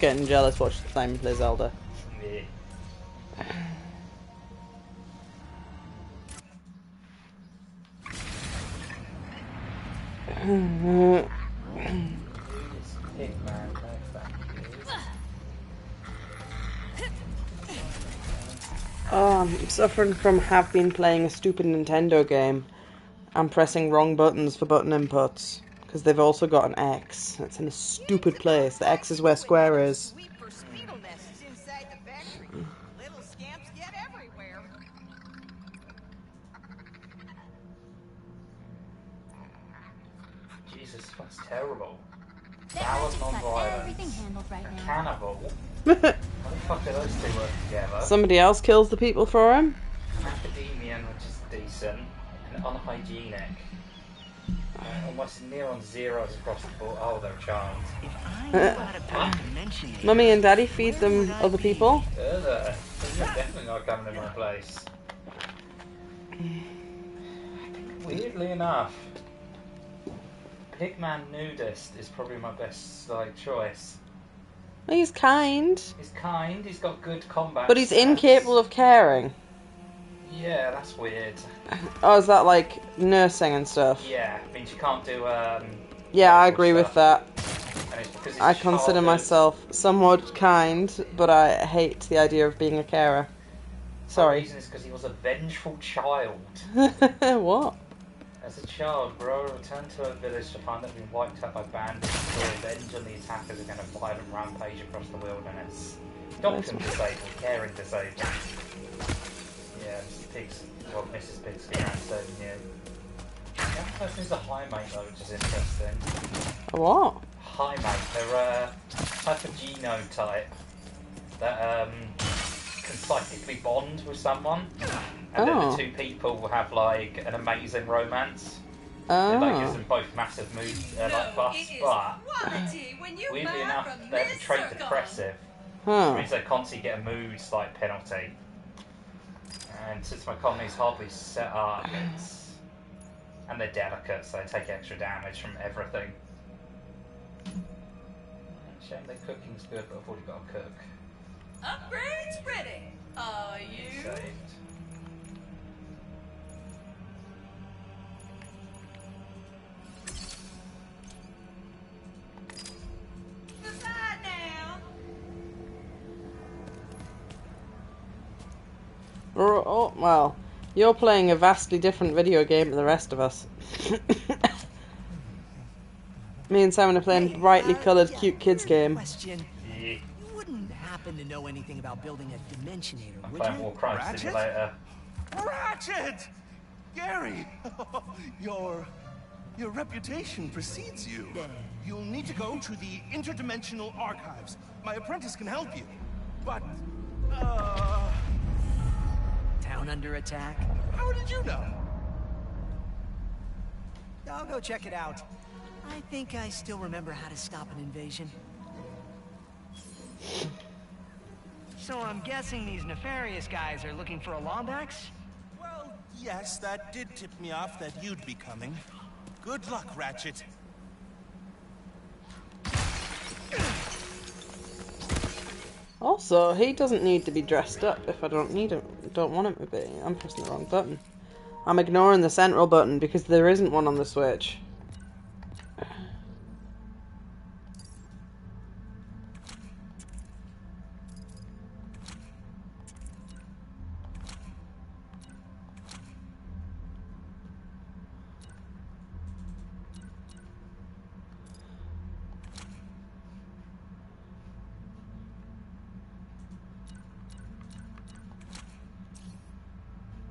Getting jealous watching Simon play Zelda. Yeah. Oh, I'm suffering from have been playing a stupid Nintendo game. I'm pressing wrong buttons for button inputs. Because they've also got an X. It's in a stupid place. The X is where square is. Jesus, that's terrible. That was non-violence. Right a now. cannibal. How the fuck do those two work together? Somebody else kills the people for him? Academian, which is decent, and unhygienic. Almost near on zeros across the board. Oh, they're charmed. Mummy and Daddy feed them other people? They're definitely not coming in my place. Weirdly enough, Pigman Nudist is probably my best choice. Well, he's kind. He's kind, he's got good combat But he's stats. incapable of caring. Yeah, that's weird. Oh, is that like nursing and stuff? Yeah, means you can't do yeah, I agree with that. And it's because he's I consider childhood. myself somewhat kind, but I hate the idea of being a carer. The Sorry. reason is because he was a vengeful child. What? As a child, Barora returned to her village to find that been wiped out by bandits for revenge on the attackers again a violent rampage across the wilderness. Doctrine disabled, caring disabled. Yeah, Mrs. Pig's grandson here. The other person is a high mate though, which is interesting. A what? High mate, they're a type of genotype that can psychically bond with someone. And then the two people will have like an amazing romance. Oh. That gives them both massive mood buffs, but weirdly enough, they have the trait depressive, which means they constantly get a mood penalty. And since my colony's hardly set up, and they're delicate, so they take extra damage from everything. Shame their cooking's good, but I've already got to cook. Upgrades ready. Are you? Saved. Oh, well, you're playing a vastly different video game than the rest of us. Me and Simon are playing brightly coloured, cute kids game. Question. You wouldn't happen to know anything about building a Dimensionator, I'm would playing you? War Crime Ratchet? Simulator. Ratchet! Gary! Your reputation precedes you. You'll need to go to the interdimensional archives. My apprentice can help you. But, Town under attack? how did you know? I'll go check it out. I think I still remember how to stop an invasion. So I'm guessing these nefarious guys are looking for a Lombax? Well, yes, that did tip me off that you'd be coming. Good luck, Ratchet. Also, he doesn't need to be dressed up if I don't need him. Don't want him to be. I'm pressing the wrong button. I'm ignoring the central button because there isn't one on the Switch.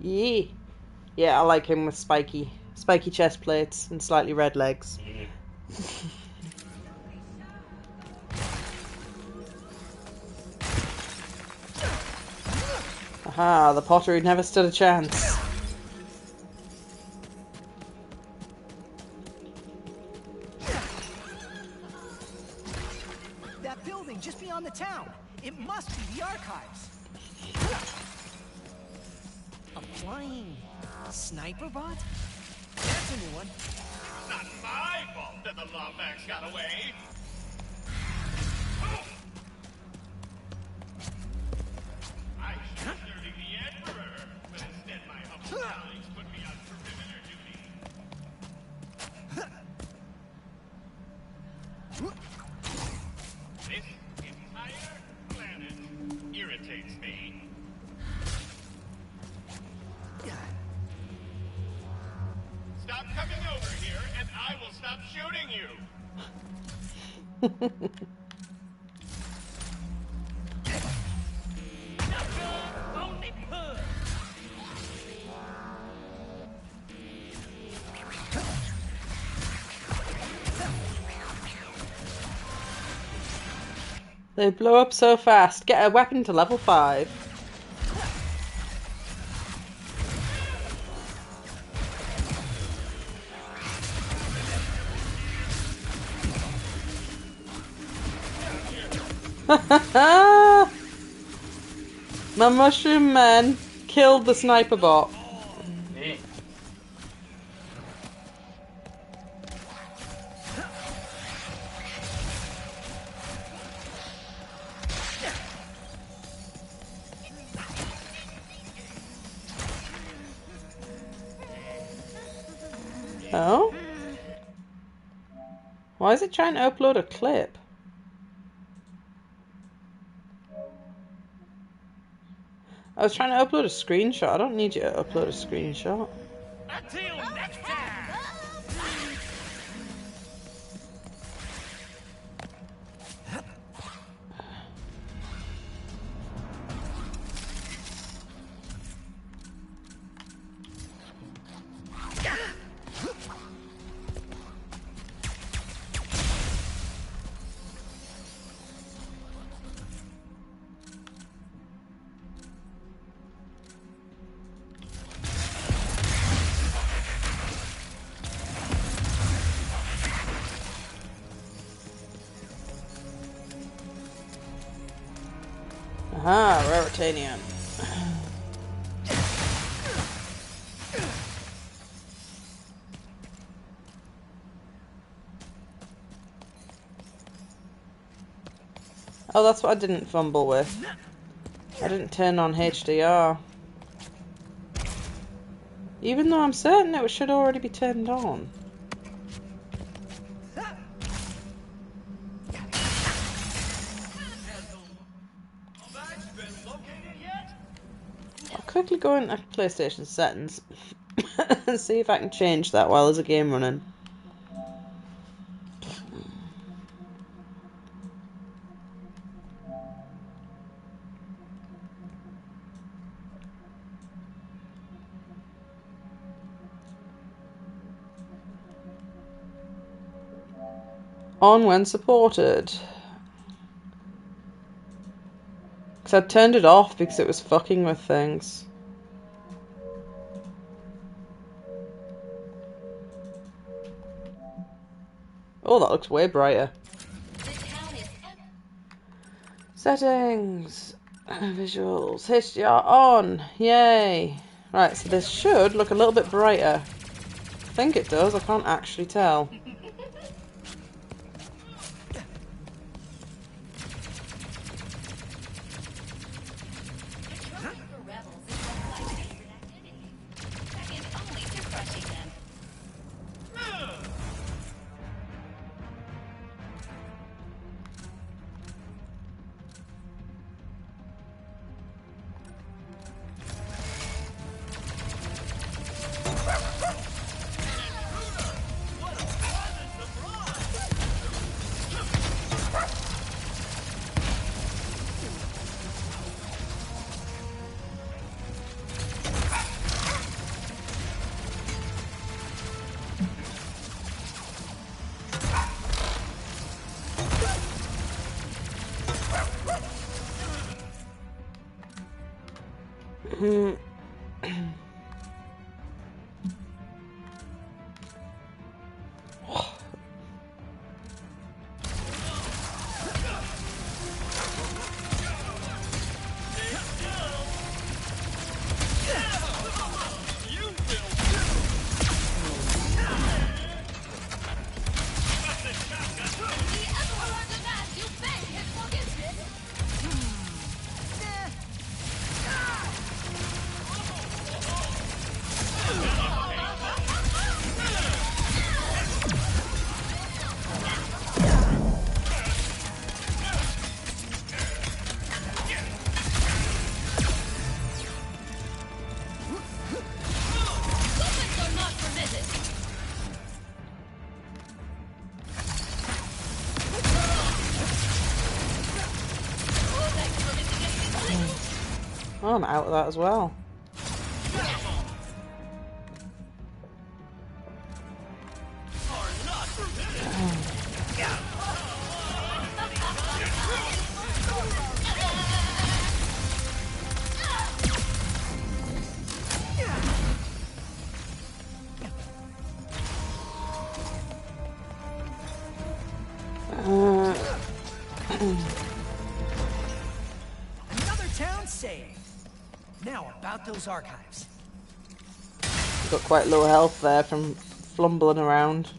Yee. Yeah, I like him with spiky chest plates and slightly red legs. Aha, the pottery never stood a chance. That building just beyond the town. It must be the archives. A flying sniper bot? That's a new one. Not my fault that the Lombax got away. They blow up so fast. Get a weapon to level 5. My mushroom men killed the sniper bot. Yeah. Oh? Why is it trying to upload a clip? I was trying to upload a screenshot. I don't need you to upload a screenshot. Until next time. Aha, Raritanium. Oh, that's what I didn't fumble with. I didn't turn on HDR. Even though I'm certain it should already be turned on. I'll quickly go into PlayStation settings and see if I can change that while there's a game running. On when supported. Because I turned it off because it was fucking with things. Oh, that looks way brighter. Settings. Visuals. HDR on. Yay. Right, so this should look a little bit brighter. I think it does. I can't actually tell. Oh, I'm out of that as well. Another town saved. Now about those archives. Got quite low health there from flumbling around.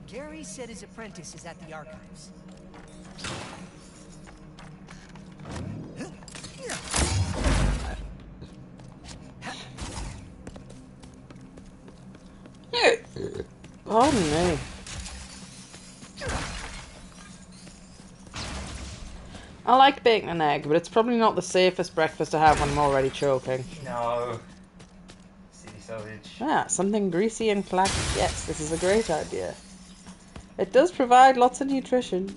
Gary said his apprentice is at the archives. Pardon me. I like bacon and egg, but it's probably not the safest breakfast to have when I'm already choking. No. Sea sausage. Ah, something greasy and clacky. Yes, this is a great idea. It does provide lots of nutrition.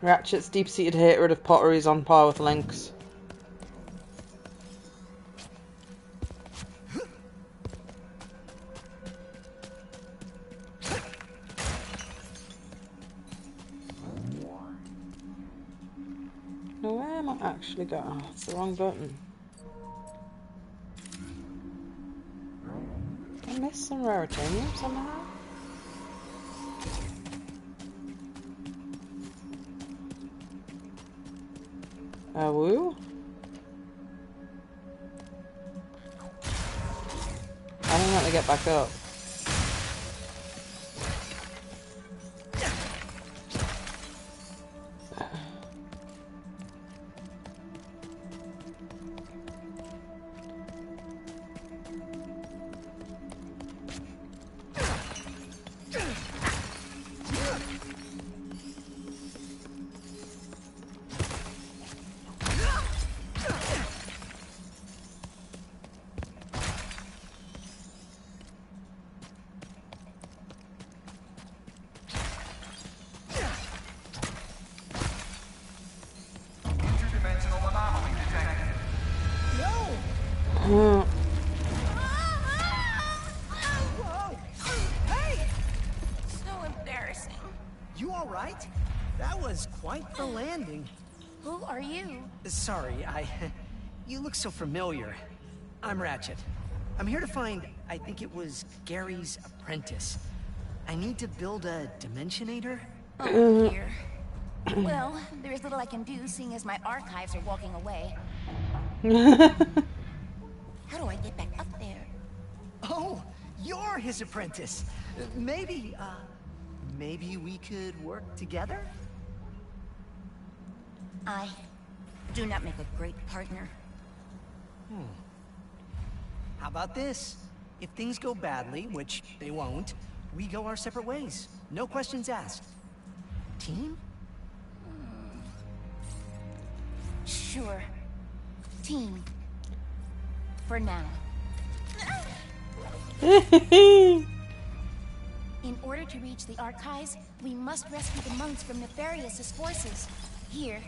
Ratchet's deep-seated hatred of pottery is on par with Link's. No, where am I actually going? Oh, it's the wrong button. I missed some raritanium somehow. Woo? I don't know how to get back up. So embarrassing. You all right? That was quite the landing. Who are you? Sorry, you look so familiar. I'm Ratchet. I'm here to find, I think it was Gary's apprentice. I need to build a Dimensionator. Oh, dear. Well, there is little I can do, seeing as my archives are walking away. How do I get back up there? Oh, you're his apprentice. Maybe we could work together? I do not make a great partner. How about this? If things go badly, which they won't, we go our separate ways. No questions asked. Team? Sure. Team. For now. In order to to reach the archives, we must rescue the monks from Nefarious' forces. Here,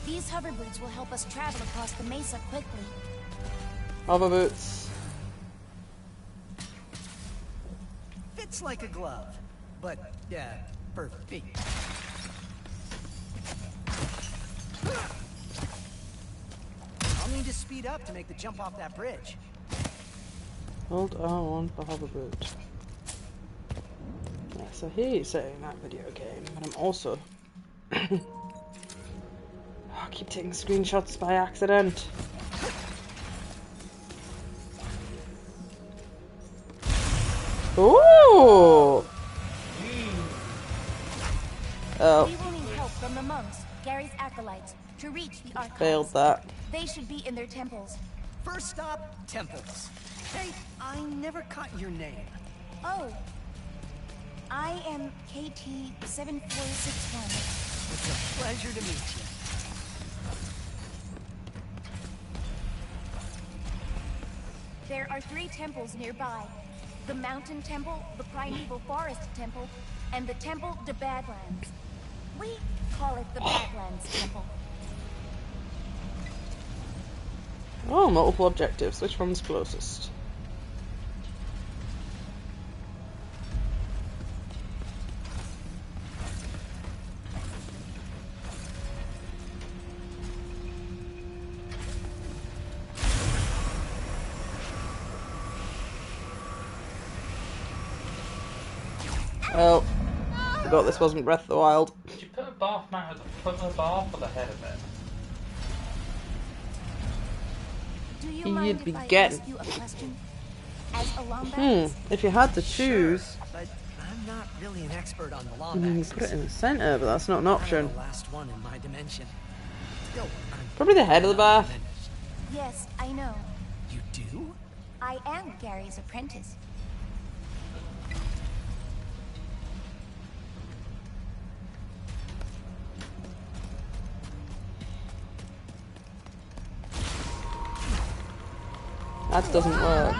these hover boots will help us travel across the mesa quickly. Hover boots. Fits like a glove, but, for feet. I'll need to speed up to make the jump off that bridge. Hold on for hover boot. Yeah, so he's saying that video game, but I'm also... I keep taking screenshots by accident. Ooh! Oh. We will need help from the monks, Gary's acolytes, to reach the archives. Failed that. They should be in their temples. First stop, temples. Hey, I never caught your name. Oh. I am KT-7461. It's a pleasure to meet you. There are 3 temples nearby. The Mountain Temple, the Primeval Forest Temple, and the Temple de Badlands. We call it the Badlands Temple. Oh, multiple objectives. Which one's closest? Oh, forgot this wasn't Breath of the Wild. Did you put a bath mat at the foot of the bath or the head of it? Do you You'd mind be if I getting- ask you a question? As a Lombax? If you had to choose, But I'm not really an expert on the you Lombax. put it in the center, but that's not an I'm option. the last one in my dimension. Still, I'm Probably the head of the bath. Yes, I know. You do? I am Gary's apprentice. That doesn't work.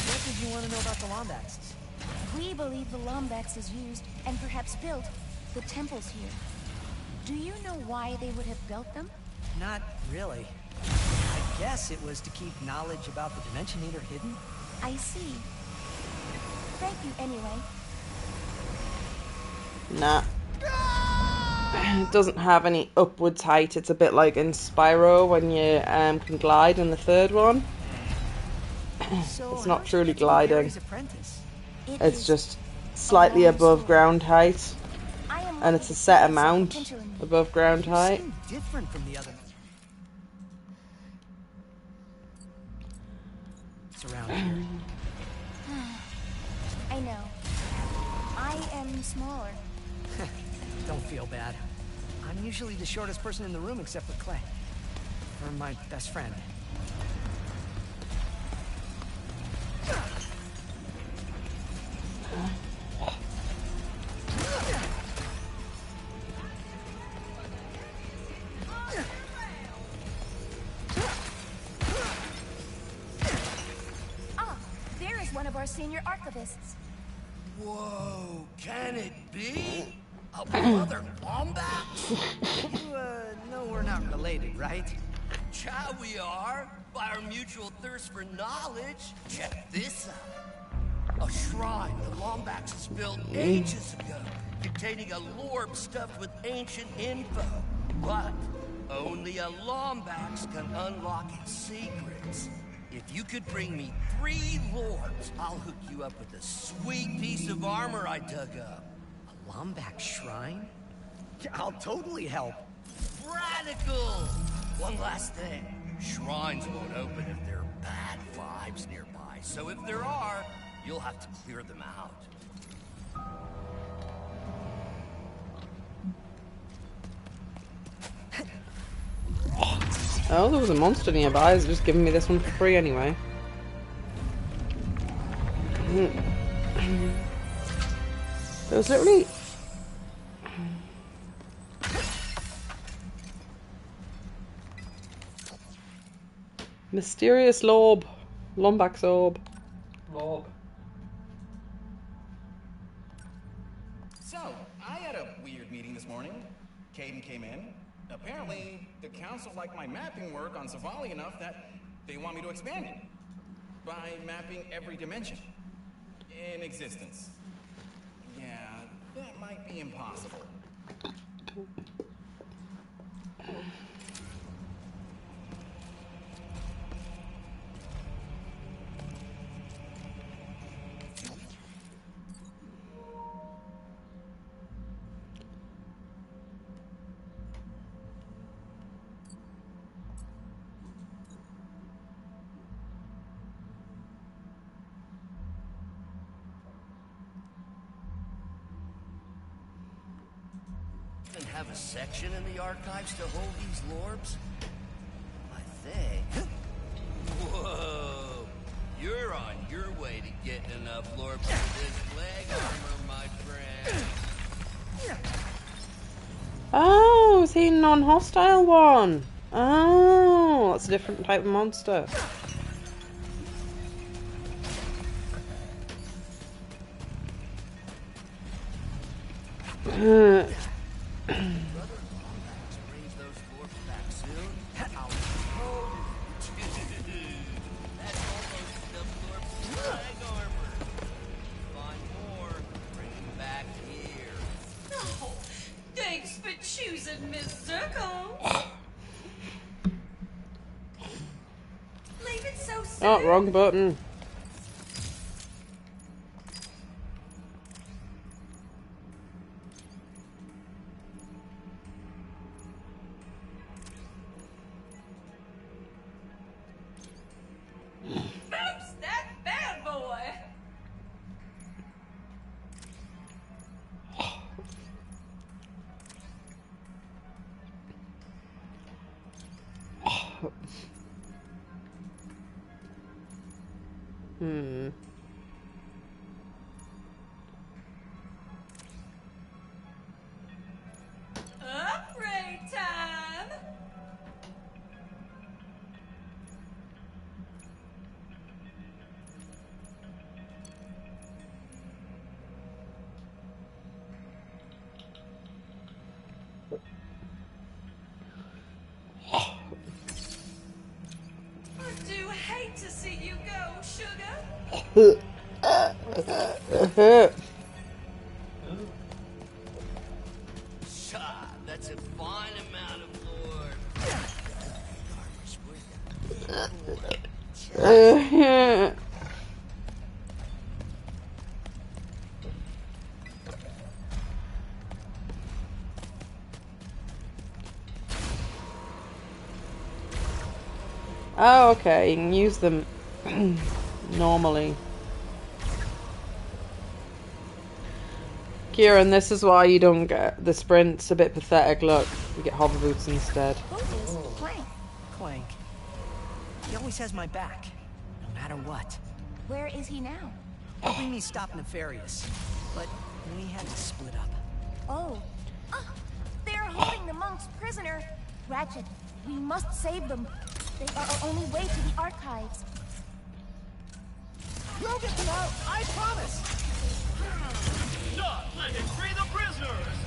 What did you want to know about the Lombaxes? We believe the Lombax is used, and perhaps built, the temples here. Do you know why they would have built them? Not really. I guess it was to keep knowledge about the Dimension Eater hidden. I see. Thank you anyway. Nah. It doesn't have any upwards height. It's a bit like in Spyro when you can glide in the third one. So It's not how'd you truly get to be gliding. Gary's apprentice? It It's is just slightly above ground height, I am and it's a set amount above ground You height. seem different from the other. It's around here. I know. I am smaller. Don't feel bad. I'm usually the shortest person in the room except for Clay. Or my best friend. Ah, there is one of our senior archivists. Whoa, can it be? A brother Lombax? You, know we're not related, right? Cha we are, by our mutual thirst for knowledge. Check this out. A shrine the Lombaxes built ages ago, containing a lorb stuffed with ancient info. But only a Lombax can unlock its secrets. If you could bring me 3 lorbs, I'll hook you up with a sweet piece of armor I dug up. A Lombax shrine? Yeah, I'll totally help. Radical! One last thing. Shrines won't open if there are bad vibes nearby. So if there are, you'll have to clear them out. Oh, there was a monster nearby. It's just giving me this one for free anyway. There was literally... Mysterious Lorb. Lombax Orb. Lorb. So, I had a weird meeting this morning. Caden came in. Apparently, the council liked my mapping work on Savali enough that they want me to expand it. By mapping every dimension in existence. Yeah, that might be impossible. Have a section in the archives to hold these lorbs? I think. Whoa! You're on your way to getting enough lorbs for this leg armor, my friend. Oh, is he a non-hostile one? Oh, that's a different type of monster. Thanks for choosing Miss Circle. Leave it so soon. Oh, wrong button. Who's that bad boy? Upgrade time. I do hate to see you go, sugar. That's a fine amount of lore. Oh, okay, you can use them normally. Kieran, this is why you don't get the sprints. A bit pathetic. Look, you get hover boots instead. Who is Clank? Clank. He always has my back, no matter what. Where is he now? Helping me stop Nefarious, but we had to split up. Oh. Ah, they're holding the monks prisoner. Ratchet, we must save them. They are our only way to the archives. You'll get them out, I promise! Stop! Let him free the prisoners!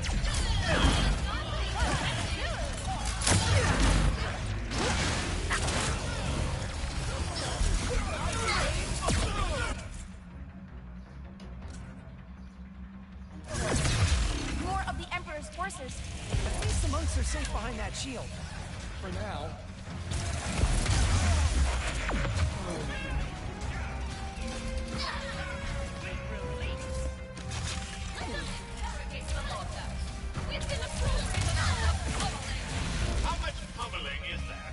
More of the Emperor's forces. At least the monks are safe behind that shield. For now. How much pummeling is that?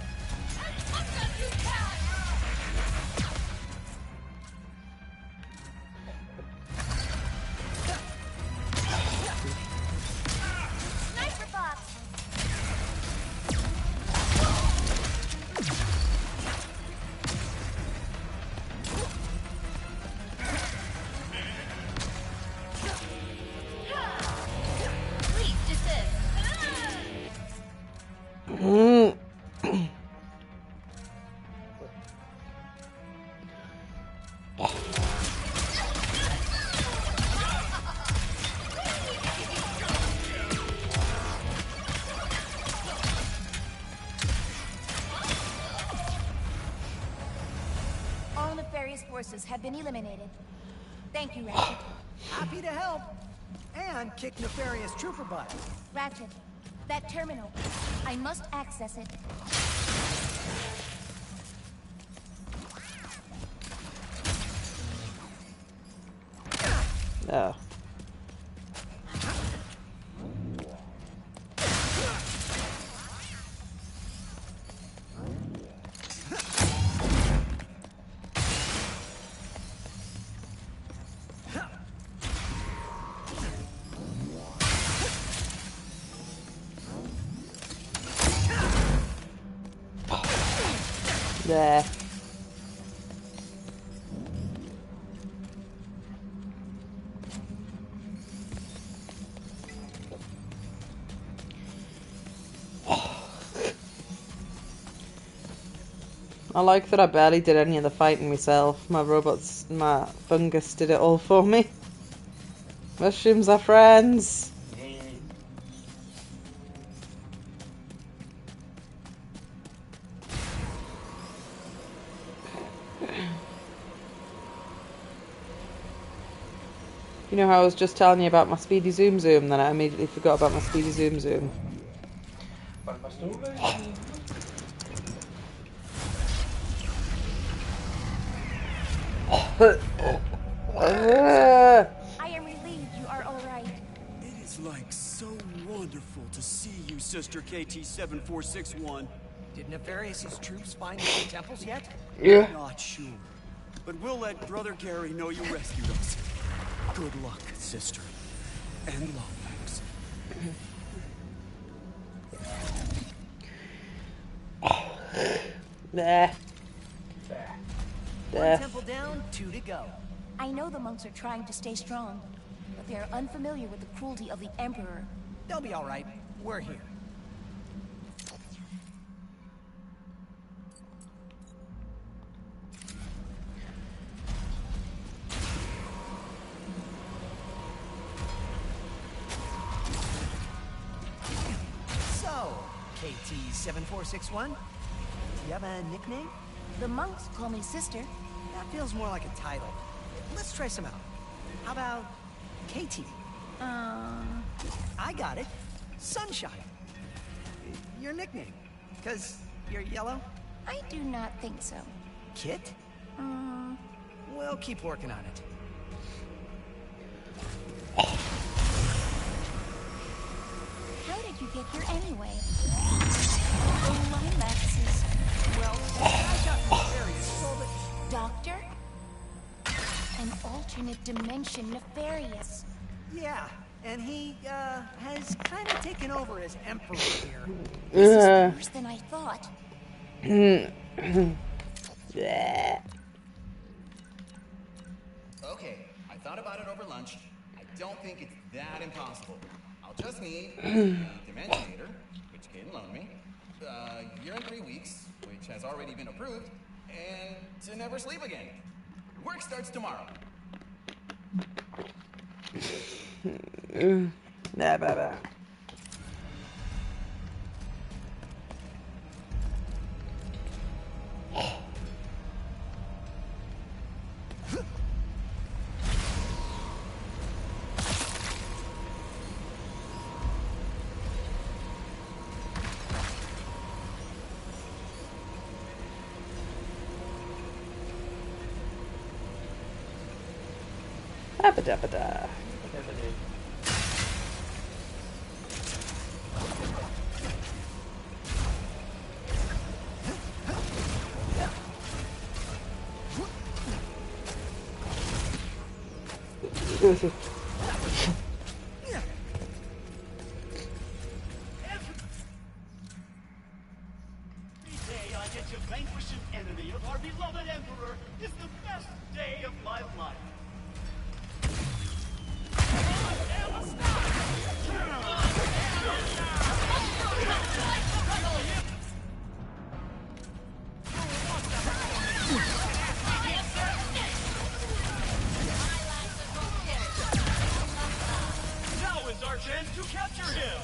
Sniper box. nefarious forces have been eliminated. Thank you, Ratchet. Happy to help. And kick nefarious trooper butt. Ratchet, that terminal. I must access it. Oh. There. I like that I barely did any of the fighting myself. My fungus did it all for me. Mushrooms are friends. You know how I was just telling you about my speedy zoom zoom, then I immediately forgot about my speedy zoom zoom. I am relieved you are all right. It is like so wonderful to see you, Sister KT-7461. Did Nefarious' troops find the temples yet? Yeah. Not sure, but we'll let Brother Gary know you rescued us. Good luck, sister. And love, Max. There. One temple down, 2 to go. I know the monks are trying to stay strong, but they are unfamiliar with the cruelty of the Emperor. They'll be all right. We're here. So, KT-7461, do you have a nickname? The monks call me sister. That feels more like a title. Let's try some out. How about KT? I got it. Sunshine. Your nickname. 'Cause you're yellow? I do not think so. Kit? We'll keep working on it. How did you get here anyway? Oh, my Maxes. Well, I got Nefarious so that... Doctor? An alternate dimension Nefarious. Yeah, and he, has kind of taken over as Emperor here. This is worse than I thought. Okay, I thought about it over lunch. I don't think it's that impossible. I'll just need a Dimensionator, which Caden loaned me, a year and 3 weeks, which has already been approved, and to never sleep again. Work starts tomorrow. Nah, bah. Abba-dabba-da. Day I get to vanquish an enemy of our beloved Emperor is the best day of my life. Now is our chance to capture him!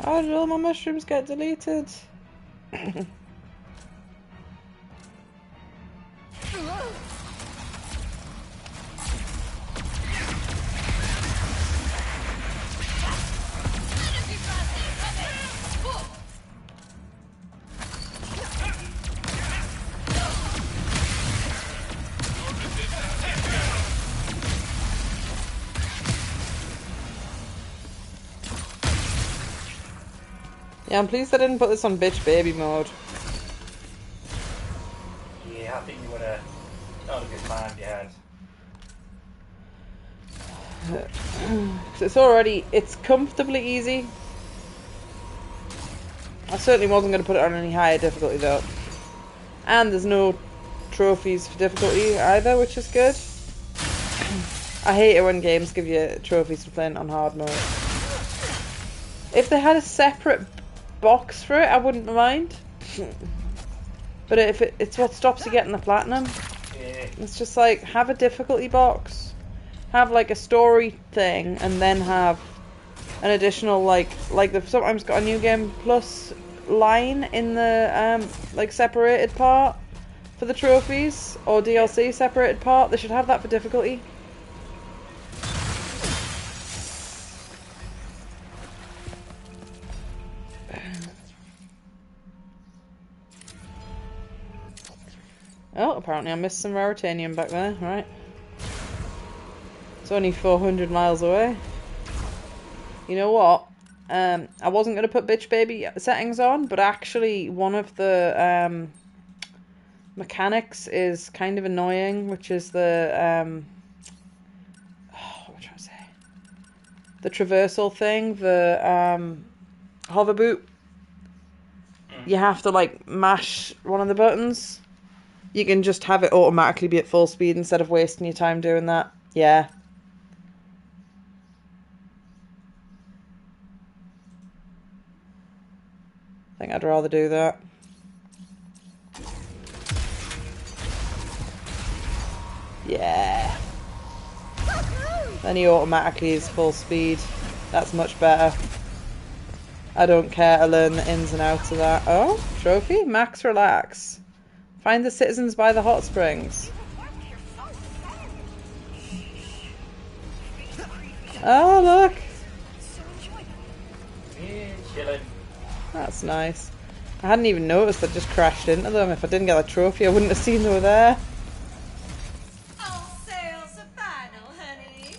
How did all my mushrooms get deleted? Yeah, I'm pleased I didn't put this on bitch baby mode. Yeah, I think you would have not a good time if you had. It's comfortably easy. I certainly wasn't going to put it on any higher difficulty though. And there's no trophies for difficulty either, which is good. I hate it when games give you trophies for playing on hard mode. If they had a separate box for it, I wouldn't mind. But if it's what stops you getting the platinum. Yeah. It's just like, have a difficulty box. Have like a story thing, and then have an additional like they've sometimes got a new game plus line in the like separated part for the trophies, or DLC separated part. They should have that for difficulty. Oh, apparently I missed some raritanium back there, right. It's only 400 miles away. You know what? I wasn't going to put bitch baby settings on, but actually one of the mechanics is kind of annoying, which is the what am I trying to say? The traversal thing, the hover boot. You have to like mash one of the buttons. You can just have it automatically be at full speed instead of wasting your time doing that. Yeah. I think I'd rather do that. Yeah. Then he automatically is full speed. That's much better. I don't care to learn the ins and outs of that. Oh, trophy? Max relax. Find the citizens by the hot springs. Oh, look. Yeah, chilling. That's nice. I hadn't even noticed I just crashed into them. If I didn't get a trophy, I wouldn't have seen they were there. All sales are final, honey.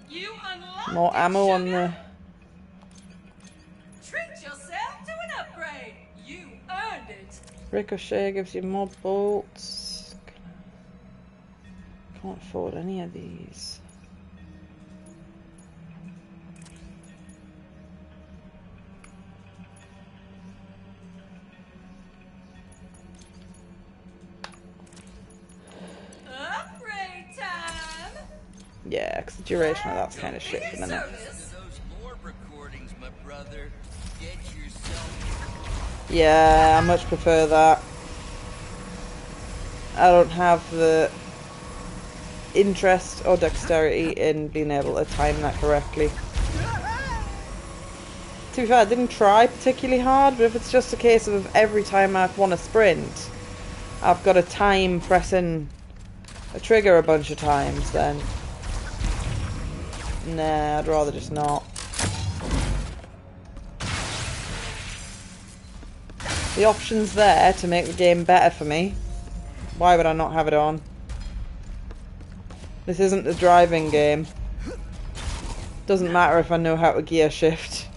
You unlocked More it, ammo on sugar. the... Treat yourself to an upgrade. You earned it. Ricochet gives you more bolts. Can't afford any of these. Upgrade time. Yeah, because the duration of that's kind of shit for a minute. Service. Those lore recordings, my brother. Get yourself. Yeah, I much prefer that. I don't have the interest or dexterity in being able to time that correctly. To be fair, I didn't try particularly hard, but if it's just a case of every time I want to sprint, I've got to time pressing a trigger a bunch of times, then nah, I'd rather just not. The option's there to make the game better for me. Why would I not have it on? This isn't a driving game. Doesn't matter if I know how to gear shift.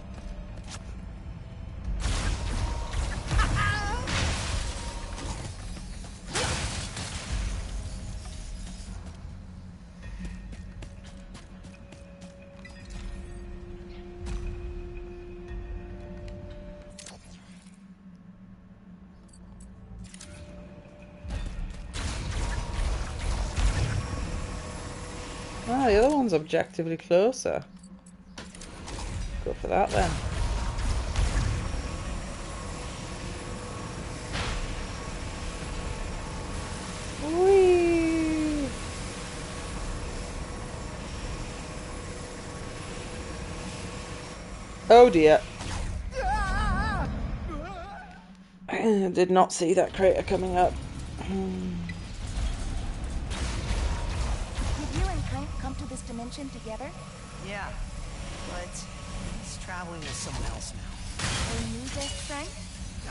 Ah, the other one's objectively closer. Go for that then. Oh dear. I did not see that crater coming up. Did you and Clank come to this dimension together? Yeah, but he's traveling with someone else now. A new best friend?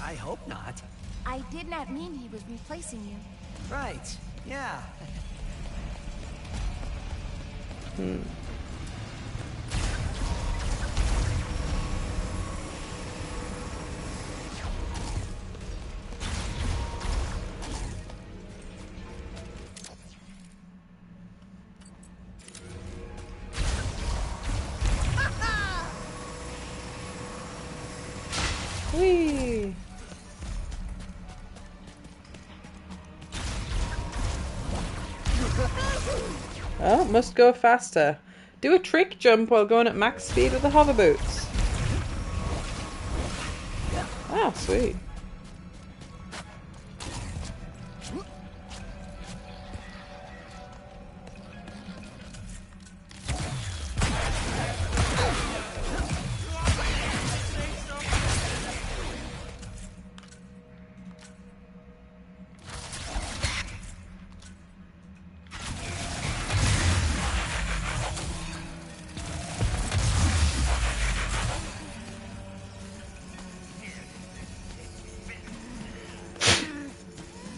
I hope not. I did not mean he was replacing you. Right, yeah. Whee! Oh, must go faster. Do a trick jump while going at max speed with the hover boots. Ah, sweet.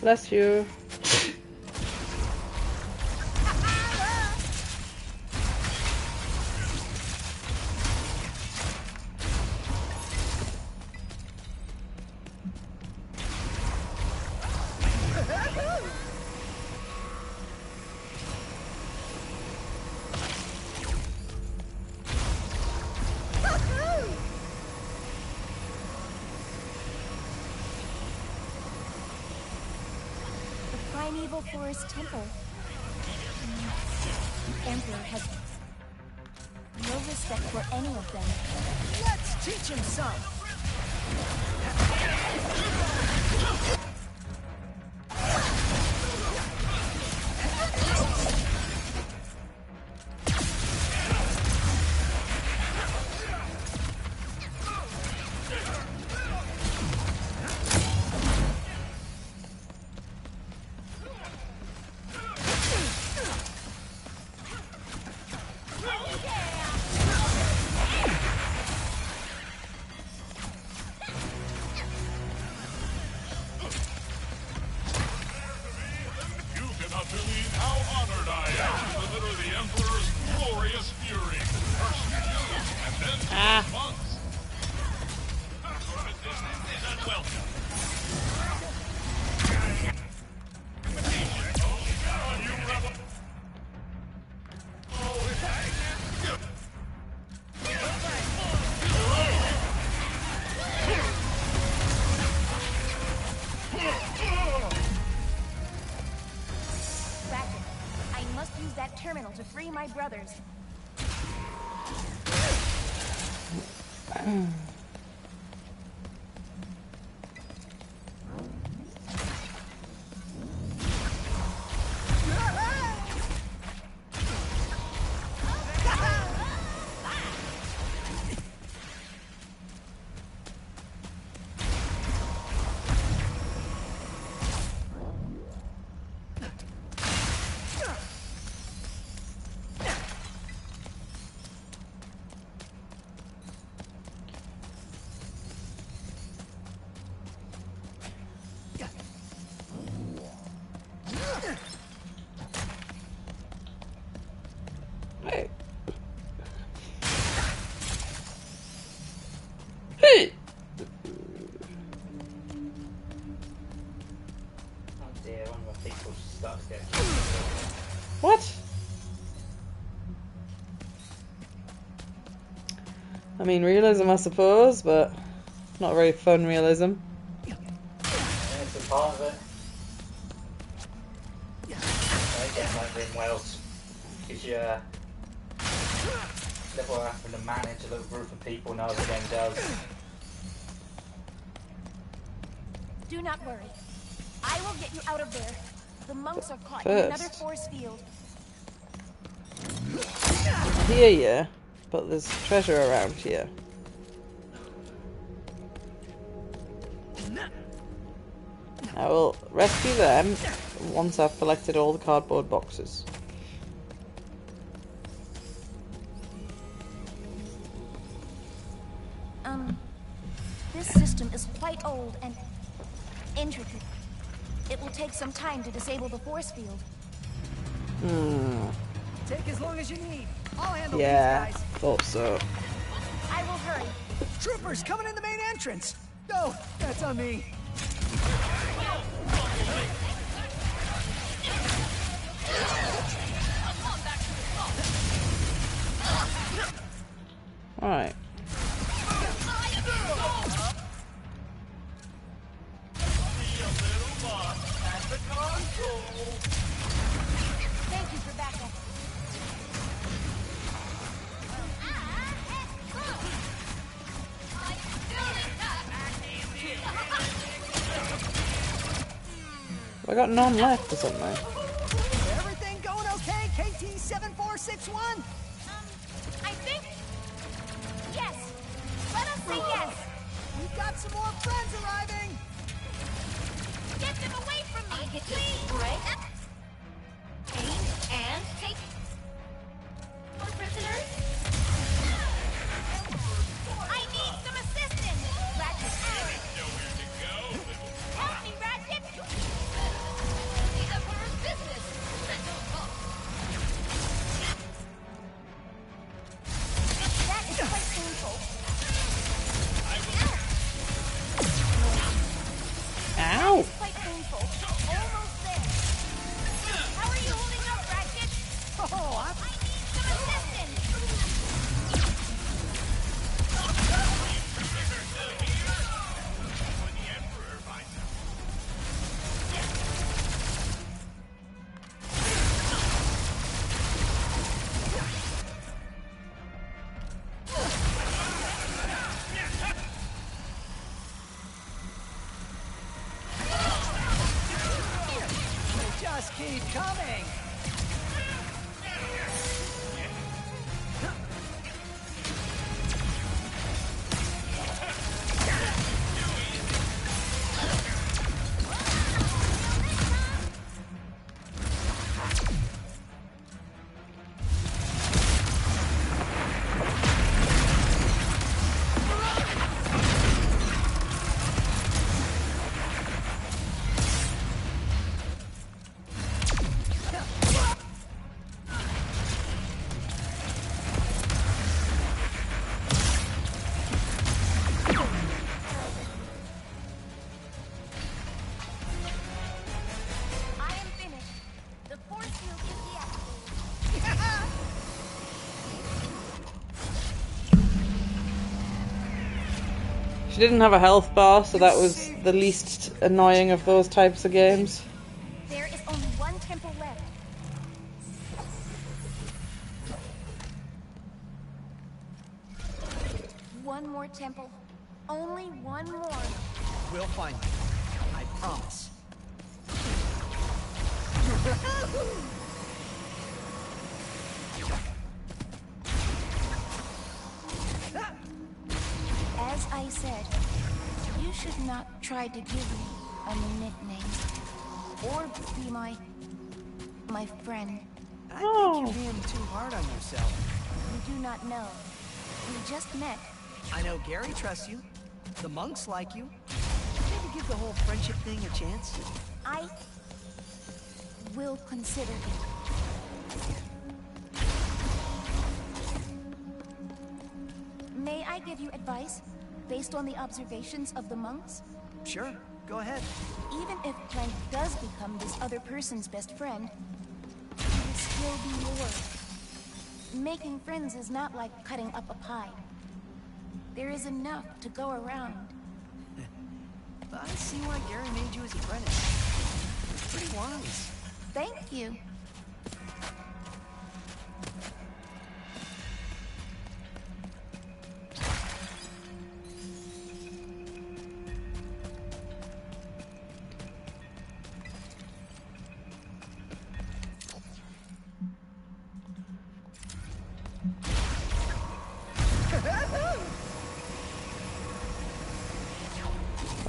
Bless you. Primeval Forest Temple. The Emperor has no respect for any of them. Let's teach him some! Ratchet, I must use that terminal to free my brothers. Hey. Hey. Oh dear, one of my people's stuff's getting. What? I mean, realism, I suppose, but not very fun realism. Yeah, it's a part of it. Again, like in Wales, because you never having to manage a little group of people now the game does. Do not worry. I will get you out of there. The monks are caught in First. another force field. I hear ya, but there's treasure around here. I will rescue them once I've collected all the cardboard boxes. This system is quite old and intricate. It will take some time to disable the force field. Take as long as you need. I'll handle Yeah, these guys. thought so. I will hurry. Troopers coming in the main entrance. No, that's on me. Alright. Thank you for backup. I got none left or something. Everything going okay, KT-7461? I think... Yes. Let us say yes. We've got some more friends arriving. Get them away from me, please. Break. Aim and take... More prisoners. I need some assistance. Ratchet out. Help me, Ratchet. The Emperor's business. That is quite painful. Ow! Quite painful. Almost there. How are you holding up, Ratchet? Oh, I need some assistance. They just keep coming. I am finished. The force field is deactivated. She didn't have a health bar, so that was the least annoying of those types of games. There is only one temple left. One more temple. Only one more. We'll find you. I promise. As I said, you should not try to give me a nickname. Or be my friend. I think you're being too hard on yourself. You do not know. We just met. I know Gary trusts you. The monks like you. Maybe give the whole friendship thing a chance. I will consider it. May I give you advice based on the observations of the monks? Sure, go ahead. Even if Clank does become this other person's best friend, he will still be yours. Making friends is not like cutting up a pie. There is enough to go around. I see why Gary made you his apprentice. It's pretty wise. Thank you.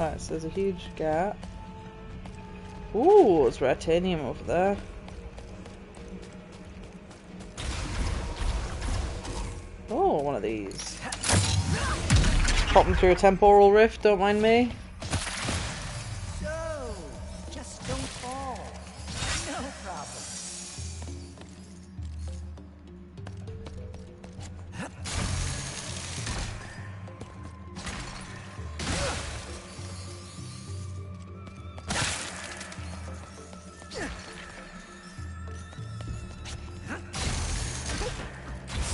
Right, so there's a huge gap. Ooh, there's Ratanium over there. Oh, one of these. Popping through a temporal rift, don't mind me. So, just don't fall. No problem.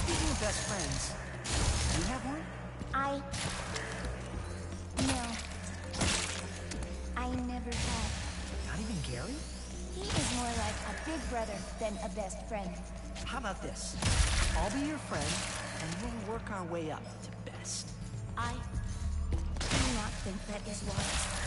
Speaking of best friends, do you have one? No. I never have. Not even Gary? He is more like a big brother than a best friend. How about this? I'll be your friend, and we'll work our way up to best. I do not think that is wise.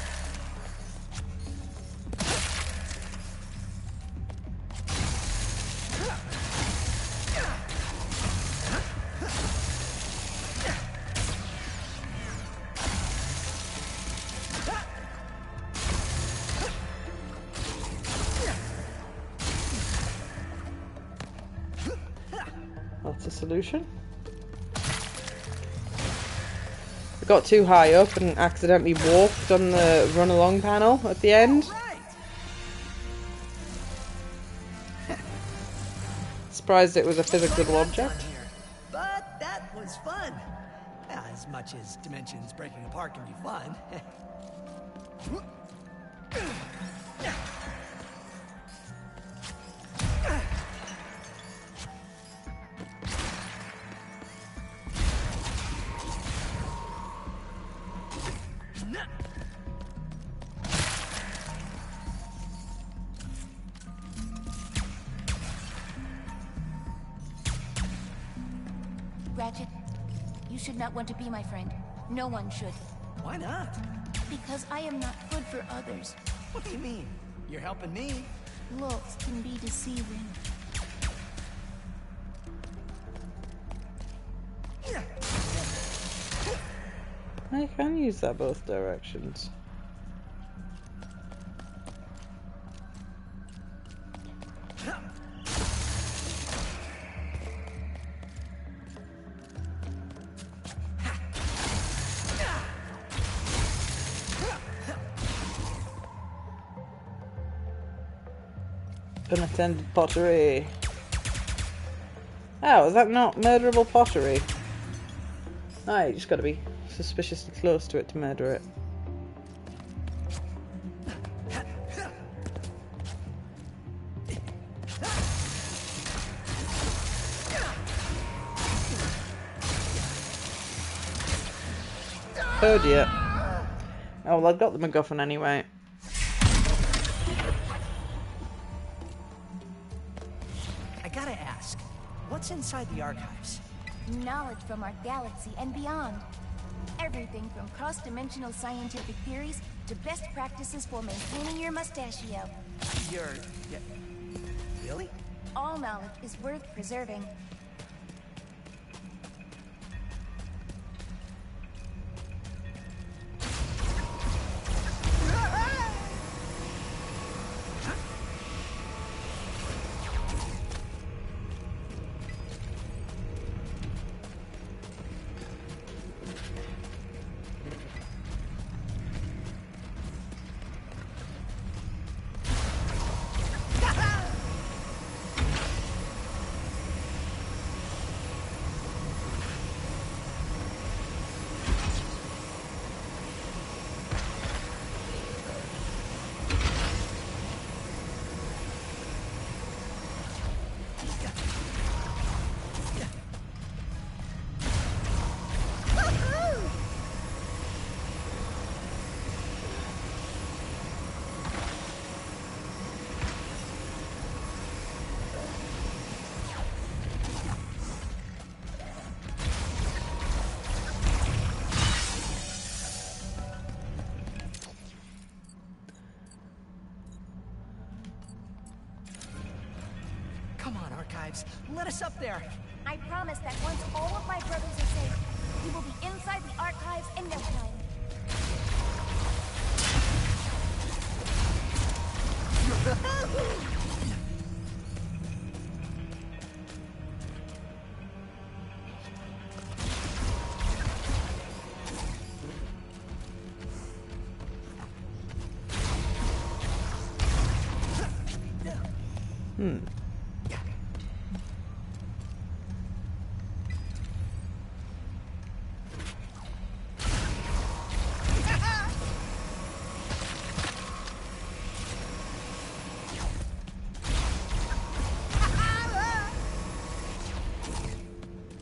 That's a solution. I got too high up and accidentally walked on the run along panel at the end. Surprised it was a physical object. But that was fun. As much as dimensions breaking apart can be fun. Ratchet, you should not want to be my friend. No one should. Why not? Because I am not good for others. What do you mean? You're helping me. Looks can be deceiving. I can use that both directions. Unattended pottery. Oh, is that not murderable pottery? Ah, you just gotta be suspiciously close to it to murder it. Oh dear. Oh well, I've got the MacGuffin anyway. I gotta ask, what's inside the archives? Knowledge from our galaxy and beyond. Everything from cross-dimensional scientific theories to best practices for maintaining your mustachio. Really? All knowledge is worth preserving. Let us up there. I promise that once all of my brothers are safe, we will be inside the archives in no time.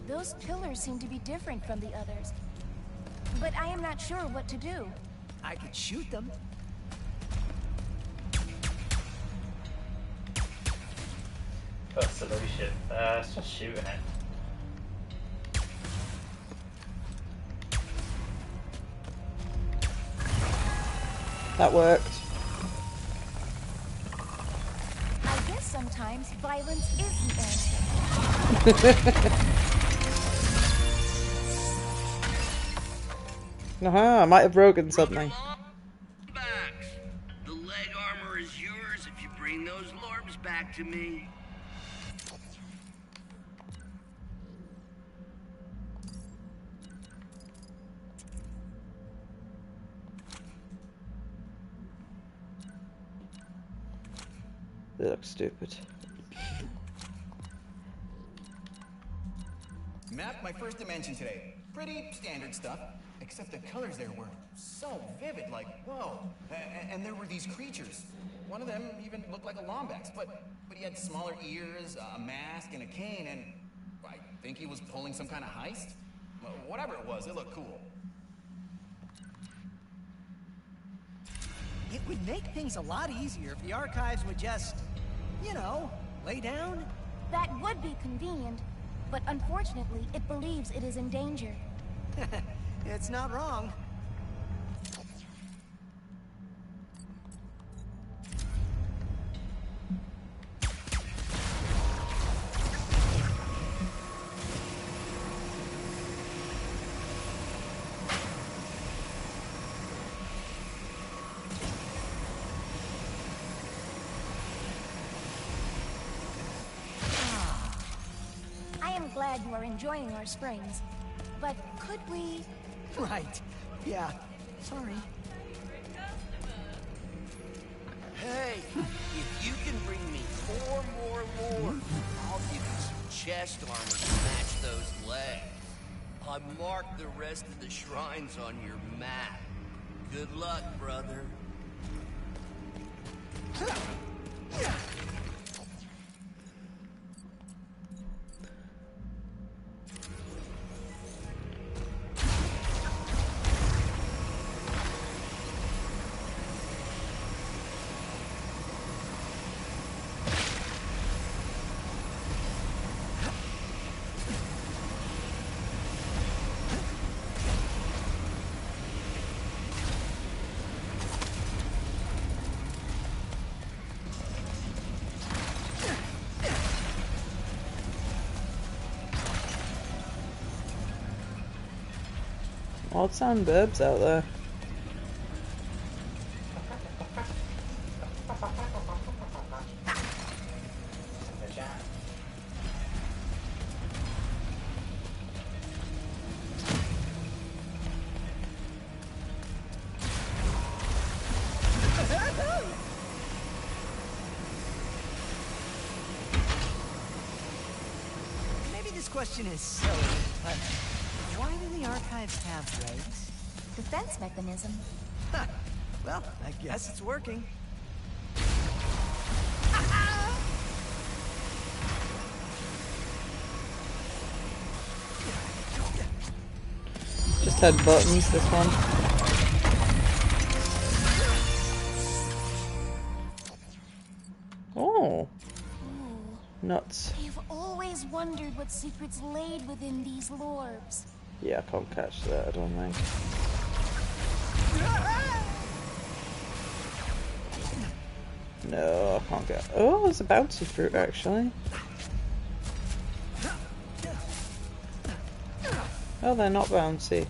Those pillars seem to be different from the others. But I am not sure what to do. I could shoot them. First solution. It's just shooting it. That worked. I guess sometimes violence is the answer. Aha, I might have broken something. Backs. The leg armor is yours if you bring those lorbs back to me. They look stupid. Mapped my first dimension today. Pretty standard stuff, except the colors there were so vivid, like, whoa. And there were these creatures. One of them even looked like a Lombax, but he had smaller ears, a mask, and a cane, and I think he was pulling some kind of heist? Whatever it was, it looked cool. It would make things a lot easier if the archives would just, you know, lay down. That would be convenient, but unfortunately, it believes it is in danger. It's not wrong. I am glad you are enjoying our springs, but could we... Right. Yeah. Sorry. Hey, if you can bring me 4 more lords, I'll give you some chest armor to match those legs. I marked the rest of the shrines on your map. Good luck, brother. Odd sound burbs out there. Maybe this question is silly, but why do the archives have legs? defense mechanism? Huh. Well, I guess it's working. Just had buttons, this one. Oh. Nuts. I've always wondered what secrets laid within these lorbs. Yeah, I can't catch that, I don't think. No, I can't get... Oh, there's a bouncy fruit, actually. Oh, they're not bouncy.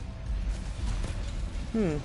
Hmm.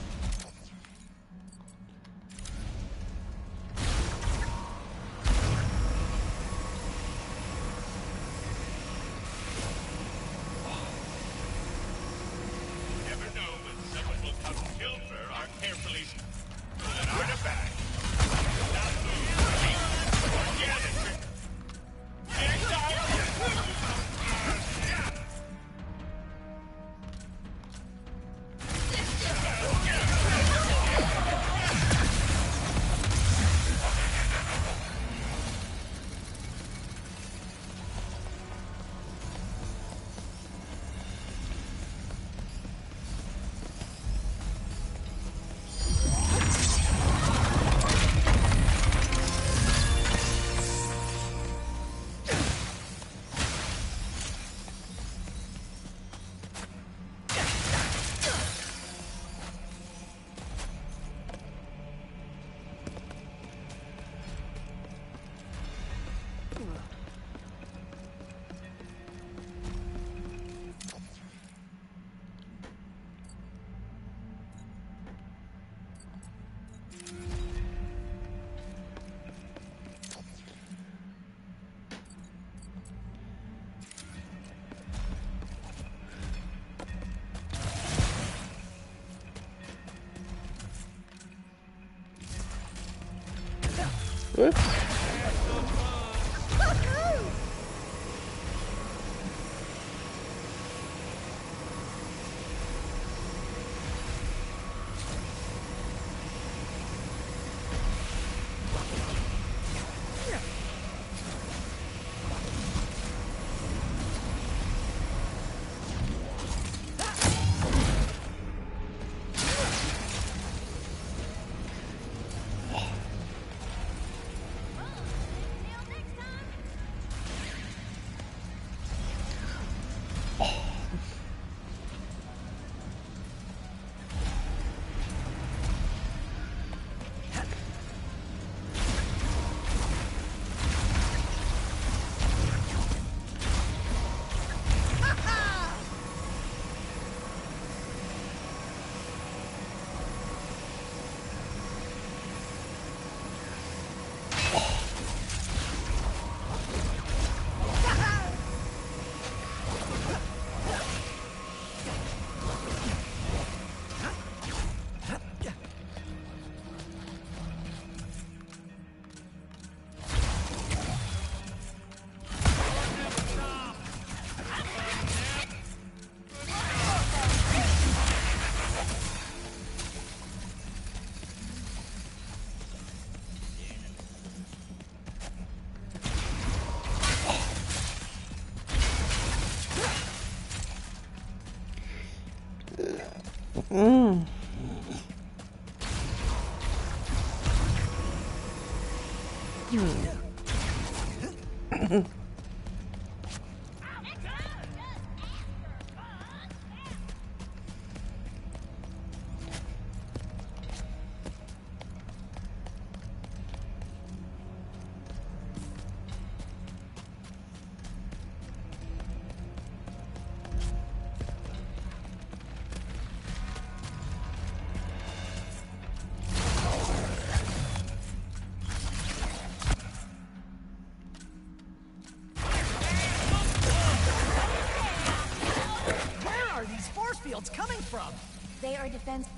Whoop. Fields coming from? They are defense.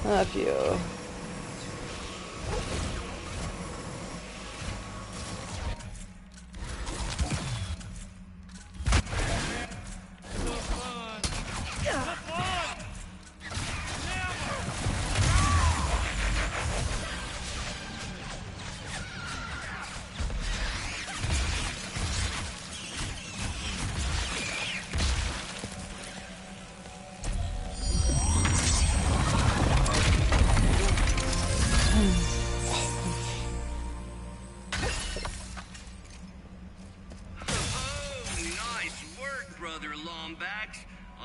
Love you.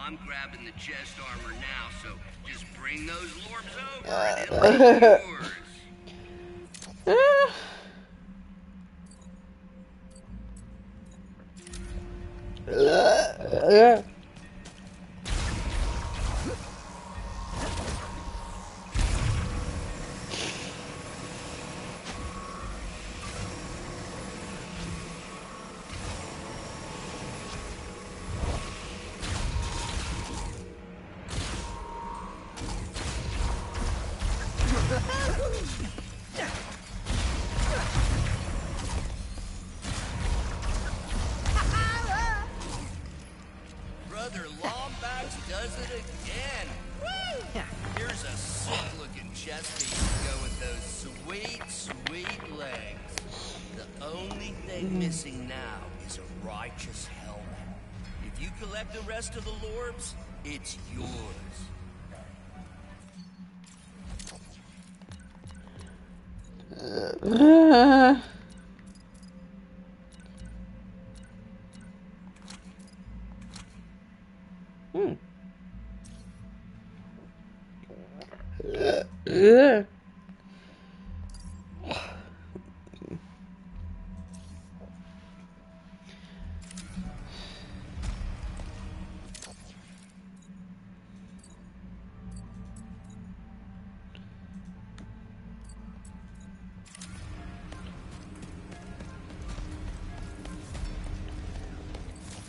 I'm grabbing the chest armor now, so just bring those lorbs over and it'll be yours. Brother Lombax does it again. Here's a sick-looking chest piece to go with those sweet, sweet legs. The only thing missing now is a righteous helmet. If you collect the rest of the Lorbs, it's yours.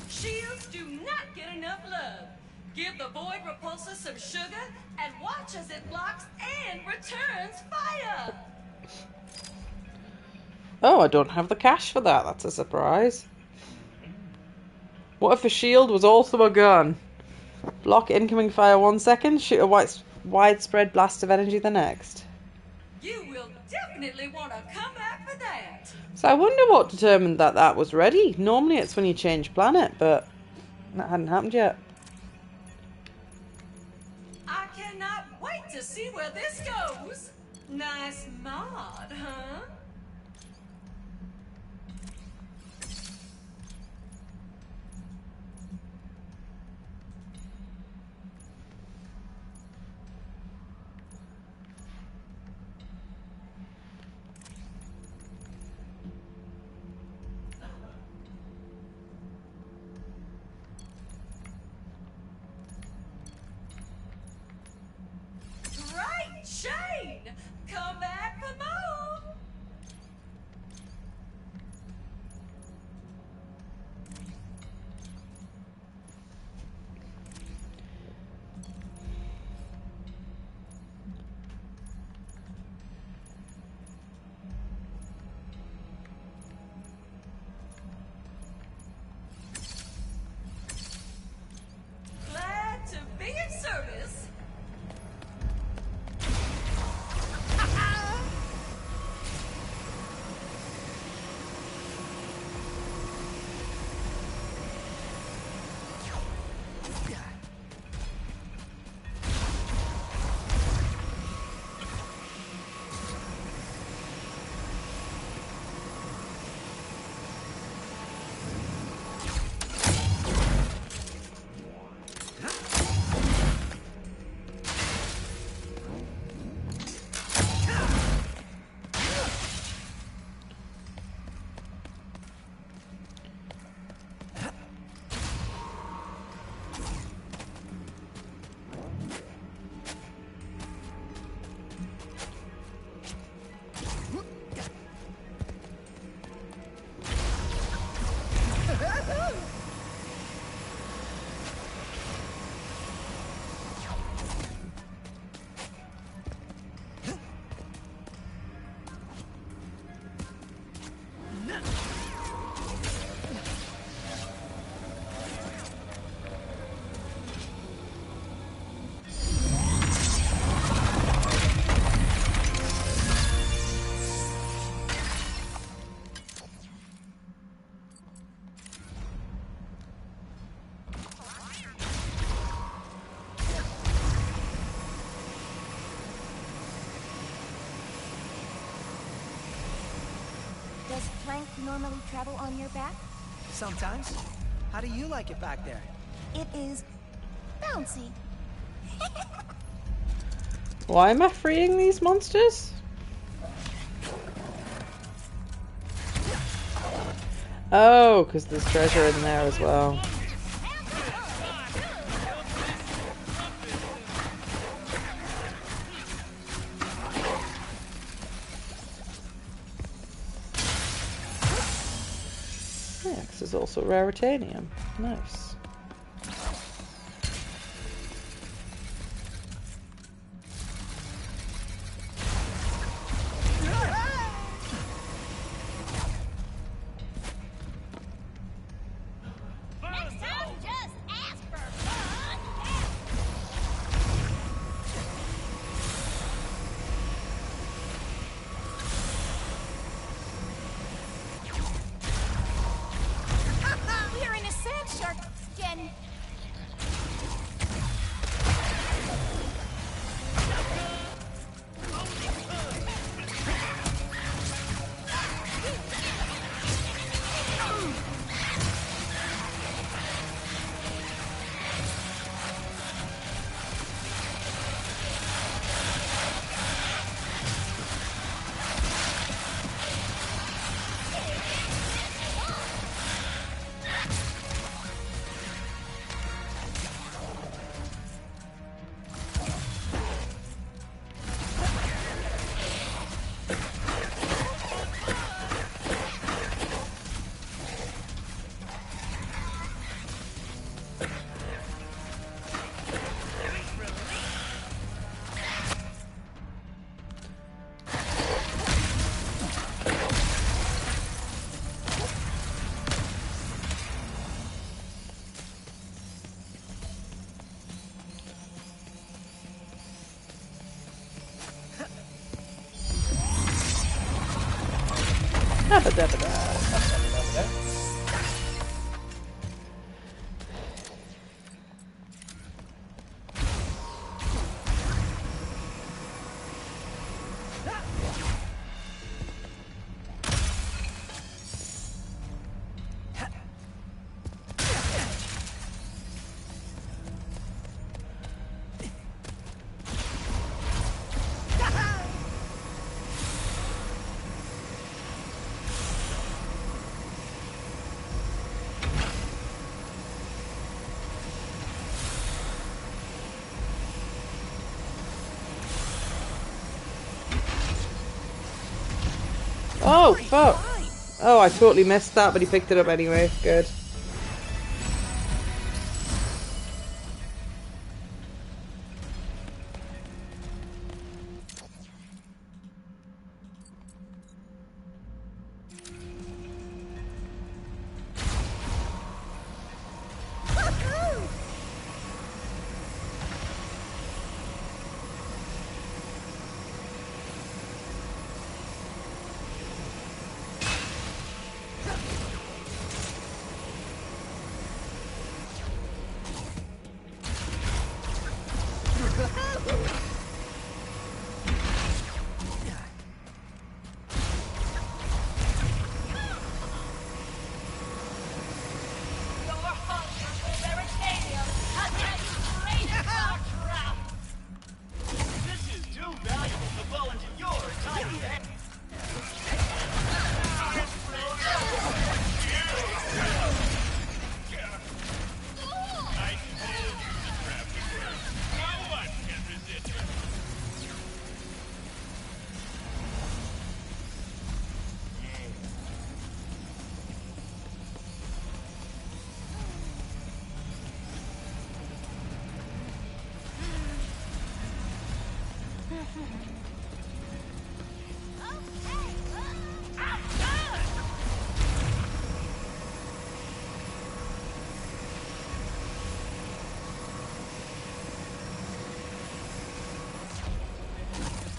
Shields do not get enough love. Give the Void Repulsor some sugar and watch as it blocks and returns fire. Oh, I don't have the cash for that. That's a surprise. What if a shield was also a gun? Block incoming fire 1 second, shoot a widespread blast of energy the next. You will definitely want to come back for that. So I wonder what determined that that was ready. Normally it's when you change planet, but that hadn't happened yet. I cannot wait to see where this goes. Nice mod, huh? Great chain! Come back for more! Glad to be of service. Does Clank normally travel on your back? Sometimes. How do you like it back there? It is bouncy. Why am I freeing these monsters? Oh, because there's treasure in there as well. Yeah, because there's also raritanium. Nice. Dabba dabba da. Oh, fuck. Oh, I totally missed that, but he picked it up anyway. Good.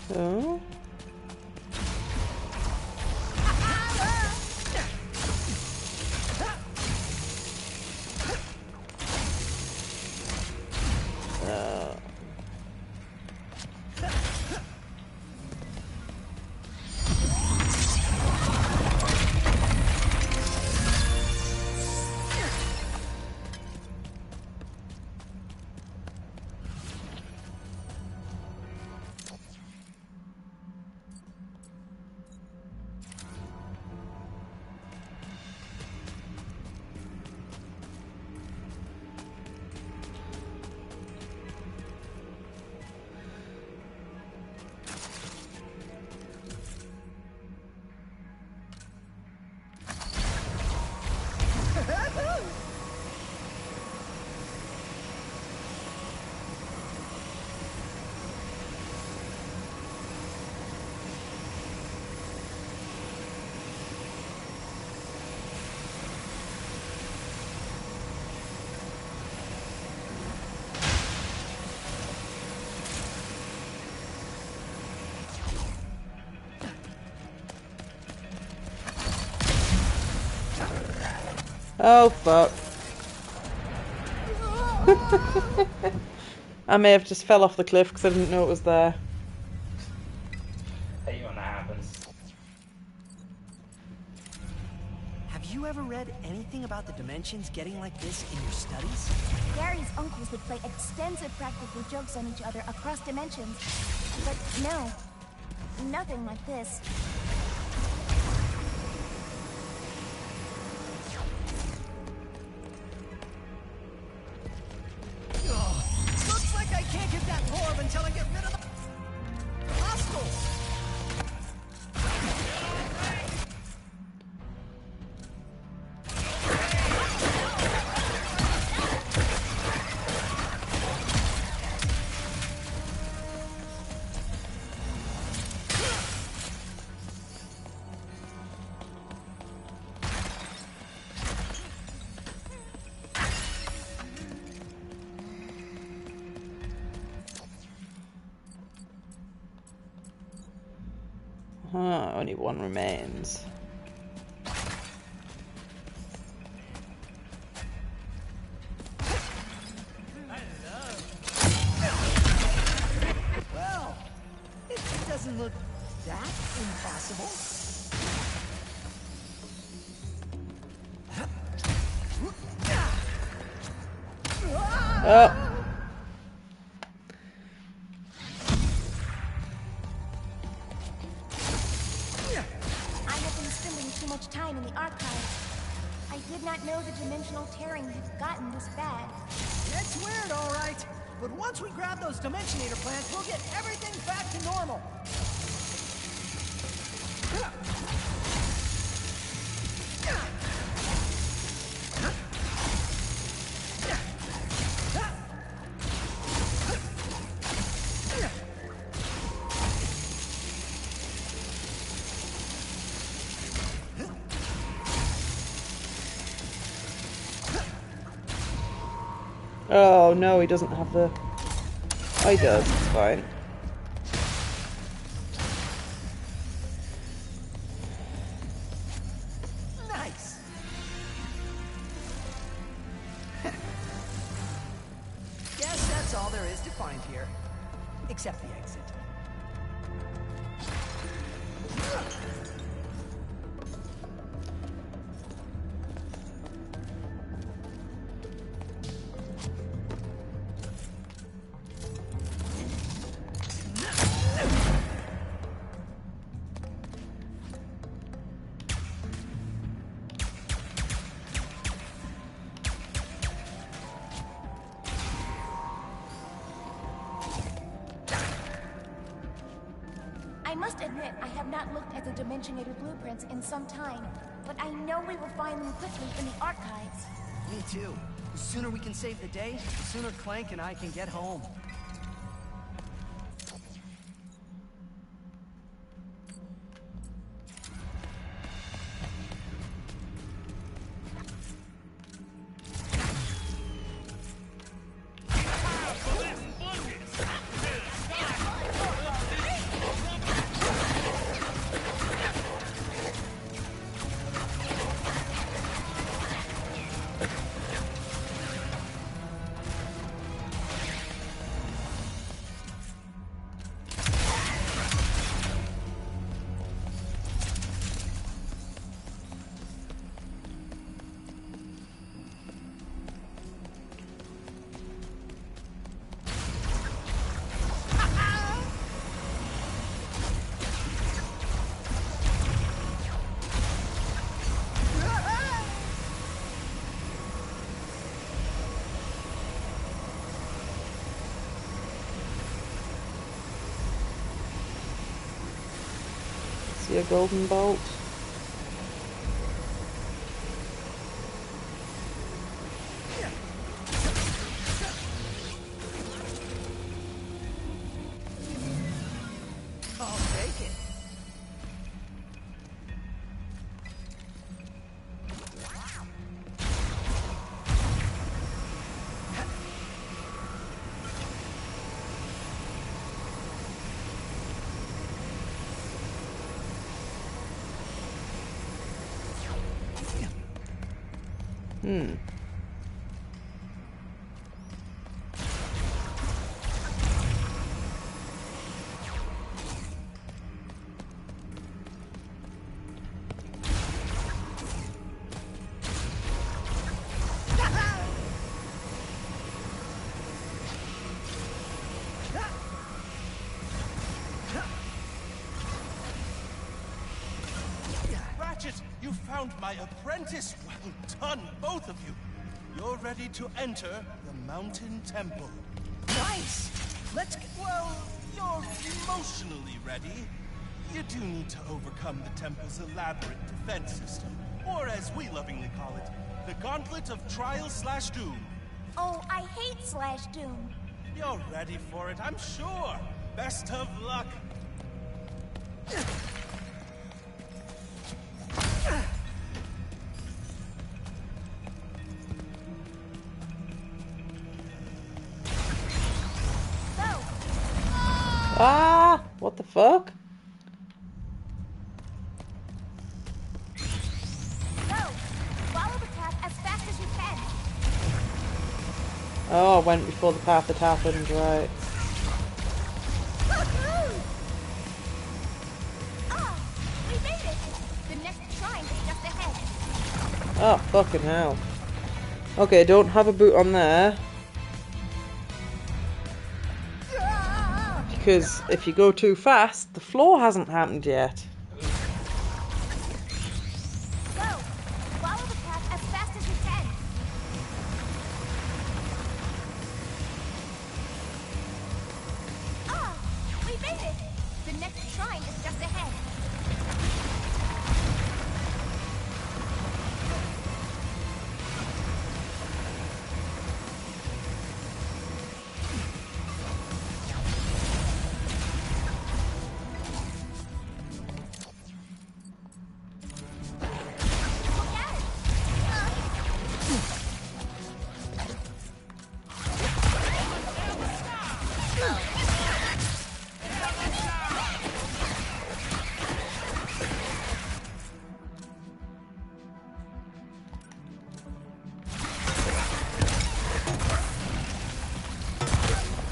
So. Oh, fuck. I may have just fell off the cliff because I didn't know it was there. Hate when that happens. Have you ever read anything about the dimensions getting like this in your studies? Gary's uncles would play extensive practical jokes on each other across dimensions. But no, nothing like this. Looks like I can't get that orb until I get rid of the hostile. Only one remains. Oh. I have been spending too much time in the archives. I did not know the dimensional tearing had gotten this bad. It's weird, all right. But once we grab those Dimensionator plants, we'll get everything back to normal. Oh no, he doesn't have the... Oh, he does, it's fine. Nice. Guess that's all there is to find here. Except the exit. I must admit, I have not looked at the Dimensionator blueprints in some time, but I know we will find them quickly in the archives. Me too. The sooner we can save the day, the sooner Clank and I can get home. See a golden bolt. I'll take it. Hmm. Ratchet, you found my apprentice. Well done, both of you. You're ready to enter the Mountain Temple. Nice! Let's get... Well, you're emotionally ready. You do need to overcome the temple's elaborate defense system, or as we lovingly call it, the Gauntlet of Trial/Doom. Oh, I hate Slash Doom. You're ready for it, I'm sure. Best of luck. Ah! What the fuck? Go! Follow the path as fast as you can. Oh, I went before the path had happened, right. Ah! We made it! The next shrine is just ahead. Oh, fucking hell. Okay, don't have a boot on there. Because if you go too fast, the floor hasn't happened yet. Go! Follow the path as fast as you can. Ah! We made it! The next shrine is just ahead.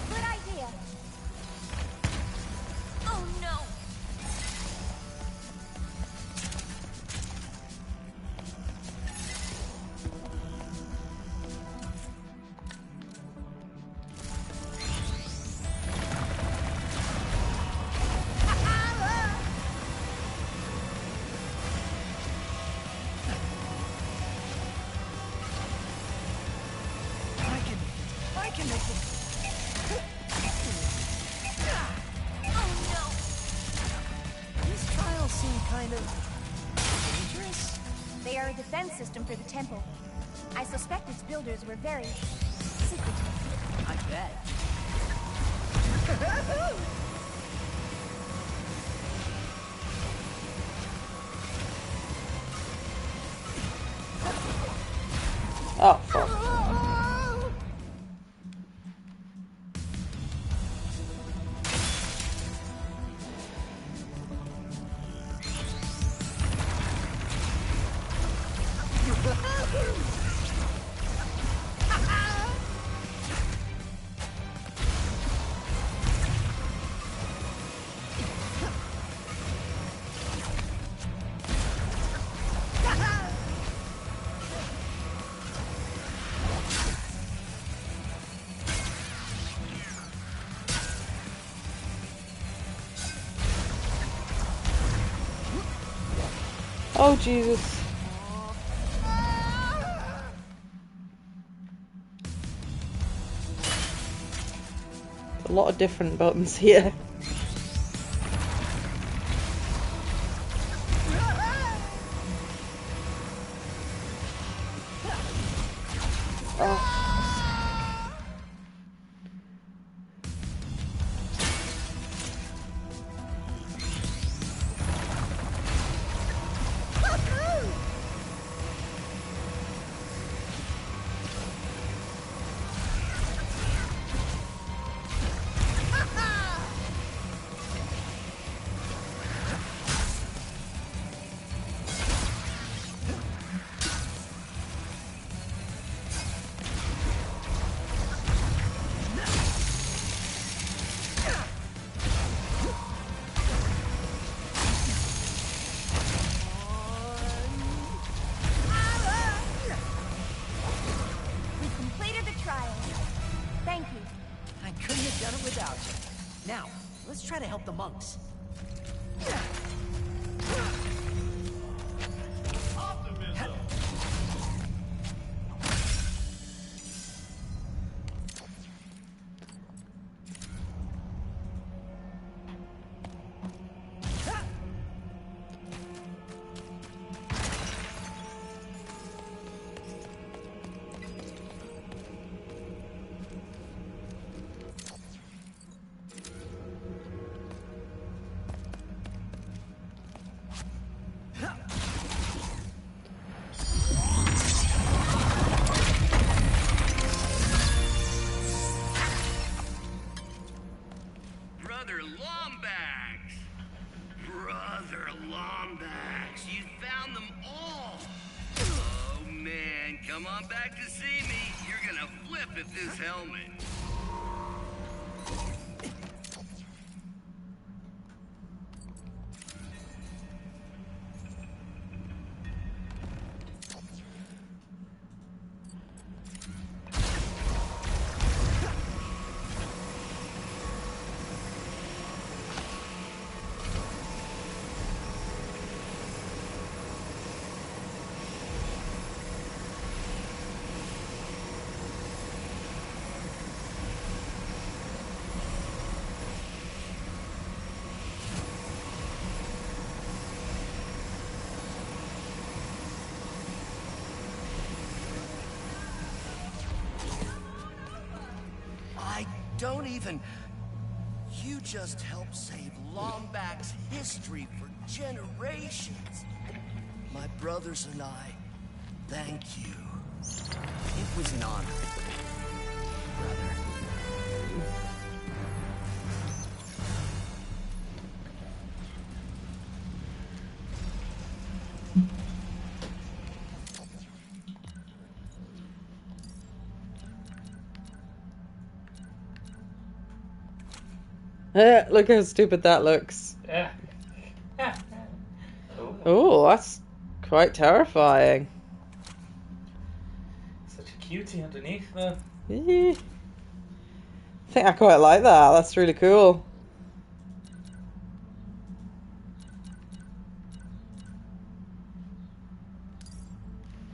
Good idea. Oh no! I can make it. Oh no! These trials seem kind of dangerous. They are a defense system for the temple. I suspect its builders were very secretive. I bet. Oh, fuck. Oh, Jesus. A lot of different buttons here. Oh. We completed the trial. Thank you. I couldn't have done it without you. Now, let's try to help the monks. Brother Lombax! Brother Lombax, you found them all! Oh man, come on back to see me. You're gonna flip at this helmet. don't even... You just helped save Lombax's history for generations. My brothers and I, thank you. It was an honor, brother. Look how stupid that looks. Yeah. Oh, that's quite terrifying. Such a cutie underneath there. I think I quite like that. That's really cool.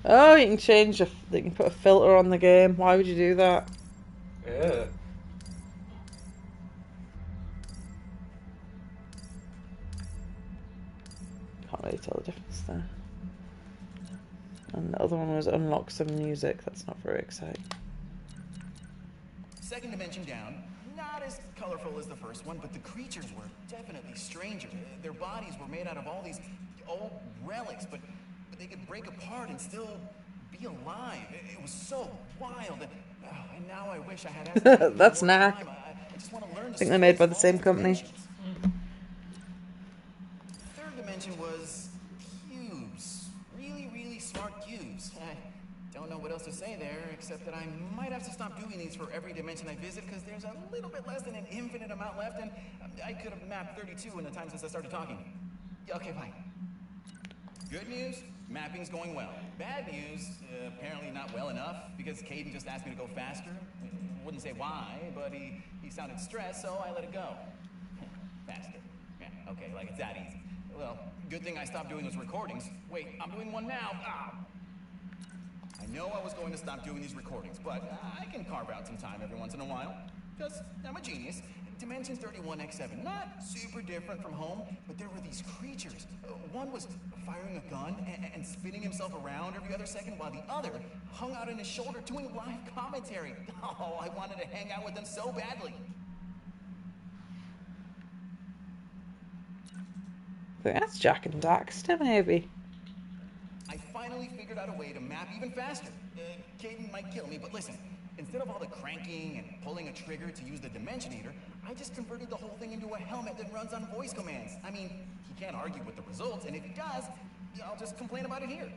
Oh, you can change you can put a filter on the game. Why would you do that? Yeah. Can't really tell the difference there. And the other one was unlock some music. That's not very exciting. Second dimension down. Not as colorful as the first one, but the creatures were definitely stranger. Their bodies were made out of all these old relics, but they could break apart and still be alive. It was so wild. And now I wish I had asked. That's Knack. I just want to learn. I think they're made by the same company. Third dimension was cubes. Really, really smart cubes. I don't know what else to say there, except that I might have to stop doing these for every dimension I visit, because there's a little bit less than an infinite amount left, and I could have mapped 32 in the time since I started talking. Okay, fine. Good news, mapping's going well. Bad news, apparently not well enough, because Caden just asked me to go faster. Wouldn't say why, but he sounded stressed, so I let it go. Faster. Yeah, okay, like it's that easy. Well, good thing I stopped doing those recordings. Wait, I'm doing one now. Ah! I know I was going to stop doing these recordings, but I can carve out some time every once in a while, because I'm a genius. Dimension 31x7, not super different from home, but there were these creatures. One was firing a gun and spinning himself around every other second, while the other hung out on his shoulder doing live commentary. Oh, I wanted to hang out with them so badly. I think that's Jack and Daxter, maybe. I finally figured out a way to map even faster. Caden might kill me, but listen. Instead of all the cranking and pulling a trigger to use the Dimensionator, I just converted the whole thing into a helmet that runs on voice commands. I mean, he can't argue with the results, and if he does, I'll just complain about it here.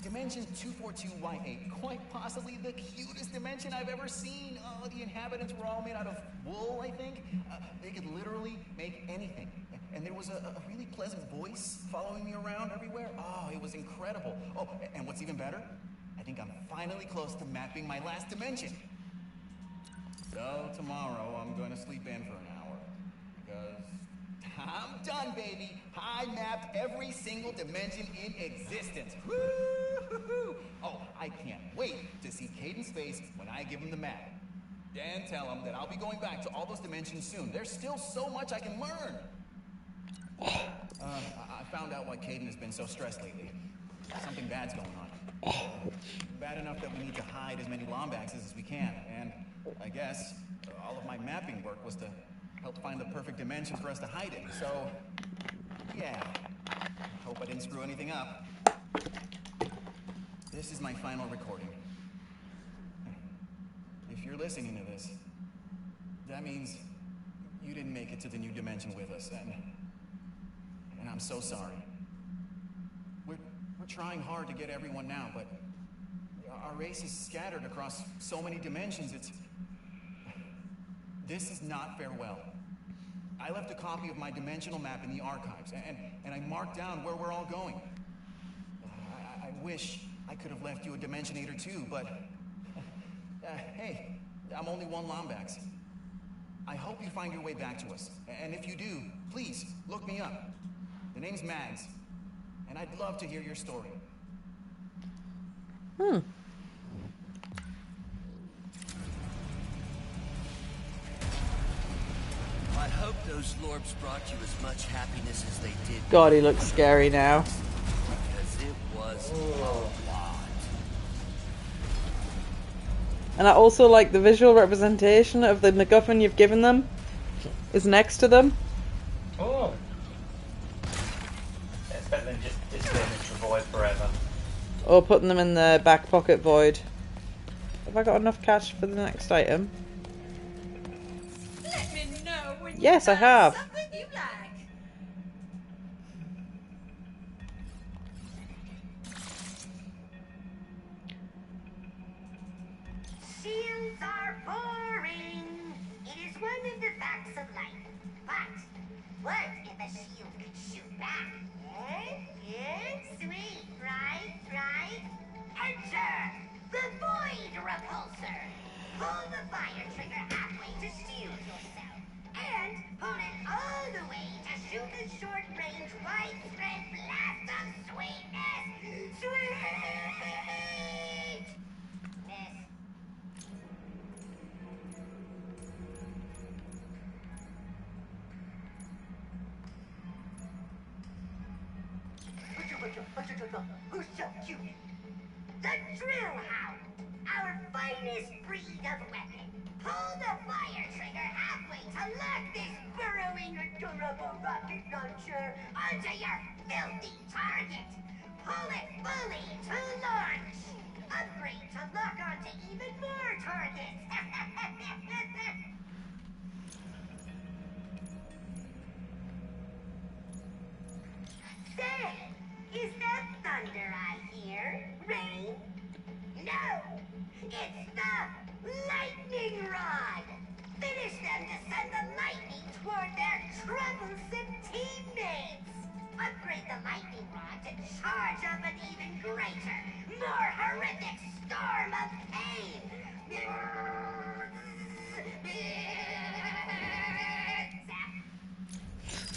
Dimension 242Y8, quite possibly the cutest dimension I've ever seen. Oh, the inhabitants were all made out of wool, I think. They could literally make anything. And there was a really pleasant voice following me around everywhere. Oh, it was incredible. Oh, and what's even better? I think I'm finally close to mapping my last dimension. So tomorrow I'm going to sleep in for an hour, because I'm done, baby. I mapped every single dimension in existence. Woo-hoo-hoo. Oh, I can't wait to see Caden's face when I give him the map. And tell him that I'll be going back to all those dimensions soon. There's still so much I can learn. I found out why Caden has been so stressed lately. Something bad's going on. Bad enough that we need to hide as many Lombaxes as we can, and I guess all of my mapping work was to help find the perfect dimension for us to hide in, so yeah. Hope I didn't screw anything up. This is my final recording. If you're listening to this, that means you didn't make it to the new dimension with us, and I'm so sorry. We're trying hard to get everyone now, but our race is scattered across so many dimensions. This is not farewell. I left a copy of my dimensional map in the archives, and I marked down where we're all going. I wish I could have left you a Dimensionator too, but hey, I'm only one Lombax. I hope you find your way back to us, and if you do, please look me up. The name's Mags. And I'd love to hear your story. I hope those Lorbs brought you as much happiness as they did. God, he looks scary now. Because it was a lot. And I also like the visual representation of the MacGuffin you've given them is next to them. Oh. It's better than just disappearing into the void forever. Or putting them in the back pocket void. Have I got enough cash for the next item? Let me know when Yes, I you find have. something you like. Shields are boring. It is one of the facts of life. But what if a shield could shoot back? Sweet, right? Enter the Void Repulsor. Pull the fire trigger halfway to shield yourself. And pull it all the way to shoot a short-range widespread blast of sweetness. Sweet! Miss. Who so cute? The Drill Hound, our finest breed of weapon. Pull the fire trigger halfway to lock this burrowing, adorable rocket launcher onto your filthy target. Pull it fully to launch. Upgrade to lock onto even more targets. Say, is that thunder I hear? Rain? No! It's the lightning rod! Finish them to send the lightning toward their troublesome teammates! Upgrade the lightning rod to charge up an even greater, more horrific storm of pain!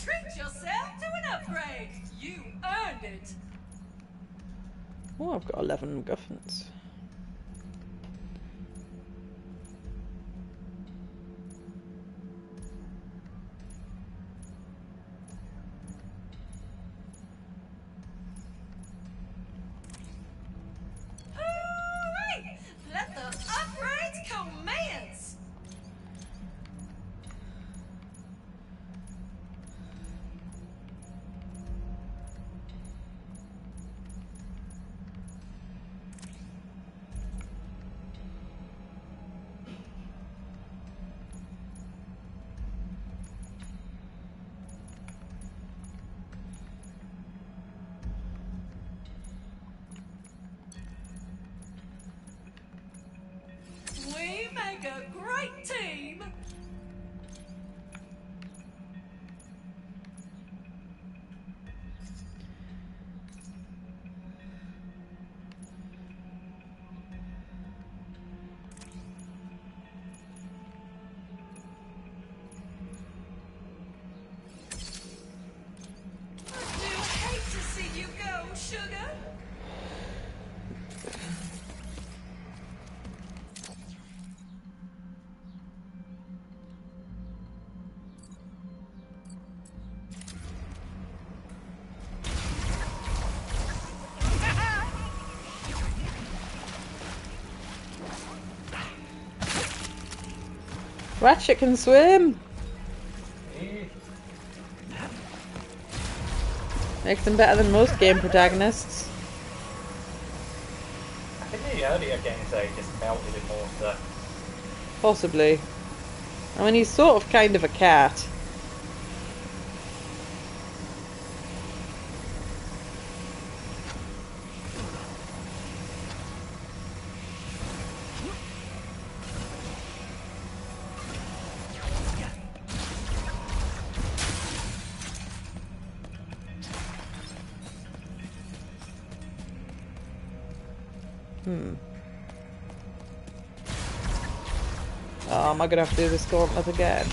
Treat yourself to an upgrade. You earned it. Oh, I've got 11 MacGuffins. Hooray! Let the upgrades commence. We make a great team. I do hate to see you go, sugar. Ratchet can swim! Makes him better than most game protagonists. I think the earlier games they just melted in water. Possibly. I mean, he's sort of kind of a cat. Oh, am I gonna have to do this gauntlet again?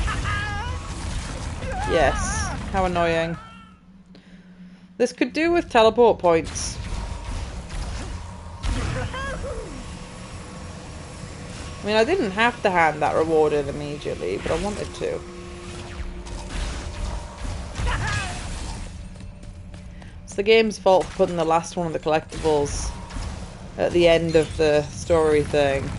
Yes. How annoying. This could do with teleport points. I mean, I didn't have to hand that reward in immediately, but I wanted to. It's the game's fault for putting the last one of the collectibles at the end of the story thing.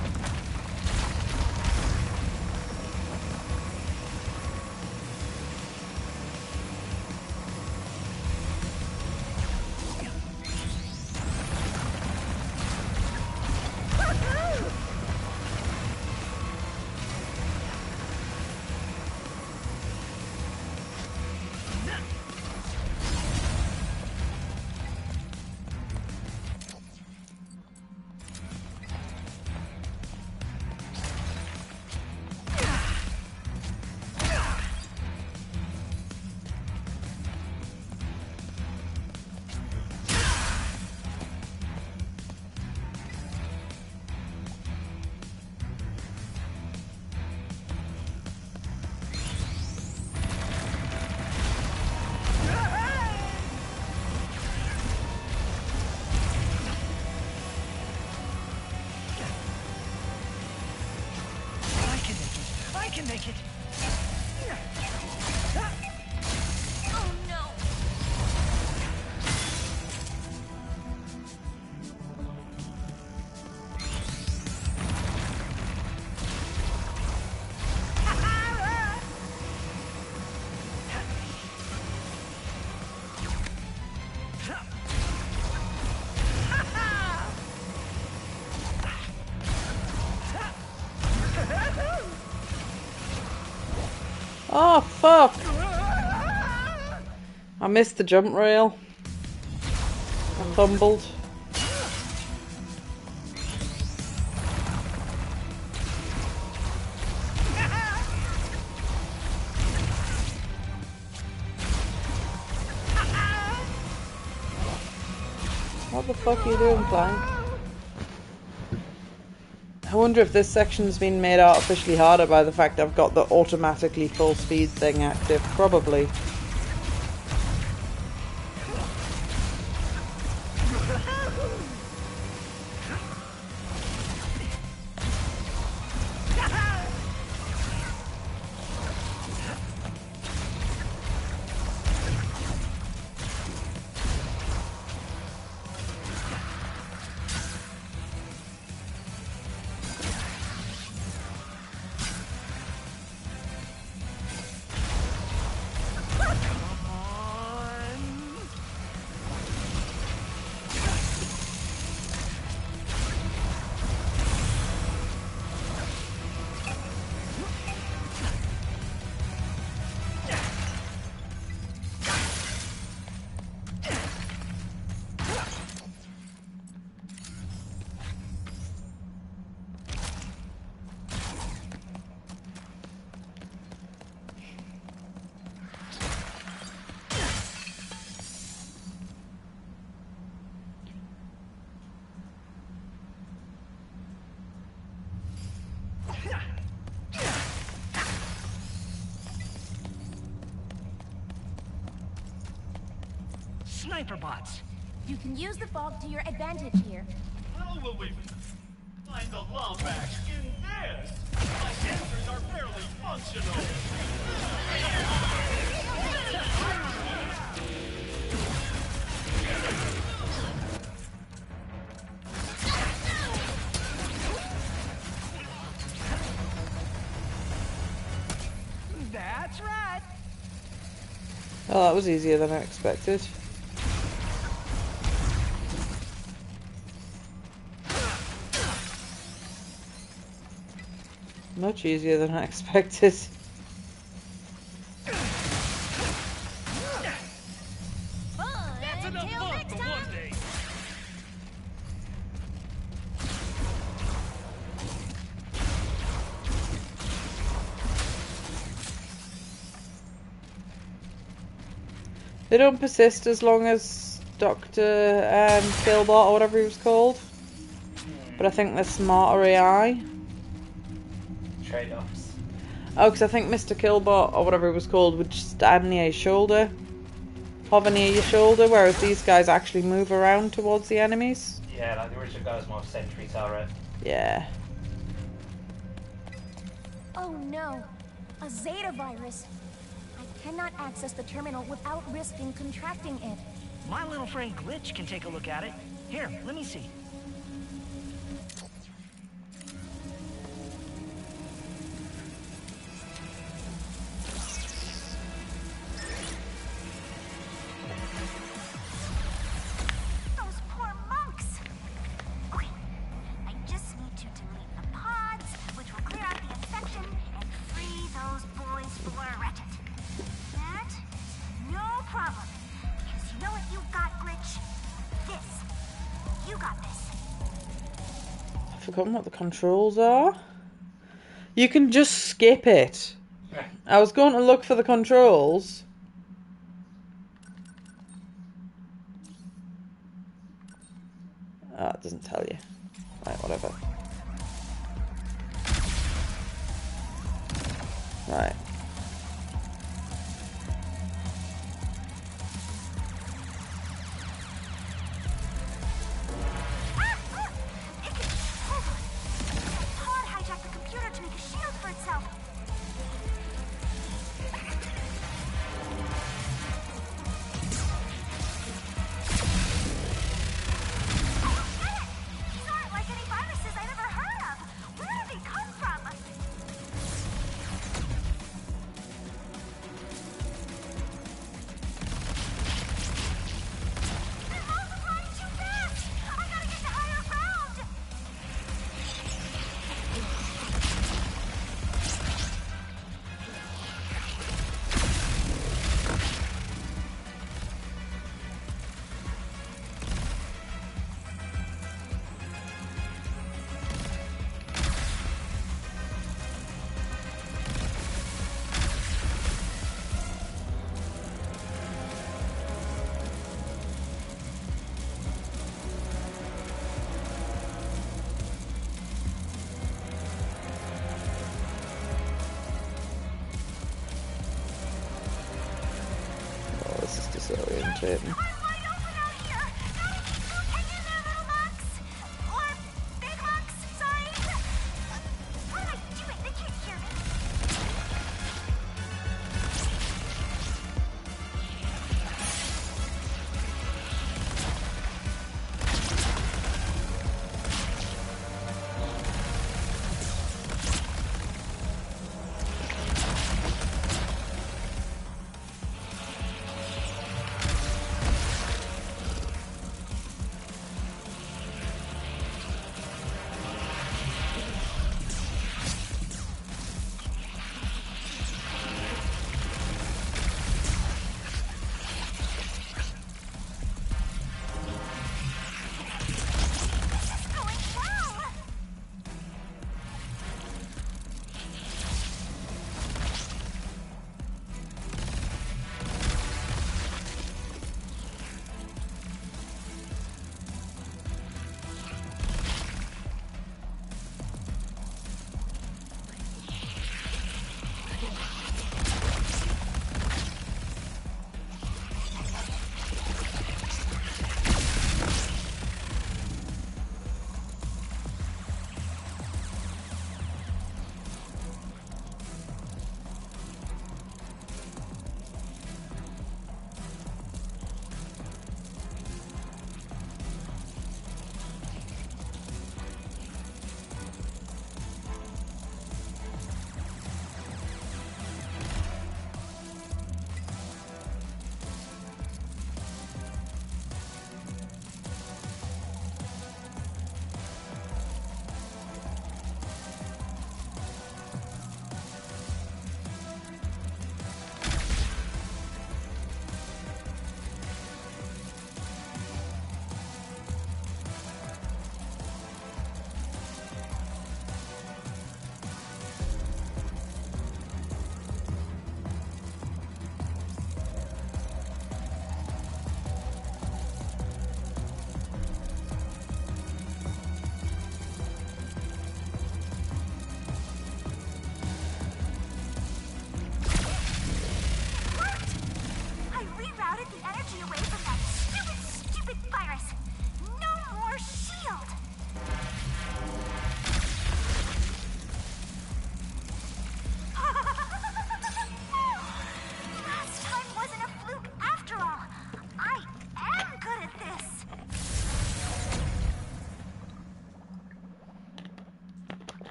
can make it. Oh no! Oh, fuck! I missed the jump rail. I fumbled. What the fuck are you doing, Clank? I wonder if this section's been made artificially harder by the fact I've got the automatically full speed thing active. Probably. Sniper bots. You can use the fog to your advantage here. How will we find the Lombax in this? My sensors are barely functional. That's right. Oh, that was easier than I expected. Much easier than I expected. That's enough fun for one day. They don't persist as long as Dr. Killbot or whatever he was called. But I think they're smarter AI. Trade-offs. Oh, because I think Mr. Killbot or whatever it was called would just stand near your shoulder. Hover near your shoulder, whereas these guys actually move around towards the enemies. Yeah, like the original guy was more sentry turret. Yeah. Oh no! A Zeta virus! I cannot access the terminal without risking contracting it. My little friend Glitch can take a look at it. Here, let me see. Those poor monks! Okay, I just need to delete the pods, which will clear out the infection and free those boys for Ratchet. That is no problem, because you know what you got, Glitch? This. You got this. I've forgotten what the controls are. You can just skip it. I was going to look for the controls. Oh, it doesn't tell you. Right, whatever. Right. It can... Hold on. Pod hijacked the computer to make a shield for itself. irritating.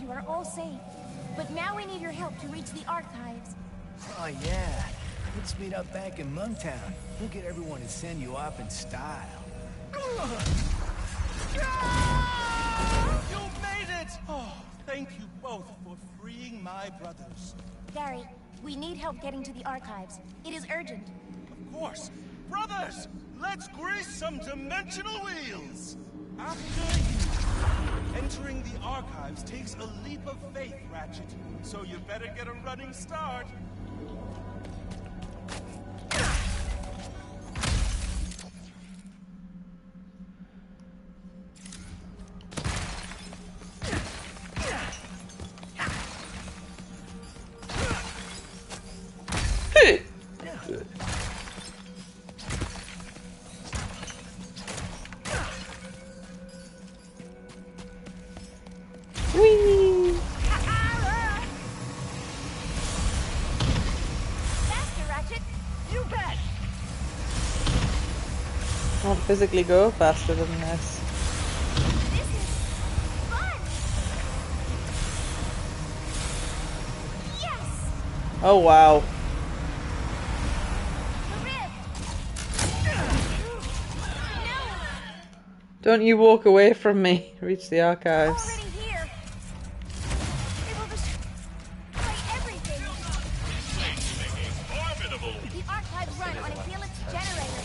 You are all safe. But now we need your help to reach the archives. Oh, yeah. Let's meet up back in Monktown. We'll get everyone to send you off in style. You made it! Oh, thank you both for freeing my brothers. Gary, we need help getting to the archives. It is urgent. Of course. Brothers, let's grease some dimensional wheels! After you. Entering the archives takes a leap of faith, Ratchet. So you better get a running start. I want to physically go faster than this. This is fun! Yes! Oh wow. Don't you walk away from me. Reach the archives. Already here. It will destroy everything. The archives run on a helix generator.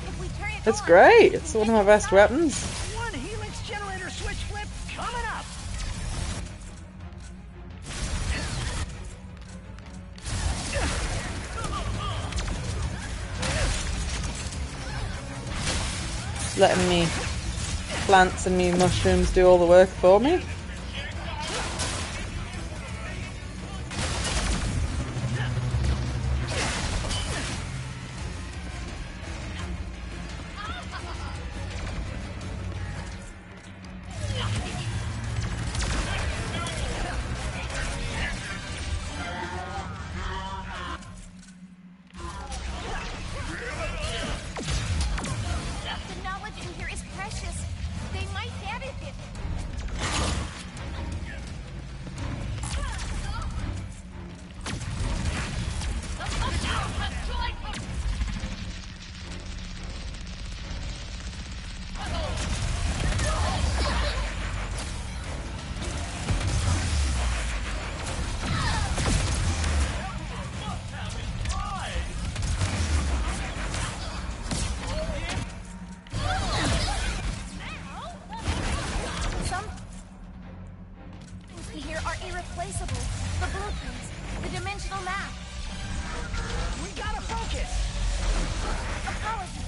If we turn it It's on, great. It's one of my best weapons. One helix generator switch flip coming up. It's letting me plants and me mushrooms do all the work for me. precious. They might damage it. Some things we hear are irreplaceable. The blueprints, the dimensional map. We gotta focus! Apologies.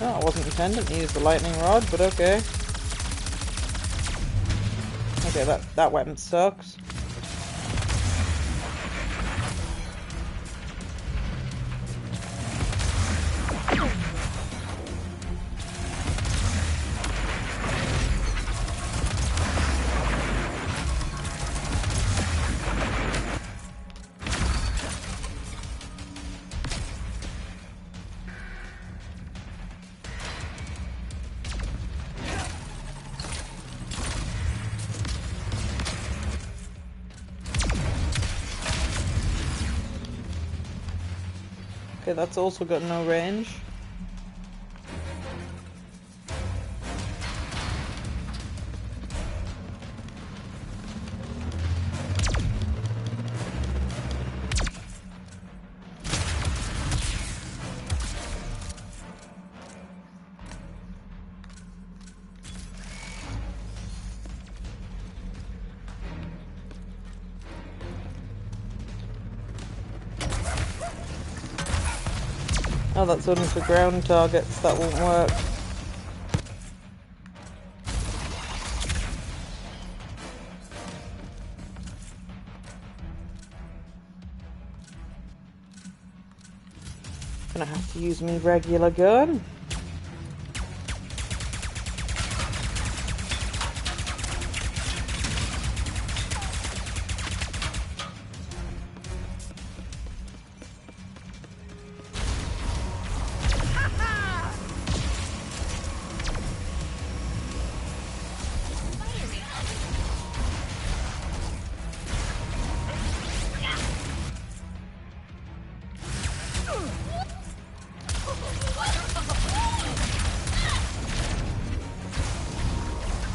Oh, I wasn't intending to use the lightning rod, but okay. Okay, that weapon sucks. Okay, that's also got no range. Oh, that's only for ground targets, that won't work. Gonna have to use my regular gun.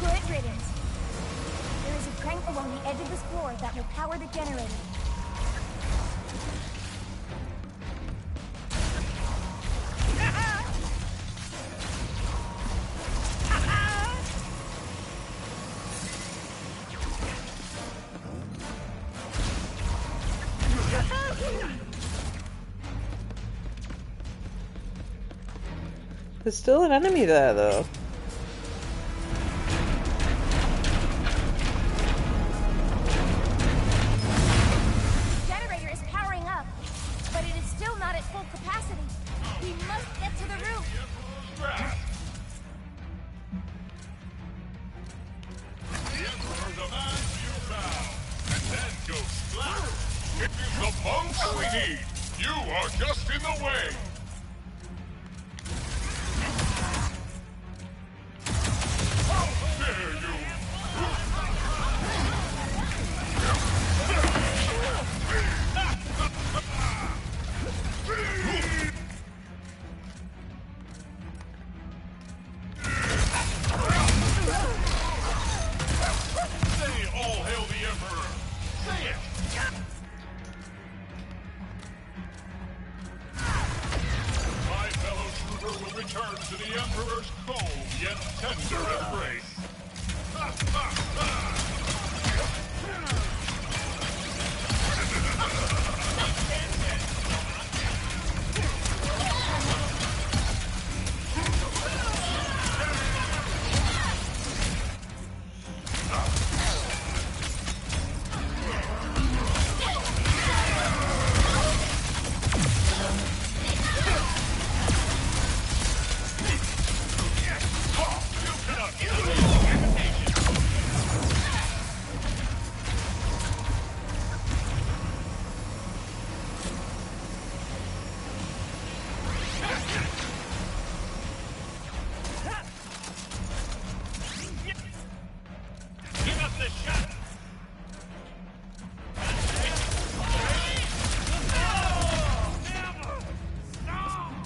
Good riddance. There is a crank along the edge of this floor that will power the generator. There's still an enemy there, though. Generator is powering up, but it is still not at full capacity. We must get to the roof. The Emperor demands you bow, and then Monks we need! You are just in the way! How dare you! Say all hail the Emperor! Say it! My fellow trooper will return to the Emperor's cold yet tender embrace. Ha ha ha!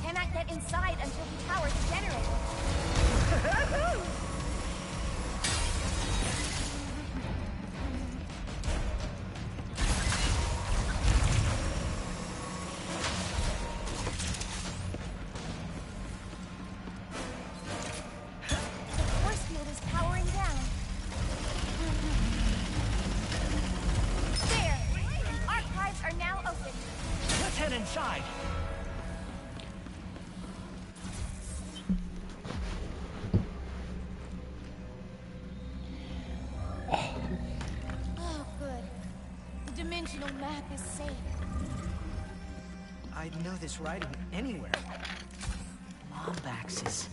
Cannot get inside until the tower's generated. The force field is powering down. There! The archives are now open. Let's head inside. Oh, good. The dimensional map is safe. I'd know this writing anywhere. Lombaxes.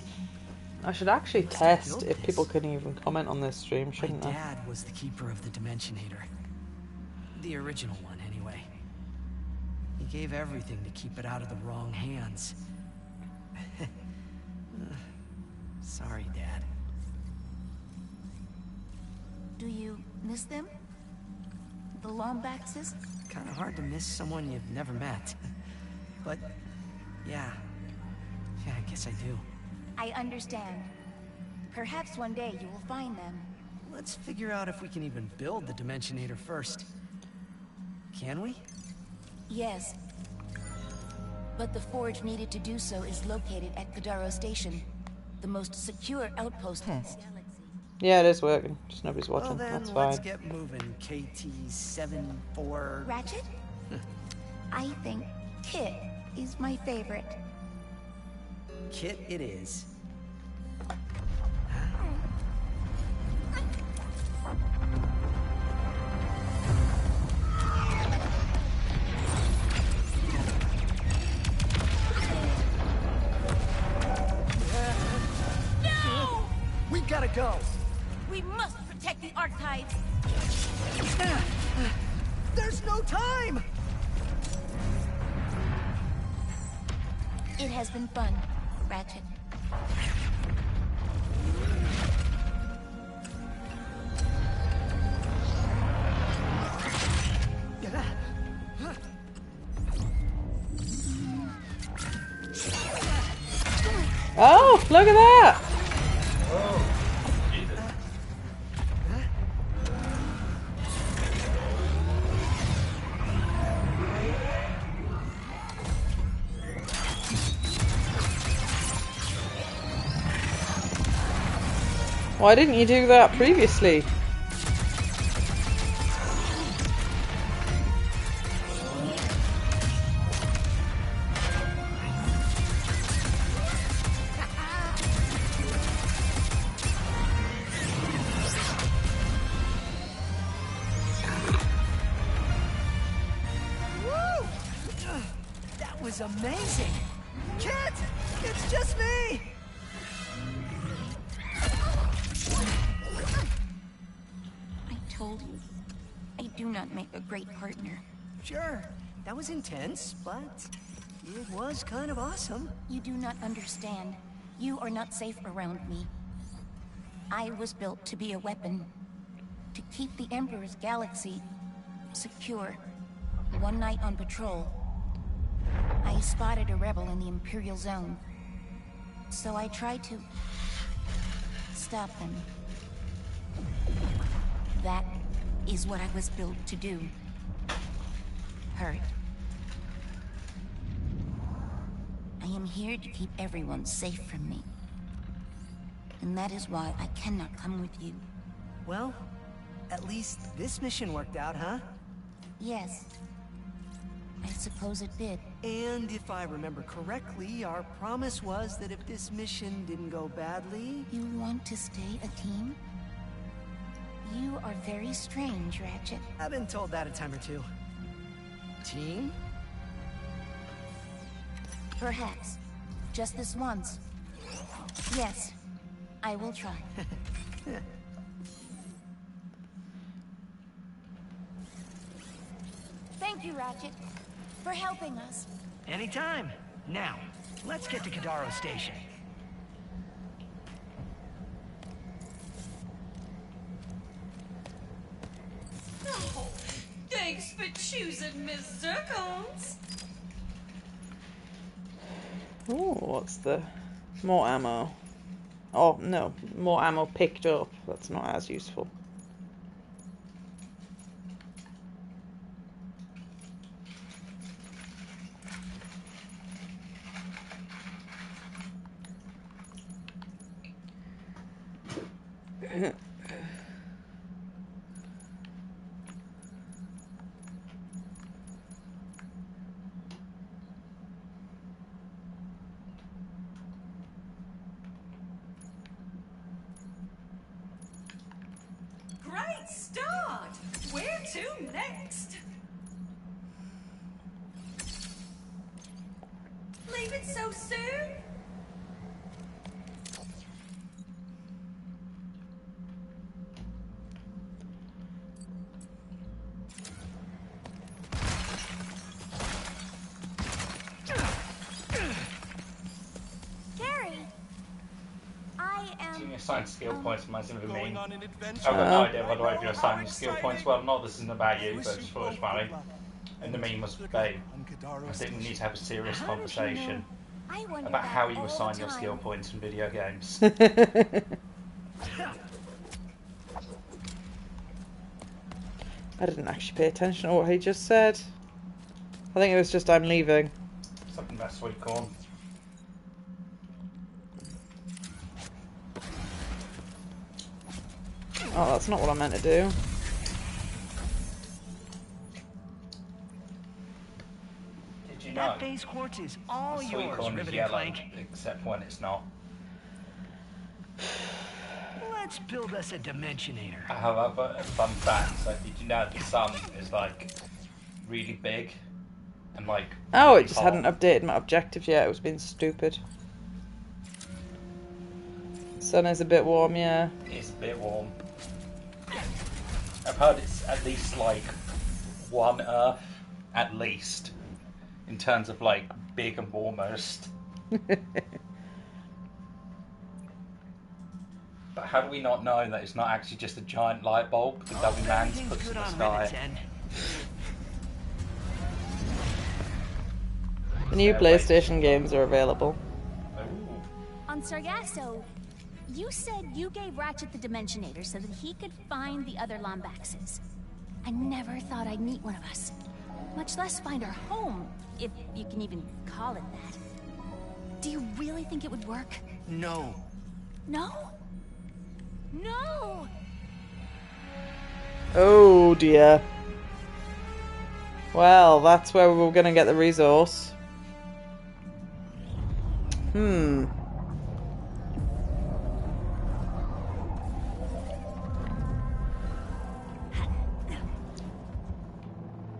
I should actually test if people can even comment on this stream, My shouldn't I? dad was the keeper of the Dimensionator. The original one, anyway. He gave everything to keep it out of the wrong hands. Sorry, Dad. Do you miss them? The Lombaxes? Kind of hard to miss someone you've never met. But, yeah. Yeah, I guess I do. I understand. Perhaps one day you will find them. Let's figure out if we can even build the Dimensionator first. Can we? Yes. But the forge needed to do so is located at Kadaro Station, the most secure outpost in this galaxy. Yeah, it is working. Just nobody's watching. Well then, That's let's fine. get moving, KT-74... Ratchet? I think Kit is my favorite. Kit it is. No! We gotta go! We must protect the archives! There's no time! It has been fun, Ratchet. Oh, look at that! Why didn't you do that previously? Woo! That was amazing! Kit! It's just me! I told you, I do not make a great partner. Sure, That was intense, but it was kind of awesome. You do not understand. You are not safe around me. I was built to be a weapon. To keep the Emperor's galaxy secure. One night on patrol, I spotted a rebel in the Imperial Zone. So I tried to stop them. That is what I was built to do. Hurt. I am here to keep everyone safe from me. And that is why I cannot come with you. Well, at least this mission worked out, huh? Yes. I suppose it did. And if I remember correctly, our promise was that if this mission didn't go badly... You want to stay a team? You are very strange, Ratchet. I've been told that a time or two. Team? Perhaps. Just this once. Yes. I will try. Thank you, Ratchet, for helping us. Anytime. Now, let's get to Kadaro Station. Oh, thanks for choosing Miss Zircons. Ooh, what's the... More ammo. Oh, no. More ammo picked up. That's not as useful. Great start! Where to next? Leave it so soon? Gary! I am... You assign skill points reminds me of me. Going I've on an adventure. got no idea by the way if you're assigning skill points. Well, no, this isn't about you, but it's for us, funny. And the meme must be, I think we need to have a serious conversation I wonder about that how you all assign the your time. skill points in video games. I didn't actually pay attention to what he just said. I think it was just I'm leaving. Something about sweet corn. Oh, that's not what I meant to do. Did you know? That phase quartz is all Sweet yours, corn is Riveting yellow, Clank. except when it's not. Let's build us a Dimensionator. I have a fun fact. So did you know the sun is like really big and like? Oh, really it just hot? hadn't updated my objectives yet. It was being stupid. Sun is a bit warm, yeah. It's a bit warm. I've heard it's at least like one Earth, at least, in terms of like big and warmest. But how do we not know that it's not actually just a giant light bulb that Dummy Man's Everything's puts in good the on sky? Rivet's end. The new PlayStation games are available. On Sargasso, you said you gave Ratchet the Dimensionator so that he could find the other Lombaxes. I never thought I'd meet one of us. Much less find our home, if you can even call it that. Do you really think it would work? No. No? No! Oh dear. Well, that's where we're gonna get the resource.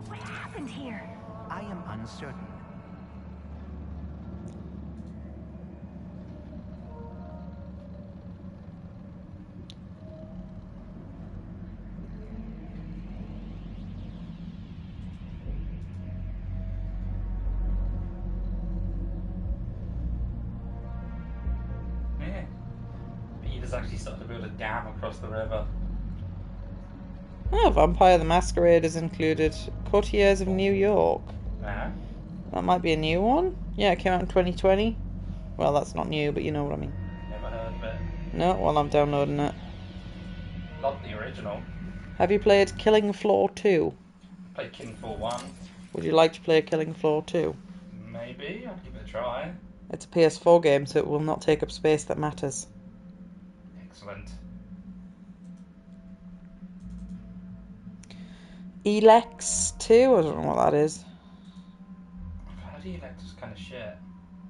What happened here? I am uncertain. There's actually started to build a dam across the river. Oh, Vampire the Masquerade is included. Courtiers of New York. Uh-huh. That might be a new one. Yeah, it came out in 2020. Well, that's not new, but you know what I mean. Never heard of it. No, well, I'm downloading it. Not the original. Have you played Killing Floor 2? Played King Floor 1. Would you like to play Killing Floor 2? Maybe, I'll give it a try. It's a PS4 game, so it will not take up space that matters. Excellent. Elex 2? I don't know what that is. I've heard Elex is kind of shit.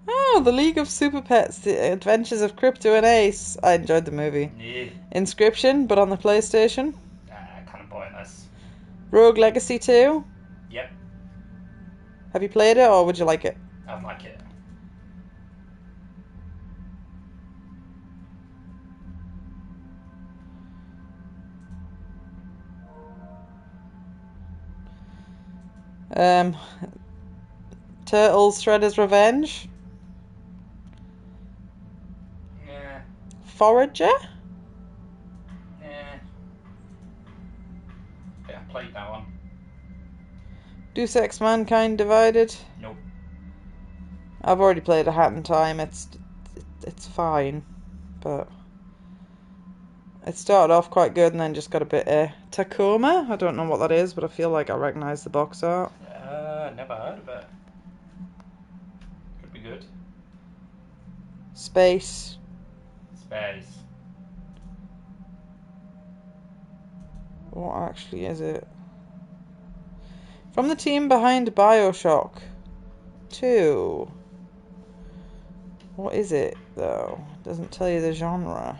Oh, The League of Super Pets, The Adventures of Crypto and Ace. I enjoyed the movie. Yeah. Inscription, but on the PlayStation. Kind of pointless. Rogue Legacy 2. Yep, Have you played it, or would you like it? I like it. Turtles Shredder's Revenge. Yeah. Forager. Yeah. Yeah, I played that one. Deus Ex Mankind Divided. Nope. I've already played A Hat in Time. It's fine, but it started off quite good and then just got a bit Tacoma. I don't know what that is, but I feel like I recognise the box art. Never heard of it. Could be good. Space. Space. What actually is it? From the team behind BioShock 2. What is it, though? It doesn't tell you the genre.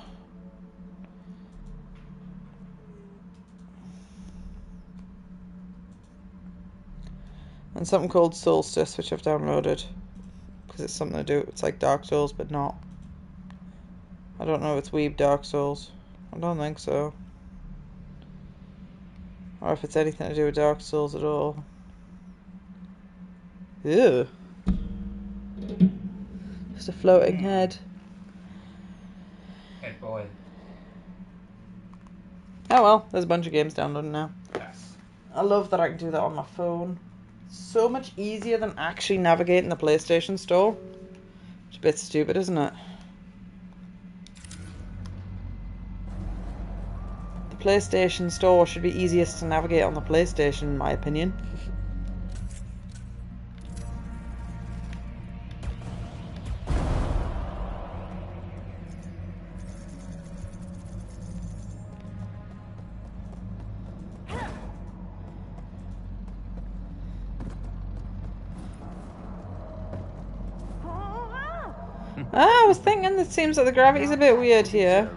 And something called Solstice, which I've downloaded. Because it's something to do, it's like Dark Souls, but not. I don't know if it's Weeb Dark Souls. I don't think so. Or if it's anything to do with Dark Souls at all. Ew. Just a floating head. Hey boy. Oh well, there's a bunch of games downloaded now. Yes. I love that I can do that on my phone. So much easier than actually navigating the PlayStation Store. It's a bit stupid, isn't it? The PlayStation Store should be easiest to navigate on the PlayStation, in my opinion. I was thinking it seems like the gravity's a bit weird here.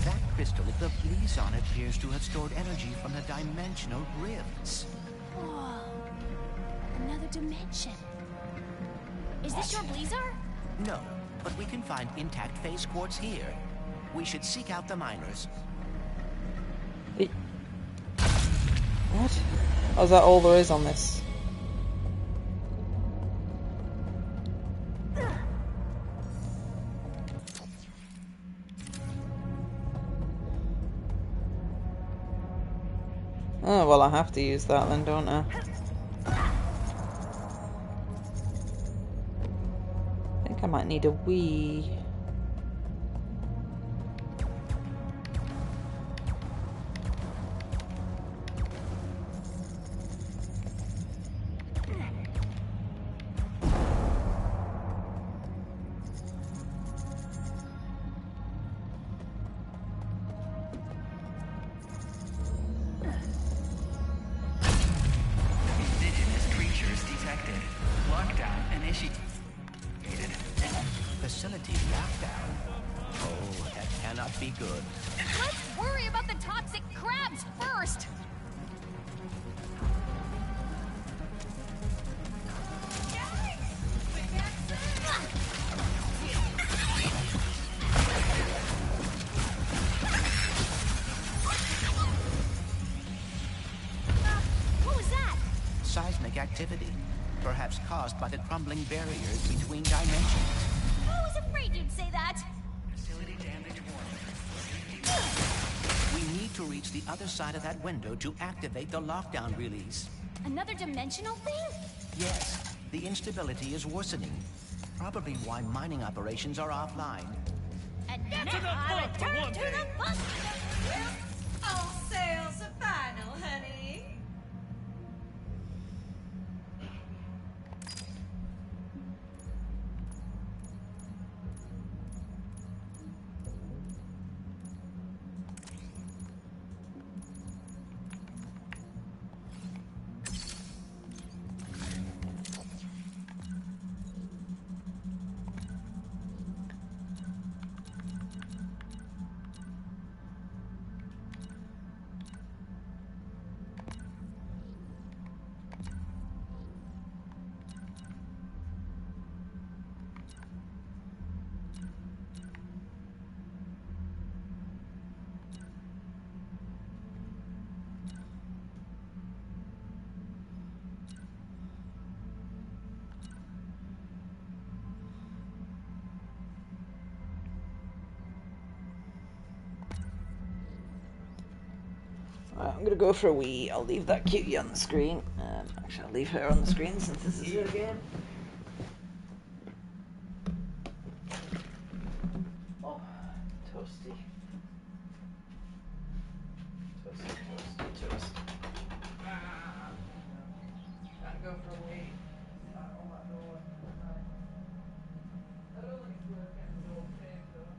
That crystal with the fleece on it appears to have stored energy from the dimensional rifts. Whoa. Another dimension. Is this your Blizzard? No, but we can find intact phase quartz here. We should seek out the miners. What? Oh, is that all there is on this? Oh, well, I have to use that then, don't I? I think I might need a wee. Facility lockdown. Oh, that cannot be good. Let's worry about the toxic crabs first! What was that? Seismic activity. Perhaps caused by the crumbling barriers between dimensions. I was afraid you'd say that. Facility damage warning. need to reach the other side of that window to activate the lockdown release. Another dimensional thing? Yes, the instability is worsening. Probably why mining operations are offline. And Get to the now I point for return one to thing. the bus. Well, all sales are final, honey. Alright, I'm gonna go for a wee. I'll leave that cutie on the screen. Actually, I'll leave her on the screen since this is her game. Oh, toasty. Toasty, toasty, toast. Gotta go for a wee. Oh my god. I don't think it's worth getting the dog tamed though.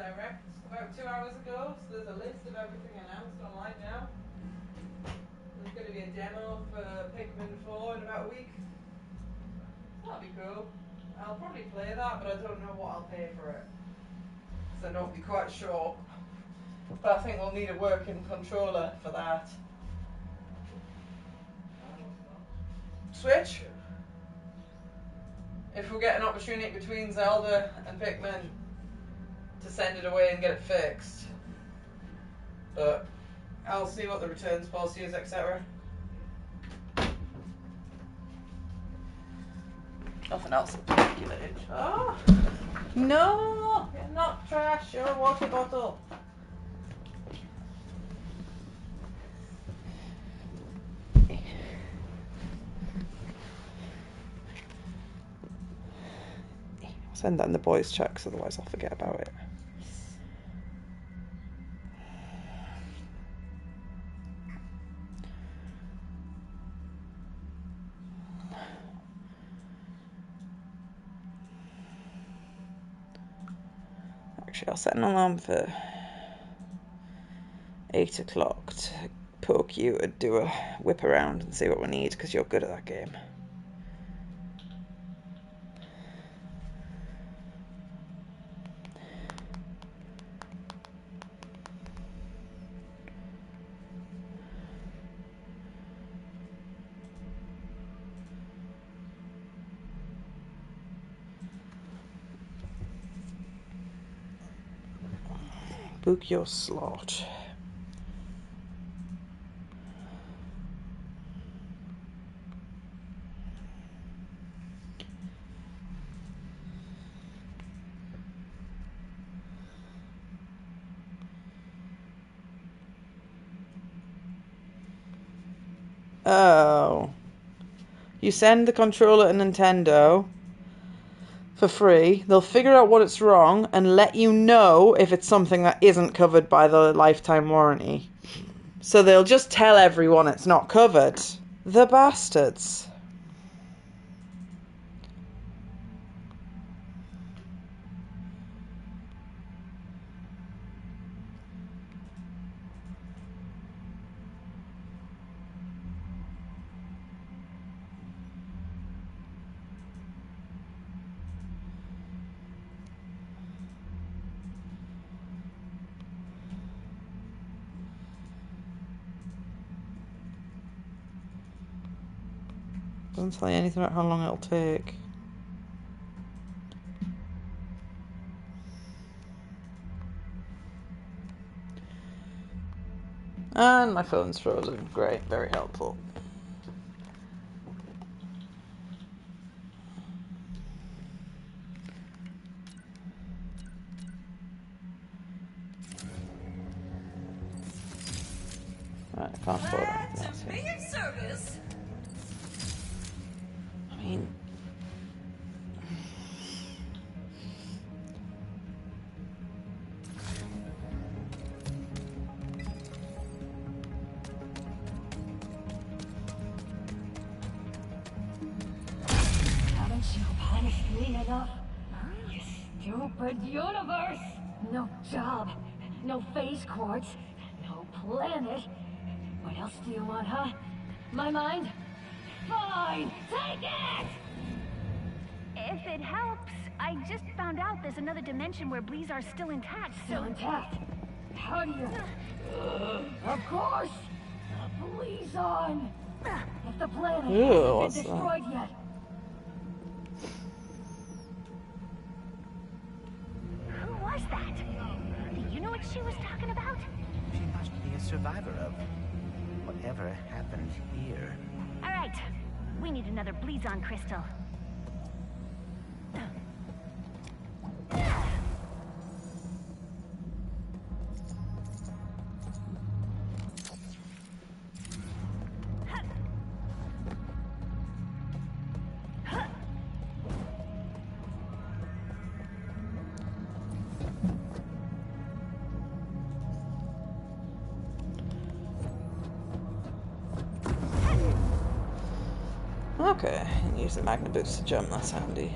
Direct about 2 hours ago, so there's a list of everything announced online now. There's going to be a demo for Pikmin 4 in about a week. That'll be cool. I'll probably play that, but I don't know what I'll pay for it. So I don't be quite sure. But I think we'll need a working controller for that. Switch? If we get an opportunity between Zelda and Pikmin to send it away and get it fixed. But I'll see what the returns policy is, etc. Nothing else in particular. Oh! No! You're not trash, you're a water bottle. I'll send that in the boys' chat, because otherwise I'll forget about it. Actually, I'll set an alarm for 8 o'clock to poke you and do a whip around and see what we need, because you're good at that game. Book your slot. Oh. You send the controller to Nintendo for free. They'll figure out what it's wrong and let you know if it's something that isn't covered by the lifetime warranty. So they'll just tell everyone it's not covered. The bastards. Doesn't tell you anything about how long it'll take. And my phone's frozen. Great, very helpful. Right, I can't afford anything else here. Be of service. I mean... Haven't you punished me enough? You stupid universe! No job, no phase quartz, no planet. What else do you want, huh? My mind? Fine, take it! If it helps, I just found out there's another dimension where Bleezar's still intact. Still intact? How do you... of course! Please on! If the planet hasn't what's been that? destroyed yet. Who was that? Do you know what she was talking about? She must be a survivor of whatever happened here. All right, we need another Bleezon crystal. Okay, use the magna boots to jump, that's handy.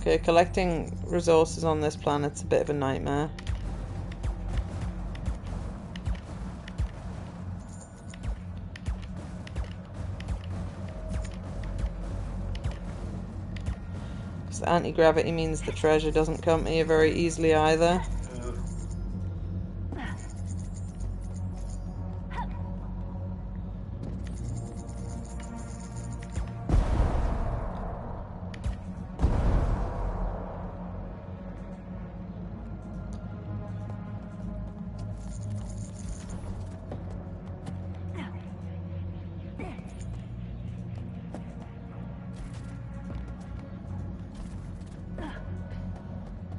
Okay, collecting resources on this planet's a bit of a nightmare. Because the anti-gravity means the treasure doesn't come here very easily either.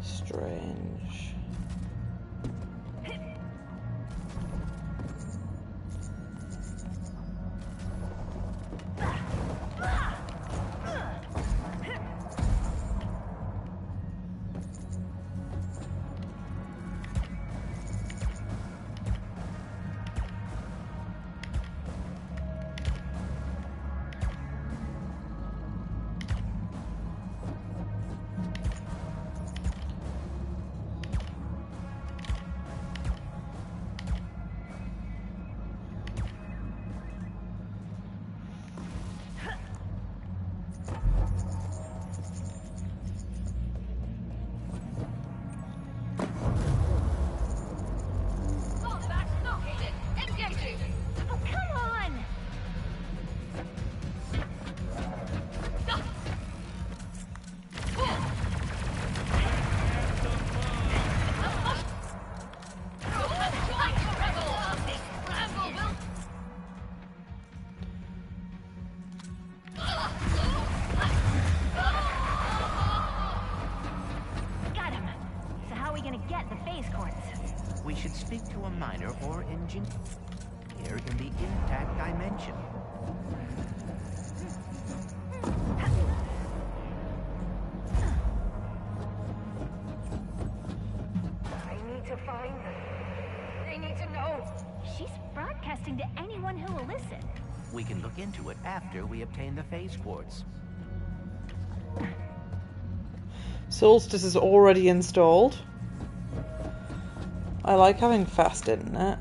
Strange. We should speak to a miner or engineer here in the intact dimension. I need to find them. They need to know. She's broadcasting to anyone who will listen. We can look into it after we obtain the phase quartz. Solstice is already installed. I like having fast internet.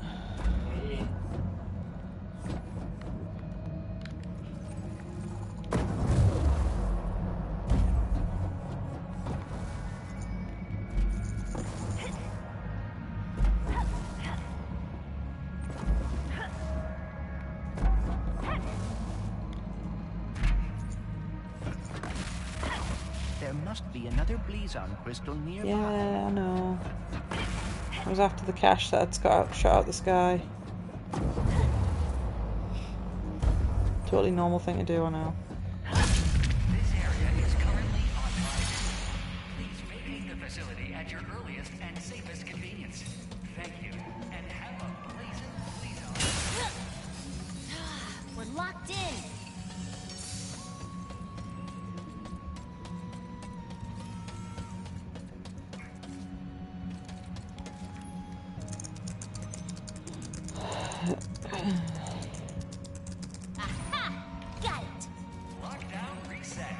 There must be another Blizon crystal nearby. Yeah, I know. I was after the cache that's got shot out the sky. Totally normal thing to do, I know. This area is currently authorized. Please vacate the facility at your earliest and safest convenience. Thank you, and have a pleasant We're locked in. Aha! Got it. lockdown reset.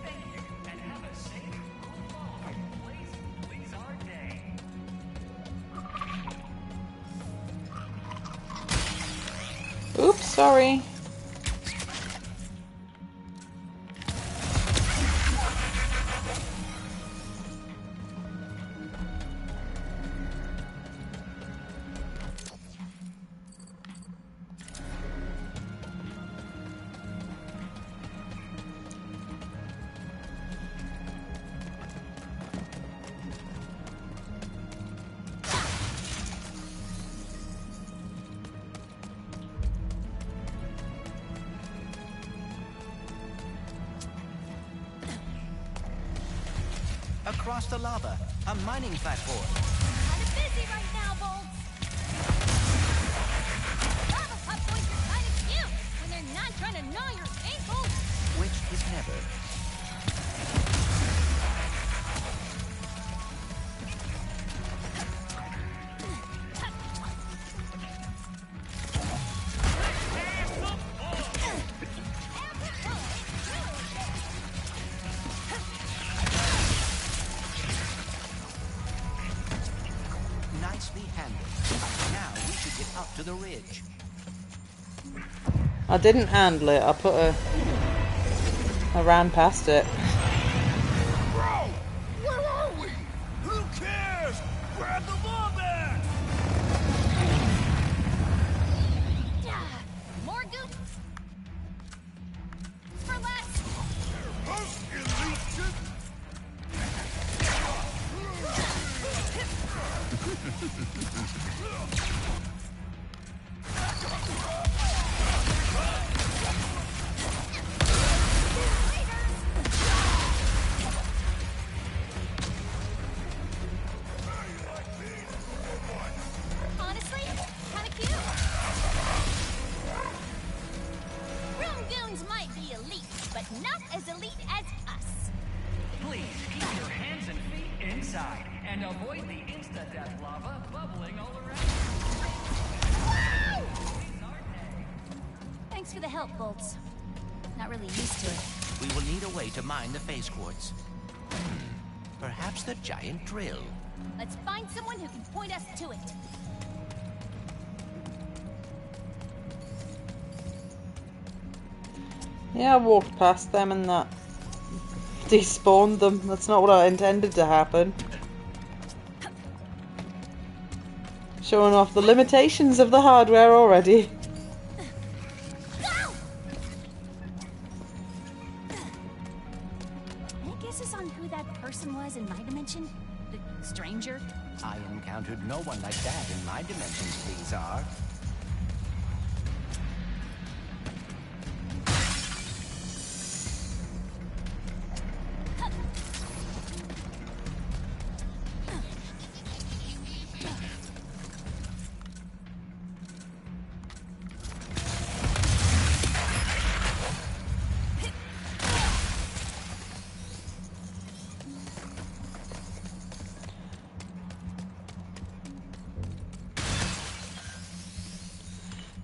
Thank you, and have a safe, please our day. Oops, sorry. Across the lava, a mining platform. Kind of busy right now, Bolts. Lava pup boys are kind of cute when they're not trying to gnaw your ankles. Which is never. to the ridge. I didn't handle it. I ran past it. Bro, where are we? Who cares? Grab the ball back! More goop. For less. Honestly, kind of cute. Room goons might be elite, but not as elite as us. Please keep your hands and feet inside and avoid the insta-death lava bubbling all around. Thanks for the help, Bolts. Not really used to it. We will need a way to mine the phase quartz. Perhaps the giant drill. Let's find someone who can point us to it. Yeah, I walked past them and that despawned them. That's not what I intended to happen. Showing off the limitations of the hardware already. Any guesses on who that person was in my dimension? The stranger? I encountered no one like that in my dimensions, these are.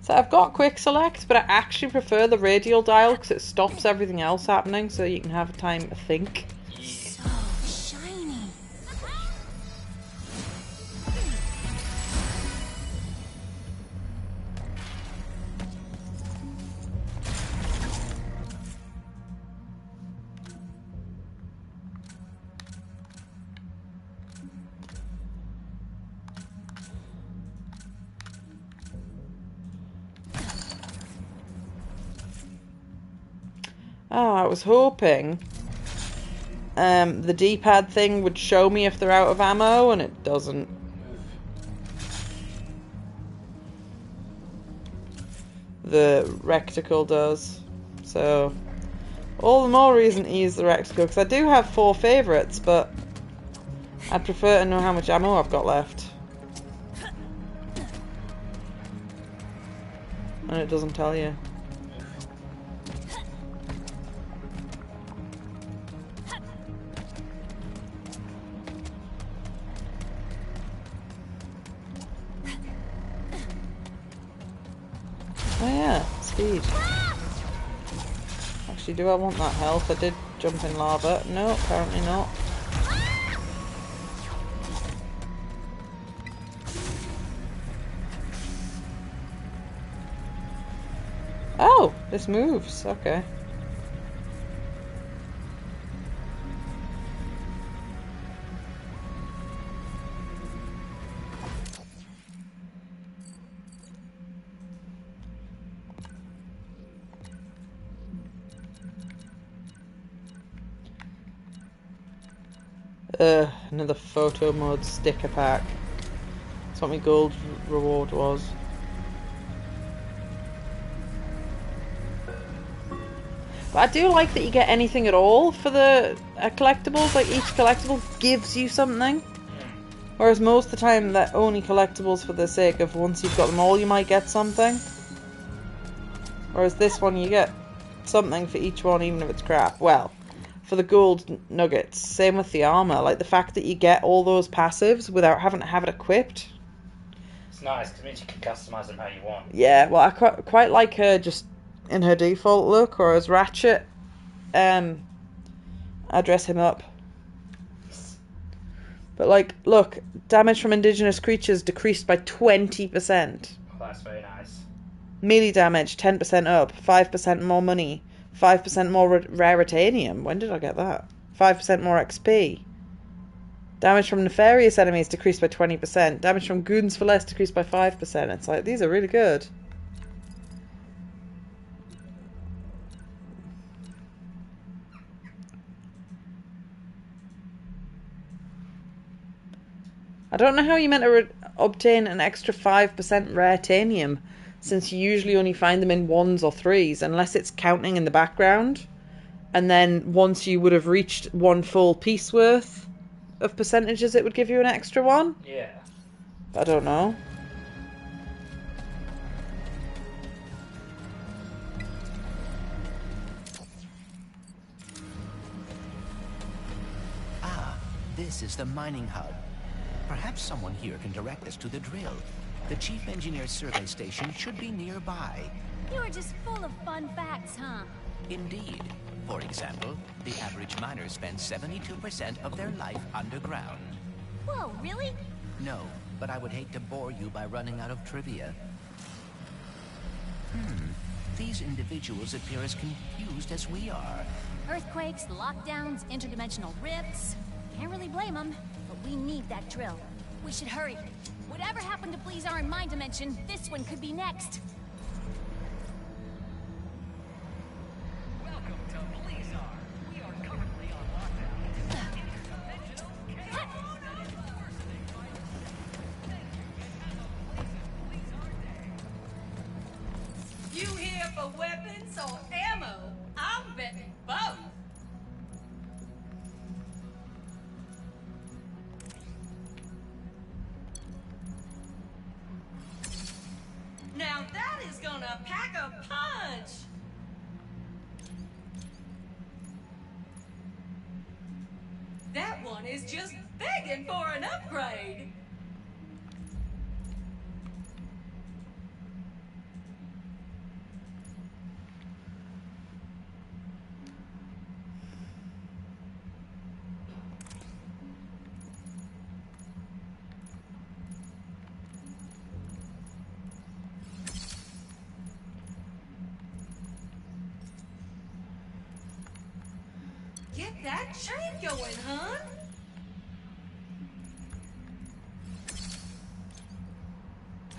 So I've got quick select, but I actually prefer the radial dial because it stops everything else happening so you can have time to think. So shiny. Oh, I was hoping the D-pad thing would show me if they're out of ammo, and it doesn't. The reticle does. So, all the more reason to use the reticle, because I do have 4 favourites, but I'd prefer to know how much ammo I've got left. And it doesn't tell you. Oh yeah, speed. Actually, do I want that health? I did jump in lava. No, apparently not. Oh, this moves. Okay. Another photo mode sticker pack. That's what my gold reward was. But I do like that you get anything at all for the collectibles. Like, each collectible gives you something. Whereas most of the time, they're only collectibles for the sake of once you've got them all, you might get something. Whereas this one, you get something for each one, even if it's crap. Well, for the gold nuggets. Same with the armor. Like, the fact that you get all those passives without having to have it equipped. It's nice, because it means you can customise them how you want. Yeah, well, I quite like her just in her default look, or as Ratchet. I dress him up. But, like, look, damage from indigenous creatures decreased by 20%. that's very nice. Melee damage 10% up, 5% more money, 5% more raritanium. When did I get that? 5% more XP. Damage from nefarious enemies decreased by 20%. Damage from goons for less decreased by 5%. It's like, these are really good. I don't know how you meant to obtain an extra 5% raritanium, since you usually only find them in 1s or 3s, unless it's counting in the background. And then once you would have reached 1 full piece worth of percentages, it would give you an extra one. Yeah. I don't know. Ah, this is the mining hub. Perhaps someone here can direct us to the drill. The chief engineer's survey station should be nearby. You are just full of fun facts, huh? Indeed. For example, the average miner spends 72% of their life underground. Whoa, really? No, but I would hate to bore you by running out of trivia. These individuals appear as confused as we are. Earthquakes, lockdowns, interdimensional rifts. Can't really blame them, but we need that drill. We should hurry. Whatever happened to Blizzard in my dimension, this one could be next. Welcome to Blizzard. We are currently on lockdown. Interdimensional chaos that is worsening by the second. Thank you and have a pleasant Blizzard day. You here for weapons or ammo? I'm betting both. Now that is gonna pack a punch! That one is just begging for an upgrade! Get that chain going, hon!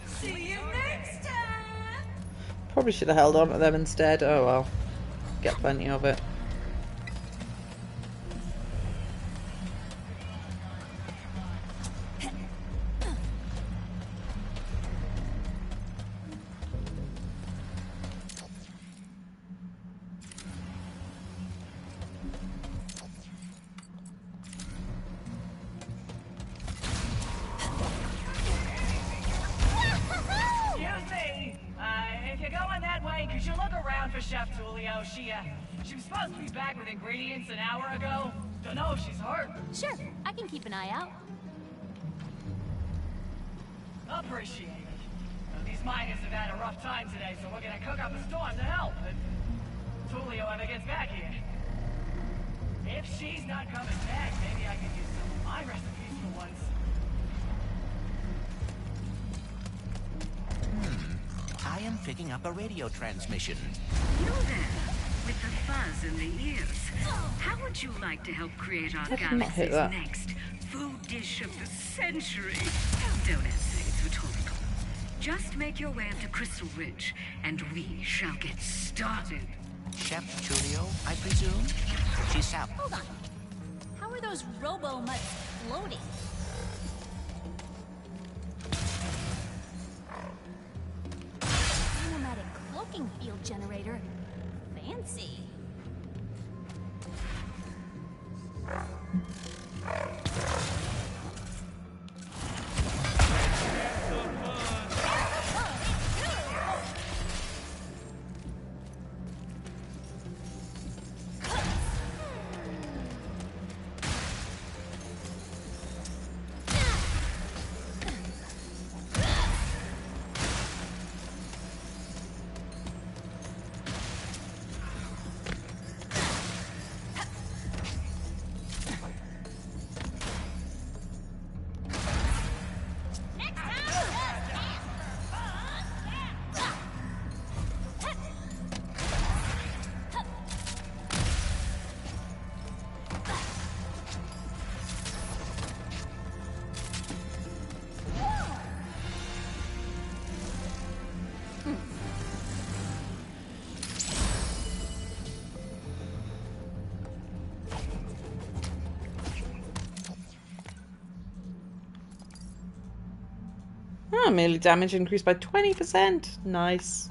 See you next time! Probably should have held on to them instead. Oh well. Get plenty of it. Excuse me. If you're going that way, could you look around for Chef Tulio? She was supposed to be back with ingredients an hour ago. Don't know if she's hurt. Sure, I can keep an eye out. Appreciate it. These miners have had a rough time today, so we're gonna cook up a storm to help if Tulio ever gets back here. If she's not coming back, maybe I can use some of my recipes for once. I am picking up a radio transmission. You there, with the fuzz in the ears. How would you like to help create our How did I not hit galaxy's that? next food dish of the century? Don't answer, it's rhetorical. Just make your way up to Crystal Ridge, and we shall get started. Chef Tulio, I presume? She's south. Hold on. How are those robo-mutts floating? Nomadic cloaking field generator. Fancy. Oh, melee damage increased by 20%. Nice.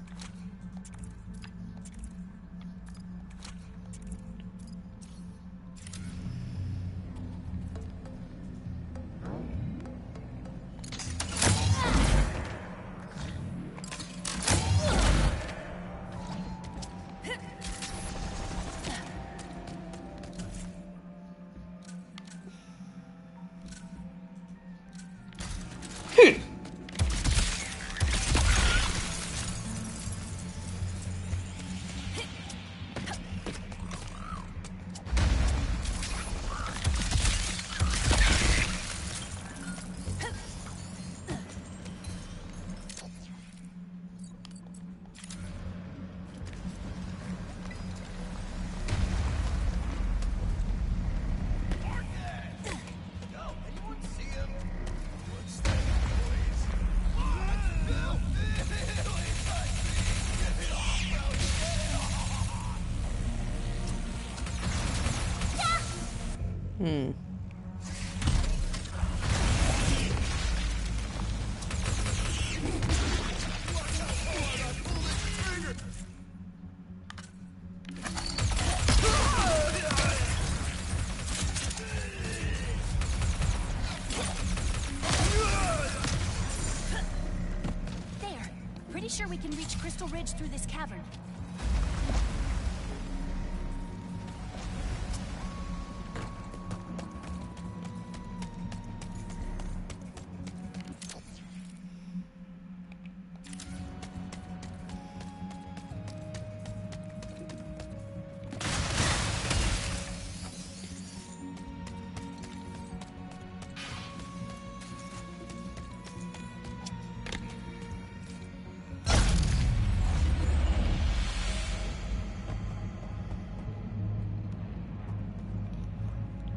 There. Pretty sure we can reach Crystal Ridge through this cavern.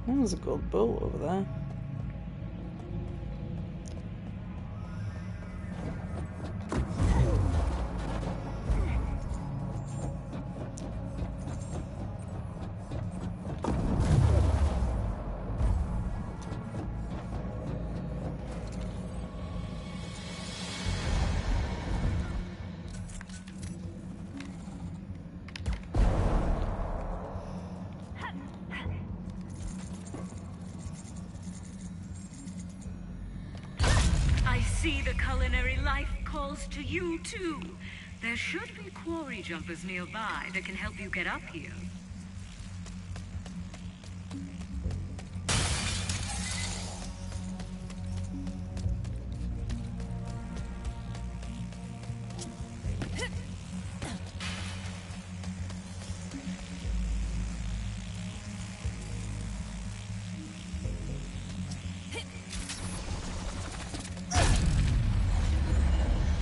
There's a gold bolt over there. See, the culinary life calls to you, too. There should be quarry jumpers nearby that can help you get up here.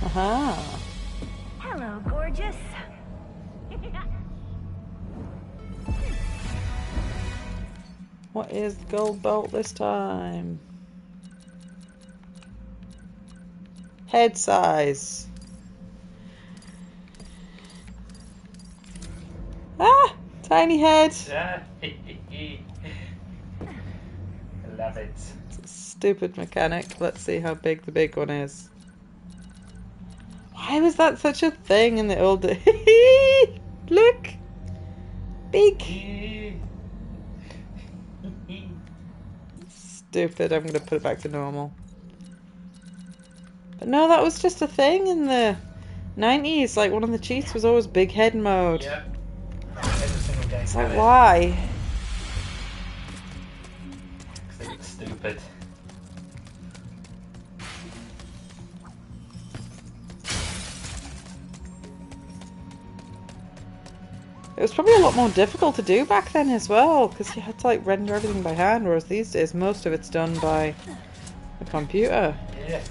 Aha. Hello, gorgeous. What is the gold bolt this time? Head size. Ah! Tiny head. I love it. It's a stupid mechanic. Let's see how big the big one is. Why was that such a thing in the old days? Look! Big! Stupid, I'm gonna put it back to normal. But no, that was just a thing in the 90s. Like, one of the cheats was always big head mode. Yep. Every single game. It's like, why? Because it's stupid. It was probably a lot more difficult to do back then as well, because you had to like render everything by hand, whereas these days most of it's done by a computer. Yeah.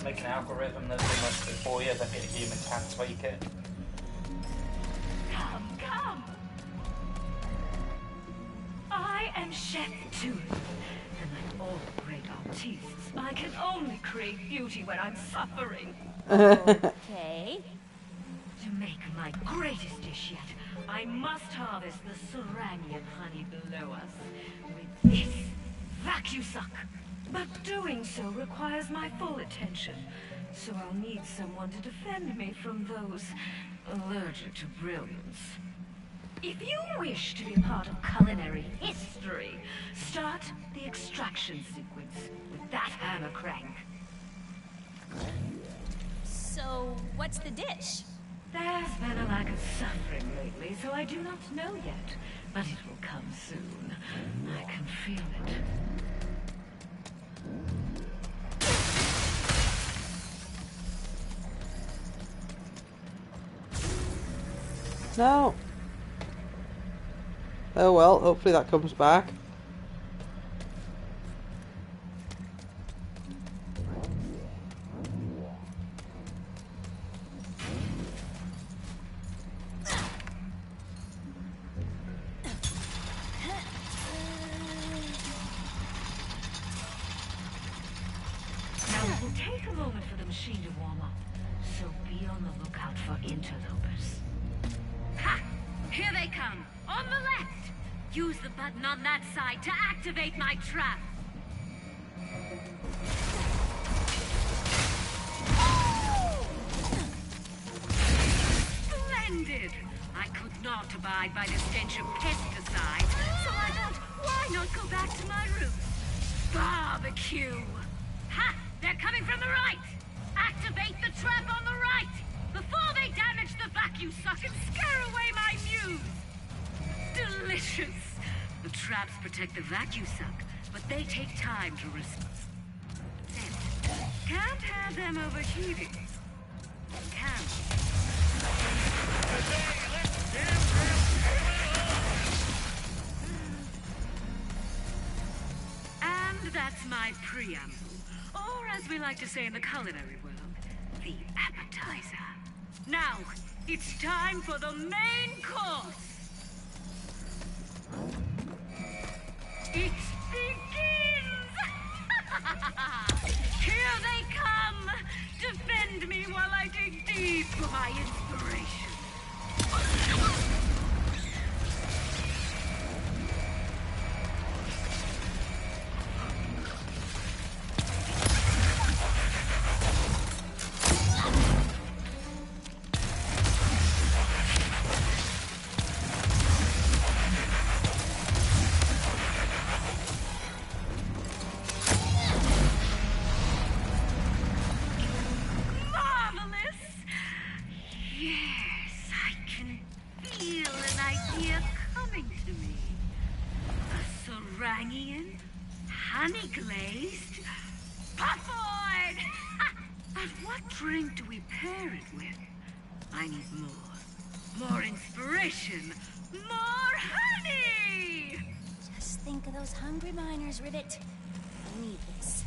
Make an algorithm that do most of it for you, then get a human can tweak it. Come, come! I am Chef Tulip, and like all great artistes, I can only create beauty when I'm suffering. Okay. To make my greatest dish yet, I must harvest the Seranian honey below us with this vacuum suck. But doing so requires my full attention. so I'll need someone to defend me from those allergic to brilliance. If you wish to be part of culinary history, start the extraction sequence with that hammer crank. So, what's the dish? There's been a lack of suffering lately, so I do not know yet. But it will come soon. I can feel it. No. Oh well, hopefully that comes back. Now it will take a moment for the machine to warm up, so be on the lookout for interlopers. Ha! Here they come! On the left! Use the button on that side to activate my trap! Splendid! I could not abide by the stench of pesticides, so I thought, why not go back to my roots? Barbecue! Ha! They're coming from the right! Activate the trap on the right! Before they damage the vacuum suck and scare away my muse! Delicious! The traps protect the vacuum suck, but they take time to respond. Can't have them overheating. Can. And that's my preamble. Or as we like to say in the culinary world, the appetizer. Now, it's time for the main course! It begins! Here they come! Defend me while I dig deep for my inspiration. Honey-glazed? Puffoid! But what drink do we pair it with? I need more. More inspiration. More honey! Just think of those hungry miners, Ribbit. I need this.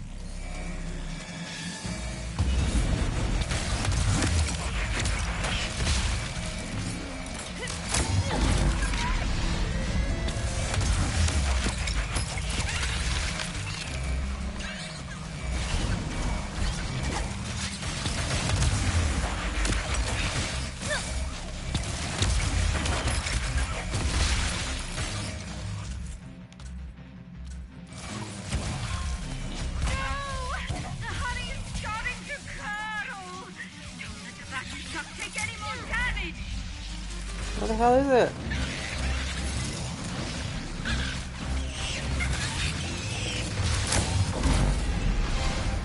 What the hell is it?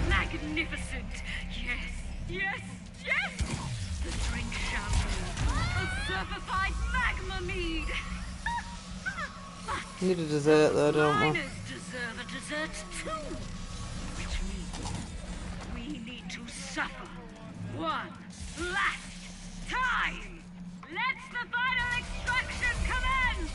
Magnificent! Yes, yes, yes! The drink shall be a certified magma mead! We need a dessert though, don't we? Miners deserve a dessert too! Which means we need to suffer one last time! Let's the final extraction commence!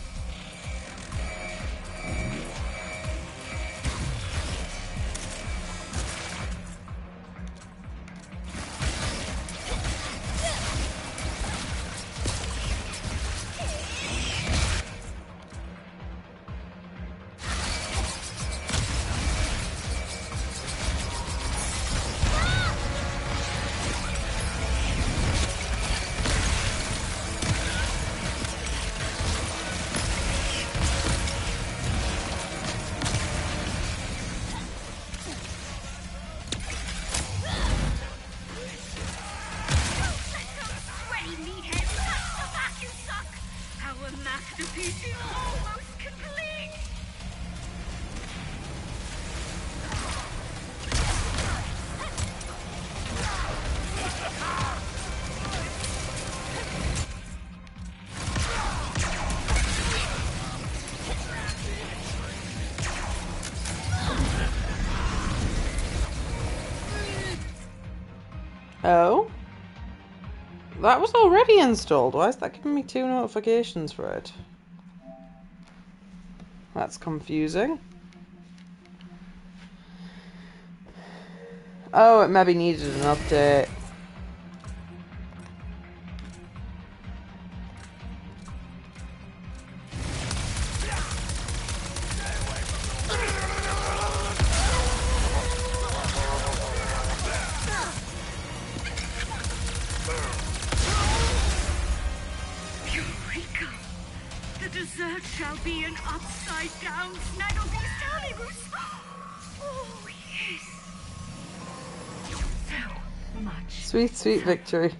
masterpiece is almost complete! Oh? That was already installed. Why is that giving me 2 notifications for it? That's confusing. Oh, it maybe needed an update. Eureka! The dessert shall be an upside-down Snagglebeast. Oh, yes! So much. Sweet, sweet victory.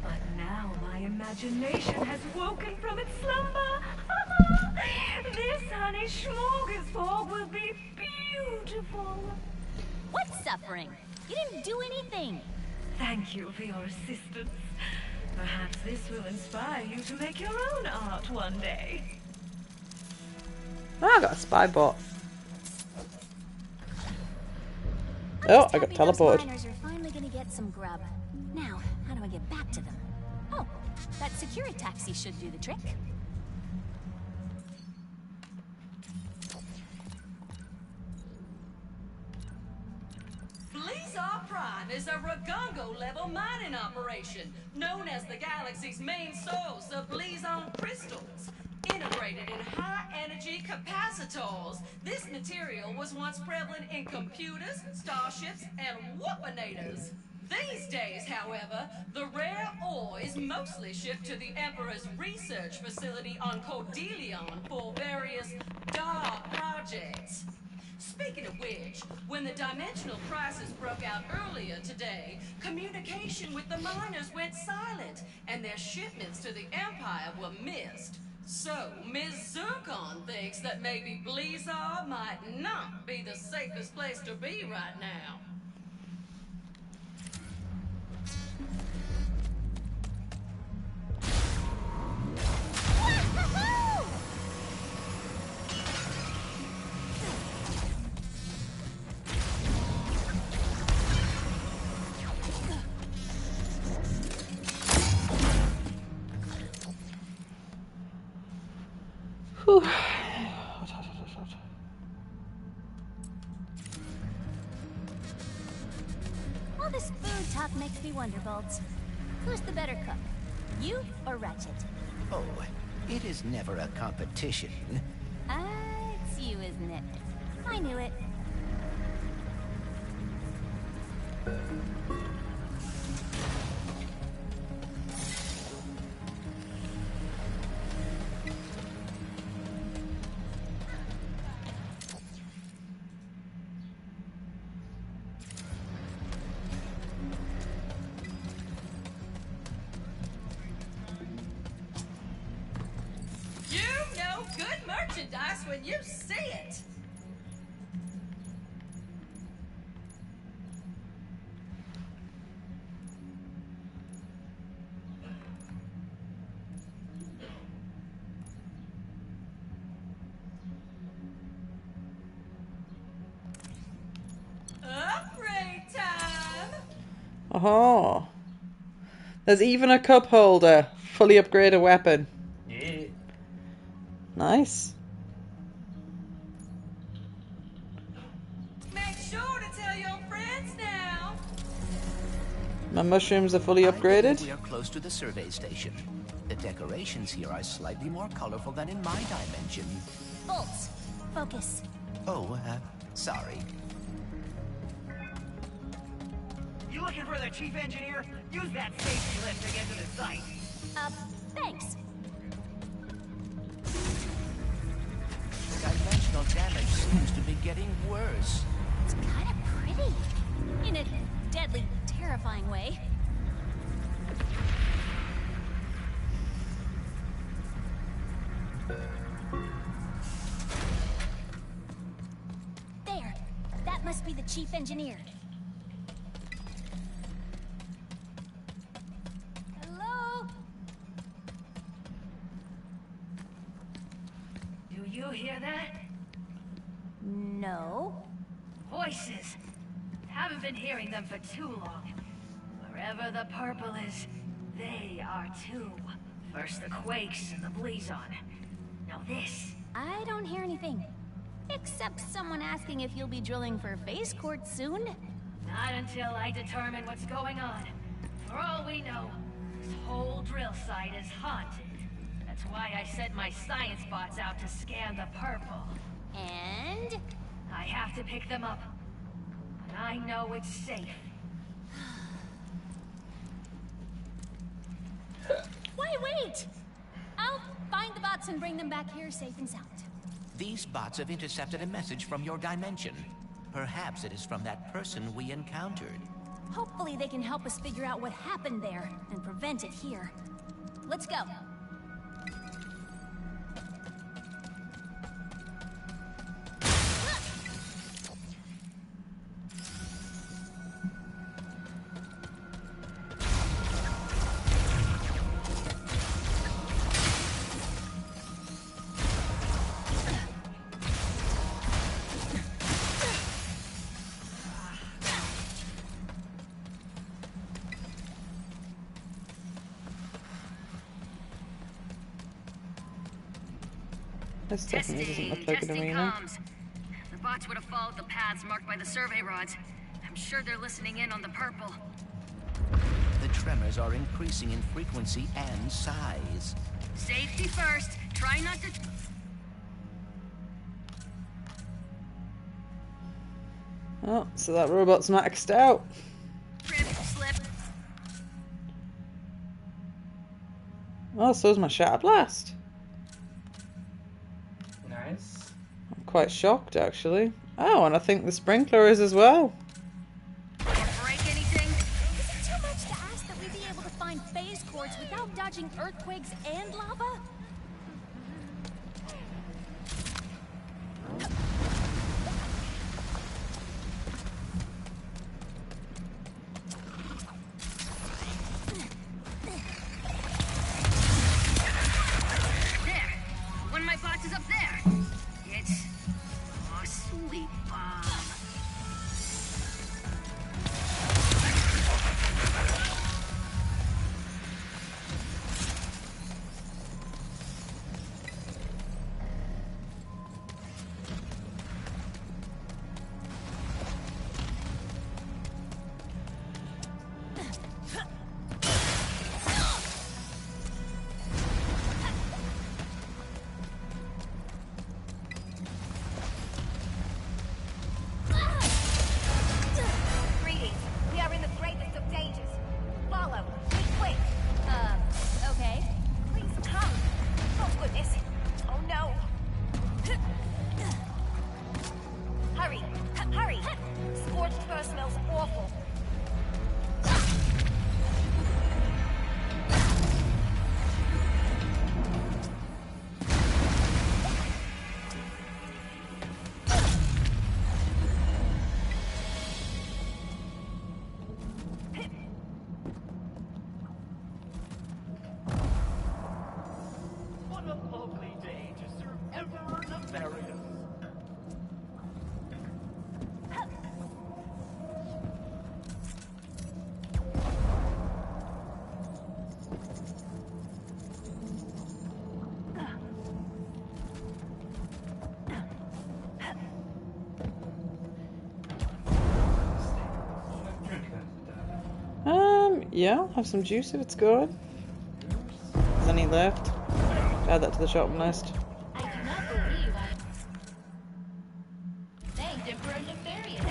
But now my imagination has woken from its slumber. This honey smorgasbord will be beautiful. What's suffering? You didn't do anything. Thank you for your assistance. Perhaps this will inspire you to make your own art one day. Oh, I got a spy bot. Oh, I got Those teleported. miners are finally gonna get some grub. Now, how do I get back to them? Oh, that security taxi should do the trick. Blizzard Prime is a Ragongo-level mining operation, known as the galaxy's main source of Blizon crystals. Integrated in high-energy capacitors, this material was once prevalent in computers, starships, and warpinators. These days, however, the rare ore is mostly shipped to the Emperor's research facility on Cordelion for various dark projects. Speaking of which, when the dimensional crisis broke out earlier today, communication with the miners went silent, and their shipments to the Empire were missed. So, Ms. Zircon thinks that maybe Blizzard might not be the safest place to be right now. Whew. All this food talk makes me wonder, Bolts. Who's the better cook? You or Ratchet? Oh, it is never a competition. It's you, isn't it? I knew it. You know good merchandise when you see it. Upgrade time. Oh. There's even a cup holder. Fully upgraded weapon. Yeah. Nice. Make sure to tell your friends now. My mushrooms are fully upgraded. We are close to the survey station. The decorations here are slightly more colorful than in my dimension. Bolts, focus. Oh, sorry. You looking for the chief engineer? Use that safety lift to get to the site. Thanks. Dimensional damage seems to be getting worse. It's kind of pretty. In a deadly, terrifying way. There. That must be the chief engineer. Hello? Do you hear that? No. Voices. Haven't been hearing them for too long. Wherever the purple is, they are too. First the quakes and the Blazon. Now this. I don't hear anything. Except someone asking if you'll be drilling for phase quartz soon. Not until I determine what's going on. For all we know, this whole drill site is haunted. That's why I sent my science bots out to scan the purple. And? I have to pick them up. But I know it's safe. Wait! I'll find the bots and bring them back here safe and sound. These bots have intercepted a message from your dimension. Perhaps it is from that person we encountered. Hopefully they can help us figure out what happened there and prevent it here. Let's go. This definitely doesn't look like an arena. Comms. The bots would have followed the paths marked by the survey rods. I'm sure they're listening in on the purple. The tremors are increasing in frequency and size. Safety first. Try not to... Oh, so that robot's maxed out. Trip, slip. Oh, so's my Shatter Blast. Nice. I'm quite shocked, actually. Oh, and I think the sprinkler is as well. Break anything? Is it too much to ask that we be able to find phase quartz without dodging earthquakes and lava? There. One of my bots is up there. It's... Oh, sweet bomb. Greetings. We are in the greatest of dangers. Follow. Be quick. Okay. Please come. Oh, goodness. Oh, no. Hurry. Hurry. Scorched fur smells awful. What a lovely day to serve Emperor Nefarious. Yeah, I'll have some juice if it's good. There's any left? Add that to the shopping list. I cannot believe I thanked Emperor Nefarious.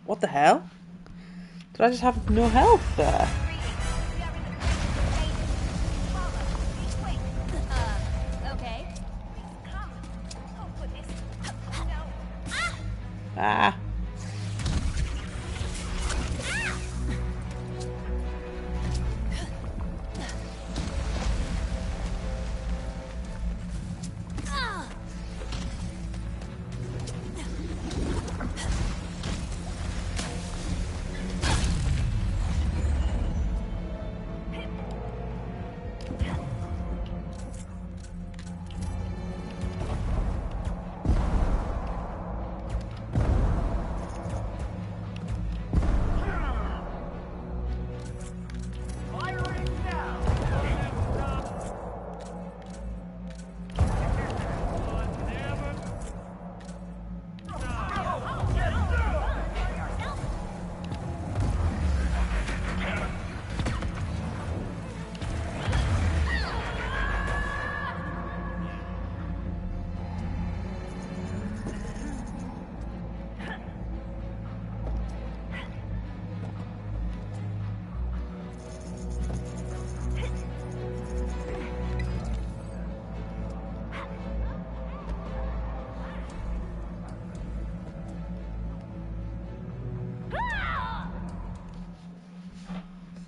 What the hell? Did I just have no health there? Okay. Come. Oh, goodness. Oh, no. Ah.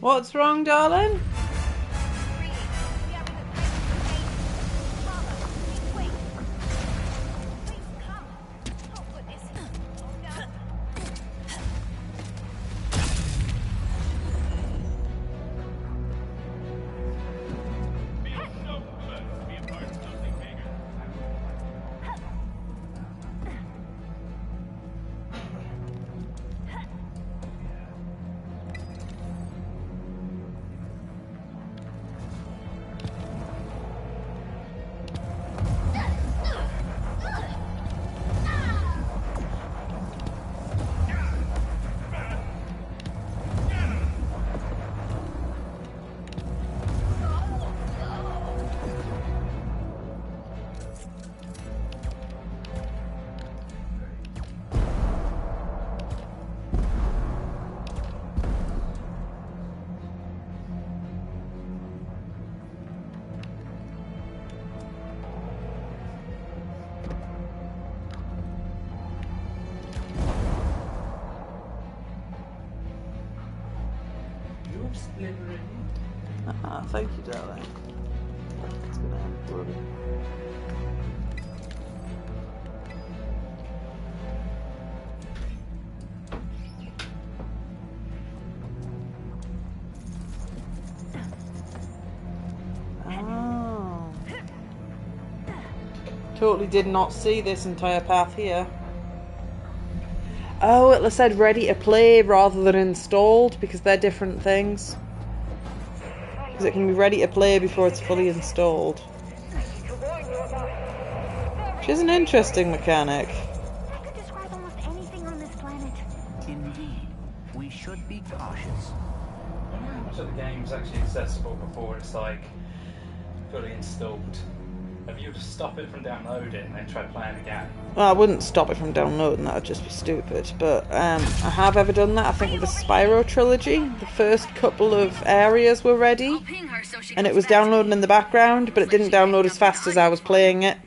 What's wrong, darling? Thank you, darling. It's gonna end poorly. Oh. Totally did not see this entire path here. Oh, it said ready to play rather than installed because they're different things. Because it can be ready to play before it's fully installed. Which is an interesting mechanic. That could describe almost anything on this planet. Indeed. We should be cautious. I wonder how much of the game's actually accessible before it's like fully installed. Have you just stop it from downloading and then try playing again? Well, I wouldn't stop it from downloading, that would just be stupid. But I have ever done that, I think with the Spyro trilogy. The first couple of areas were ready. And it was downloading in the background, but it didn't download as fast as I was playing it.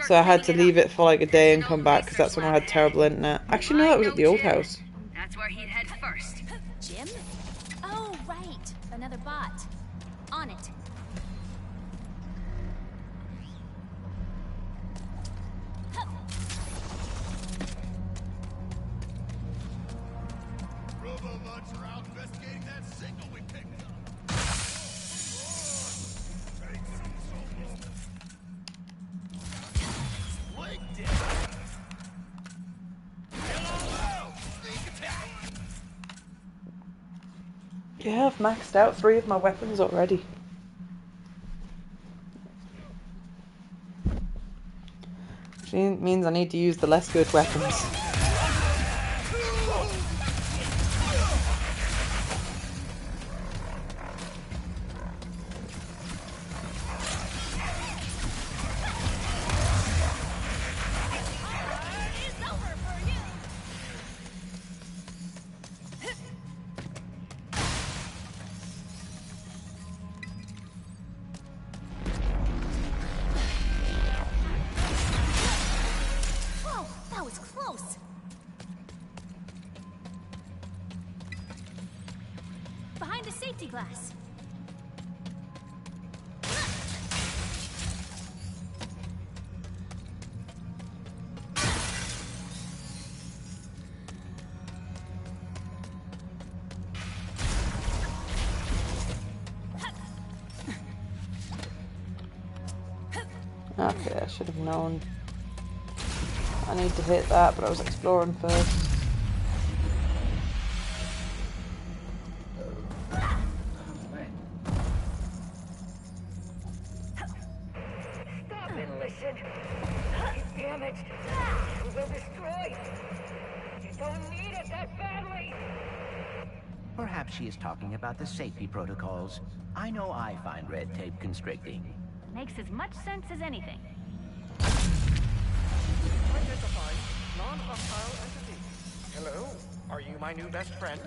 So I had to leave it for like a day and come back, because that's when I had terrible internet. Actually, no, that was at the old house. That's where he'd head first. Jim? Oh, right. Another bot. On it. Robobots are out investigating that signal we picked up. Yeah, I've maxed out 3 of my weapons already. Which means I need to use the less good weapons. Behind a safety glass. Okay, I should have known. I need to hit that, but I was exploring first. Stop and listen. Damn it. We will destroy. You don't need it that badly. Perhaps she is talking about the safety protocols. I know I find red tape constricting. Makes as much sense as anything. Identified non-hostile entity. Hello, are you my new best friend?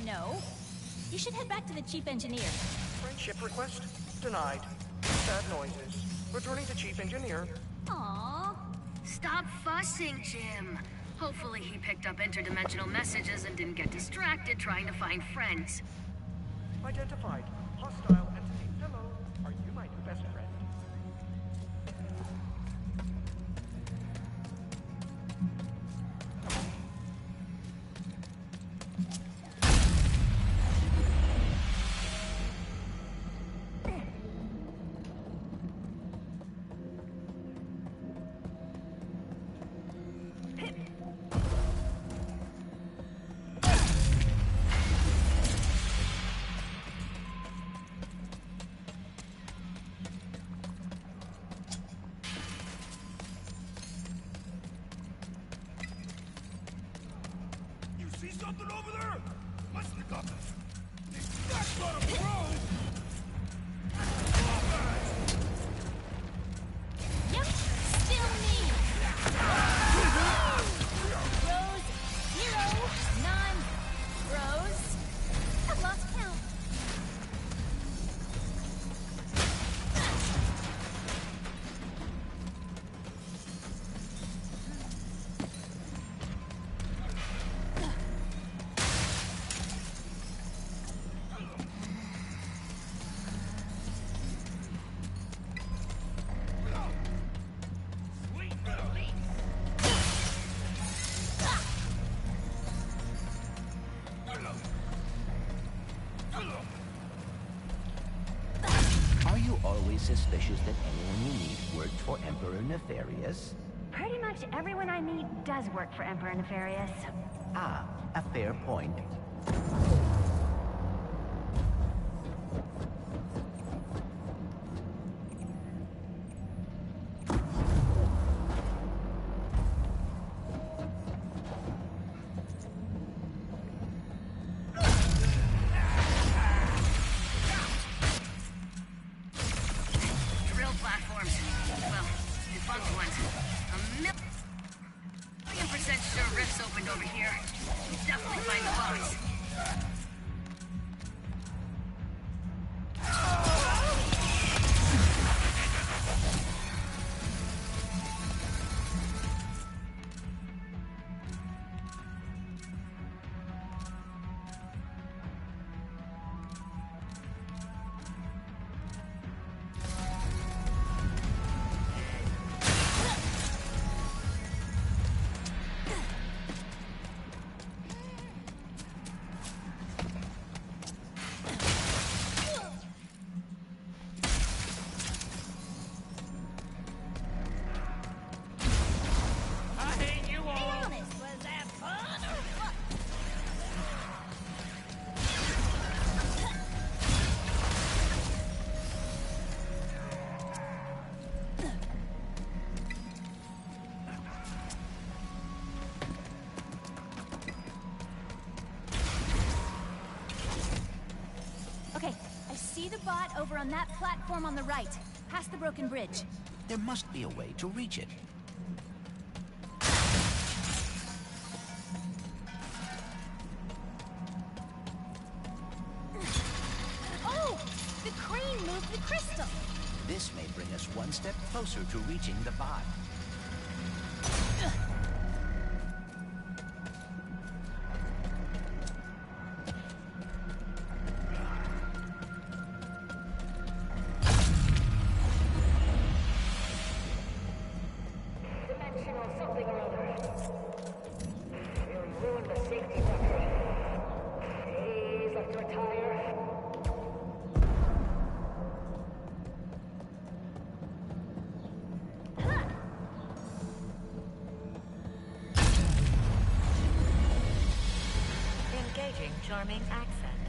No. You should head back to the chief engineer. Friendship request denied. Sad noises. Returning to chief engineer. Aww. Stop fussing, Jim. Hopefully he picked up interdimensional messages and didn't get distracted trying to find friends. Identified. Hostile entity. Hello. Are you my new best friend? See something over there? Must have got this. That's not a pro! Yep, still me. Rose, 0, non-rose. I've lost count. Suspicious that anyone you meet worked for Emperor Nefarious? Pretty much everyone I meet does work for Emperor Nefarious. Ah, a fair point. Over on that platform on the right, past the broken bridge. There must be a way to reach it. Oh! The crane moved the crystal! This may bring us one step closer to reaching the bot. Charming accent.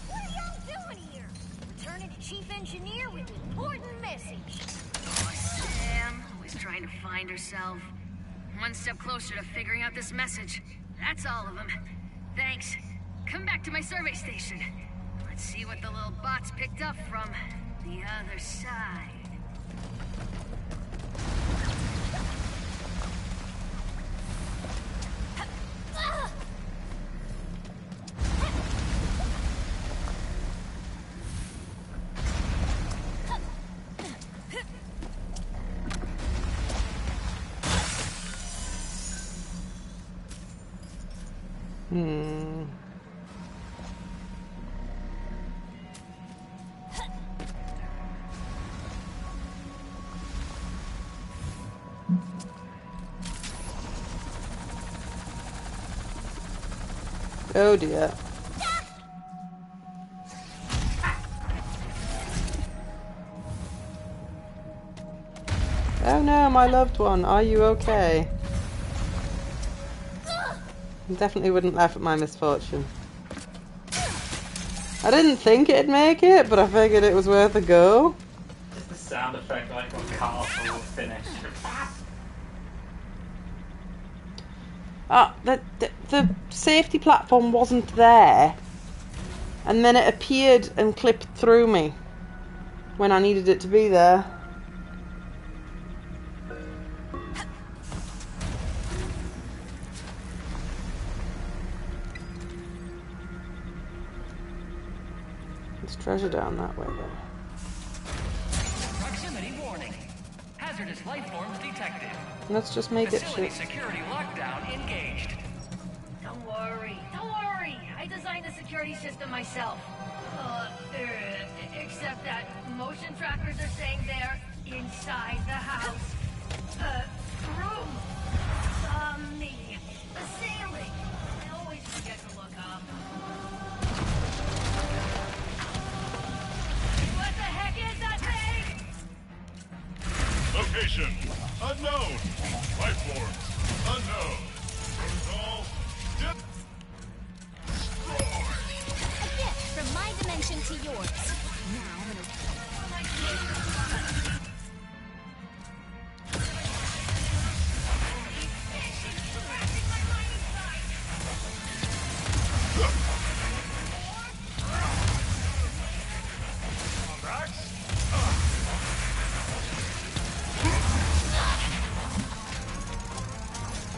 What are y'all doing here? Returning to Chief Engineer with an important message. Oh, Sam, always trying to find herself. One step closer to figuring out this message. That's all of them. Thanks. Come back to my survey station. Let's see what the little bots picked up from the other side. Hmm. Oh dear. Oh no, my loved one, are you okay? I definitely wouldn't laugh at my misfortune. I didn't think it'd make it, but I figured it was worth a go. Just the sound effect like when Castle was finished. The safety platform wasn't there, and then it appeared and clipped through me when I needed it to be there. There's treasure down that way though. Proximity warning. Hazardous life forms detected. Let's just make it Facility shit. security lockdown engaged. Don't worry. I designed the security system myself. Except that motion trackers are saying they're inside the house. Room. Me. The ceiling. I always forget to look up. What the heck is that thing? Location unknown. Life forms unknown. Protocol destroy. A gift from my dimension to yours. Now I'm gonna...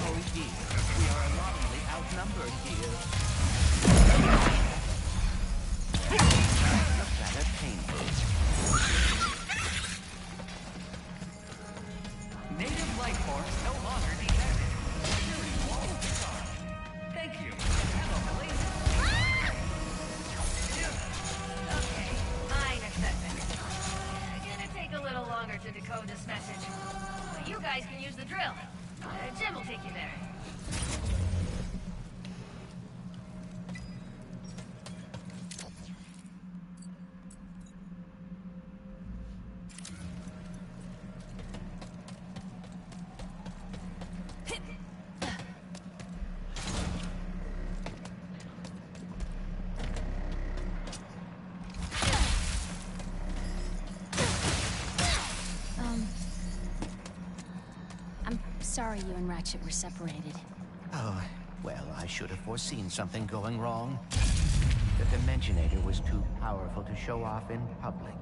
Oh dear, we are alarmingly outnumbered here. Look rather painful. Native life forms no longer detected. Security wall disarmed. Thank you. Have a blaze. Okay, fine accepted. Gonna take a little longer to decode this message. But you guys can use the drill. Jim will take you there. I'm sorry you and Ratchet were separated. Oh, well, I should have foreseen something going wrong. The Dimensionator was too powerful to show off in public.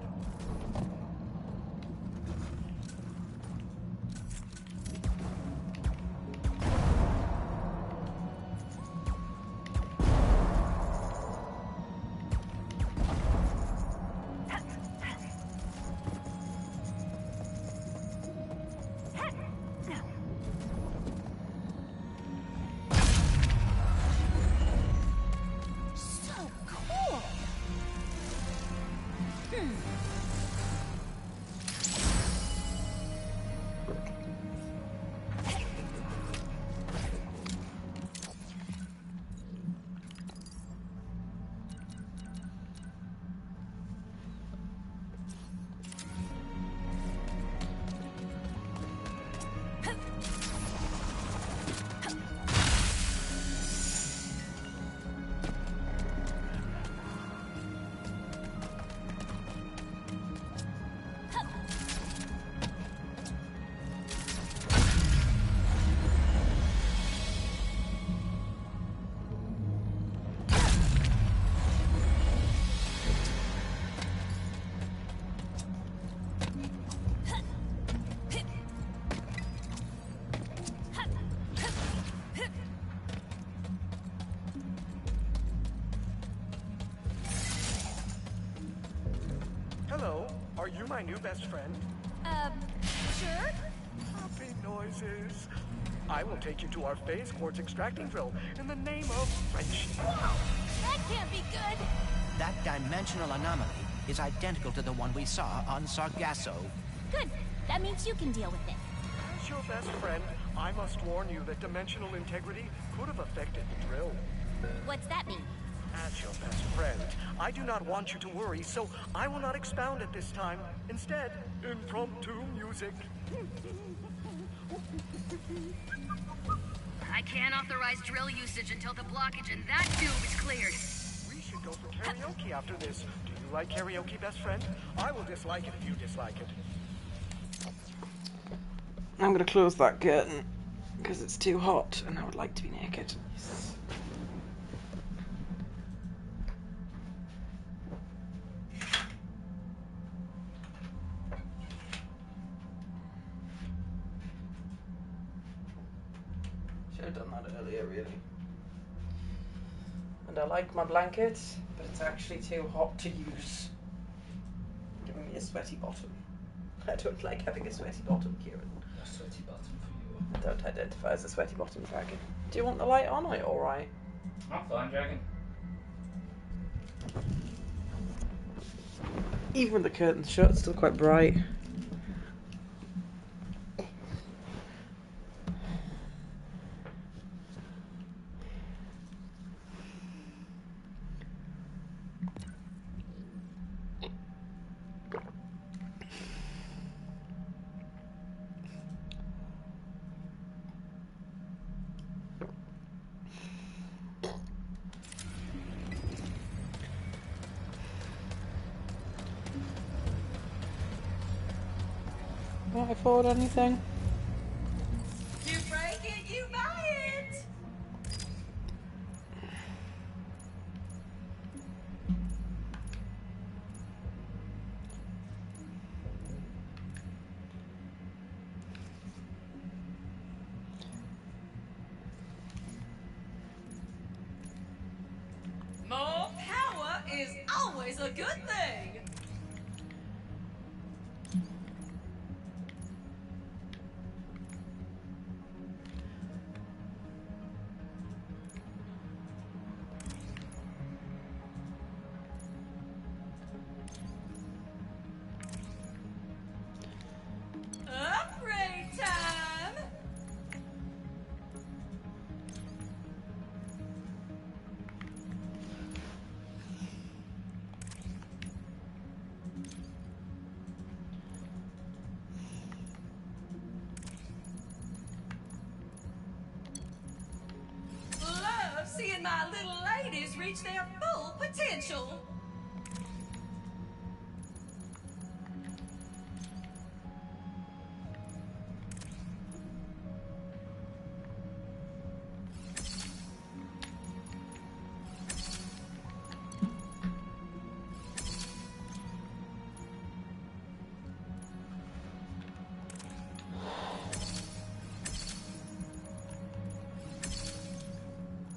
So cool! Hello, are you my new best friend? Sure? Popping noises. I will take you to our phase quartz extracting drill in the name of friendship. That can't be good. That dimensional anomaly is identical to the one we saw on Sargasso. Good. That means you can deal with it. As your best friend, I must warn you that dimensional integrity could have affected the drill. What's that mean? As your best friend, I do not want you to worry, so I will not expound at this time. Instead, impromptu music. I can't authorize drill usage until the blockage in that tube is cleared. We should go for karaoke after this. Do you like karaoke, best friend? I will dislike it if you dislike it. I'm gonna close that curtain because it's too hot and I would like to be naked. Should have done that earlier, really. And I like my blanket, but it's actually too hot to use. Giving me a sweaty bottom. I don't like having a sweaty bottom, Kieran. A sweaty bottom for you. I don't identify as a sweaty bottom dragon. Do you want the light on, or are you alright? I'm fine, dragon. Even with the curtains shut, it's still quite bright. Can't afford anything. You break it, you buy it. More power is always a good thing. Upgrade time! Love seeing my little ladies reach their full potential.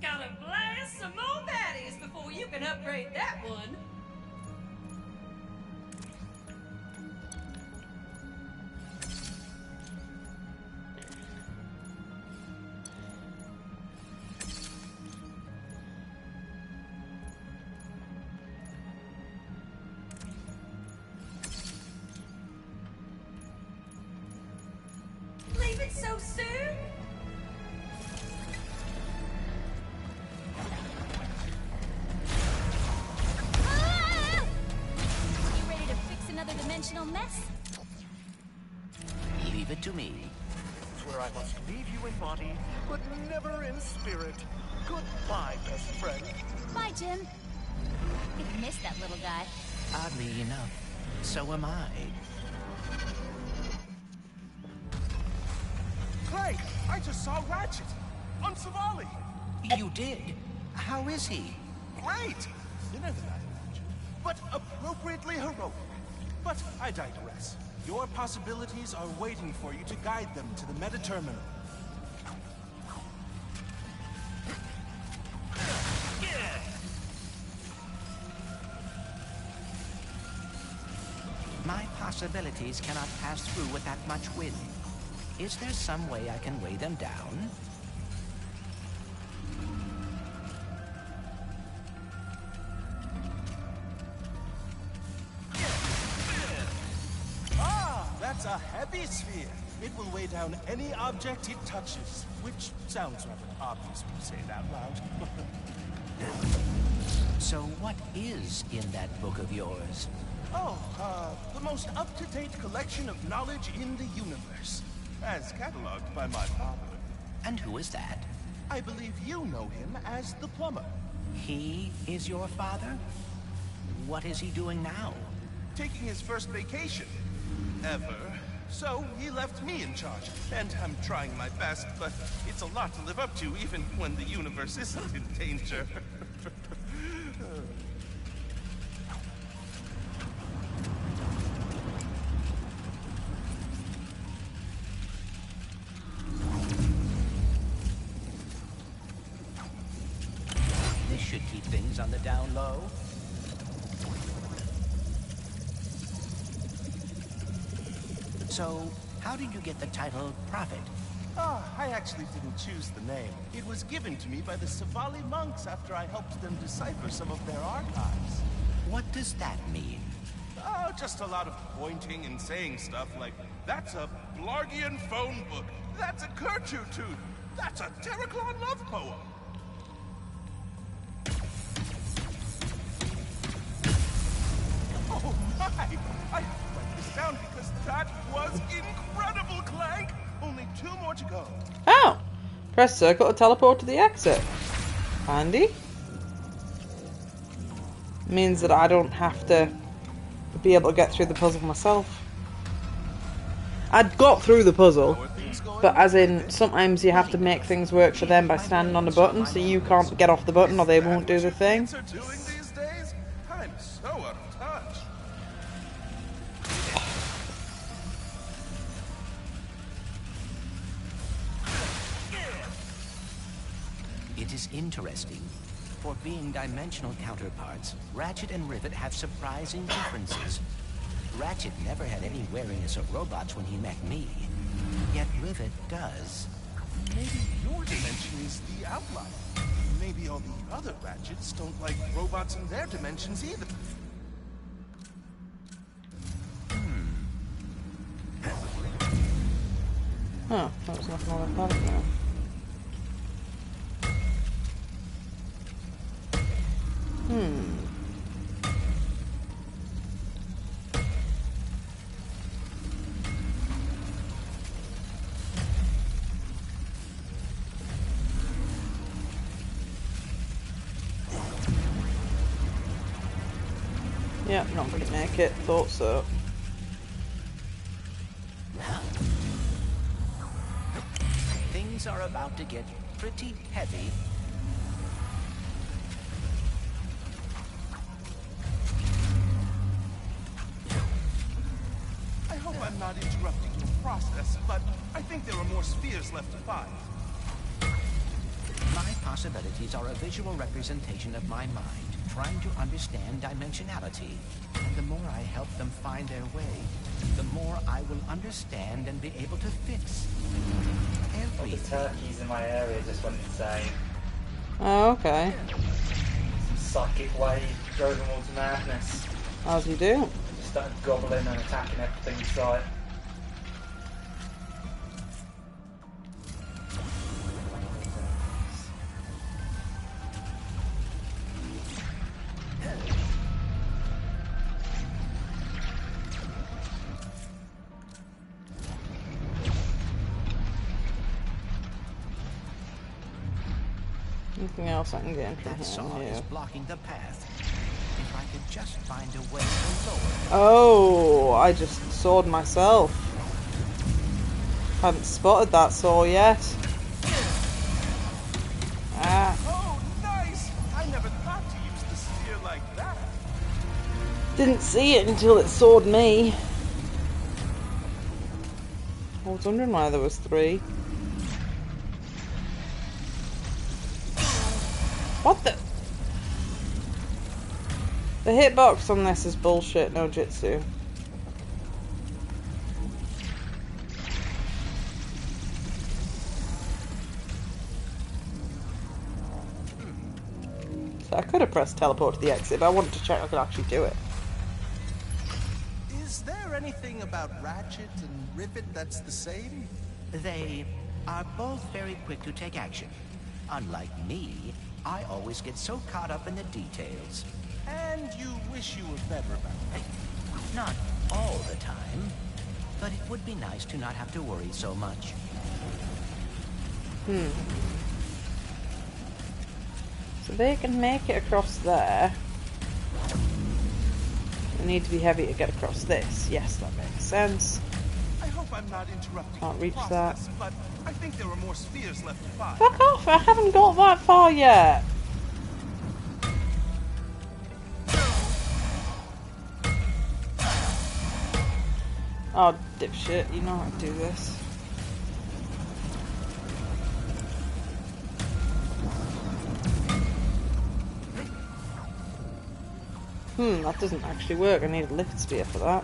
Gotta blast some more baddies before you can upgrade that one. Leave it so soon? You ready to fix another dimensional mess? Leave it to me. It's where I must leave you in body, but never in spirit. Goodbye, best friend. Bye, Jim. I miss that little guy. Oddly enough, so am I. Clank, I just saw Ratchet on Savali. You did? How is he? Great! Thinner than I imagined, but appropriately heroic. But I digress. Your possibilities are waiting for you to guide them to the meta-terminal. My possibilities cannot pass through with that much wind. Is there some way I can weigh them down? Ah, that's a heavy sphere. It will weigh down any object it touches, which sounds rather obvious when you say it out loud. So what is in that book of yours? Oh, the most up-to-date collection of knowledge in the universe, as cataloged by my father. And who is that? I believe you know him as the plumber. He is your father? What is he doing now? Taking his first vacation. Ever. So he left me in charge, and I'm trying my best, but it's a lot to live up to even when the universe isn't in danger. This should keep things on the down low. So, how did you get the title Prophet? I actually didn't choose the name. It was given to me by the Savali monks after I helped them decipher some of their archives. What does that mean? Oh, just a lot of pointing and saying stuff like, that's a Blargian phone book, that's a Kertutu, that's a Terraclon love poem. Oh my! I write this down because that was incredible, Clank! Only 2 more to go. Oh! Press circle to teleport to the exit. Handy. Means that I don't have to be able to get through the puzzle myself. I'd got through the puzzle, but as in, sometimes you have to make things work for them by standing on a button, so you can't get off the button or they won't do the thing. I'm so out of touch. It is interesting. For being dimensional counterparts, Ratchet and Rivet have surprising differences. Ratchet never had any wariness of robots when he met me. Yet Rivet does. Maybe your dimension is the outlier. Maybe all the other Ratchets don't like robots in their dimensions either. Huh, that was nothing like that now. Yeah, not gonna make it. Thought so. Things are about to get pretty heavy. I hope I'm not interrupting your process, but I think there are more spheres left to find. My possibilities are a visual representation of my mind, trying to understand dimensionality. And the more I help them find their way, the more I will understand and be able to fix All the turkeys in my area just went insane. Oh, okay. Some psychic wave drove them all to madness. As you do. Just started gobbling and attacking everything in sight. Anything else I can get in from That here? saw Yeah. is blocking the path. If I could just find a way to lower it. Oh, I just sawed myself. Haven't spotted that saw yet. Ah. Oh, nice! I never thought to use the sphere like that. Didn't see it until it sawed me. I was wondering why there was 3. What the? The hitbox on this is bullshit, no jitsu. So I could have pressed teleport to the exit, but I wanted to check I could actually do it. Is there anything about Ratchet and Rivet that's the same? They are both very quick to take action. Unlike me, I always get so caught up in the details. And you wish you were better about it. Not all the time, but it would be nice to not have to worry so much. So they can make it across there. They need to be heavy to get across this. Yes, that makes sense. I hope I'm not interrupting Can't the reach process, that. but I think there are more spheres left to find. Fuck off! I haven't got that far yet. Oh, dipshit, you know how to do this. That doesn't actually work. I need a lift sphere for that.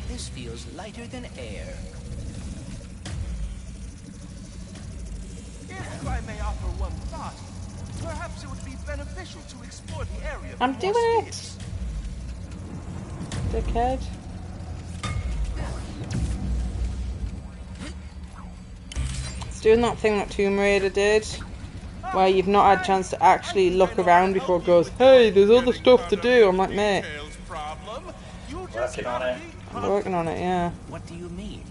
This feels lighter than air. If I may offer one thought, perhaps it would be beneficial to explore the area. I'm for doing more it! spheres. Dickhead. It's doing that thing that Tomb Raider did, where you've not had a chance to actually look around before it goes, hey, there's other stuff to do. I'm like, mate. Working on it. I'm working on it, yeah. What do you mean?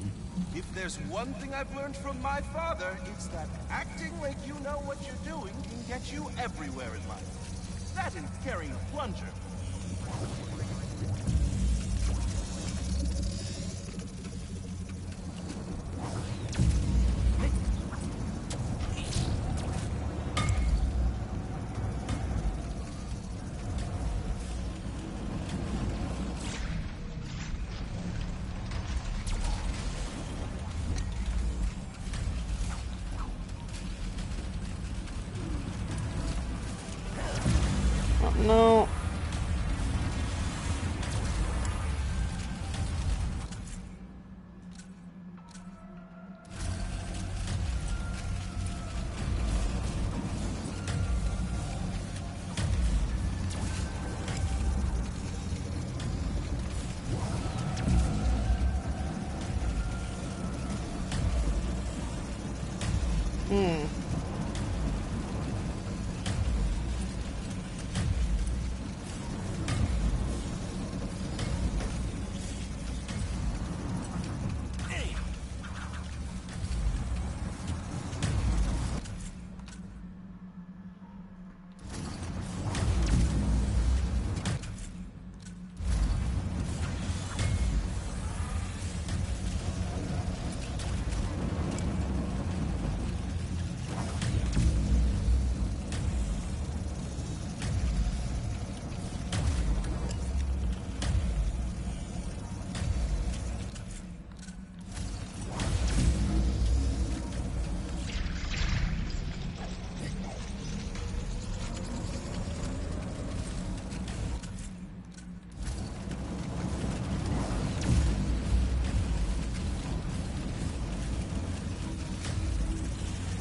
If there's one thing I've learned from my father, it's that acting like you know what you're doing can get you everywhere in life. That and carrying a plunger. No.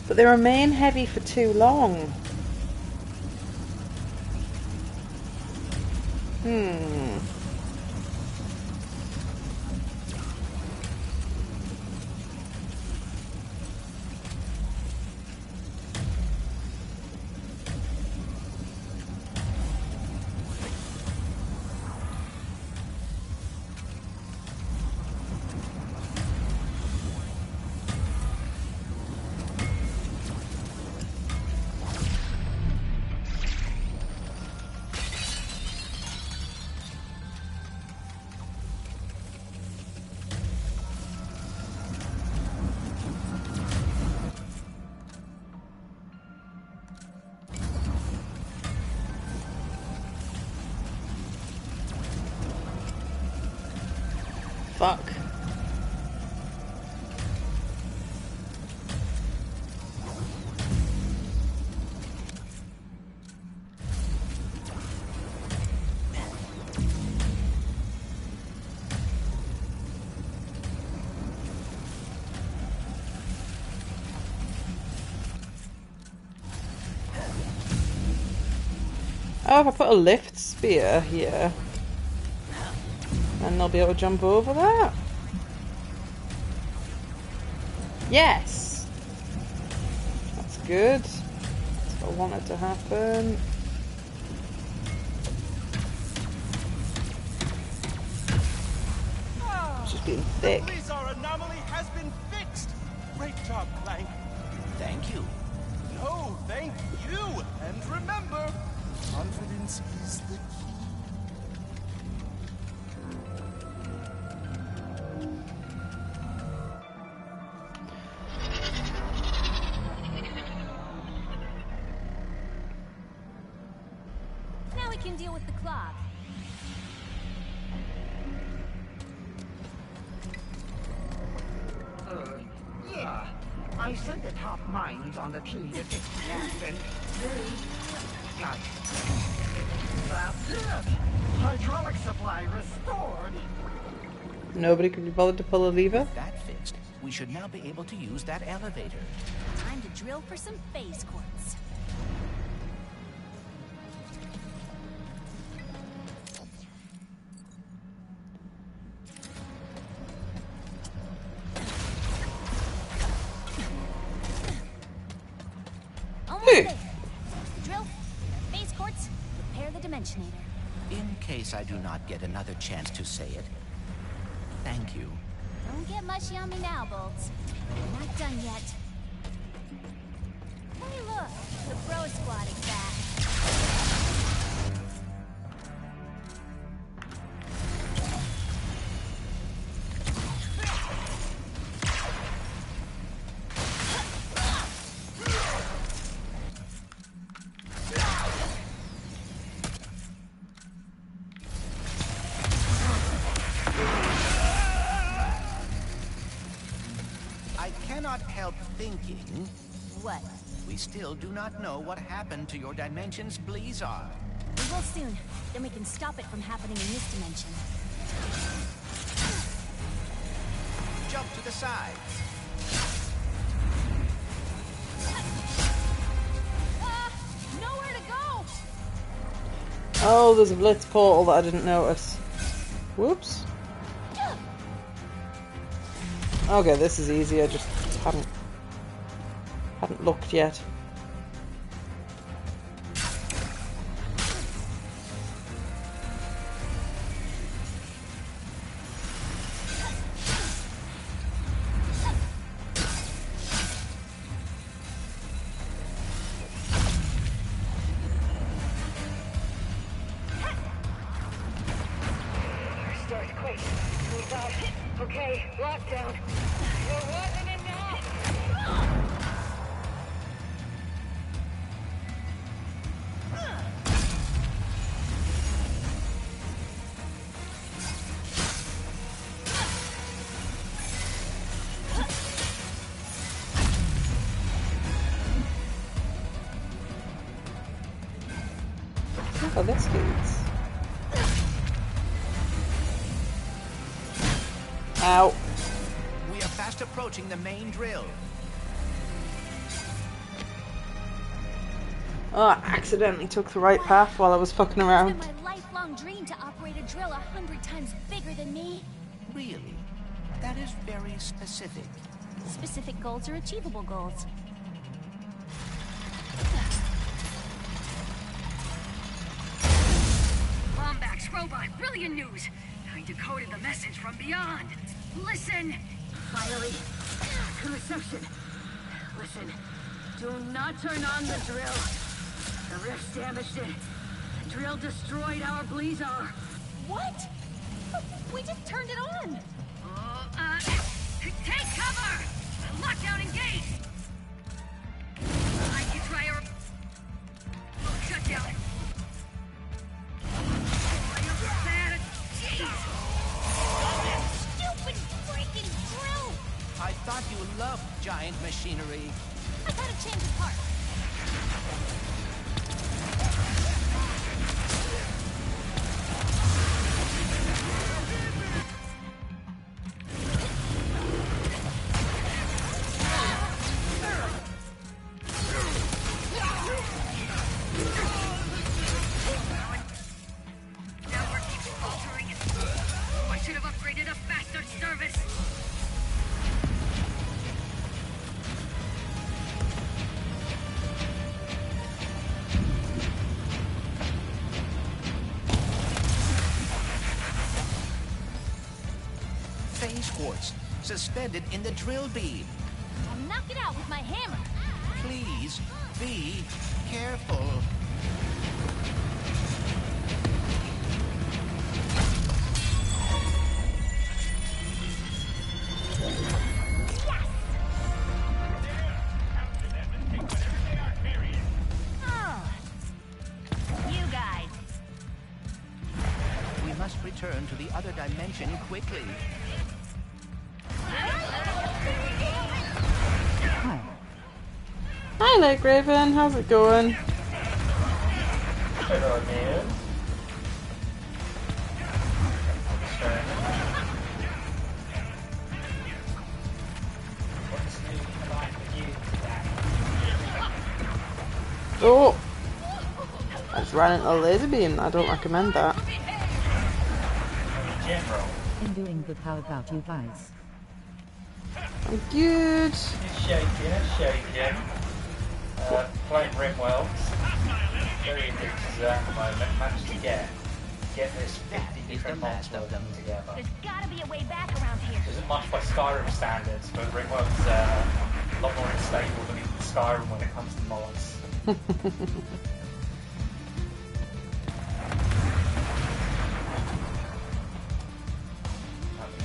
But they remain heavy for too long. fuck? Oh, if I put a lift spear here, then they'll be able to jump over that. Yes! That's good. That's what I wanted to happen. Just being thick. The Blizzard anomaly has been fixed. Great job, Clank. Thank you. No, thank you. And remember, confidence is the key. Now we can deal with the clog. Yeah. I sent the top minds on the team to fix the accident. That's it! Hydraulic supply restored! Nobody could be bothered to pull a lever? With that fixed, we should now be able to use that elevator. Time to drill for some phase quartz. Almost there. Drill, phase quartz, repair the dimensionator. In case I do not get another chance to say it, thank you. Don't get mushy on me now, Bolts. I'm not done yet. Hey, look, the Bro Squad is back. I cannot help thinking. What? We still do not know what happened to your dimension's Blizzard. We will soon. Then we can stop it from happening in this dimension. Jump to the side. Nowhere to go! Oh, there's a blitz portal that I didn't notice. Whoops. Okay, this is easy. I just hadn't looked yet. Start quick. Move out. Okay, lockdown. There wasn't enough! Oh, this dude's. Ow. We are fast approaching the main drill. Oh, I accidentally took the right path while I was fucking around. It's been my lifelong dream to operate a drill 100 times bigger than me. Really? That is very specific. Specific goals are achievable goals. Lombax robot, brilliant news. I decoded the message from beyond. Listen. Finally, to reception. Listen, do not turn on the drill. The rift damaged it. The drill destroyed our Blizzard. What? We just turned it on. Take cover! Lockdown engaged! I can try a... Shut down. Jeez! giant machinery. I gotta change the part. I should have upgraded a faster service. Phase quartz suspended in the drill beam. I'll knock it out with my hammer. Please be careful. You guys. We must return to the other dimension quickly. Hi, Lake Raven. How's it going? Hello, man. What's new in life with you today? Oh! I just ran into a laser beam. I don't recommend that. In general, I'm doing good. How about you guys? I'm good. it's shaking. Playing Rimworlds. Very addicted to that at the moment. Managed to get this 50 different mods working together. There's gotta be a way back around here. Isn't much by Skyrim standards, but Rimworld's a lot more unstable than Skyrim when it comes to mods.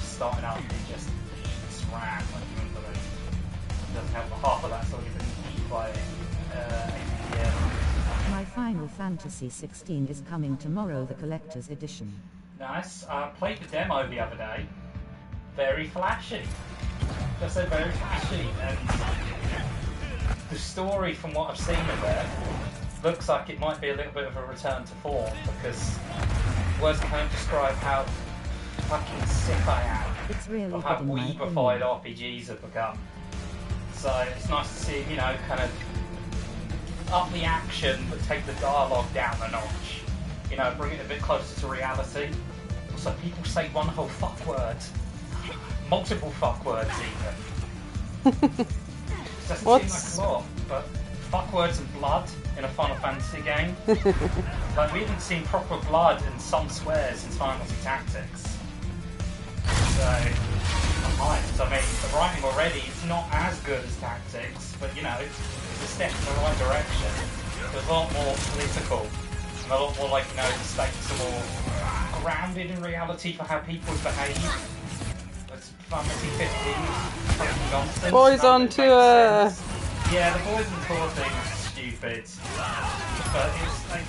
Starting out, it just ran like you wouldn't believe. It doesn't have half of that sort of beat by APM. My Final Fantasy 16 is coming tomorrow, the collector's edition. Nice. I played the demo the other day. Very flashy. Just said very flashy, and the story, from what I've seen of it, looks like it might be a little bit of a return to form, because words can't describe how fucking sick I am It's really of how good in my weebified opinion. RPGs have become. So it's nice to see, you know, kind of up the action but take the dialogue down a notch. You know, bring it a bit closer to reality. So people say one whole fuck word. Multiple fuck words even. Doesn't seem like a lot, but fuck words and blood in a Final Fantasy game. Like, we haven't seen proper blood and some swears since Final Fantasy Tactics. So, I'm hyped. I mean, the writing already is not as good as Tactics, but you know, it's a step in the right direction. It's a lot more political, and a lot more, like, you know, the stakes are more grounded in reality for how people behave. It's Fantasy 15 fucking nonsense. Boys on tour! Yeah, the boys on tour thing is stupid. But it's like,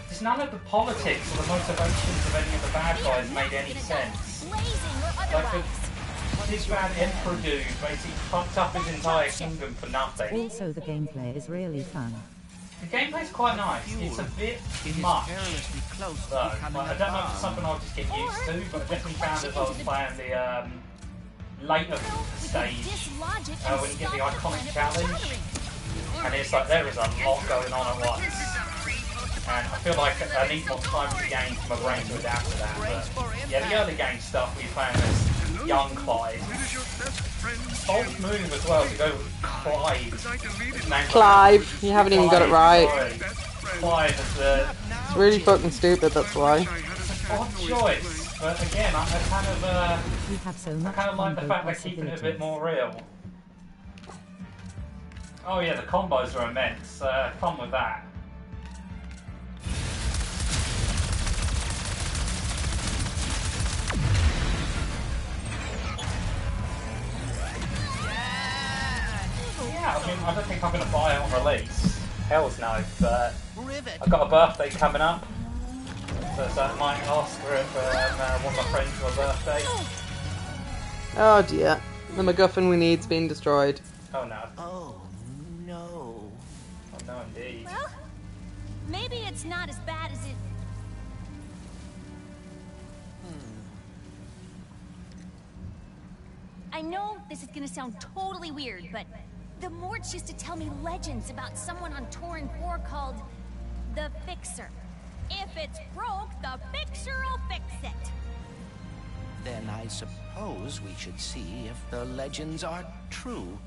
just none of the politics or the motivations of any of the bad guys made any sense. Like this bad emperor dude basically fucked up his entire kingdom for nothing. Also, the gameplay is really fun. The gameplay's quite nice. It's a bit much, though. Like, I don't know if it's something I'll just get used to, but I definitely found as I was playing the later stage, when you get the iconic challenge, and it's like there is a lot going on at once. And I feel like I need more time in the game for my brain to adapt to that. But yeah, the early game stuff, we playing as young Clyde. Bold move as well to go with Clyde. Clive, you haven't even got it right. Sorry. Clyde is the... It's really fucking stupid, that's why. Odd choice, but again, I kind of You have so much like the combo fact they're keeping it a bit possibilities. more real. Oh yeah, the combos are immense. Fun with that. Yeah, I mean, I don't think I'm going to buy it on release. Hell's no, but I've got a birthday coming up, so I might ask for it for one of my friends for a birthday. Oh dear. The MacGuffin we need's been destroyed. Oh no. Oh no. Oh no indeed. Well, maybe it's not as bad as it... I know this is gonna sound totally weird, but the Morts used to tell me legends about someone on Torrin 4 called the Fixer. If it's broke, the Fixer will fix it. Then I suppose we should see if the legends are true.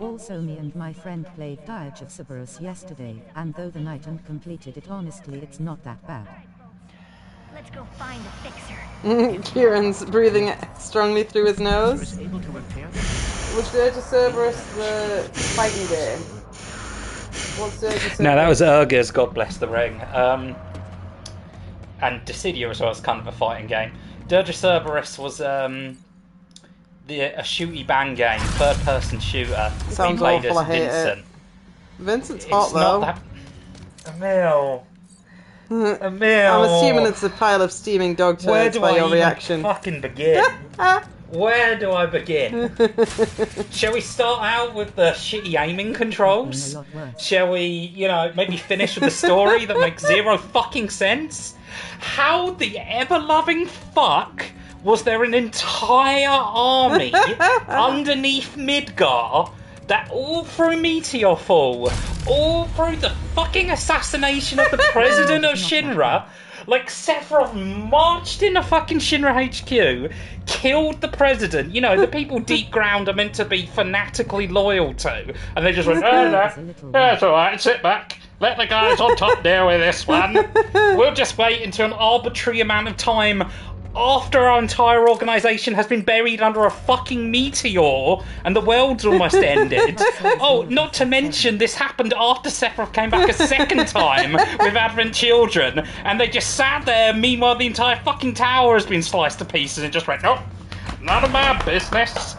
Also, me and my friend played Dirge of Cerberus yesterday, and though the night and completed it, honestly, it's not that bad. Let's go find the Fixer. Kieran's breathing strongly through his nose. Was Dirge of Cerberus the fighting game? What's Dirge of Cerberus? No, that was Urga's God Bless the Ring. And Dissidia as well was kind of a fighting game. Dirge of Cerberus was a shooty bang game, third person shooter. Sounds played awful, as I hate Vincent. it. Vincent's It's hot though. not that... Emil. Emil. I'm assuming it's a pile of steaming dog turds by your reaction. Fucking begin? Where do I begin? Shall we start out with the shitty aiming controls? Shall we, you know, maybe finish with the story that makes zero fucking sense? How the ever-loving fuck was there an entire army underneath Midgar that all through Meteor Fall, all through the fucking assassination of the president of Shinra, like Sephiroth marched into fucking Shinra HQ, killed the president, you know, the people deep ground are meant to be fanatically loyal to, and they just went, oh no, that's alright, sit back, let the guys on top deal with this one. We'll just wait until an arbitrary amount of time after our entire organisation has been buried under a fucking meteor and the world's almost ended. Oh, not to mention this happened after Sephiroth came back a second time with Advent Children, and they just sat there, meanwhile the entire fucking tower has been sliced to pieces and just went, nope, none of my business.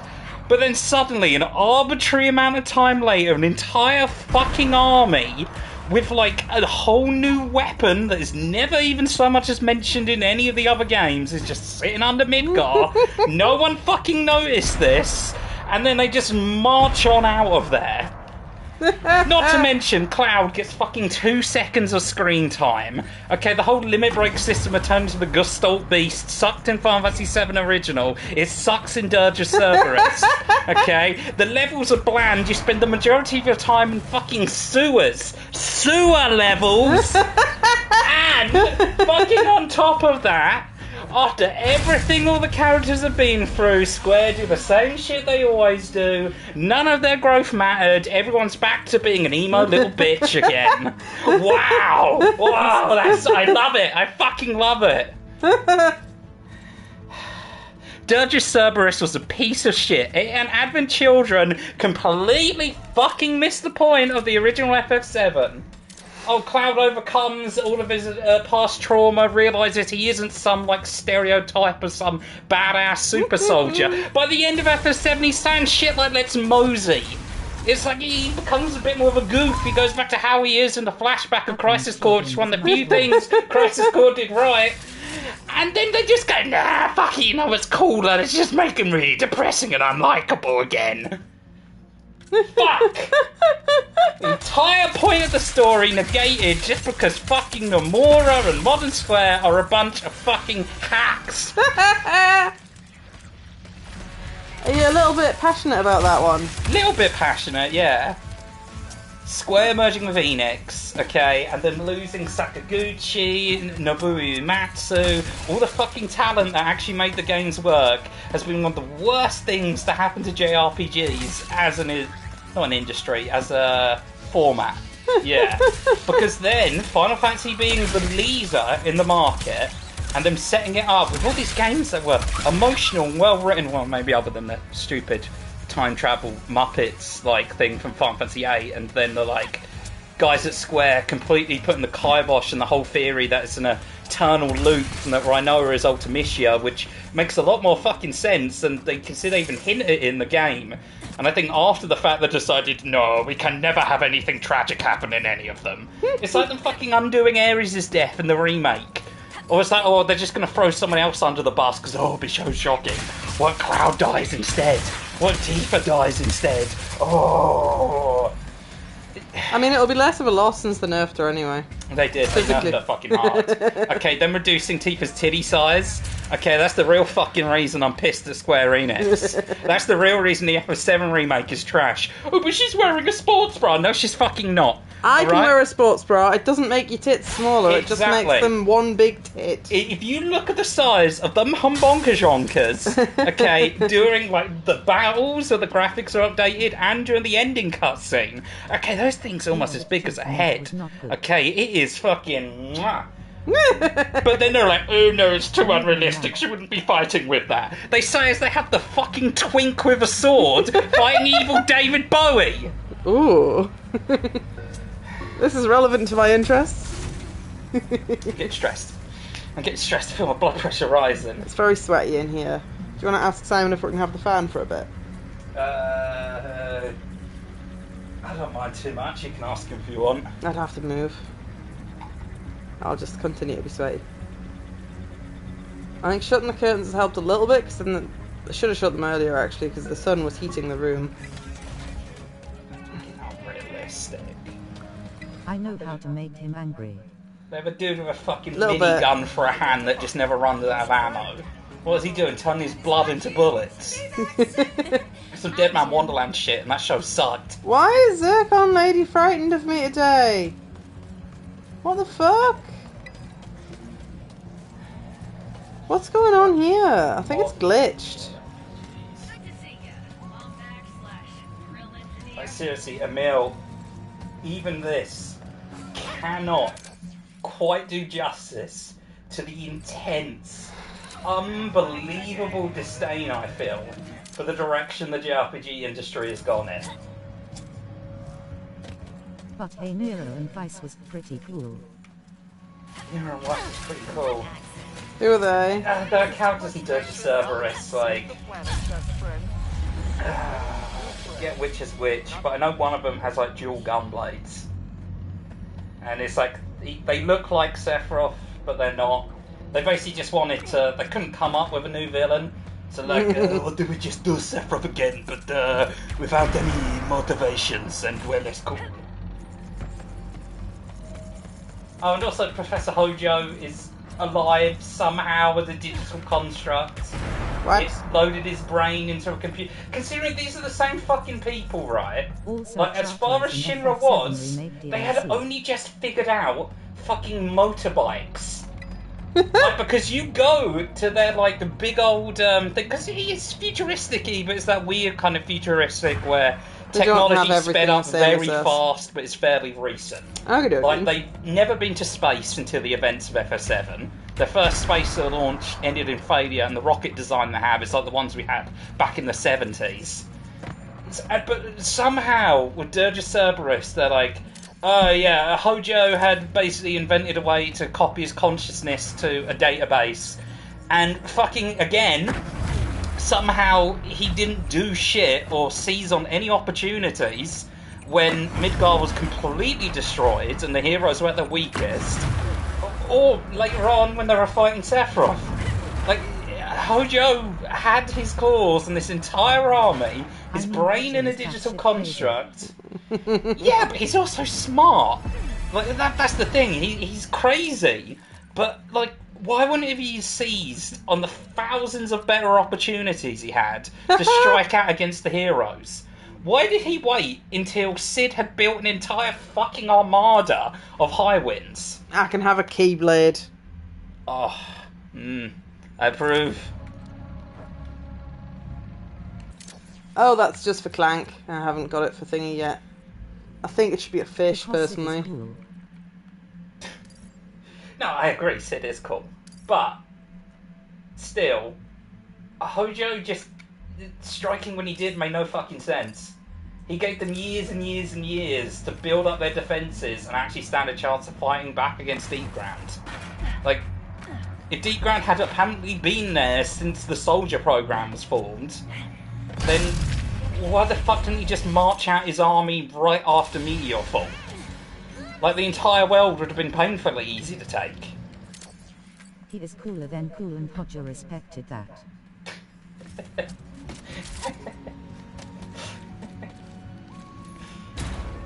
But then suddenly, an arbitrary amount of time later, an entire fucking army with like a whole new weapon that is never even so much as mentioned in any of the other games is just sitting under Midgar. No one fucking noticed this, and then they just march on out of there. Not to mention, Cloud gets fucking 2 seconds of screen time. Okay, the whole limit break system returned to the Gestalt Beast, sucked in Final Fantasy VII Original. It sucks in Dirge of Cerberus. Okay, the levels are bland. You spend the majority of your time in fucking sewers. Sewer levels! And, fucking on top of that, after everything all the characters have been through, Square do the same shit they always do. None of their growth mattered. Everyone's back to being an emo little bitch again. Wow! Wow, I love it. I fucking love it. Dirge of Cerberus was a piece of shit. It and Advent Children completely fucking missed the point of the original FF7. Oh, Cloud overcomes all of his past trauma, realises he isn't some, like, stereotype of some badass super soldier. By the end of FF7, he sounds shit like Let's Mosey. It's like he becomes a bit more of a goof. He goes back to how he is in the flashback of Crisis Core, which is one of the few things Crisis Core did right. And then they just go, nah, fuck it, you know what's cooler? It's just making me depressing and unlikable again. Fuck! The entire point of the story negated just because fucking Nomura and Modern Square are a bunch of fucking hacks. Are you a little bit passionate about that one? Little bit passionate, yeah. Square merging with Enix, okay, and then losing Sakaguchi, Nobuo Uematsu, all the fucking talent that actually made the games work has been one of the worst things to happen to JRPGs as not an industry, as a format. Yeah. Because then, Final Fantasy being the leader in the market, and them setting it up with all these games that were emotional and well written, well, maybe other than the stupid time travel Muppets like thing from Final Fantasy VIII, and then the like guys at Square completely putting the kibosh and the whole theory that it's an eternal loop and that Rhinoa is Ultimecia, which makes a lot more fucking sense than they consider even hint at it in the game. And I think after the fact they decided, no, we can never have anything tragic happen in any of them. It's like them fucking undoing Ares' death in the remake. Or it's like, oh, they're just going to throw someone else under the bus because, oh, it'll be so shocking. What Cloud dies instead? What Tifa dies instead? Oh. I mean, it'll be less of a loss since they nerfed her anyway. They did. They nerfed her fucking hard. Okay, them reducing Tifa's titty size. Okay, that's the real fucking reason I'm pissed at Square Enix. That's the real reason the FF7 remake is trash. Oh, but she's wearing a sports bra. No, she's fucking not. I can wear a sports bra. It doesn't make your tits smaller. It just makes them one big tit. If you look at the size of them humbonkajonkers, okay, during like the battles or the graphics are updated and during the ending cutscene, okay, those things are almost as big as a head. Okay, it is fucking mwah. But then they're like, oh no, it's too unrealistic, she wouldn't be fighting with that. They say as they have the fucking twink with a sword fighting evil David Bowie. Ooh. This is relevant to my interests. I'm getting stressed. I feel my blood pressure rising. It's very sweaty in here. Do you want to ask Simon if we can have the fan for a bit? I don't mind too much, you can ask him if you want. I'd have to move. I'll just continue to be sweaty. I think shutting the curtains has helped a little bit, because then I should have shut them earlier actually, because the sun was heating the room. Not realistic. I know how to make him angry. They have a dude with a fucking Little minigun for a hand that just never runs out of ammo. What is he doing? Turning his blood into bullets? Some Dead Man Wonderland shit, and that show sucked. Why is Zircon Lady frightened of me today? What the fuck? What's going on here? I think it's glitched. Like seriously, Emil, even this cannot quite do justice to the intense, unbelievable disdain I feel for the direction the JRPG industry has gone in. But hey, Nero and Vice was pretty cool. Nero and Vice was pretty cool. Who are they? Their characters in Dirty Cerberus, like... forget which is which, but I know one of them has like dual gun blades. And it's like, they look like Sephiroth, but they're not. They basically just wanted to, they couldn't come up with a new villain. So like, what do we just do Sephiroth again, but without any motivations, and we're less cool. Oh, and also Professor Hojo is alive somehow with a digital construct. What? It's loaded his brain into a computer. Considering these are the same fucking people, right? Also, like, as far as Shinra was, they had only just figured out fucking motorbikes. Like, because you go to their, like, the big old thing, because it is futuristic-y, but it's that weird kind of futuristic where technology sped up very fast, but it's fairly recent. Okay. Like, they've never been to space until the events of FF7. Their first space launch ended in failure, and the rocket design they have is like the ones we had back in the 70s. But somehow, with Dirge of Cerberus, they're like, oh yeah, Hojo had basically invented a way to copy his consciousness to a database, and fucking, again, somehow he didn't do shit or seize on any opportunities when Midgar was completely destroyed and the heroes were at their weakest, or later on when they were fighting Sephiroth. Like, Hojo had his cores and this entire army, his brain in a digital construct. Yeah, but he's also smart. Like, that's the thing, he's crazy, but like, why wouldn't he be seized on the thousands of better opportunities he had to strike out against the heroes? Why did he wait until Sid had built an entire fucking armada of Highwinds? I can have a Keyblade. Oh, I approve. Oh, that's just for Clank. I haven't got it for Thingy yet. I think it should be a fish, personally. Cool. No, I agree, Sid is cool. But, still, Hojo just striking when he did made no fucking sense. He gave them years and years and years to build up their defences and actually stand a chance of fighting back against Deep Ground. Like, if Deep Ground had apparently been there since the Soldier program was formed, then why the fuck didn't he just march out his army right after Meteorfall? Like, the entire world would have been painfully easy to take. He is cooler than cool and Hodger respected that.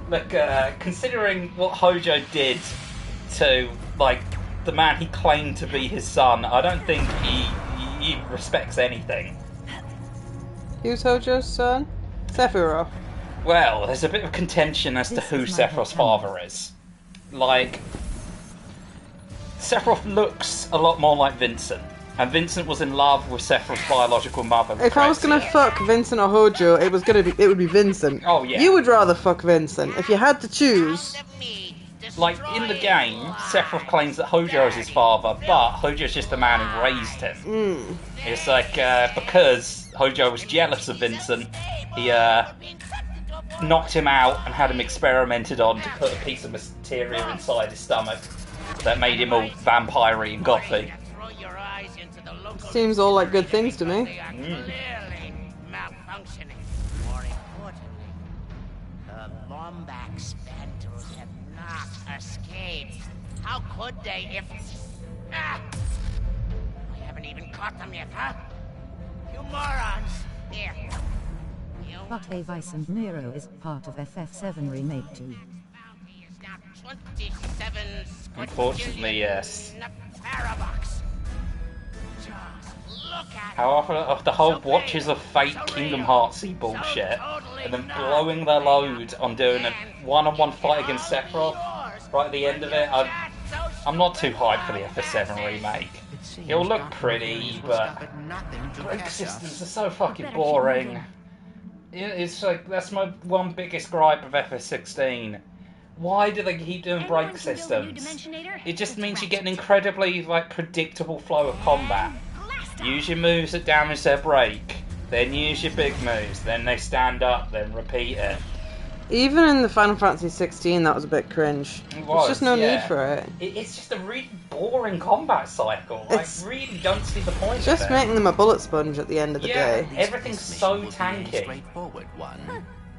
Look, considering what Hojo did to, like, the man he claimed to be his son, I don't think he respects anything. Who's Hojo's son? Sephiroth. Well, there's a bit of contention as to who Sephiroth's father is. Like, Sephiroth looks a lot more like Vincent, and Vincent was in love with Sephiroth's biological mother. If I was gonna fuck Vincent or Hojo, it would be Vincent. Oh yeah. You would rather fuck Vincent if you had to choose. Like, in the game, Sephiroth claims that Hojo is his father, but Hojo's just the man who raised him. It's like, because Hojo was jealous of Vincent, he knocked him out and had him experimented on to put a piece of material inside his stomach that made him all vampire-y and gothy. Seems all like good things to me. Malfunctioning. More importantly, the Lombax Spandrels have not escaped. How could they if... I haven't even caught them yet, huh? You morons! Here. But Avice and Nero is part of FF7 Remake too. 27 Unfortunately, yes. parabucks. How often of the whole Watches of Fate Kingdom Heartsy bullshit, and then blowing their load on doing a one-on-one fight against Sephiroth right at the end of it, I'm not too hyped for the FF7 remake. It'll look pretty, but break systems are so fucking boring. It's like, that's my one biggest gripe of FF16. Why do they keep doing break systems? It just means you get an incredibly, like, predictable flow of combat. Use your moves that damage their break, then use your big moves, then they stand up, then repeat it. Even in the Final Fantasy 16, that was a bit cringe. There's just no need for it. It's just a really boring combat cycle. I really don't see the point Just of it. making them a bullet sponge at the end of the day. Everything's so tanky. Straightforward one.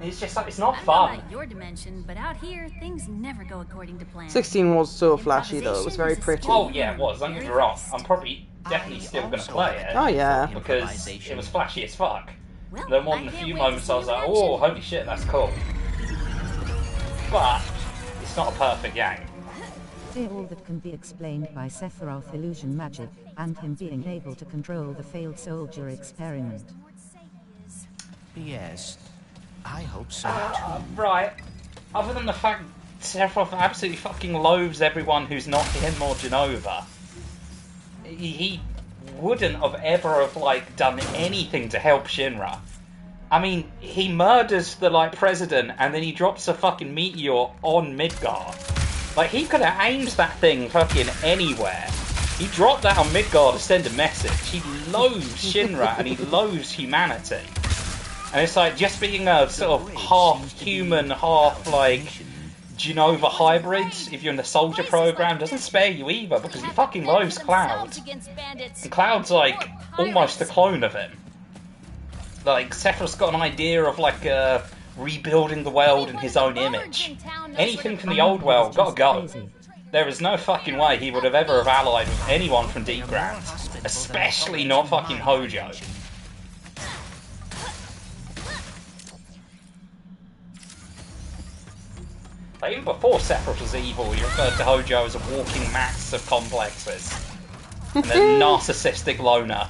It's just like, it's not I don't fun. know about your dimension, but out here, things never go according to plan. 16 was so flashy though, it was very pretty. Oh yeah, it was. Don't get me wrong. I'm probably definitely still going to play it. Oh yeah. Because it was flashy as fuck. Then more than a few moments I was like, oh, holy shit, that's cool. But it's not a perfect game. They're all that can be explained by Sephiroth illusion magic, and him being able to control the failed soldier experiment. Yes, I hope so too. Right. Other than the fact Sephiroth absolutely fucking loathes everyone who's not him or Genova. He wouldn't have ever have, like, done anything to help Shinra. I mean, he murders the, like, president and then he drops a fucking meteor on Midgard. Like, he could have aimed that thing fucking anywhere. He dropped that on Midgard to send a message. He loathes Shinra and he loathes humanity. And it's like, just being a sort of half human, half, like, Genova hybrid, if you're in the soldier program, doesn't spare you either, because he fucking loathes Cloud. And Cloud's, like, almost a clone of him. Like, Sephiroth's got an idea of, like, rebuilding the world in his own image. Anything from the old world, gotta go. There is no fucking way he would have ever have allied with anyone from Deep Ground. Especially not fucking Hojo. Like, even before Sephiroth was evil, he referred to Hojo as a walking mass of complexes. And a narcissistic loner.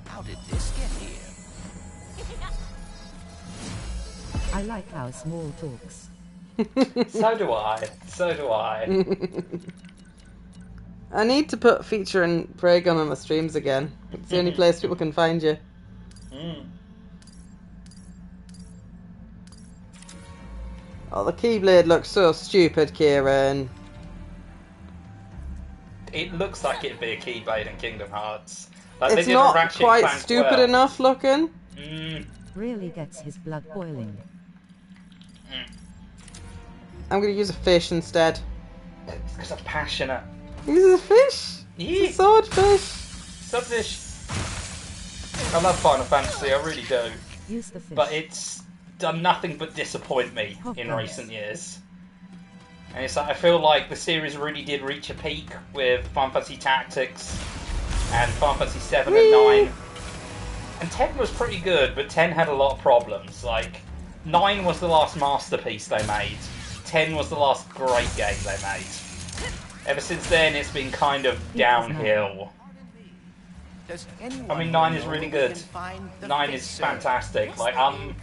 How did this get here? I like how small talks. So do I. So do I. I need to put Feature and Preygun on my streams again. It's the only place people can find you. Oh, the Keyblade looks so stupid, Kieran. It looks like it'd be a Keyblade in Kingdom Hearts. Like, they It's did a not Ratchet quite Clank stupid well. enough looking. Really gets his blood boiling. I'm going to use a fish instead. It's because I'm passionate. Use a fish? Yeah. It's a swordfish. Swordfish. I love Final Fantasy, I really do. Use the fish. But it's done nothing but disappoint me in recent years. And it's like, I feel like the series really did reach a peak with Final Fantasy Tactics and Final Fantasy 7 and 9. And 10 was pretty good, but 10 had a lot of problems. Like, 9 was the last masterpiece they made. 10 was the last great game they made. Ever since then, it's been kind of downhill. I mean, 9 is really good. 9 is fantastic. Like, I'm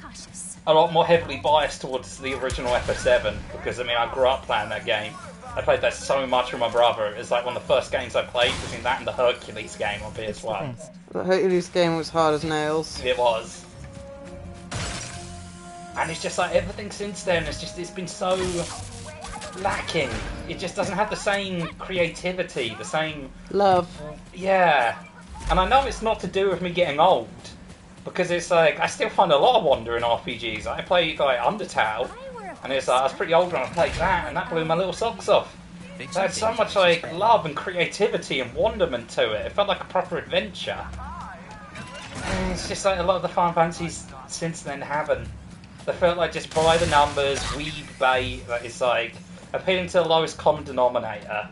a lot more heavily biased towards the original FF7 because, I mean, I grew up playing that game. I played that so much with my brother. It was like one of the first games I played between that and the Hercules game on PS1. The Hercules game was hard as nails. It was. And it's just like everything since then, it's been so lacking. It just doesn't have the same creativity, the same love. Yeah. And I know it's not to do with me getting old, because it's like I still find a lot of wonder in RPGs. I played like Undertale, and it's like I was pretty old when I played that, and that blew my little socks off. It had so much like love and creativity and wonderment to it. It felt like a proper adventure. And it's just like a lot of the Final Fantasies since then haven't. They felt like just by the numbers, weeb bait, that is like appealing to the lowest common denominator.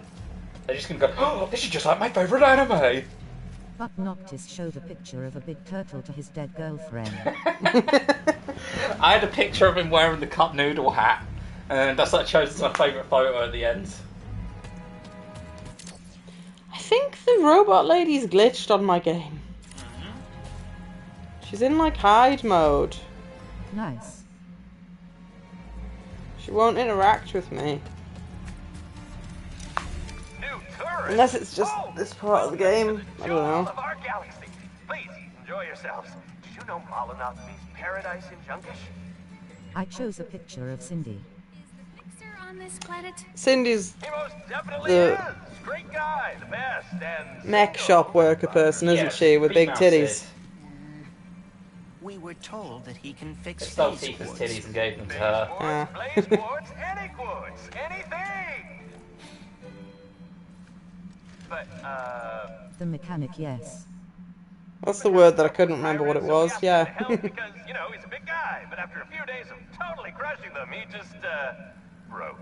They're just gonna go, oh, this is just like my favourite anime! But Noctis showed a picture of a big turtle to his dead girlfriend. I had a picture of him wearing the cup noodle hat, and that's what I chose as my favourite photo at the end. I think the robot lady's glitched on my game. She's in like hide mode. Nice. She won't interact with me. Unless it's just this part of the game. I don't know. Of our galaxy. Please enjoy yourselves. Did you know Malanath means paradise in Junkish? I chose a picture of Cindy. On this planet? Cindy's He most definitely the is. Great guy, the best, and mech shop worker person, isn't Yes, she, with big female titties? Sid. We were told that he can fix They stole phase Tifa's quartz. titties and gave them to her. blaze quartz, any quartz, anything. But The mechanic, yes. That's the word that I couldn't remember what it was, yeah. because you know he's a big guy, but after a few days of totally crushing them, he just broke.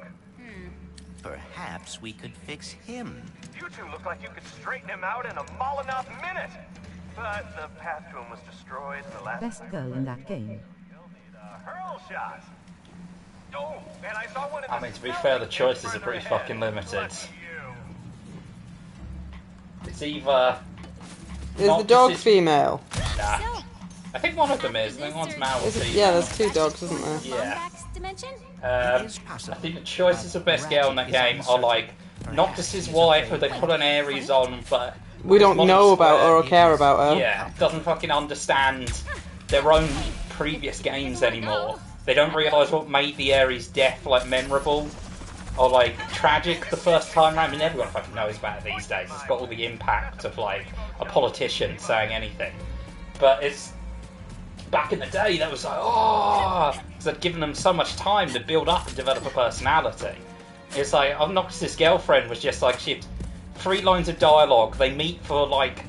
Perhaps we could fix him. You two look like you could straighten him out in a Malanath minute. But the path to him was destroyed in the last Best girl in that game. hurl shot. Oh, and I saw one in I mean, to be fair, the choices are pretty fucking limited. It's either... Is the dog female? Nah. I think one of them is. I think one's male or female. Yeah, there's two dogs, isn't there? Yeah. Dimension? I think the choices of best girl in that game are like Noctis's wife, who they put an Ares on, but We don't know about her or care about her. yeah, doesn't fucking understand their own previous games anymore. They don't realise what made the Ares death like memorable or like tragic the first time round. I mean, everyone fucking knows about it these days. It's got all the impact of like a politician saying anything, but it's back in the day that was like, oh, because they'd given them so much time to build up and develop a personality. It's like Noctis' girlfriend was just like, she had 3 lines of dialogue. They meet for like,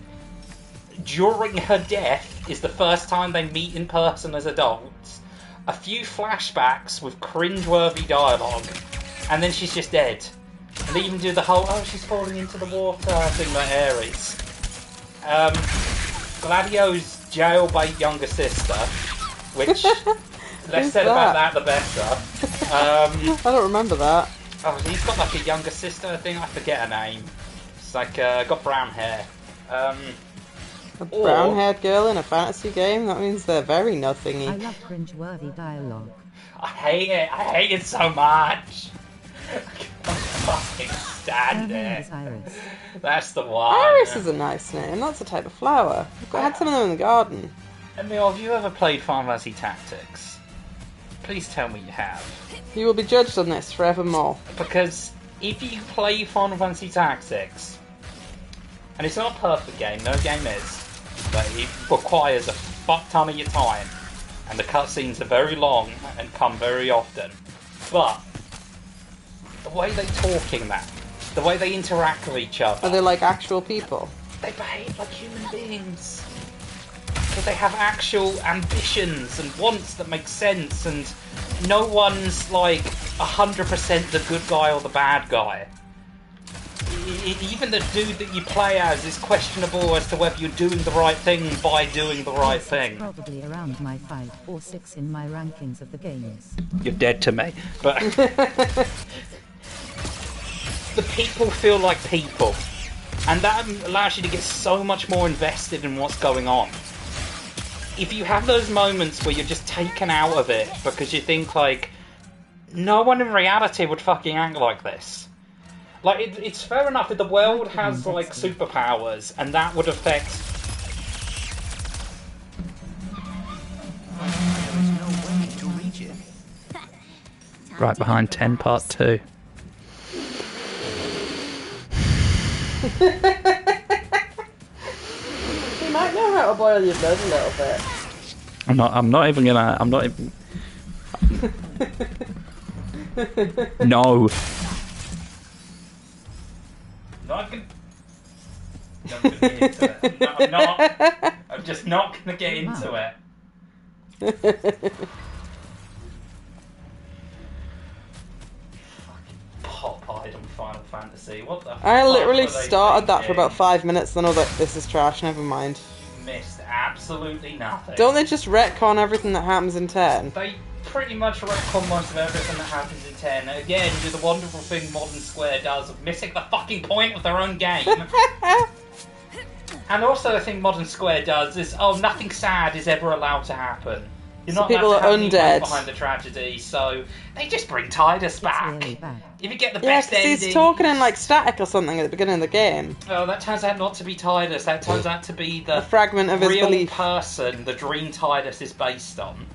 during her death is the first time they meet in person as adults. A few flashbacks with cringeworthy dialogue, and then she's just dead. And they even do the whole, oh, she's falling into the water thing like Ares. Gladio's jailbait younger sister, which less said about that the better. I don't remember that. Oh, he's got like a younger sister, I think. I forget her name. It's like, got brown hair. A brown-haired girl in a fantasy game? That means they're very nothingy. I love cringe-worthy dialogue. I hate it. I hate it so much. I can't fucking stand Her name it. is Iris. That's the one. Iris is a nice name. That's a type of flower. I had some of them in the garden. Emil, have you ever played Final Fantasy Tactics? Please tell me you have. You will be judged on this forevermore. Because if you play Final Fantasy Tactics, and it's not a perfect game, no game is, but it requires a fuck ton of your time, and the cutscenes are very long and come very often. But the way they talk in that, the way they interact with each other, Are they like actual people? they behave like human beings. Because they have actual ambitions and wants that make sense, and no one's like 100% the good guy or the bad guy. Even the dude that you play as is questionable as to whether you're doing the right thing by doing the right thing. Probably around my 5 or 6 in my rankings of the games. You're dead to me. But the people feel like people. And that allows you to get so much more invested in what's going on. If you have those moments where you're just taken out of it because you think, like, no one in reality would fucking act like this. Like, it's fair enough if the world has, like, superpowers, and that would affect... There is no way to reach it. Right behind 10 part 2. You might know how to boil your blood a little bit. I'm not even gonna... No. Not gonna get into it. No, I'm not. I'm just not gonna get into it. Fucking pop item Final Fantasy. What the I fuck literally were they started that for thinking? about 5 minutes, then I was like, this is trash, never mind. Missed absolutely nothing. Don't they just retcon everything that happens in 10? They pretty much retcon most of everything that happens in 10. Again, do the wonderful thing Modern Square does of missing the fucking point of their own game. And also the thing Modern Square does is, oh, nothing sad is ever allowed to happen. You're So not people allowed to are have any weight undead. behind the tragedy, so they just bring Tidus back. If you get the Yeah, best because ending... he's talking in like static or something at the beginning of the game. Oh, that turns out not to be Tidus. That turns out to be the A fragment of his real belief. person the dream Tidus is based on.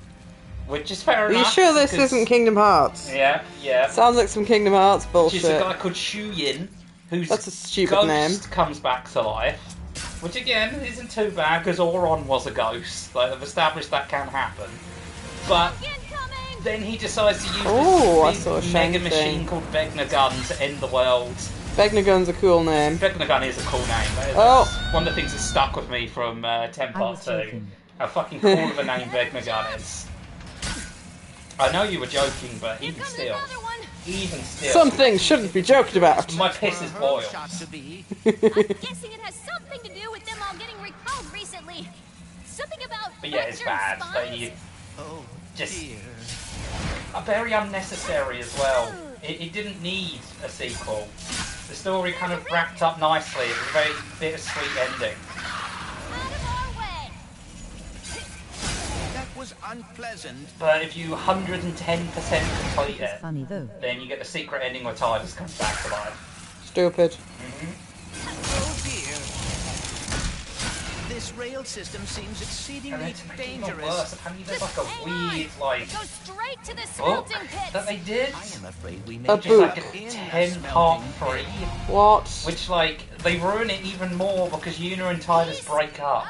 Which is fair Are enough. you sure this because- isn't Kingdom Hearts? Yeah, yeah. Sounds like some Kingdom Hearts bullshit. Which is a guy called Shu Yin, whose That's a stupid ghost name. comes back to life. Which again isn't too bad because Auron was a ghost. Like, they've established that can happen. But then he decides to use Oh, I this saw a big Shank mega machine thing. called Vegna Gun to end the world. Vegna Gun's a cool name. Vegna Gun is a cool name. That's Oh. one of the things that stuck with me from 10 Part 2. How fucking cool of a name Vegna Gun is. I know you were joking, but even still. Some things shouldn't be joked about. My piss is boiled. I'm guessing it has something to do with them all getting recalled recently. Something about But yeah, it's Western bad. spies? They just are very unnecessary as well. It didn't need a sequel. The story kind of wrapped up nicely. It was a very bittersweet ending. That was unpleasant. But if you 110% complete it, Funny though. then you get the secret ending where Tidus comes back to life. Stupid. Oh dear. This rail system seems And exceedingly it's even dangerous. worse. Apparently there's like a weird, like, Go straight to the book smelting pits. that they did. I am afraid we A may Which is book. like a 10-part free. What? Which, like, they ruin it even more because Yuna and Tidus break up.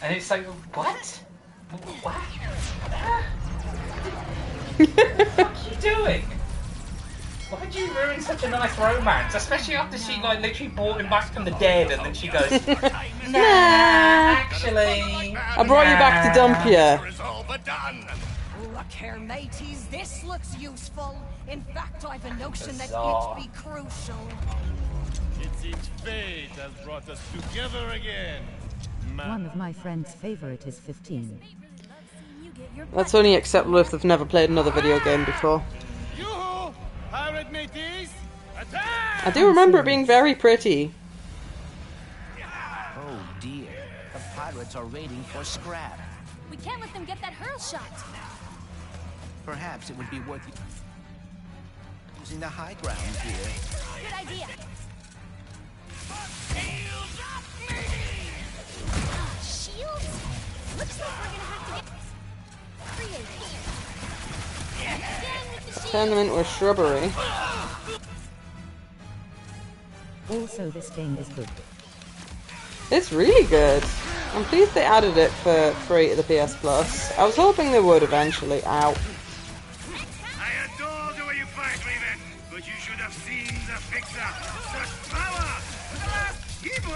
And it's like, what? What? What the fuck are you doing? Why'd you ruin such a nice romance? Especially after she, like, literally brought him back from the dead and then she goes, nah, actually... I brought you back to dump you. Look here, mateys, this looks useful. In fact, I've a notion that Bizarre. it'd be crucial. It seems fate has brought us together again. One of my friend's favorite is 15. That's only acceptable if they've never played another video game before. Yoo-hoo! Pirate mateys, attack! I do remember it being very pretty. Oh dear. The pirates are raiding for scrap. We can't let them get that hurl shot. Perhaps it would be worth using the high ground here. Good idea. Shields? Looks like we're gonna have to get creative. Again with the Turn them into a shrubbery. Also, this game is good. It's really good. I'm pleased they added it for free to the PS Plus. I was hoping they would eventually. Ow. I adore the way you fight, Raven, but you should have seen the fixer. Such power! Evil!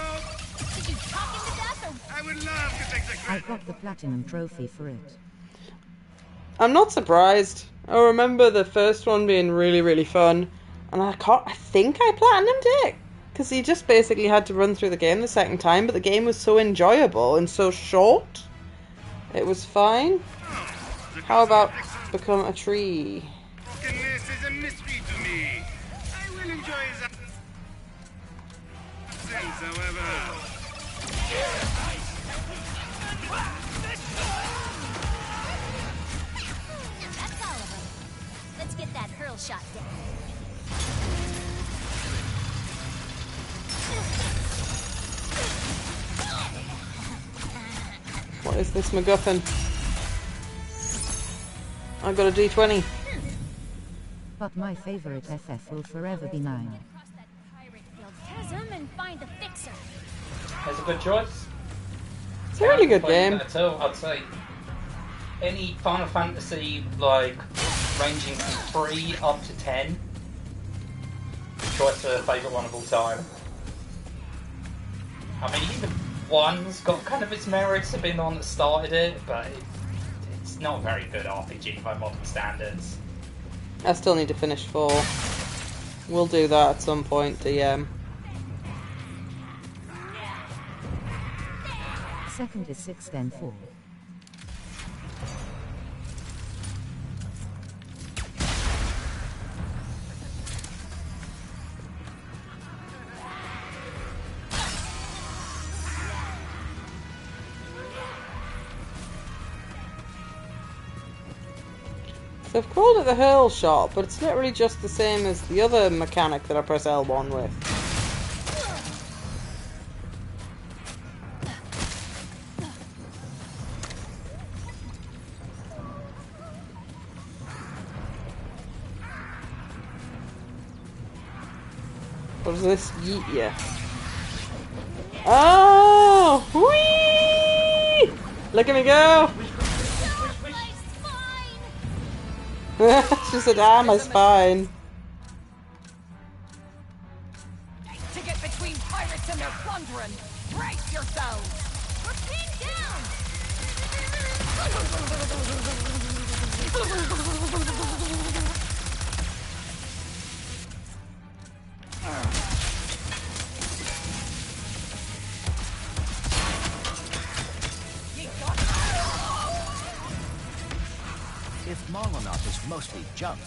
Did you talk him to death or I would love to take the I got the platinum trophy for it. I'm not surprised. I remember the first one being really, really fun, and I think I platinumed it, because you just basically had to run through the game the second time, but the game was so enjoyable and so short, it was fine. How about become a tree? Brokenness is a mystery to me. I will enjoy that. Since, however. That's all of them. Let's get that hurl shot down. What is this MacGuffin? I got a D20. But my favorite FF will forever be 9. Chasm and find the fixer. That's a good choice. It's a really good game. I'd say any Final Fantasy, like, ranging from 3 up to 10. Choice for favourite one of all time. I mean, even 1's got kind of its merits of being the one that started it, but it's not a very good RPG by modern standards. I still need to finish 4. We'll do that at some point, DM. Second is 6, then 4. So I've called it the hurl shot, but it's literally just the same as the other mechanic that I press L1 with. What does this yeet you? Oh! Whee! Look at me go! She said, ah, my spine. To get between pirates and their plundering, brace yourselves! We're pinned down! If Molotov is mostly junk,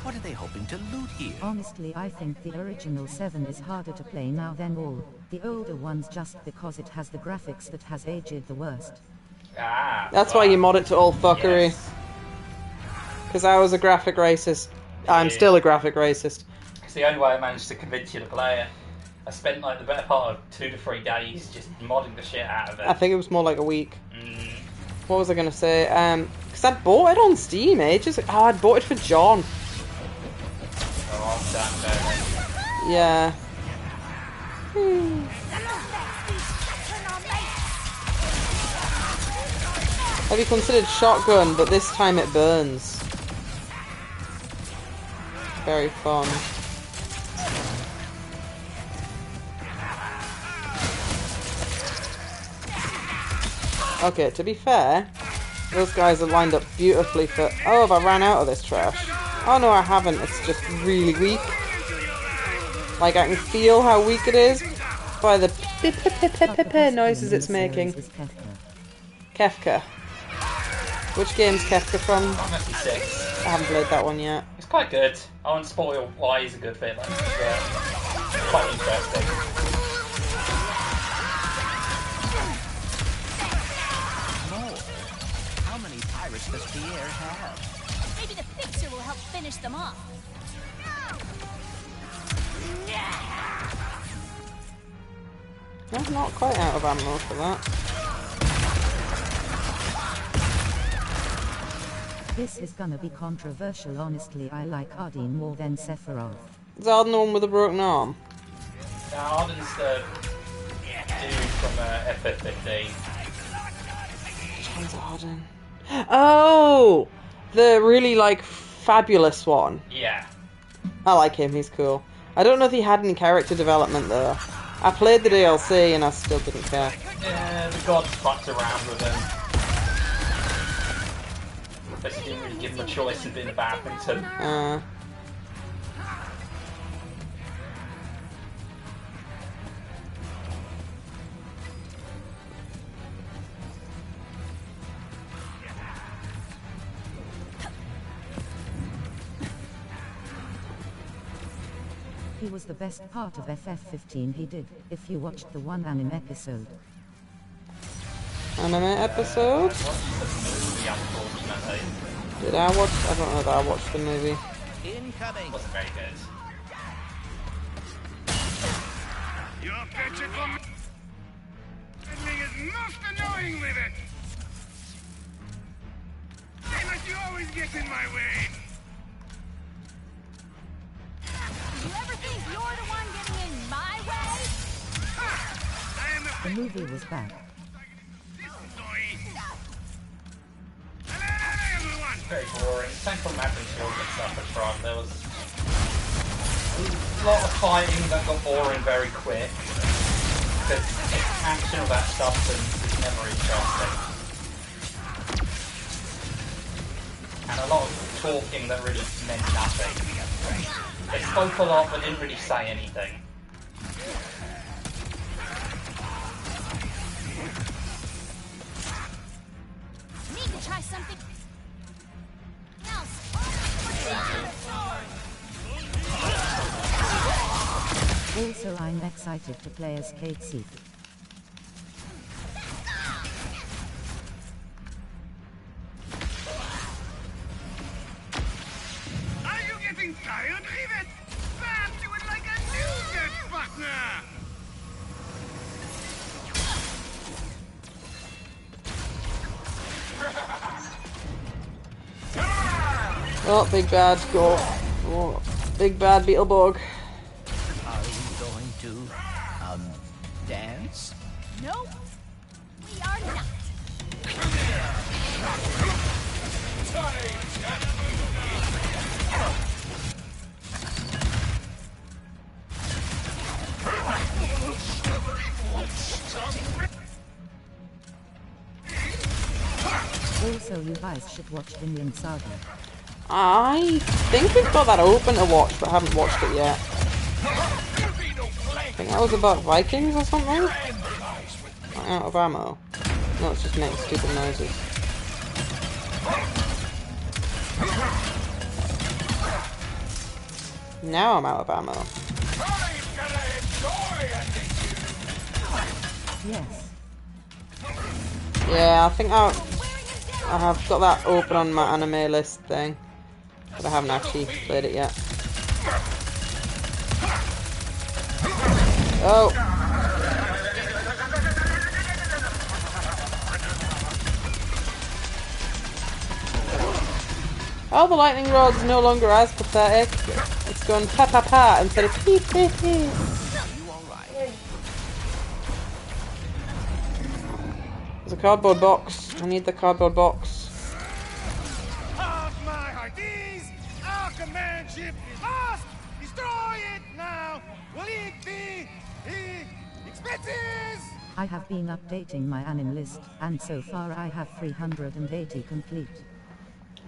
what are they hoping to loot here? Honestly, I think the original 7 is harder to play now than all the older ones, just because it has the graphics that has aged the worst. Ah, that's why you mod it to all fuckery. Because I was a graphic racist. I'm still a graphic racist. It's the only way I managed to convince you to play it. I spent like the better part of 2 to 3 days just modding the shit out of it. I think it was more like a week. What was I going to say? Because I'd bought it on Steam ages ago. Oh, I'd bought it for John. Oh, I'm done there. Yeah. Have you considered shotgun, but this time it burns? Very fun. Okay, to be fair, those guys are lined up beautifully for... Oh, have I ran out of this trash? Oh no, I haven't. It's just really weak. Like, I can feel how weak it is by the noises it's making. Kefka. Which game's Kefka from? Fantasy 6. I haven't played that one yet. It's quite good. I won't spoil why he's a good villain. It's quite interesting. How many pirates does Pierre have? Maybe the fixer will help finish them off. I'm not quite out of ammo for that. This is gonna be controversial. Honestly, I like Ardeen more than Sephiroth. Is Arden the one with a broken arm? No, Arden's the dude from FF15. Which one's Arden? Oh! The really, like, fabulous one. Yeah. I like him, he's cool. I don't know if he had any character development, though. I played the DLC and I still didn't care. Yeah, the gods fucked around with him. But he didn't really give him a choice of being a badminton. He was the best part of FF15 he did, if you watched the one anime episode. Anime episode? Did I watch? I don't know that I watched the movie. Incoming. Wasn't very good. Your picture for me is most annoying with it. But you always get in my way. You ever think you're the one getting in my way? The movie was bad. Very boring. Same from Madden Shield and stuff as well. There was a lot of fighting that got boring very quick. Because it's action of that stuff and it's never interesting. And a lot of talking that really meant nothing. They spoke a lot but didn't really say anything. Need to try something else. Also, I'm excited to play as Kate Seek. Are you getting tired, Rivet? Perhaps you would like a new search partner. Oh, big bad, go. Oh, big bad Beetleborg. Are we going to, dance? Nope. We are not. Also, you guys should watch Vinland Saga. I think we've got that open to watch, but haven't watched it yet. I think that was about Vikings or something? I'm out of ammo. No, it's just making stupid noises. Now I'm out of ammo. Yes. Yeah, I think I have got that open on my anime list thing, but I haven't actually played it yet. Oh! Oh, the lightning rod's no longer as pathetic. It's going pa pa pa instead of pee pee pee. There's a cardboard box. I need the cardboard box. Off my hearties! Our command ship is lost! Destroy it now! Will it be expenses? I have been updating my anime list, and so far I have 380 complete.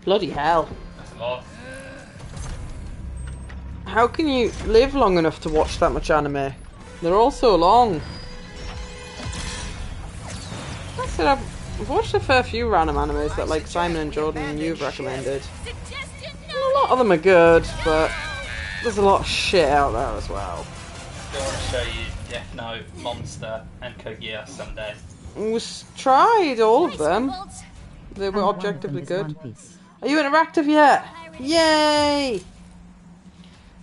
Bloody hell. That's a lot. How can you live long enough to watch that much anime? They're all so long. I said I've watched a fair few random animes that like Simon and Jordan and you've recommended. And a lot of them are good, but there's a lot of shit out there as well. I want to show you Death Note, Monster, and Kaguya someday. We tried all of them. They were objectively good. Are you interactive yet? Yay!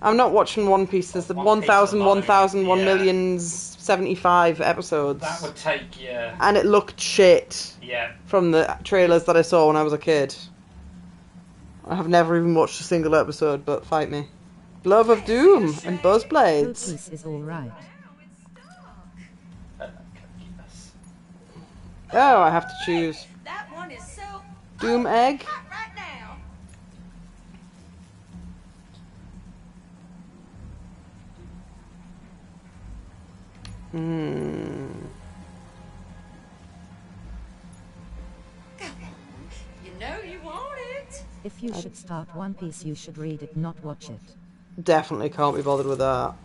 I'm not watching One Piece. There's the 1,075 episodes. That would take you. And it looked shit. Yeah. From the trailers that I saw when I was a kid. I have never even watched a single episode, but fight me. Glove of Doom and Buzzblades. Piece is alright. Oh, I have to choose. That one is so Doom Egg. right now. You know you want it. If you should start One Piece, you should read it, not watch it. Definitely can't be bothered with that.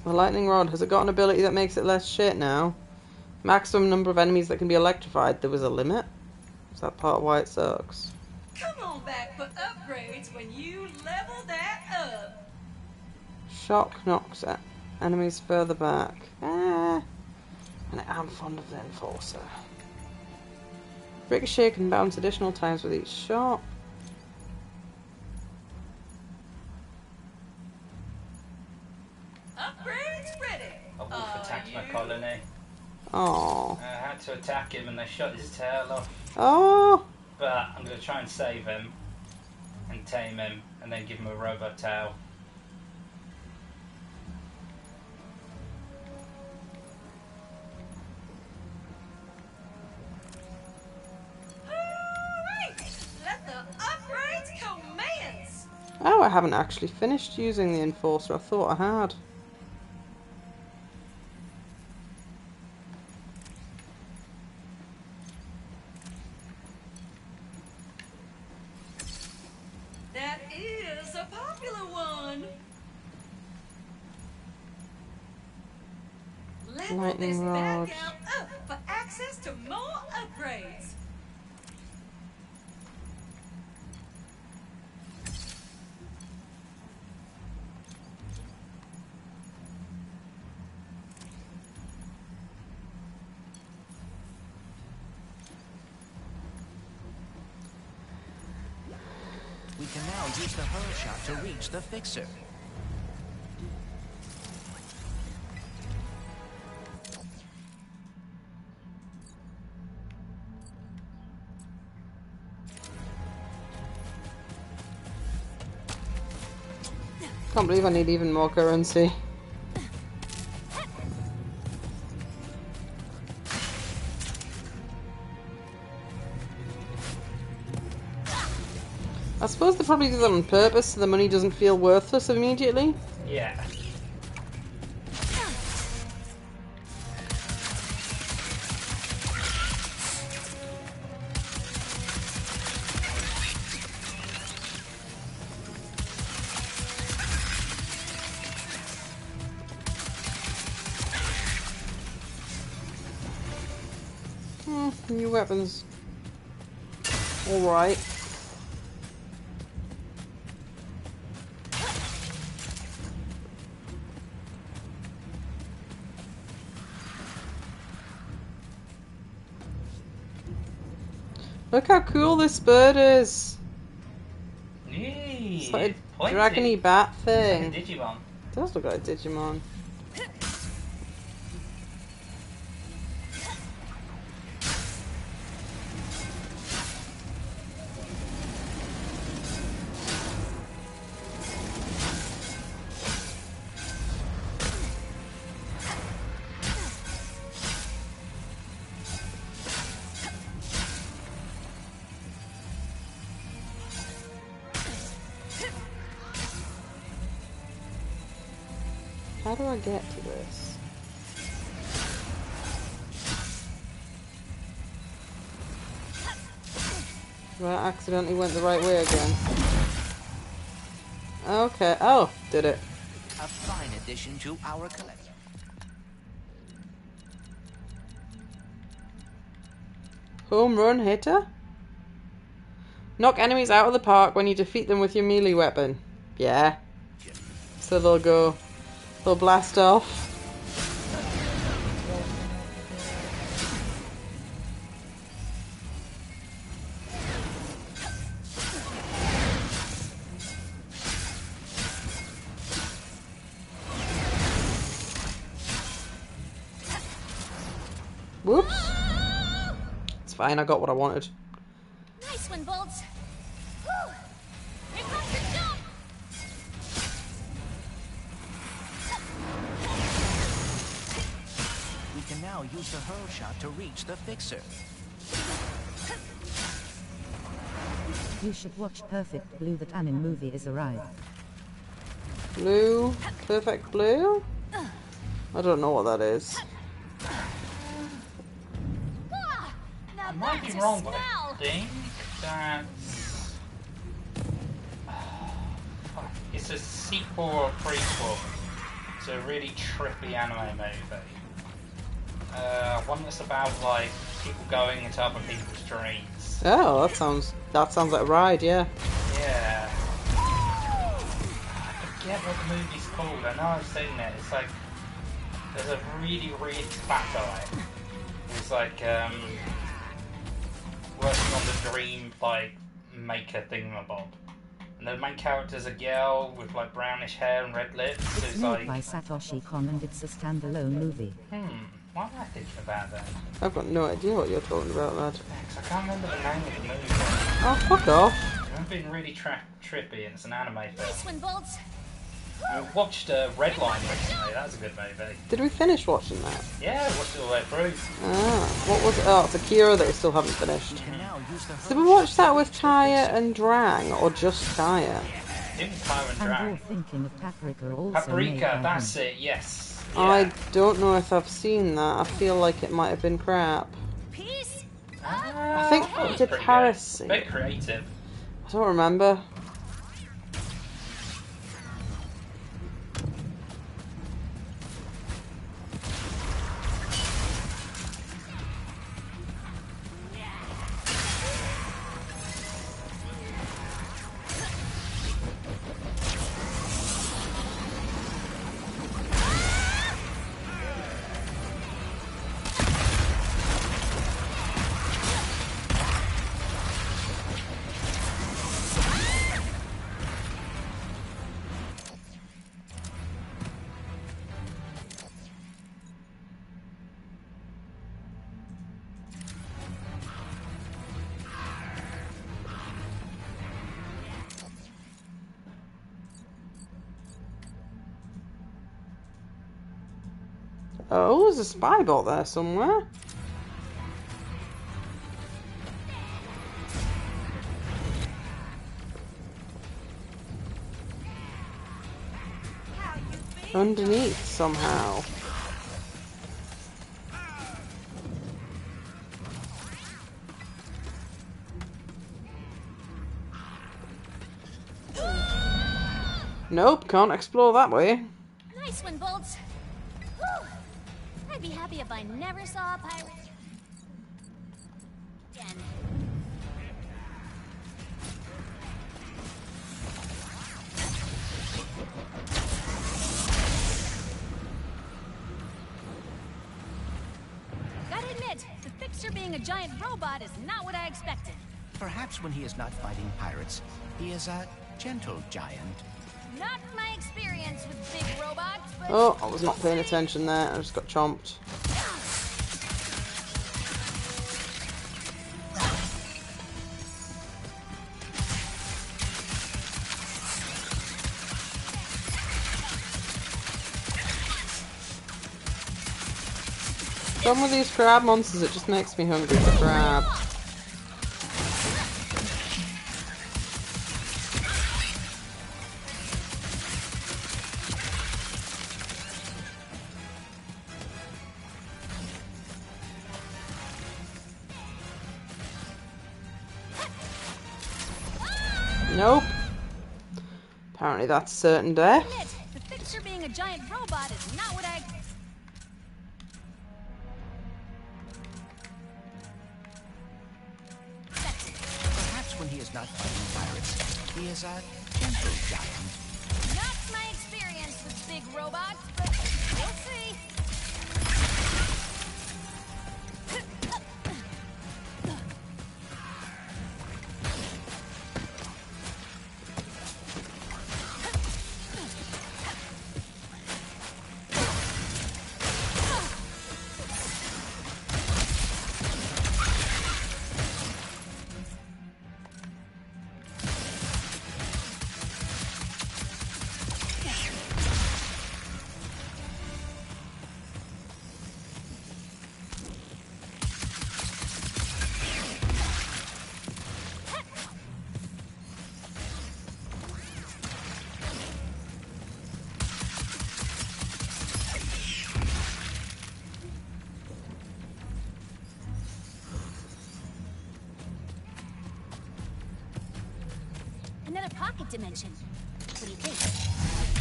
The lightning rod, has it got an ability that makes it less shit now? Maximum number of enemies that can be electrified. There was a limit? Is that part of why it sucks? Come on back for upgrades when you level that up. Shock knocks enemies further back. And I'm fond of the Enforcer. Ricochet can bounce additional times with each shot. Upgrades ready. A wolf attacked my colony. Oh. I had to attack him and they shot his tail off. Oh. But I'm going to try and save him and tame him and then give him a robot tail. Let the upgrades commence. Oh, I haven't actually finished using the Enforcer. I thought I had. That is a popular one. Level Lightning this rod. bad gal up for access to more upgrades. We can now use the hurl shot to reach the fixer. Can't believe I need even more currency. I suppose they probably do that on purpose so the money doesn't feel worthless immediately. Yeah. New weapons. Alright. Look how cool this bird is. It's like a dragony bat thing. It's like a Digimon. It does look like a Digimon. How do I get to this? I accidentally went the right way again. Okay. Oh, did it. A fine addition to our collection. Home run hitter? Knock enemies out of the park when you defeat them with your melee weapon. Yeah. So they'll blast off. Whoops. It's fine, I got what I wanted. Nice one, Bolts. Whew. Here comes the jump. We can now use the hurl shot to reach the fixer. You should watch Perfect Blue. That anime movie is arrived. Blue? Perfect Blue? I don't know what that is. Now might be wrong, but I think that's... It's a sequel or prequel to a really trippy anime movie. One that's about like people going into other people's dreams. Oh, that sounds like a ride, yeah. Yeah. I forget what the movie's called. I know I've seen it. It's like there's a really fat guy who's like working on the dream like maker thingamabob. And the main character's a girl with like brownish hair and red lips. It's who's made like, by Satoshi Kon and it's a standalone movie. what am I thinking about then? I've got no idea what you're talking about, lad. I can't remember the name of the movie. Oh, fuck off. It's been really trippy and it's an anime film. Nice one, Bolts. We watched Redline recently. That was a good movie. Did we finish watching that? Yeah, we watched it all the way through. What was it? Oh, it's Akira that we still haven't finished. So did we watch that with Kaya and Drang, or just Kaya? Didn't Kaya and And Drang. you're thinking of Paprika also made Paprika, by that's him. it, yes. I don't know if I've seen that. I feel like it might have been crap. I think did Paris sing Very it? creative. I don't remember. Oh, there's a spy bot there somewhere. Underneath somehow. Nope, can't explore that way. Nice one, Bolts. Whew. I'd be happy if I never saw a pirate again. Gotta admit, the fixer being a giant robot is not what I expected. Perhaps when he is not fighting pirates, he is a gentle giant. Not my experience with big robots, but... Oh, I was not paying attention there. I just got chomped. Some of these crab monsters, it just makes me hungry for crab. Nope. Apparently that's certain death. Admit, the fixer being a giant robot is not what I... Perhaps when he is not fighting pirates, he is a gentle giant. Not my experience with big robots, but we'll see. Another pocket dimension. What do you think?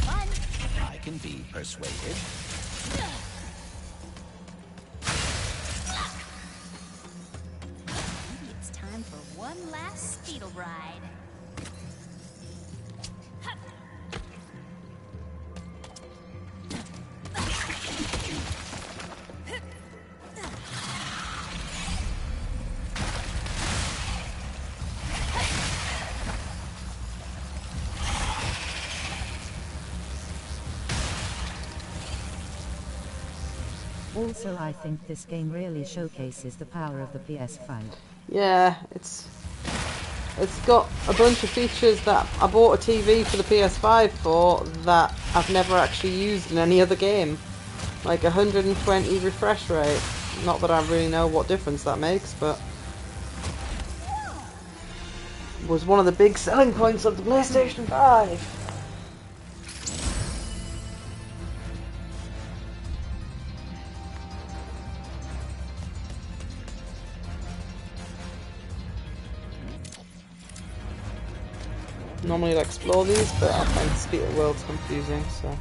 Fun. I can be persuaded. Maybe it's time for one last speedle ride. Also, I think this game really showcases the power of the PS5. Yeah, it's got a bunch of features that I bought a TV for the PS5 for that I've never actually used in any other game. Like 120 refresh rate. Not that I really know what difference that makes, but was one of the big selling points of the PlayStation 5. Normally I'd explore these, but I find the speed of the world's confusing, so.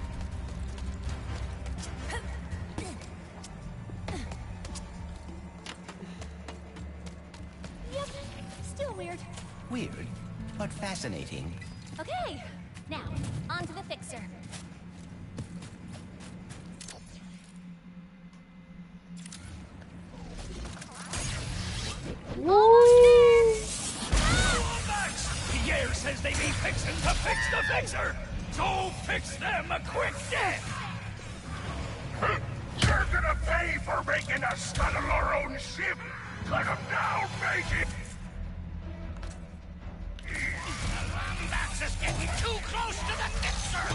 Yep, still weird. Weird, but fascinating. Okay, now, on to the fixer. Pierre says they be fixing to fix the fixer! So fix them a quick death! You're gonna pay for making us scuttle our own ship! Cut him down, make it! Max is getting too close to the fixer!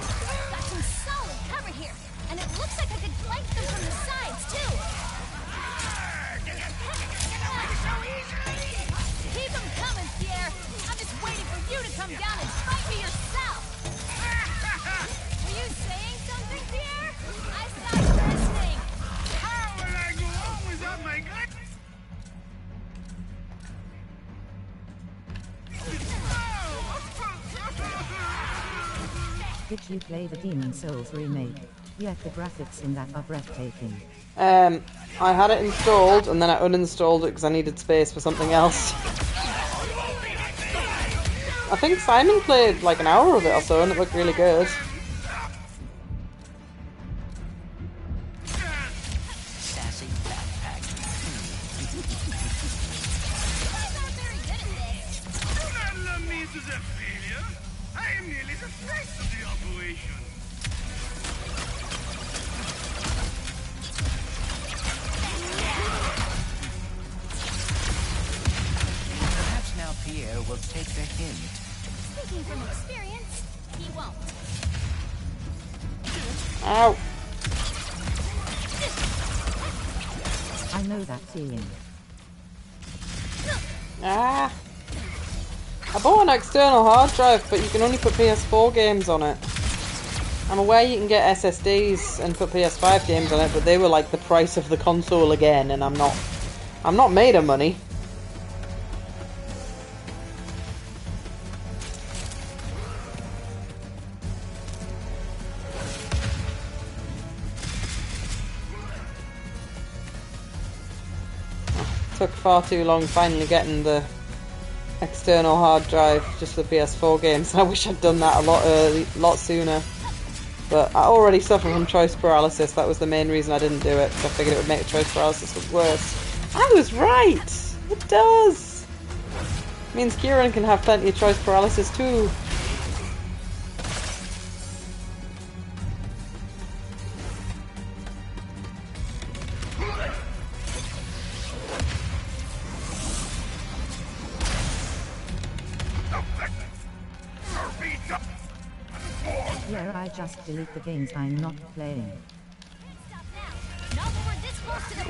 Got some solid cover here, and it looks like I could flank them from the sides, too. So easily! Keep them coming, Pierre. I'm just waiting for you to come down and fight me yourself. Were you saying something, Pierre? I stopped listening. How will I go on without my gun? Did you play the Demon Souls remake? Yet the graphics in that are breathtaking. I had it installed and then I uninstalled it because I needed space for something else. I think Simon played like an hour of it or so and it looked really good. Sassy backpack. That means it's a failure. I am nearly the face of the operation. Perhaps now Pierre will take the hint. Speaking from experience, he won't. Ow. I know that feeling. Ah. I bought an external hard drive, but you can only put PS4 games on it. I'm aware you can get SSDs and put PS5 games on it, but they were like the price of the console again, and I'm not made of money. Took far too long finally getting the external hard drive just for PS4 games. I wish I'd done that a lot sooner. But I already suffer from choice paralysis. That was the main reason I didn't do it, because I figured it would make choice paralysis look worse. I was right! It does! It means Kieran can have plenty of choice paralysis too. Yeah, I just delete the games I'm not playing.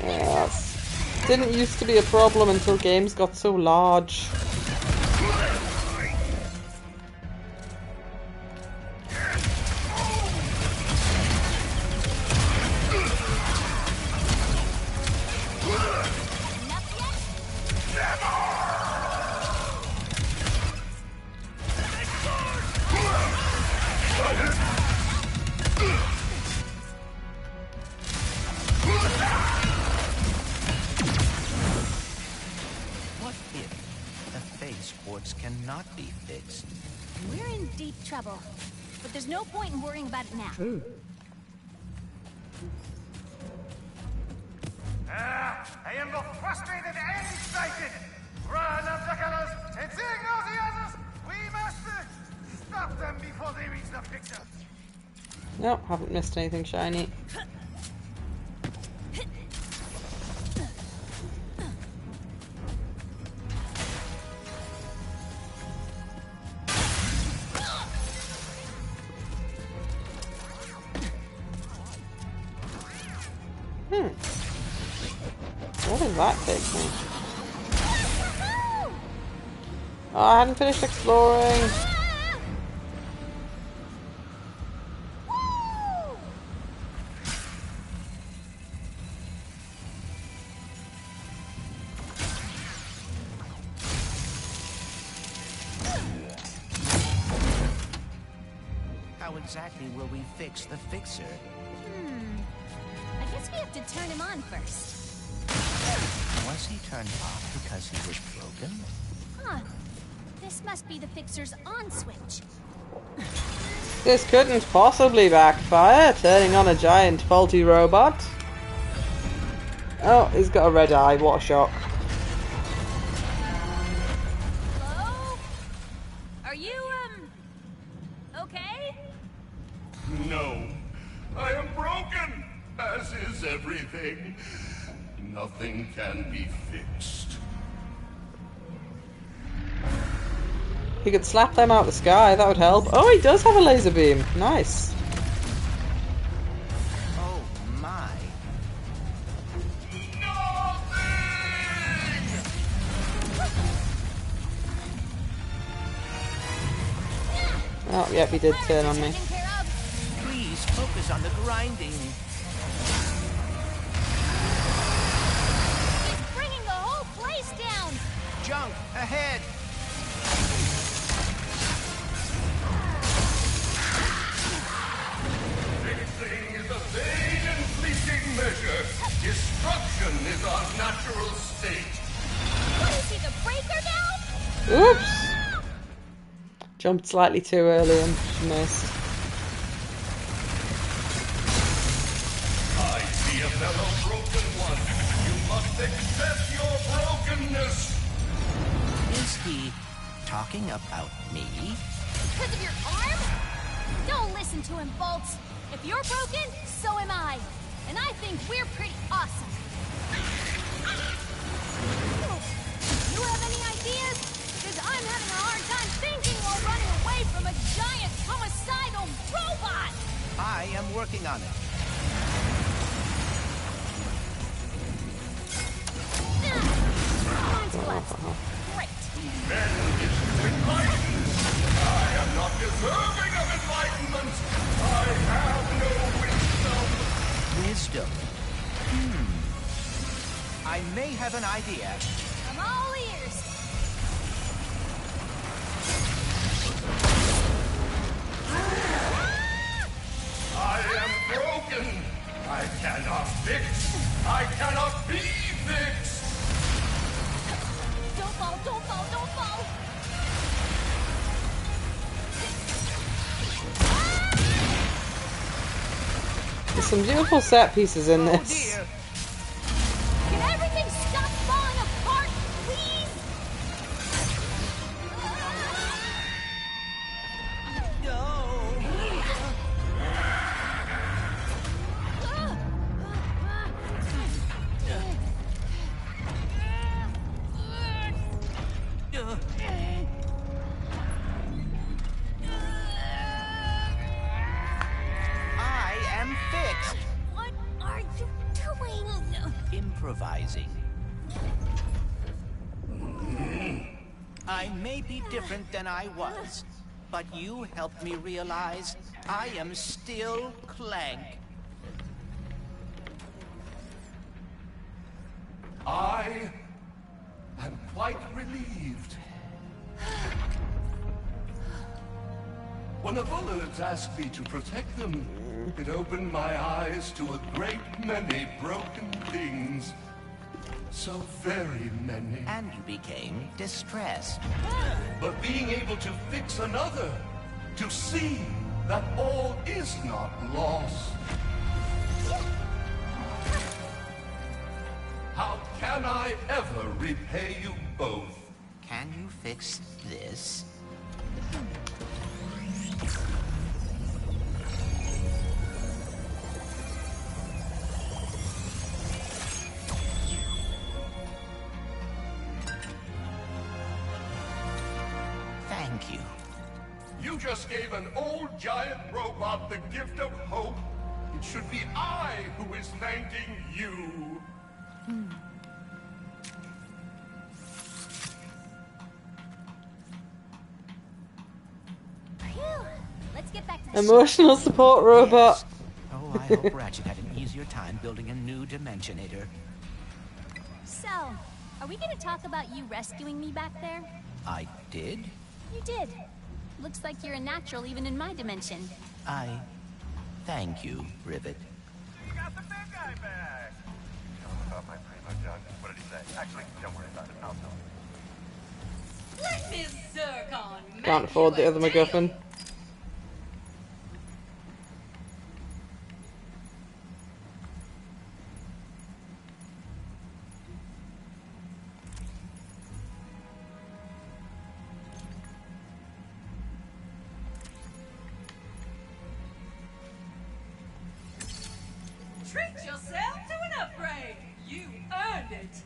Yes. Didn't used to be a problem until games got so large. fixed. We're in deep trouble, but there's no point in worrying about it now. True. I am both frustrated and excited. Run up the colors and signal the others. We must stop them before they reach the picture. Nope, haven't missed anything shiny. What does that take me? Oh, I hadn't finished exploring. How exactly will we fix the fixer? I guess we have to turn him on first. Was he turned off because he was broken? Huh. This must be the fixer's on switch. This couldn't possibly backfire, turning on a giant faulty robot. Oh, he's got a red eye, what a shock. Hello? Are you, okay? No. I am broken, as is everything. Nothing can be fixed. He could slap them out the sky, that would help. Oh, he does have a laser beam. Nice. Oh my. Oh, yep, he did turn on me. Please focus on the grinding. He's bringing the whole place down. Junk ahead. Fixing is a vague and fleeting measure. Destruction is our natural state. What is he, the breaker now? Oops. Jumped slightly too early and missed. I see a fellow broken one. You must accept your brokenness. Is he talking about me? Because of your arm? Don't listen to him, Bolts. If you're broken, so am I. And I think we're pretty awesome. You have any ideas? Because I'm having a hard time thinking while running away from a giant homicidal robot! I am working on it. Mine's collapsed. Great. Men is to enlighten. I am not deserving of enlightenment. I have no wisdom. Wisdom. I may have an idea. I'm all ears. I am broken. I cannot fix. I cannot be fixed. Don't fall, don't fall, don't fall! There's some beautiful set pieces in this. Can everything stop falling apart, please? I am fixed. What are you doing? Improvising. I may be different than I was, but you helped me realize I am still Clank. I am quite relieved. When the VODs asked me to protect them, it opened my eyes to a great many broken things. So very many. And you became distressed. But being able to fix another, to see that all is not lost. How can I ever repay you both? Can you fix this? Thank you. You just gave an old giant robot the gift of hope. It should be I who is thanking you. Let's get back to the Emotional support robot. Oh, I hope Ratchet had an easier time building a new Dimensionator. So, are we gonna talk about you rescuing me back there? I did? You did. Looks like you're a natural even in my dimension. I thank you, Rivet. You got the big guy back. Tell him about my primo jug. What did he say? Actually, don't worry about it. I'll tell him. Let Miss Zircon Can't afford the other MacGuffin. treat yourself to an upgrade. You earned it.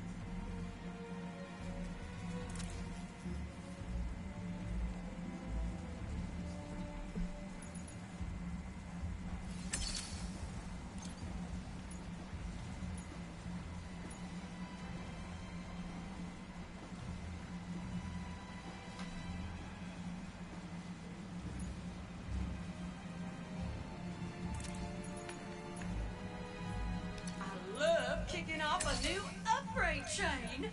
Kicking off a new upgrade chain.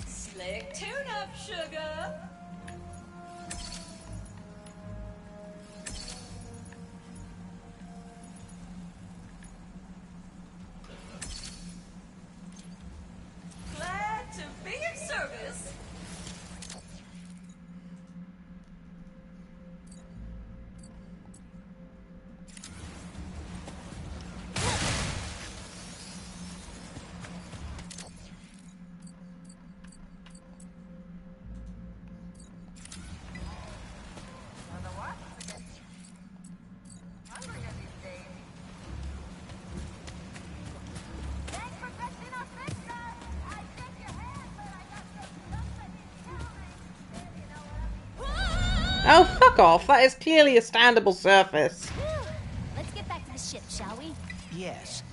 Slick tune-up, sugar. Glad to be of service. Oh, fuck off. That is clearly a standable surface. Let's get back to the ship, shall we? Yes.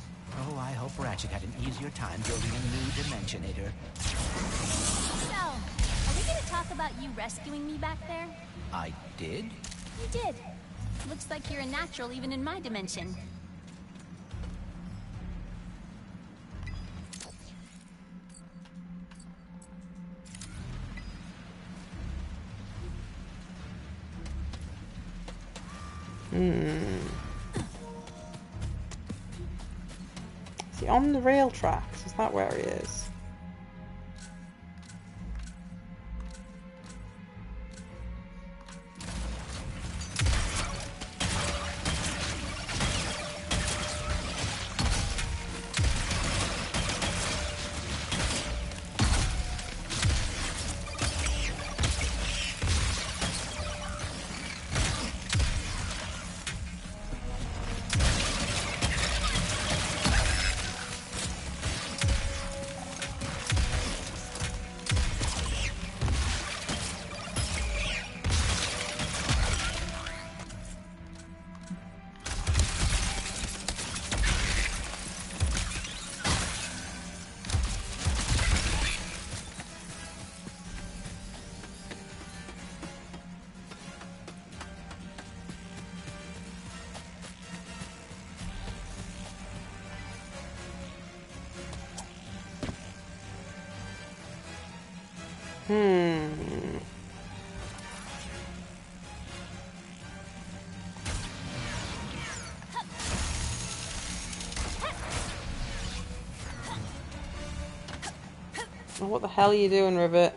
Oh, I hope Ratchet had an easier time building a new Dimensionator. So, are we gonna talk about you rescuing me back there? I did? You did. Looks like you're a natural even in my dimension. Is he on the rail tracks? Is that where he is? Oh, what the hell are you doing, Rivet?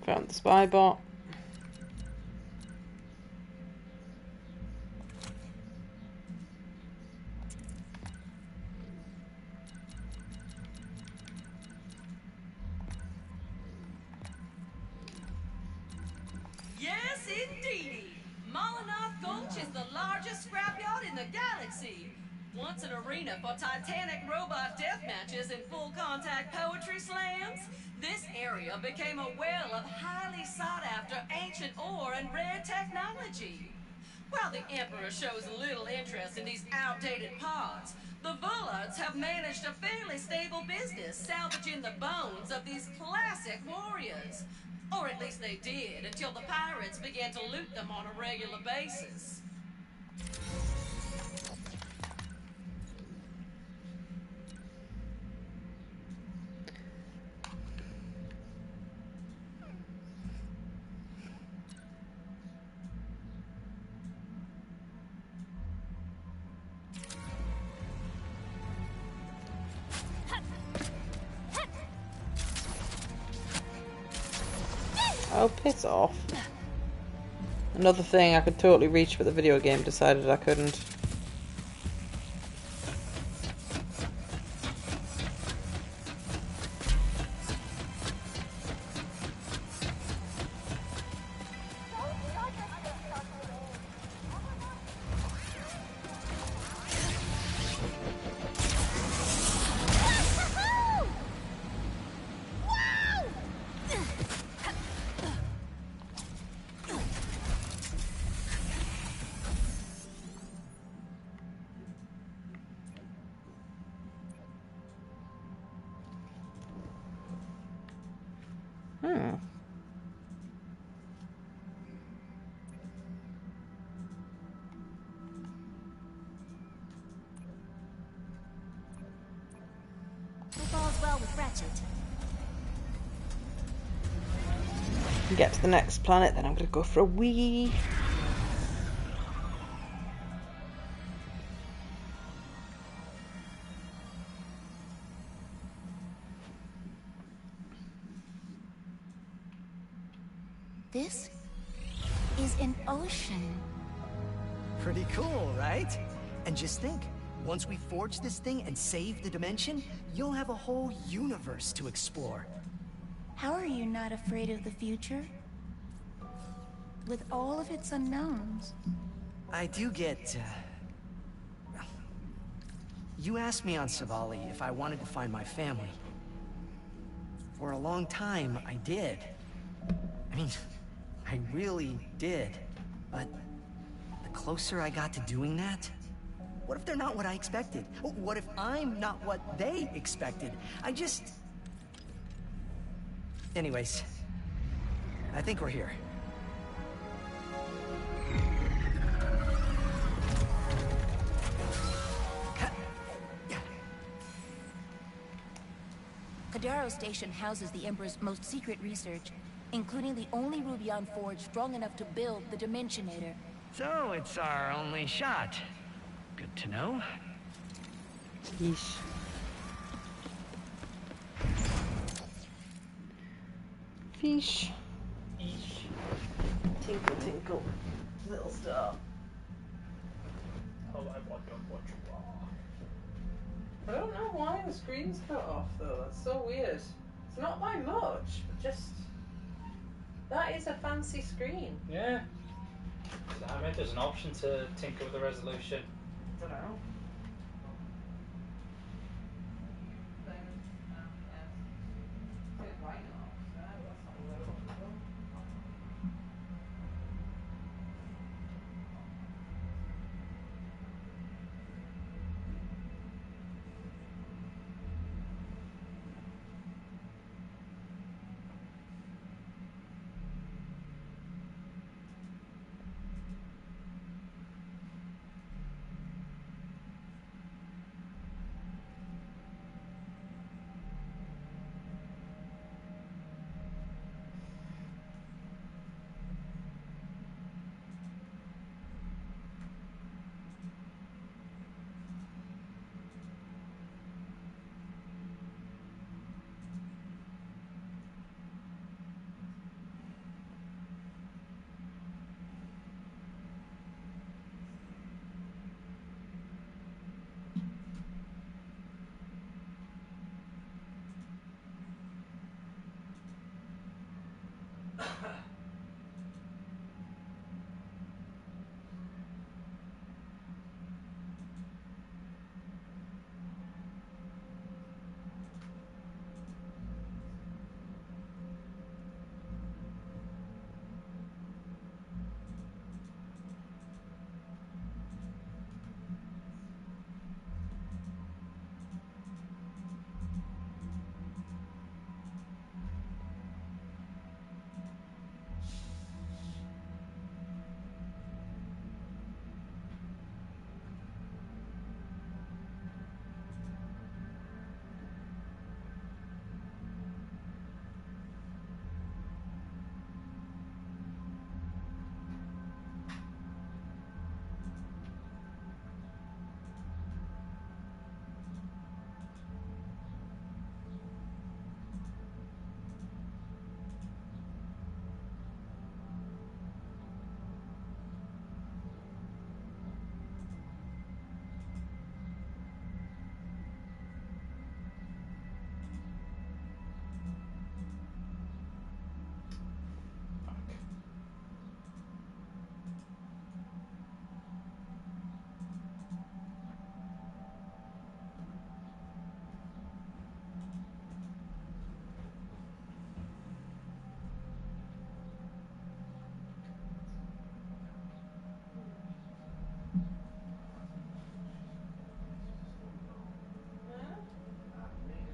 Found the spy bot. Yes, indeedy. Molinoth Gulch is the largest scrapyard in the galaxy. Once an arena for titanic robot death matches and full contact poetry slams, this area became a well of highly sought after ancient ore and rare technology. While the Emperor shows little interest in these outdated parts, the VODs have managed a fairly stable business salvaging the bones of these classic warriors. Or at least they did, until the pirates began to loot them on a regular basis. Oh, piss off. Another thing I could totally reach, but the video game decided I couldn't. Hope all's well with Ratchet. Get to the next planet, then I'm gonna go for a wee. This is an ocean. Pretty cool, right? And just think, once we forge this thing and save the dimension, you'll have a whole universe to explore. How are you not afraid of the future? With all of its unknowns. I do get, You asked me on Savali if I wanted to find my family. For a long time, I did. I mean, I really did. But the closer I got to doing that, what if they're not what I expected? What if I'm not what they expected? Anyways, I think we're here. Kadaro Station houses the Emperor's most secret research, including the only Rubion forge strong enough to build the Dimensionator. So it's our only shot. Good to know. Yeesh. Fish. Tinkle, tinkle, little star. Oh, I wonder what you are. I don't know why the screen's cut off though. That's so weird. It's not by much, but just that is a fancy screen. Yeah. So I mean, there's an option to tinker with the resolution. I don't know.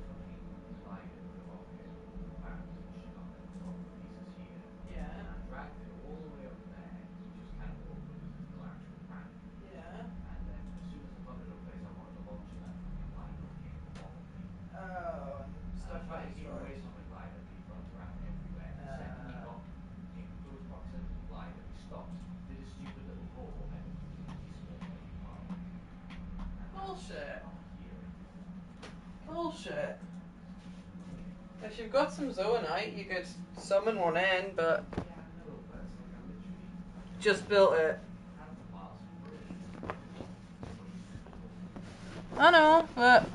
Made a fucking glider with a rocket and shot a couple of pieces here. Yeah. And I dragged it all the way up there, which was kind of awkward because there's no actual ramp. Yeah. And then as soon as I got it up place I wanted to launch it, that fucking glider came up off of me. Oh, and And I stuff tried got to keep destroyed. away from the glider, but he flapped around everywhere. The second he got in close proximity to the glider, he stopped, did a stupid little roar, and completely split me apart. And Bullshit. I'm here. Bullshit. If you've got some zoonite, you could summon one in, but Yeah, I know, but it's like I literally just built it. have the parts for it. It's way too small. I know, but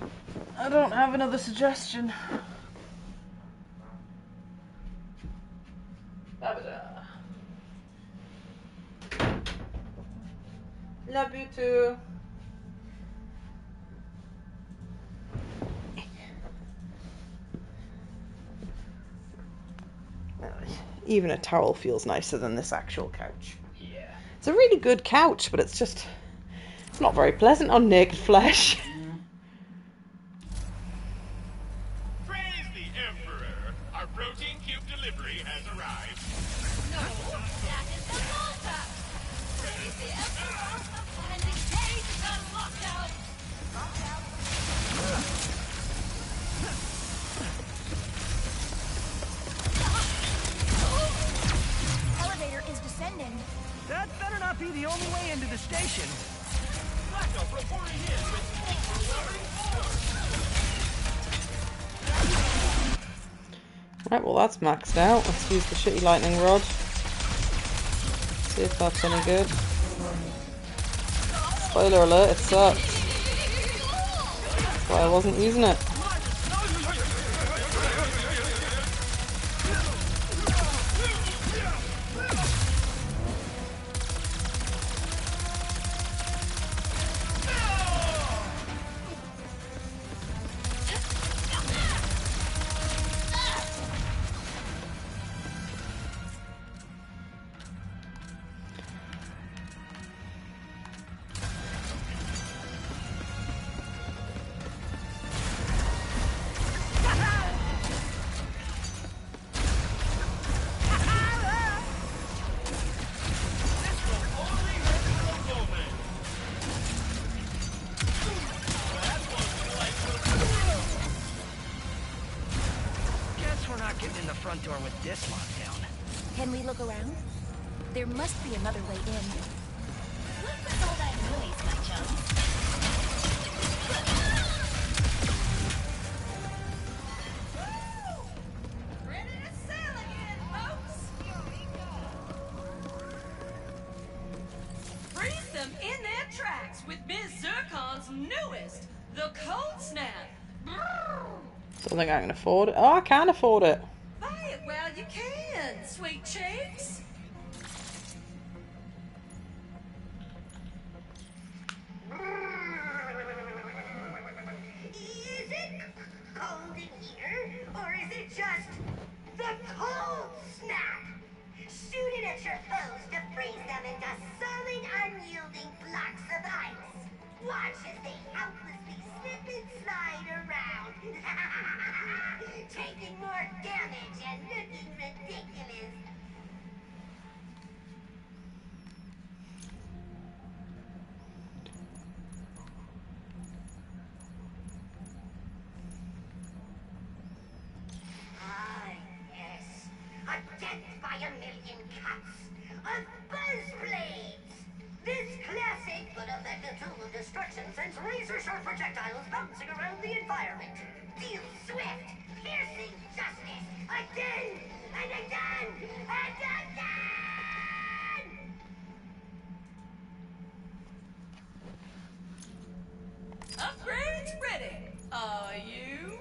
I don't have another suggestion. Babada. Love you too. Even a towel feels nicer than this actual couch. Yeah. It's a really good couch, but it's just not very pleasant on naked flesh. Praise the Emperor! Our protein cube delivery has arrived. No, that is the Malta! Praise the Emperor! And engage the lockdown! Elevator is descending. That better not be the only way into the station. Backup reporting in with overwhelming force. Right, well that's maxed out. Let's use the shitty lightning rod. See if that's any good. Spoiler alert, it sucks. That's why I wasn't using it. Guess we're not getting in the front door with this lockdown. Can we look around? There must be another way in. What's with all that noise, my chum? Ready to sail again, folks! Freeze them in their tracks with Ms. Zircon's newest, the Cold Snap. Don't think I can afford it. Oh, I can afford it. Buy it while you can, sweet cheeks. Is it cold in here, or is it just the cold snap? Shoot it at your foes to freeze them into solid, unyielding blocks of ice. Watch as they helplessly slip and slide around, taking more damage and looking ridiculous. Ah, yes. A death by a million cuts. Of buzz blades. This classic but effective tool of destruction sends razor-sharp projectiles bouncing around the environment. Deal swift, piercing justice again and again and again! Upgrades ready. Are you?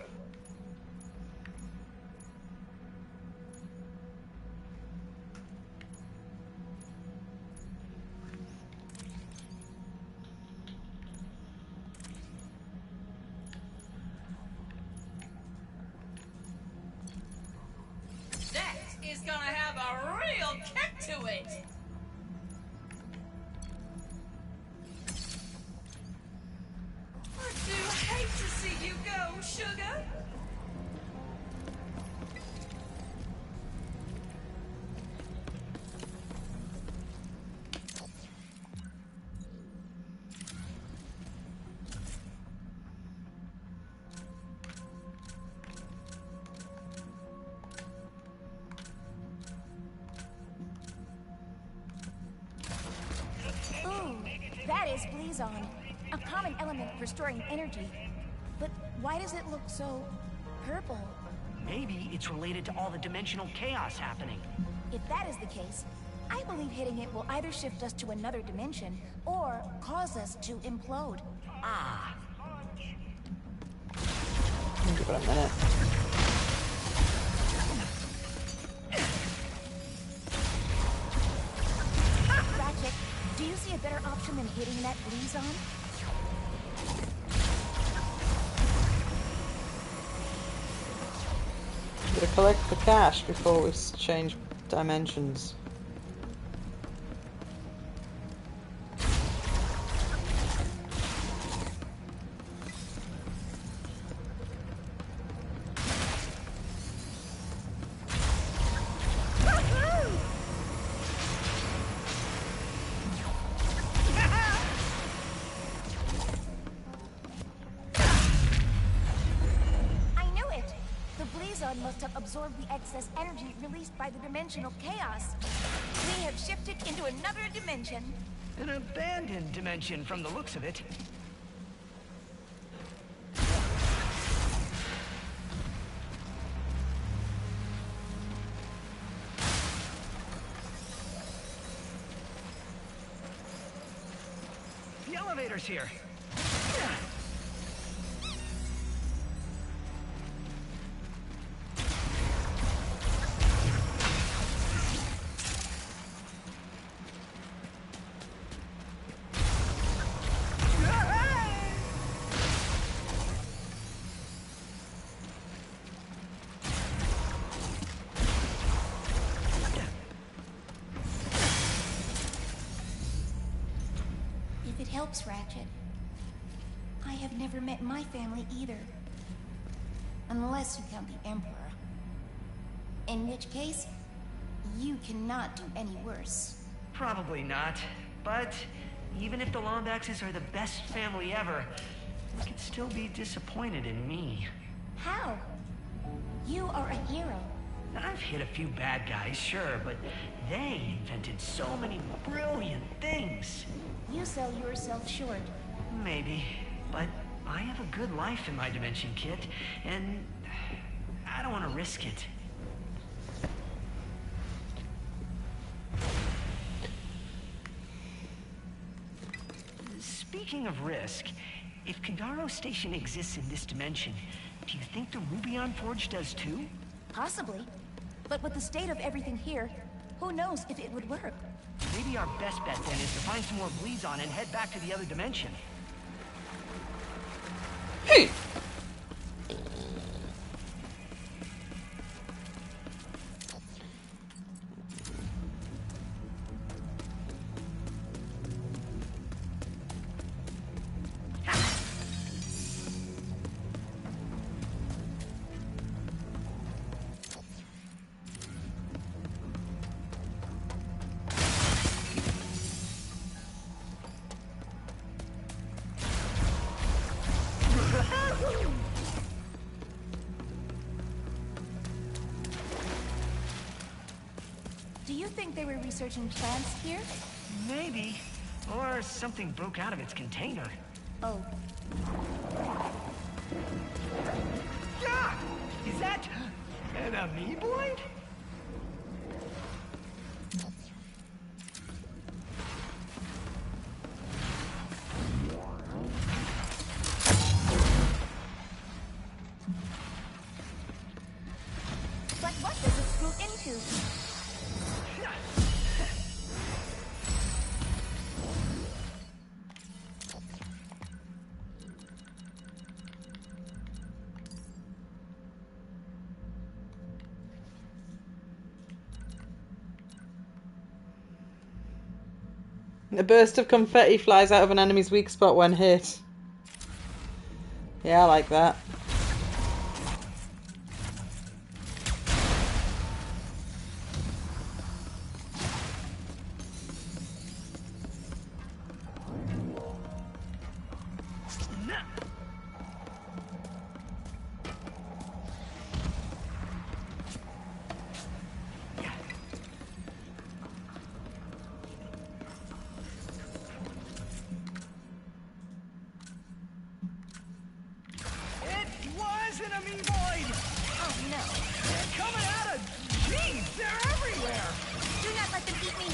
That is gonna have a real kick to it. I do hate to see you go, sugar. Ooh, that is Blizon, a common element for storing energy. But why does it look so purple? Maybe it's related to all the dimensional chaos happening. If that is the case, I believe hitting it will either shift us to another dimension or cause us to implode. Ah. Give it a minute. Ratchet, do you see a better option than hitting that Blizon? Gotta collect the cash before we change dimensions. I knew it! The Blizon must have absorbed the excess energy released by the dimensional chaos. We have shifted into another dimension. An abandoned dimension from the looks of it. The elevator's here. If it helps, Ratchet, I have never met my family either. Unless you count the Emperor. In which case, you cannot do any worse. Probably not. But even if the Lombaxes are the best family ever, they could still be disappointed in me. How? You are a hero. I've hit a few bad guys, sure, but they invented so many brilliant things. You sell yourself short. Maybe, but I have a good life in my dimension, Kit, and I don't want to risk it. Speaking of risk, if Kandaro Station exists in this dimension, do you think the Rubion Forge does too? Possibly. But with the state of everything here, who knows if it would work? Maybe our best bet then is to find some more bleeds on and head back to the other dimension. Hey! Do you think they were researching plants here? Maybe. Or something broke out of its container. Oh. Yeah! Is that an amoeboid? But what does it screw into? A burst of confetti flies out of an enemy's weak spot when hit. Yeah, I like that. It was an amoeboid! Oh no. They're coming out of... Jeez, they're everywhere! Do not let them eat me.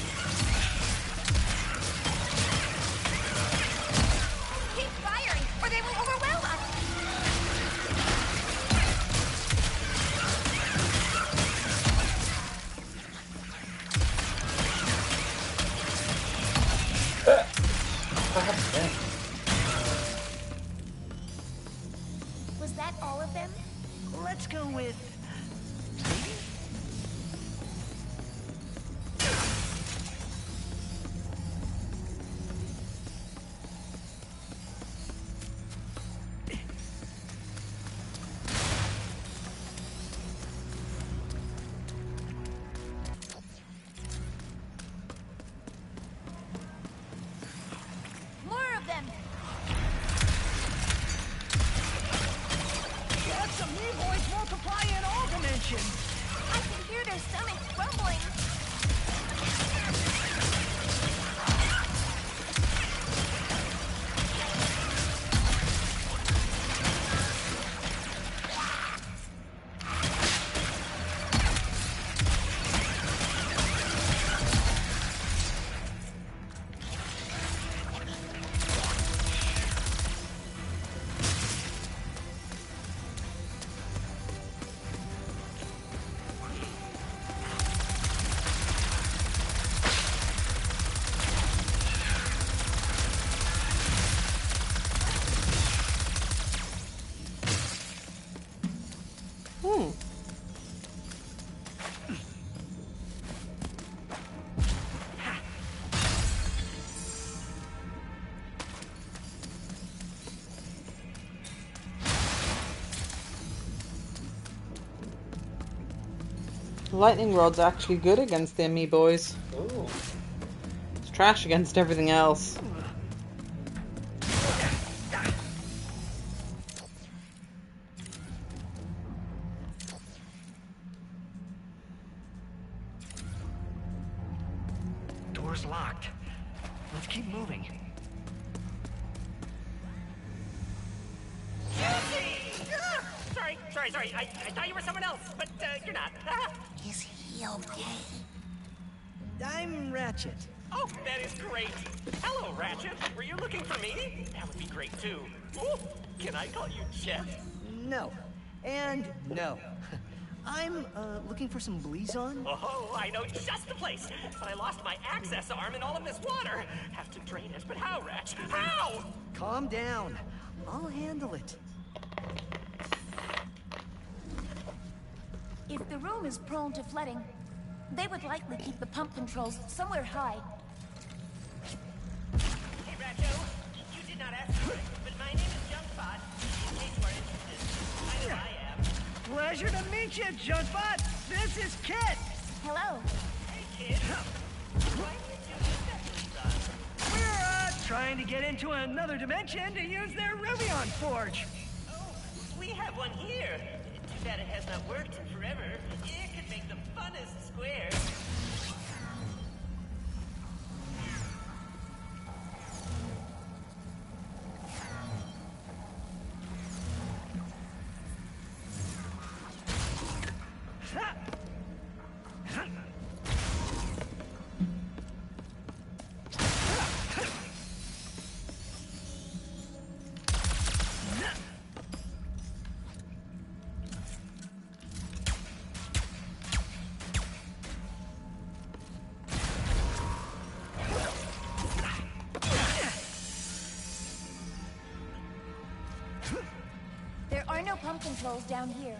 Keep firing, or they will overwhelm us. Was that all of them? Let's go with... More of them. That's amoeboids multiply in all dimensions! I can hear their stomachs rumbling. Lightning rod's actually good against the amoeboys. Ooh. It's trash against everything else. door's locked. Let's keep moving. Sorry. I thought you were someone else, but you're not. Is he okay? I'm Ratchet. Oh, that is great. Hello, Ratchet. Were you looking for me? That would be great, too. Ooh, can I call you Chet? No. And no. I'm, looking for some Blizon. Oh, I know just the place. But I lost my access arm in all of this water. Have to drain it, but how, Ratchet? How? Calm down. I'll handle it. If the room is prone to flooding, they would likely keep the pump controls somewhere high. Hey, Ratcho. You did not ask for it, but my name is Junkbot. In case you are interested, I know I am. Pleasure to meet you, Junkbot. This is Kit. Hello. Hey, kid. Why did you use that Blizon? We're, trying to get into another dimension to use their Rubion Forge. Oh, we have one here. Too bad it has not worked in forever. It could make the funnest square. There are no pump controls down here.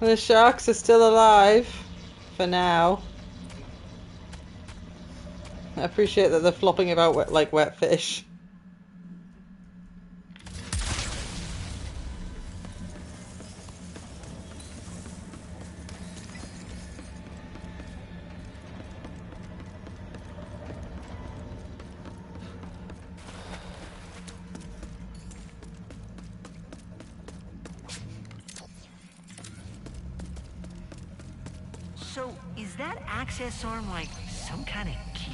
The sharks are still alive. For now. I appreciate that they're flopping about like wet fish. So, is that access arm like some kind of key?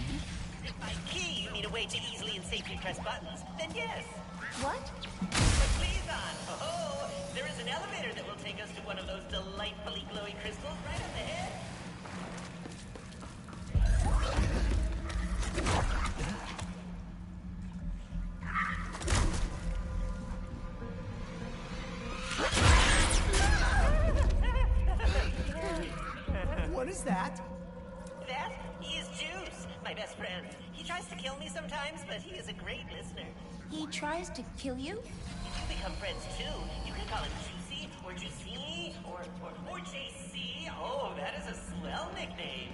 If by key you mean a way to easily and safely press buttons, then yes. What? But please on. Oh, there is an elevator that will take us to one of those delightfully glowy crystals right up ahead. What is that? That is Juice, my best friend. He tries to kill me sometimes, but he is a great listener. He tries to kill you? You become friends too. You can call him Juicy, or Juicy, or JC. Oh, that is a swell nickname.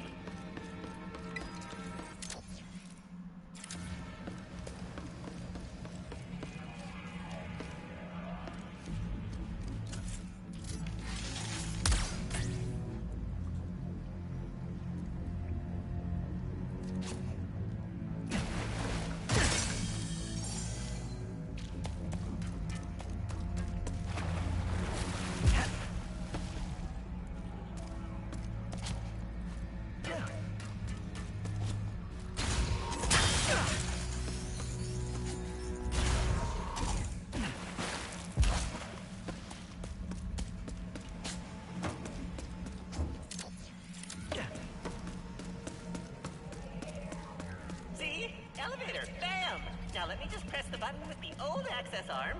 Elevator, bam! Now let me just press the button with the old access arm.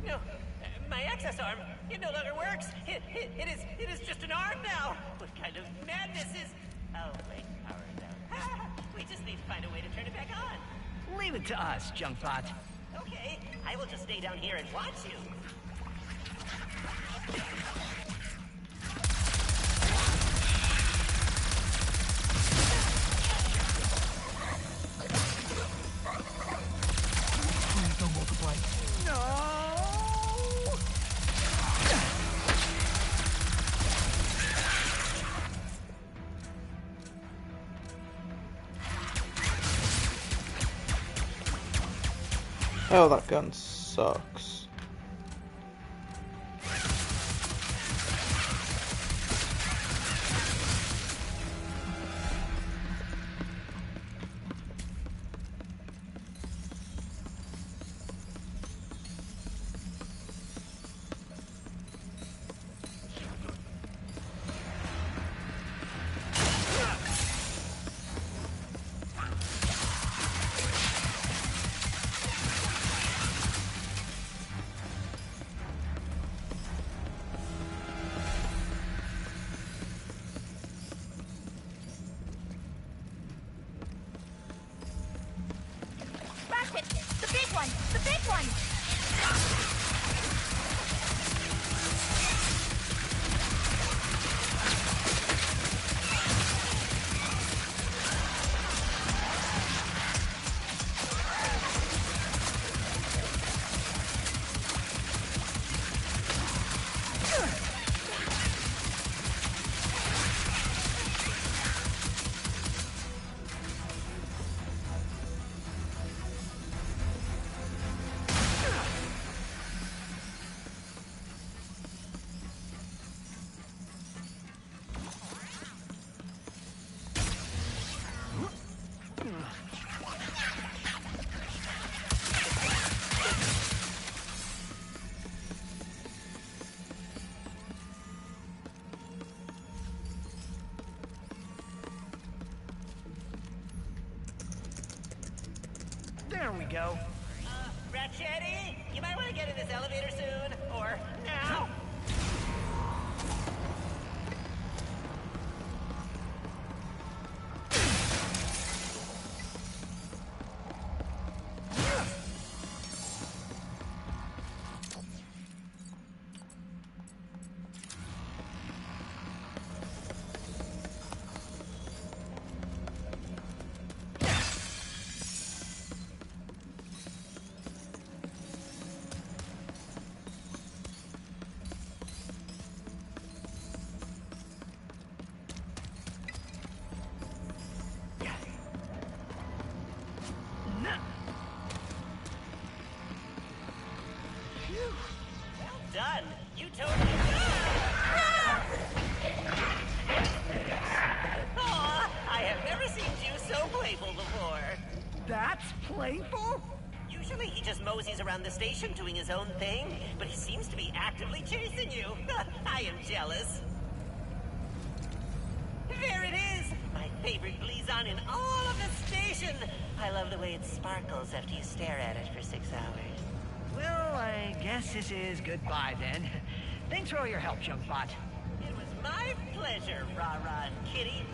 No, my access arm, it no longer works. It is just an arm now. What kind of madness is... Oh, wait, power down. We just need to find a way to turn it back on. Leave it to us, Junkbot. Okay, I will just stay down here and watch you. Please don't multiply. No! Oh, that gun sucks. Ratchet! The big one! The big one! There we go. Ratchetty, you might want to get in this elevator soon, or now. Well done. You totally. Aw, I have never seen you so playful before. That's playful? Usually he just moseys around the station doing his own thing, but he seems to be actively chasing you. I am jealous. There it is! My favorite Blizon in all of the station! I love the way it sparkles after you stare at it for 6 hours. Well, I guess this is goodbye then. Thanks for all your help, Junkbot. It was my pleasure, Rah-Rah and Kitty.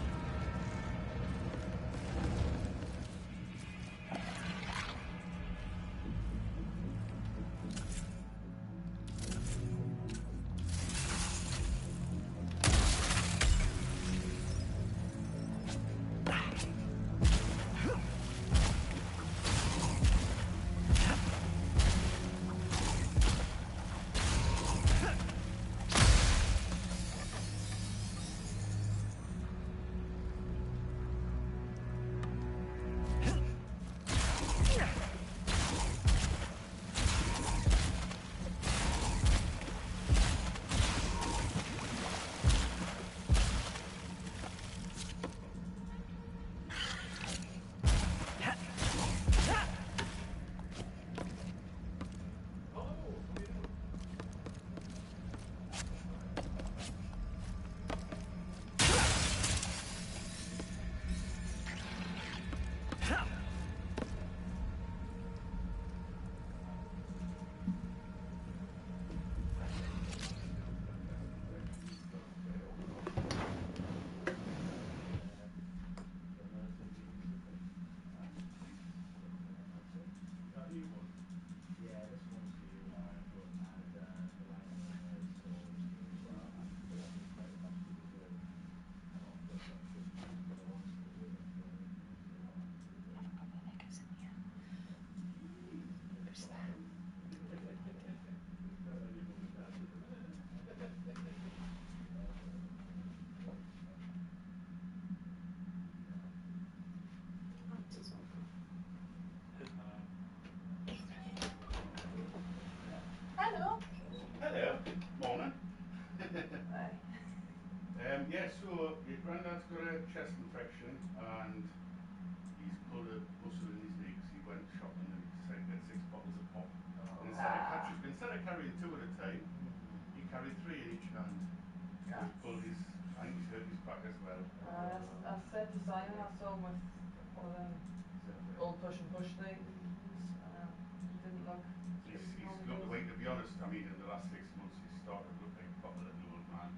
so your granddad's got a chest infection and he's pulled a muscle in his knee because he went shopping and he decided to get 6 bottles of pop. And instead of carrying 2 at a time, he carried 3 in each hand. So he's pulled his, I think he's hurt his back as well. I said to Simon, I saw him with one of them old push and push things. It didn't look. He's looked away, to be honest. I mean, in the last 6 months, he's started to look like a proper little old man.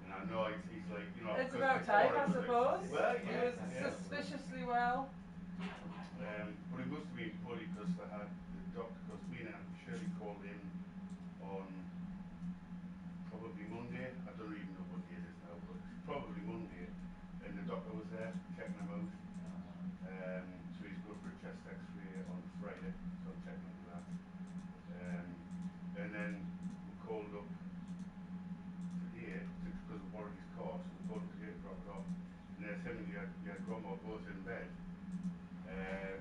And I know he's like, you know, it's about time, I suppose. Well, he yeah, was suspiciously well. But he must have been poorly because they had the doctor, because me and Auntie Shirley called in on probably Monday. I don't even know what day it is now, but it's probably Monday. And the doctor was there checking him out. So he's going for a chest x-ray on Friday, so I'm checking into that. And then we called up today, because we borrowed his car, so we called up today to drop it off. And there's him and your grandma both in bed,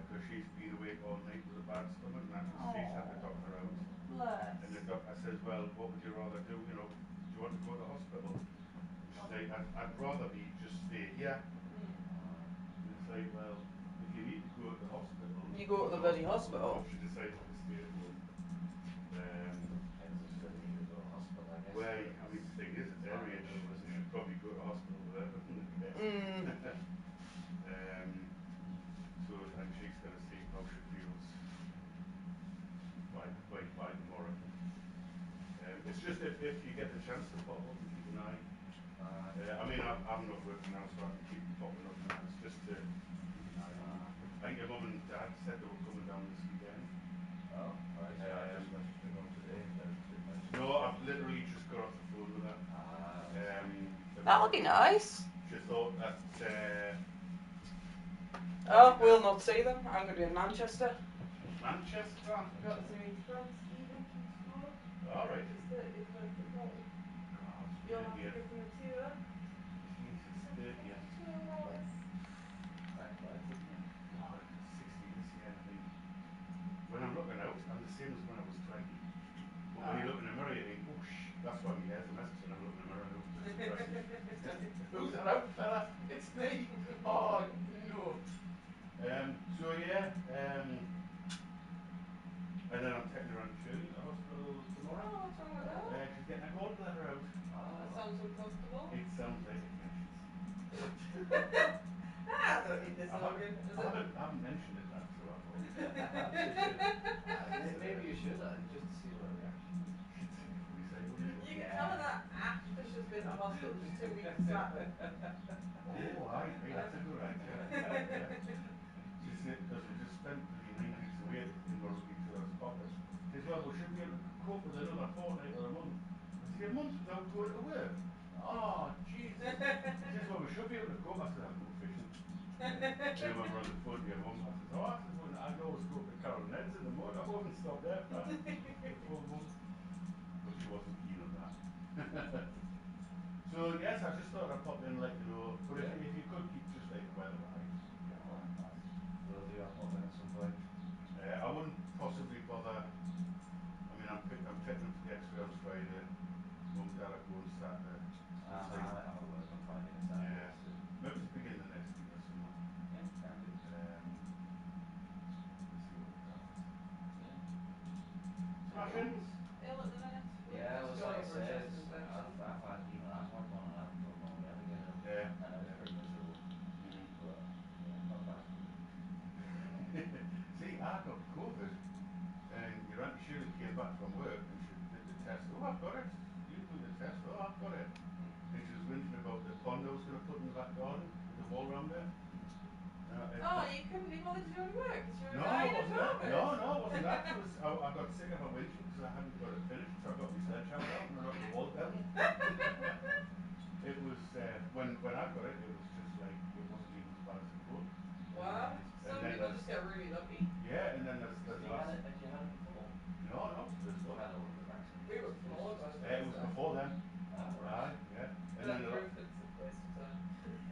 because she's been awake all night with a bad stomach, and she's had the doctor out. Bless. And the doctor says, well, what would you rather do, you know, do you want to go to the hospital? And she's like, I'd rather be just stay here. And it's like, well, if you need to go to the hospital, you go to the bloody hospital. But she decided to stay at home. Well, I mean, the thing is, at their age, they should probably go to hospital with everything, I guess. So, and she's going to see how she feels by tomorrow. It's just if you get the chance to pop up and keep an eye. I mean, I'm not working now, so I can keep popping up and that. It's just to keep an eye on. I think your mum and dad said they were coming down this weekend. Oh, alright, so I just messaged her home today and said didn't mention. No, I've literally just got off the phone with her. That'll be nice. She thought that. Oh, we'll not see them. I'm going to be in Manchester. Manchester? I've got to see my friend Stephen from school. Alright. He's playing football. God, You'll have to give him a tour. He's his 30th. Time flies, doesn't it? God, 60 this year, I think. When I'm looking out, I'm the same as when I was 20. But when you look in the mirror, you think, oh, that's why my hair's a mess, and I'm looking in the mirror now. It's depressing. Who's that out, fella? It's me. Oh, no. So, yeah. And then I'm taking her Aunt Shirley to the hospital tomorrow. Oh, what's wrong with her? She's getting a gallbladder out. That sounds uncomfortable. It sounds like it when she's... I don't need this organ. I haven't mentioned it, that, so I thought. Maybe you should, just to see what her reaction is. You can tell her that after she's been to hospital, just 2 weeks slapping. Oh, aye, that's a good idea. Yeah. She said, because we just spent 9 weeks away in each other's pockets. She says, well, we should be able to cope with another fortnight or a month. I said, a month without going to work? Oh, Jesus. She says, well, we should be able to cope. I said, I'm going fishing. Then when we're on the phone to your mum, I says, oh, I'd always go to Carol Ned's in the motorhome and stop there for a full month. But she wasn't keen on that. So, yes, I just thought I'd pop in and let you know. But if you could keep just like the weather right. Will do, I'll pop in at some point. I wouldn't possibly bother. I mean, I'm taking them for the X-ray on Friday. Mum and Dad are going Saturday. I'm at work on Friday and Saturday. Yeah. Maybe it's beginning of next week or something. Yeah, can do. Let's see what the crack is. Yeah. Smashing. Ill at the minute. Yeah, it was like I Over a said, chest infection. I've had, even I've had one and I don't know when to get ill. Yeah. And I was pretty miserable. But, yeah, not bad. See, I got COVID, and your Auntie Shirley came back from work and she did the test. Oh, I've got it. You do the test. Oh, I've got it. And she was whinging about the pond I was going to put in the back garden with the wall around it. You couldn't be bothered to do any work because you were No, dying it of wasn't that. COVID. No, it wasn't that. I got sick of her whinging because I hadn't got it finished, so I got my sledgehammer out and I knocked the wall down. It was, when I got it, it was just like, it wasn't even as bad as it could. Wow. Some people just get really lucky. Yeah, and then there's Had you had it before? No, first one. Had all the vaccines. We were before it. It was before then. Right. Yeah. And then then proof that it's a waste of time.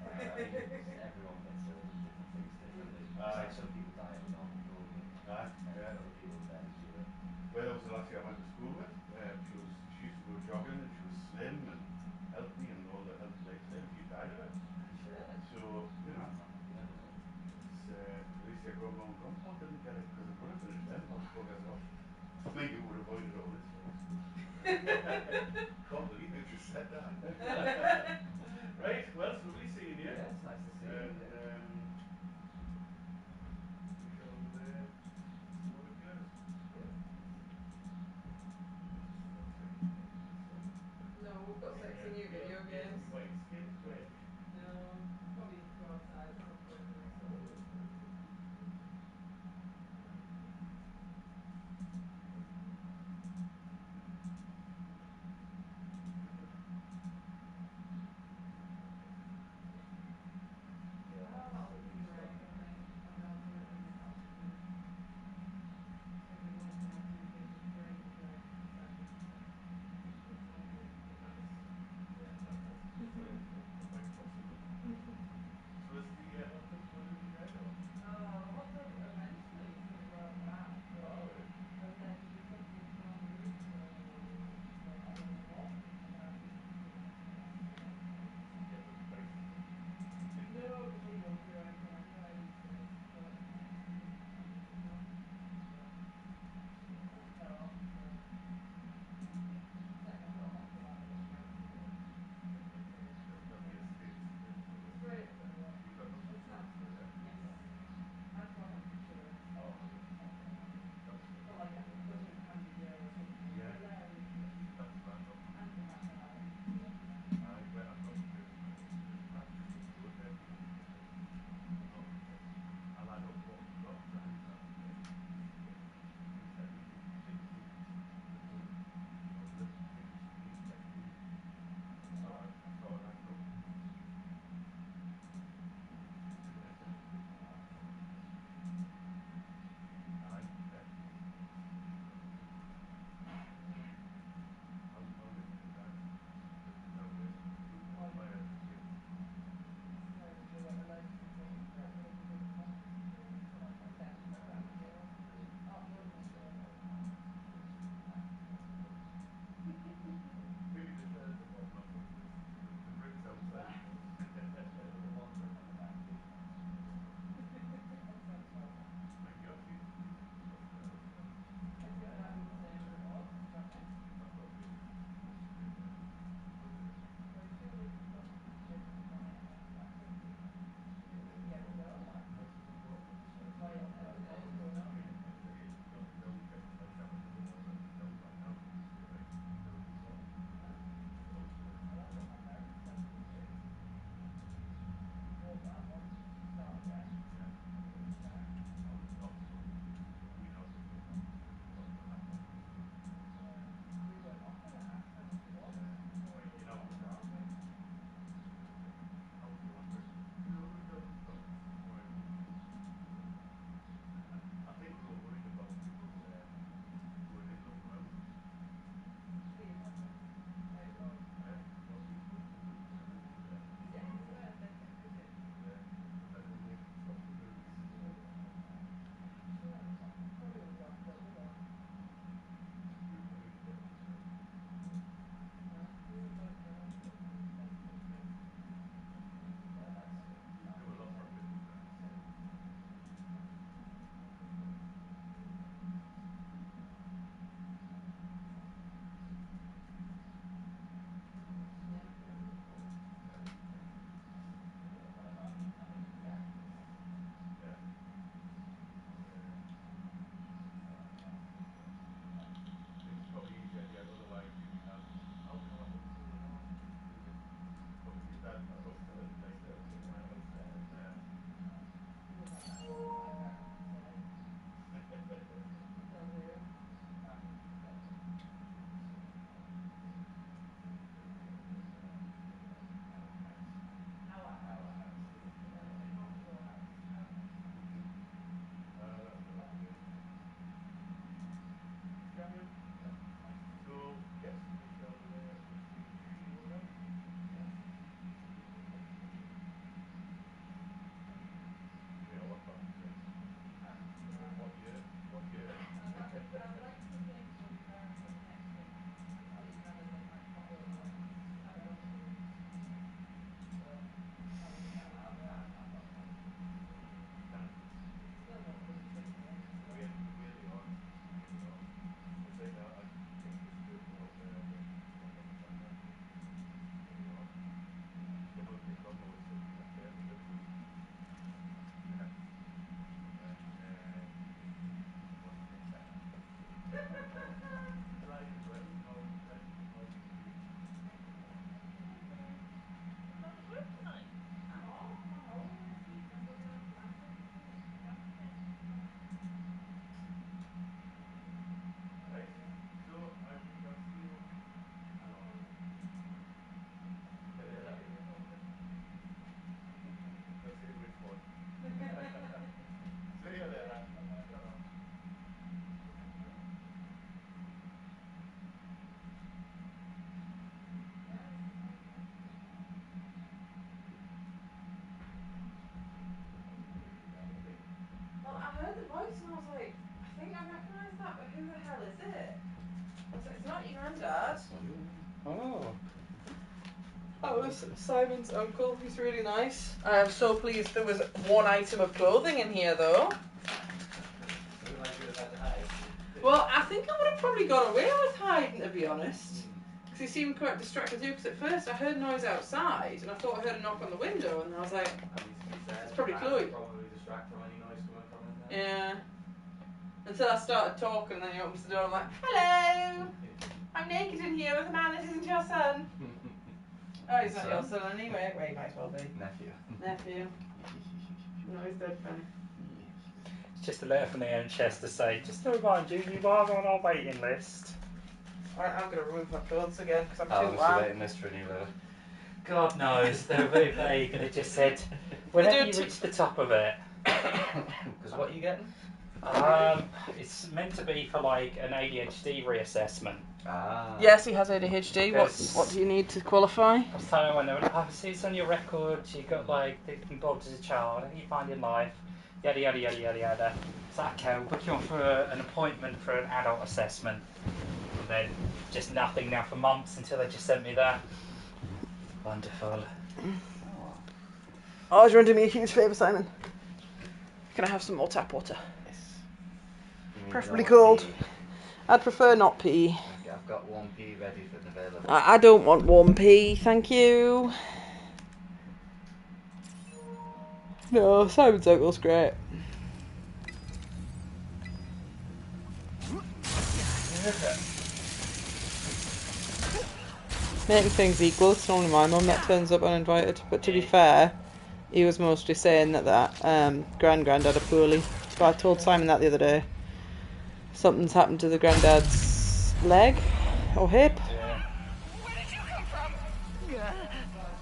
I mean, everyone gets ill with different things differently. It's like some people die of a normal cold, and other people die due to it. Well, that was the last year I went to school with. She used to go buggers off. I think it would have avoided all this mess. Can't believe you just said that. Right, well, it's lovely seeing you. Yeah, it's nice to see you. And Yeah. we shall see what occurs. Yeah. Not sexy games and stuff. No, we've got sexy new video games. Wait, skin twitch. No, probably go outside at some point the next couple of weeks. heard the voice and I was like, I think I recognise that, but who the hell is it? I was like, it's not your granddad. Oh. That was Simon's uncle. He's really nice. I am so pleased there was one item of clothing in here, though. Well, I think I would have probably got away with hiding, to be honest. Because he seemed quite distracted too, because at first I heard noise outside, and I thought I heard a knock on the window, and I was like, it's probably Chloe. Probably distract from any noise coming from in there. Yeah. Until I started talking, and then he opens the door, and I'm like, hello! I'm naked in here with a man that isn't your son. Oh, he's not your son anyway. Well, he might as well be. Nephew. No, he's dead, funny. It's just a letter from the NHS to say, just to remind you, you are on our waiting list. Alright, I'm going to remove my clothes again because I'm Oh, too what's the loud. waiting list for a new letter? God knows, they were very vague and it just said, whenever you reach the top of it. Because what are you getting? It's meant to be for like an ADHD reassessment. Ah. Yes, he has ADHD. What do you need to qualify? I was telling him when they were like, oh, see, it's on your record, you got like bits and bobs as a child, how do you find in life? Yada yada yada yada yada. It's like, okay, we'll book you on for an appointment for an adult assessment. And then just nothing now for months until they just sent me that. Wonderful. Oh, do you want to do me a huge favour, Simon? Can I have some more tap water? Yes. Preferably cold. I'd prefer not pee. Okay, I've got 1p ready for the available. I don't want warm pee, thank you. No, Simon's uncle's great. Making things equal, it's normally my mum that turns up uninvited, but to be fair, he was mostly saying that granddad are poorly. So I told Simon that the other day. Something's happened to the granddad's leg or hip.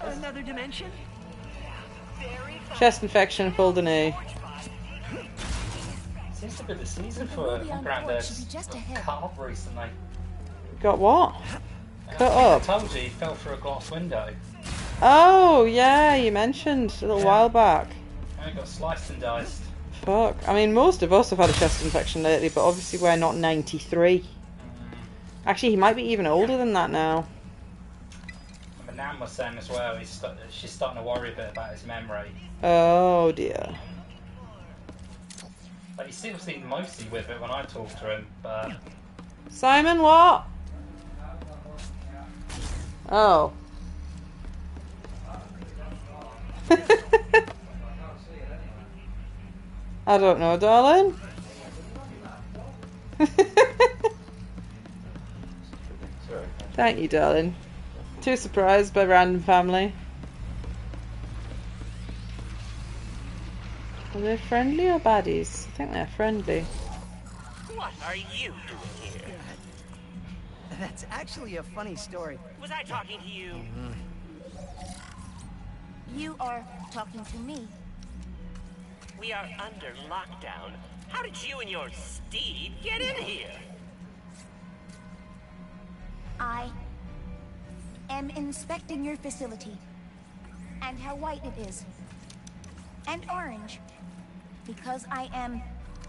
Another dimension? Chest infection, pulled a knee. Seems to be the season for Granddad's cut off recently. Got what? Cut up? I told you, he fell through a glass window. Oh, yeah, you mentioned a little while back. And he got sliced and diced. Fuck. I mean, most of us have had a chest infection lately, but obviously we're not 93. Actually, he might be even older than that now. And Nan was saying as well, she's starting to worry a bit about his memory. Oh, dear. But he still seemed mostly with it when I talked to him, but... Simon, what? Oh. I don't know, darling. Thank you, darling. Too surprised by random family. Are they friendly or baddies? I think they're friendly. What are you doing here? That's actually a funny story. Was I talking to you? You are talking to me. We are under lockdown. How did you and your steed get in here? I am inspecting your facility. And how white it is. And orange. Because I am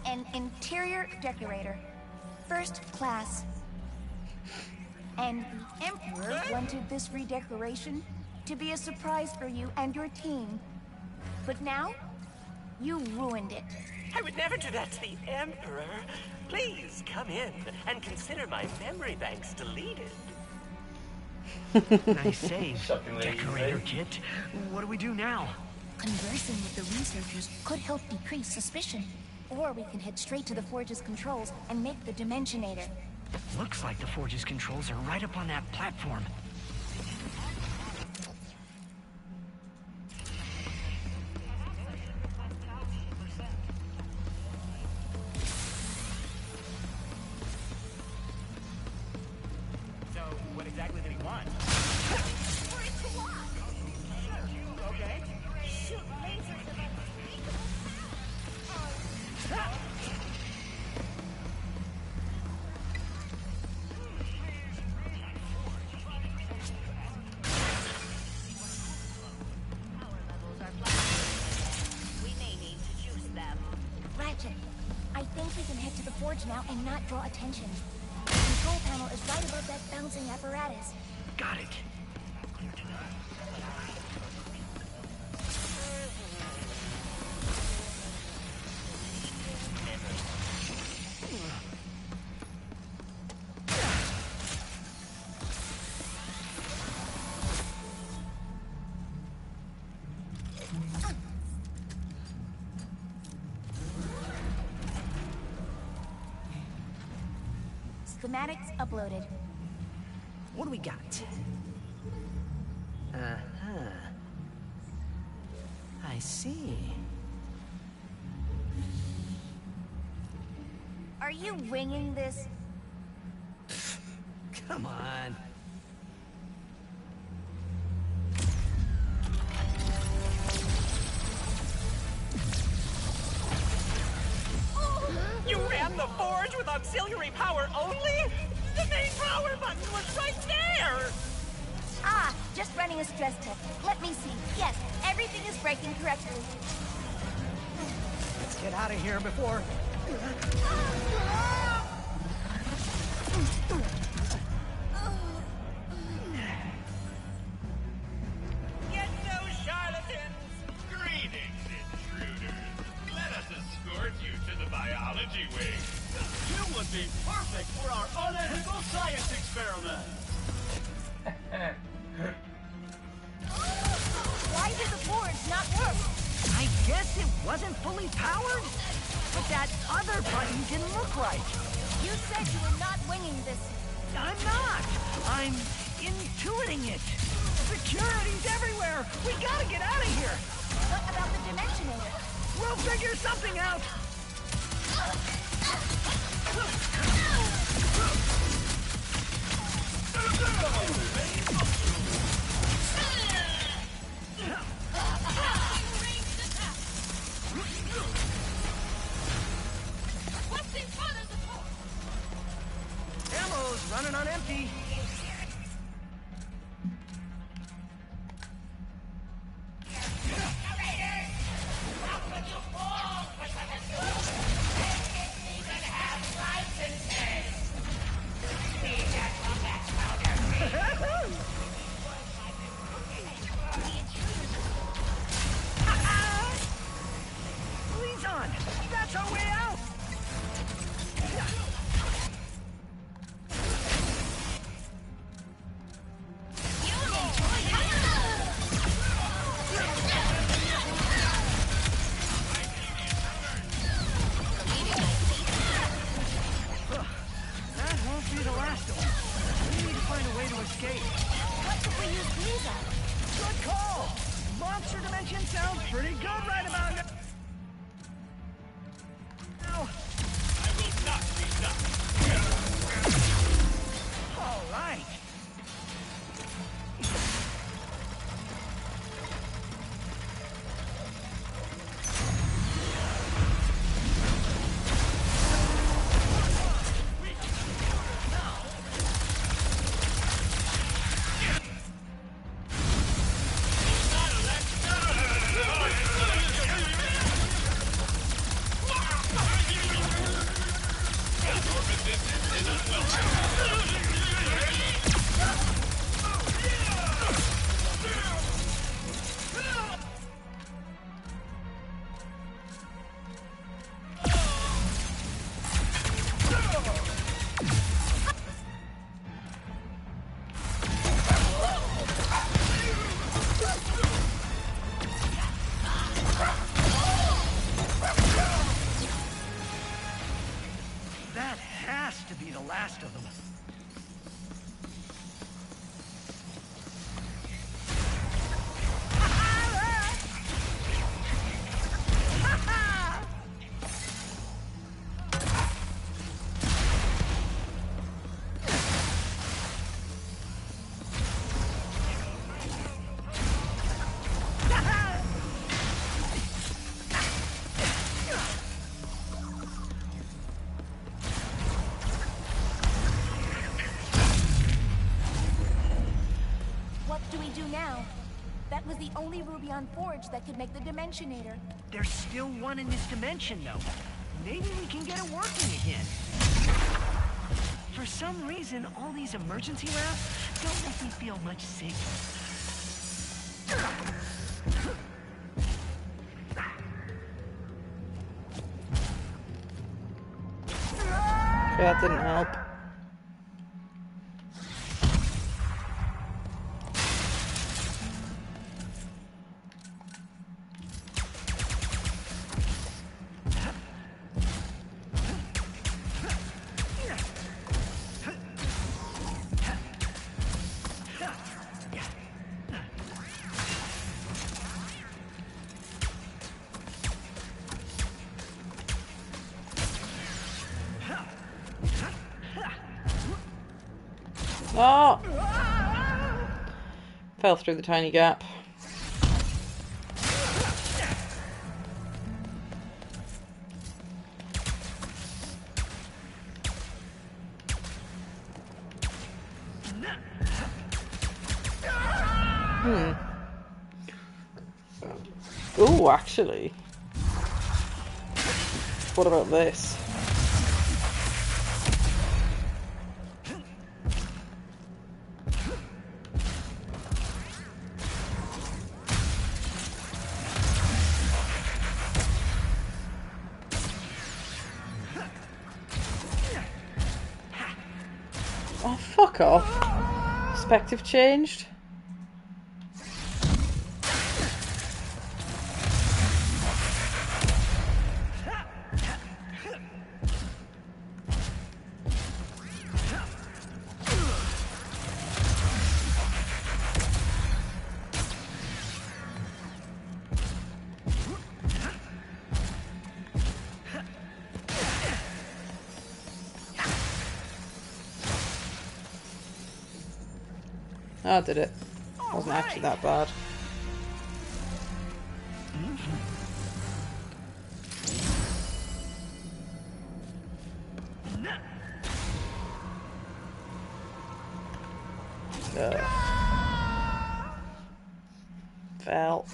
an interior decorator. First class. And the Emperor wanted this redecoration to be a surprise for you and your team. But now, you ruined it. I would never do that to the Emperor. Please come in and consider my memory banks deleted. Nice save, decorator kit. What do we do now? Conversing with the researchers could help decrease suspicion. Or we can head straight to the Forge's controls and make the Dimensionator. Looks like the Forge's controls are right up on that platform. So, what exactly did he want? Okay. Shoot lasers of forge now and not draw attention. The control panel is right above that bouncing apparatus. Got it. Schematics uploaded. What do we got? Uh-huh. I see. Are you winging this? Come on. You ran the forge with auxiliary power only? The main power button was right there! Ah, just running a stress test. Let me see. Yes, everything is breaking correctly. Let's get out of here before... Get those charlatans! Greetings, intruders. Let us escort you to the biology wing. You would be perfect for our unethical science experiment. Why did the forge not work? I guess it wasn't fully powered? But that other button didn't look right. You said you were not winging this. I'm not! I'm intuiting it. Security's everywhere! We gotta get out of here! What about the Dimensionator? We'll figure something out! Ammo's running on empty. Leads on! That's our way out! That won't be the last of them. We need to find a way to escape. What if we use these up? Good call! Monster Dimension sounds pretty good right about now. I will not be stopped. All right. That has to be the last of them. What do we do now? That was the only ruby on forge that could make the Dimensionator. There's still one in this dimension, though. maybe we can get it working again. For some reason, all these emergency routes don't make me feel much safer. Okay, that didn't help. Oh! Fell through the tiny gap. Ooh, actually. What about this? Oh, fuck off. Perspective changed. Oh, did it. Wasn't actually that bad. Fell.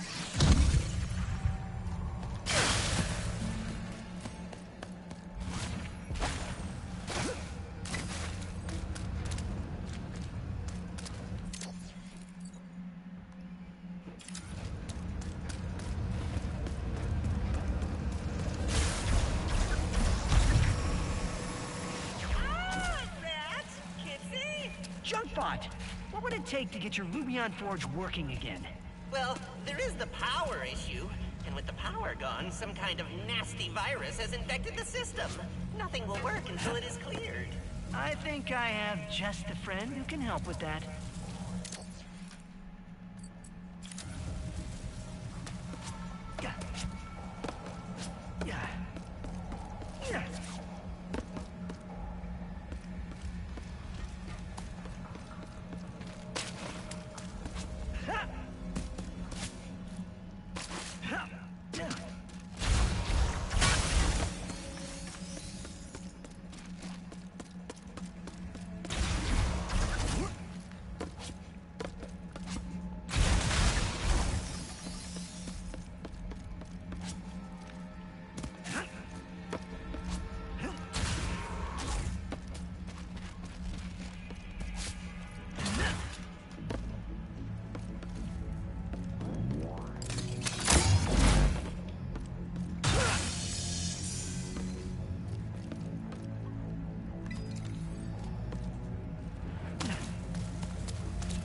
Junkbot, what would it take to get your Rubion Forge working again? Well, there is the power issue. And with the power gone, some kind of nasty virus has infected the system. Nothing will work until it is cleared. I think I have just the friend who can help with that.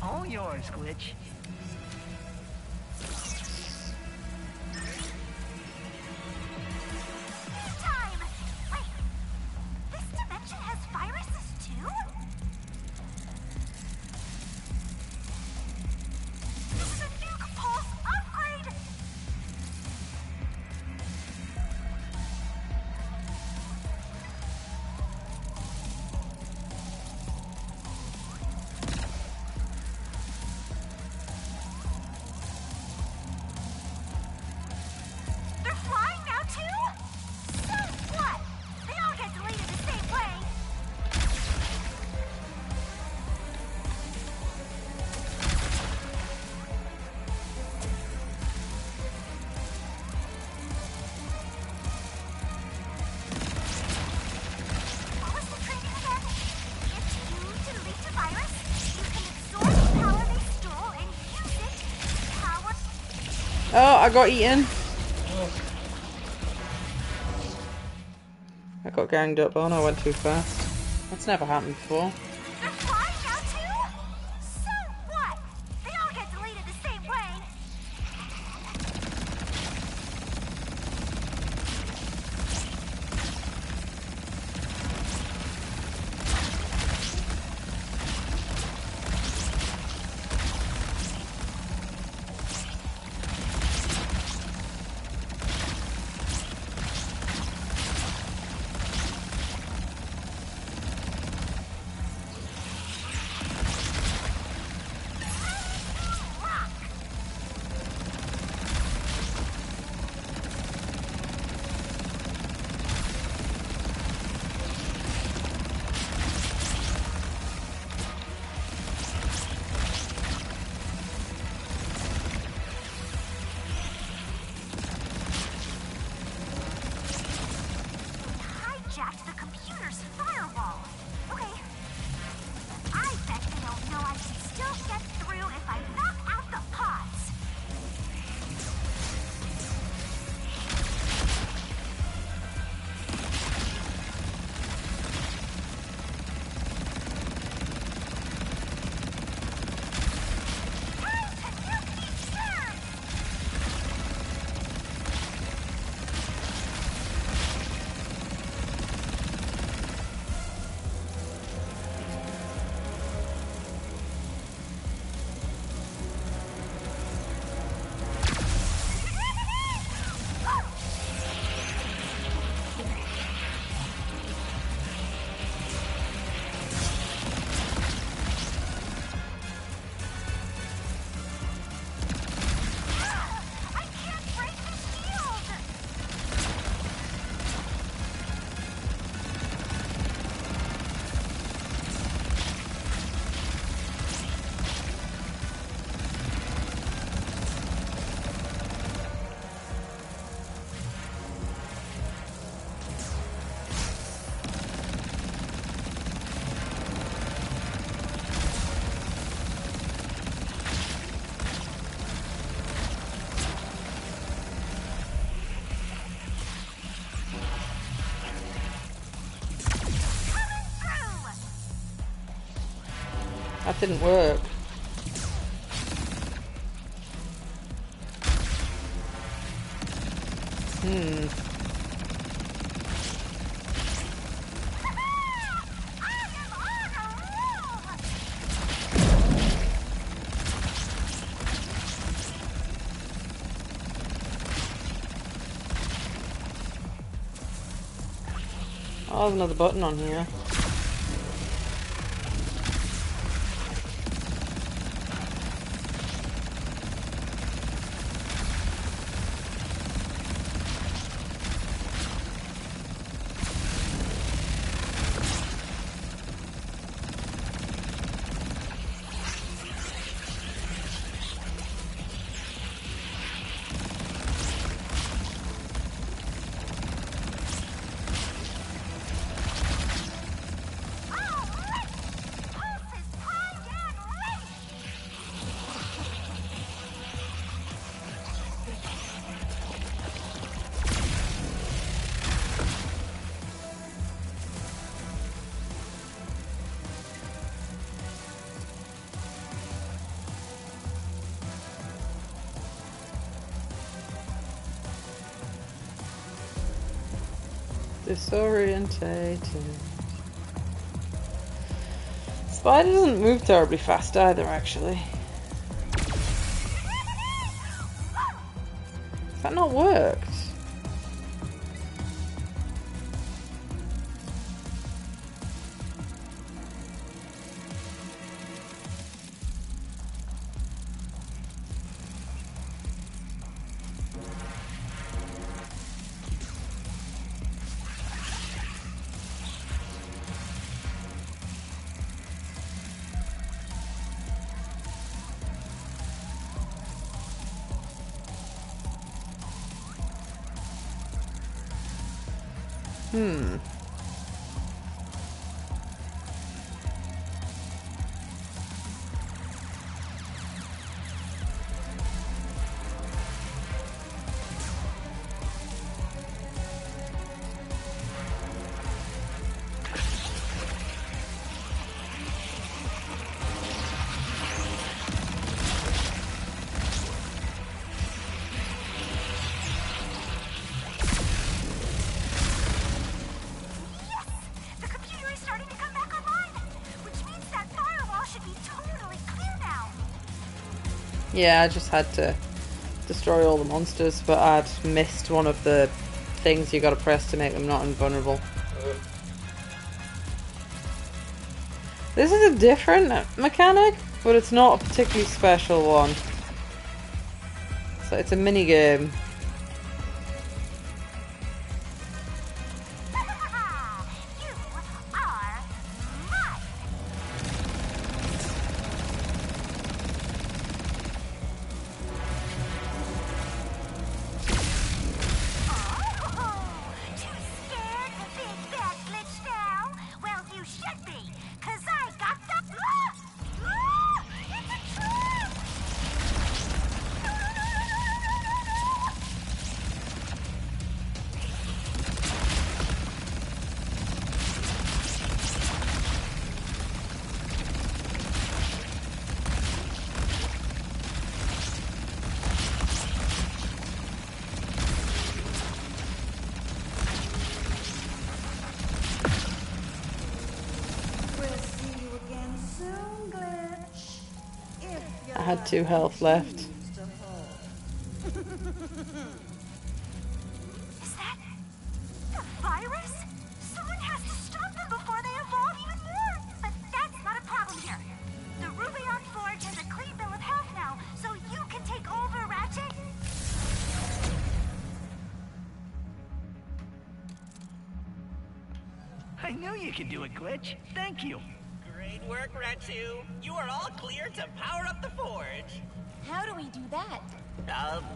All yours, Glitch. Time! Wait, this dimension has viruses too? This is a nuke pulse upgrade! Oh, I got eaten. I got ganged up. Oh no, I went too fast. That's never happened before. They're flying now too? So what? They all get deleted the same way. Hijacked the computer's firewall. Okay. I bet they don't know I can still get through if I knock out the pods. That didn't work. Oh, there's another button on here. Disorientated. Spider doesn't move terribly fast either, actually. Has that not worked? Yeah, I just had to destroy all the monsters, but I'd missed one of the things you gotta press to make them not invulnerable. This is a different mechanic, but it's not a particularly special one. So it's a mini game. I had 2 health left. Is that the virus? Someone has to stop them before they evolve even more. But that's not a problem here. The Rubion Forge has a clean bill of health now, so you can take over, Ratchet. I knew you could do it, Glitch. Thank you. Great work, Ratchet. You are all clear to power up the forge. How do we do that?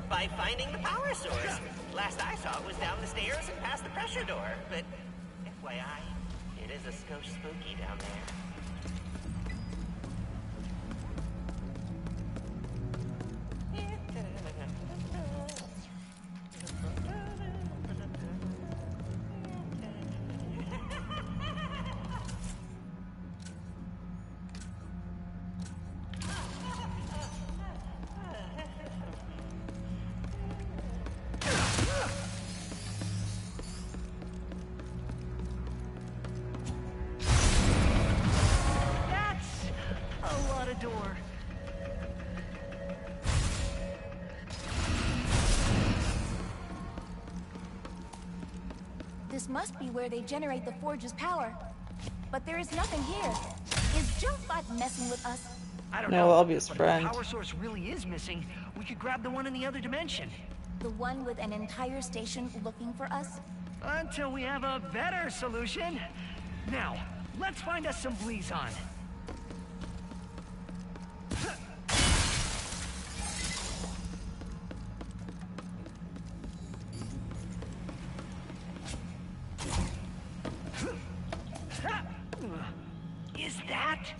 By finding the power source. Last I saw it was down the stairs and past the pressure door. But, FYI, it is a skosh spooky down there. Door. This must be where they generate the forge's power. But there is nothing here. Is Jillbot messing with us? I don't No, know. obvious but friend. If the power source really is missing, we could grab the one in the other dimension. The one with an entire station looking for us? Until we have a better solution. Now, let's find us some Blizon. Is that?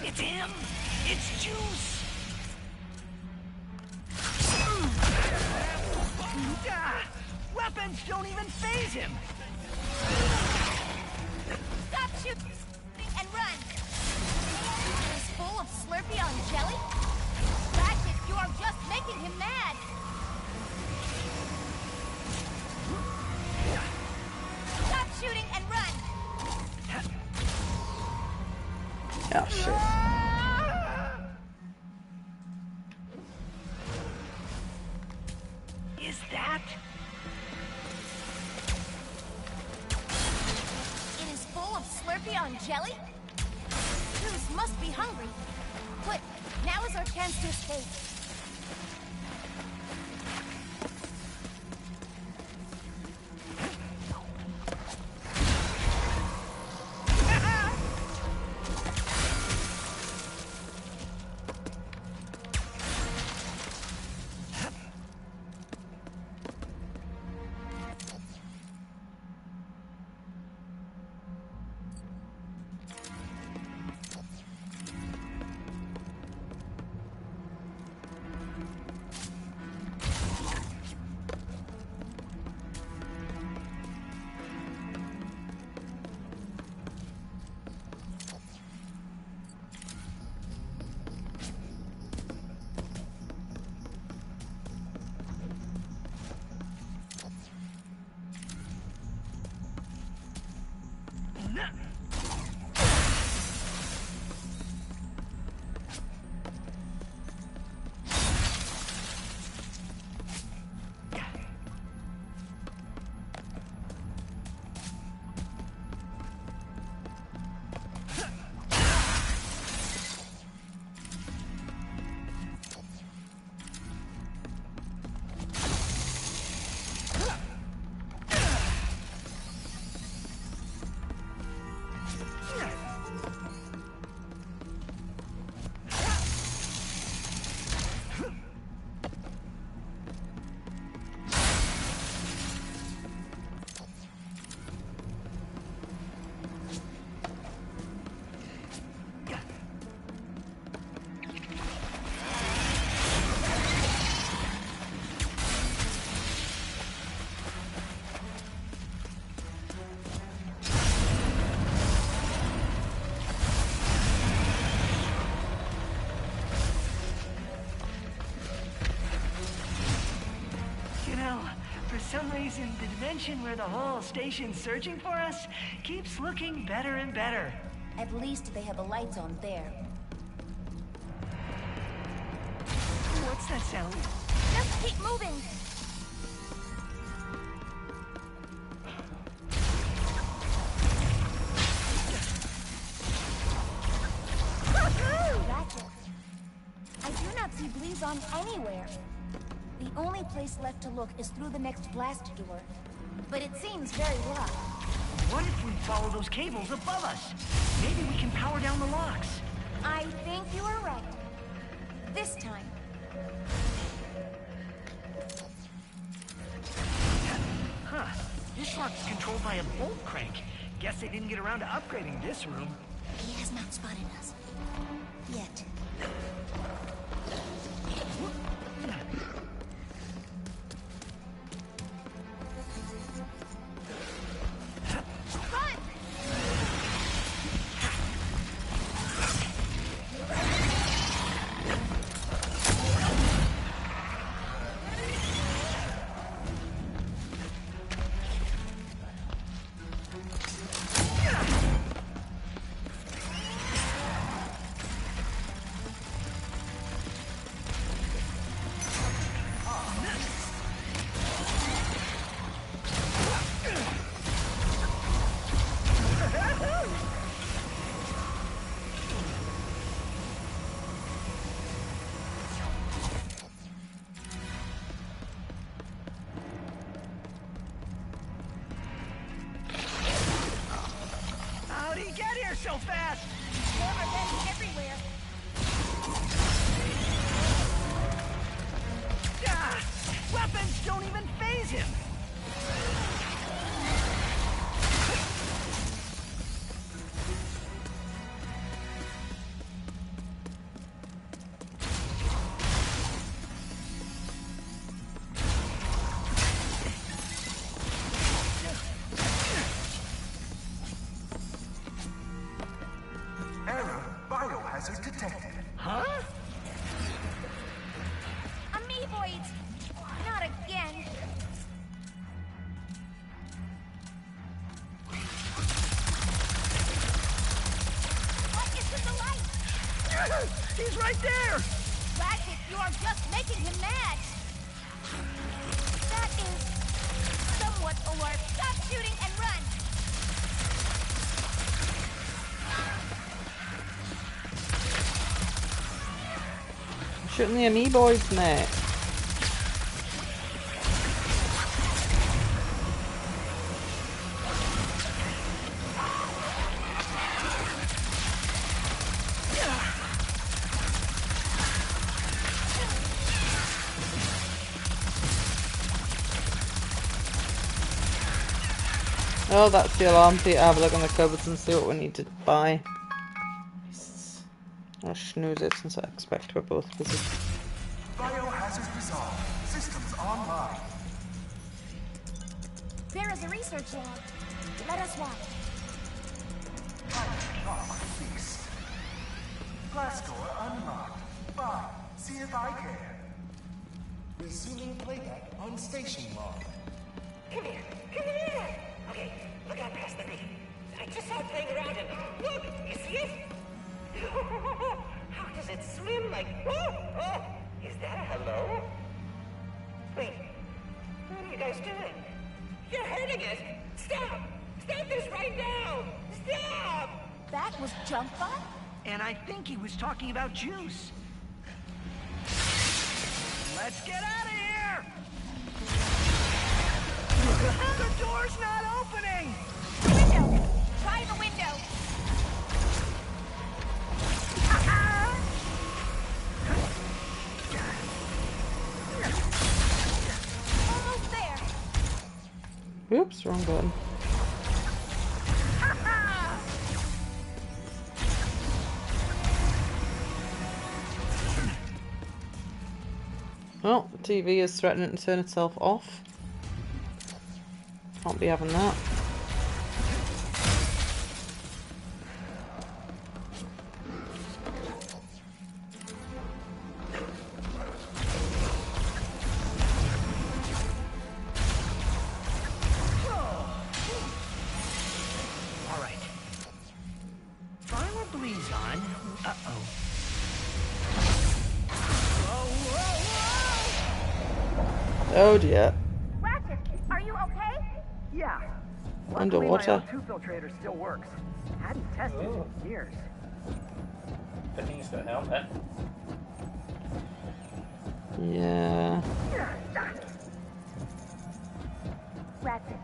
It's him! It's Juice! Weapons don't even faze him! Stop shooting and run! He's full of Slurpee on jelly? Ratchet, you are just making him mad! Stop shooting and run! Oh, shit. Is that? It is full of Slurpee on jelly? Goose must be hungry. Quick, now is our chance to escape. Well, for some reason, the dimension where the whole station's searching for us keeps looking better and better. At least they have the lights on there. What's that sound? Just keep moving! Ratchet. I do not see Blizon anywhere. The only place left to look is through the next blast door. But it seems very rough. What if we follow those cables above us? Maybe we can power down the locks. I think you are right. This time. Huh. This lock's controlled by a bolt crank. Guess they didn't get around to upgrading this room. He has not spotted us. Yet. How'd he get here so fast? There are vents everywhere. Ah, weapons don't even faze him. Error. Biohazard detected. Huh? Amoeboids! Not again! What is with the light? He's right there! Ratchet, you are just making him mad! That is somewhat alarming. Stop shooting and run! Shooting the amoeboids, mate. Oh, that's the alarm. Peter, have a look in the cupboards and see what we need to buy. I'll snooze it since I expect we're both busy. Biohazard resolved. Systems online. There is a research lab. Let us watch. Pilot lock fixed. Glass door unlocked. Fine. See if I can. Resuming playback on station log. Come here! Come here! Okay, look out past the reef. I just saw it playing around and look! You see it? How does it swim like... Oh! Is that a hello? Wait, what are you guys doing? You're hurting it! Stop! Stop this right now! Stop! That was Junkbot? And I think he was talking about juice. Let's get out of here! The door's not opening! Window! Try the window! Almost there! Oops, wrong button. Well, the TV is threatening to turn itself off. Can't be having that. Oh dear. Ratchet, are you okay? Yeah. Underwater. My O2 filtrator still works. Hadn't tested it in years. I think he's got a helmet. Yeah. Ratchet,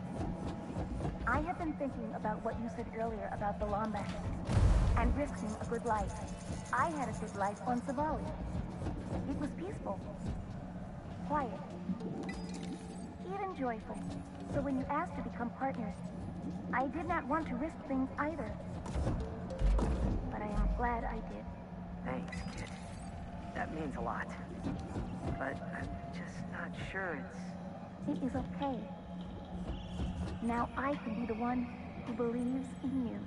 I have been thinking about what you said earlier about the Lombax and risking a good life. I had a good life on Savali. It was peaceful, quiet, even joyful. So when you asked to become partners, I did not want to risk things either. But I am glad I did. Thanks, kid. That means a lot. But I'm just not sure it's... It is okay. Now I can be the one who believes in you.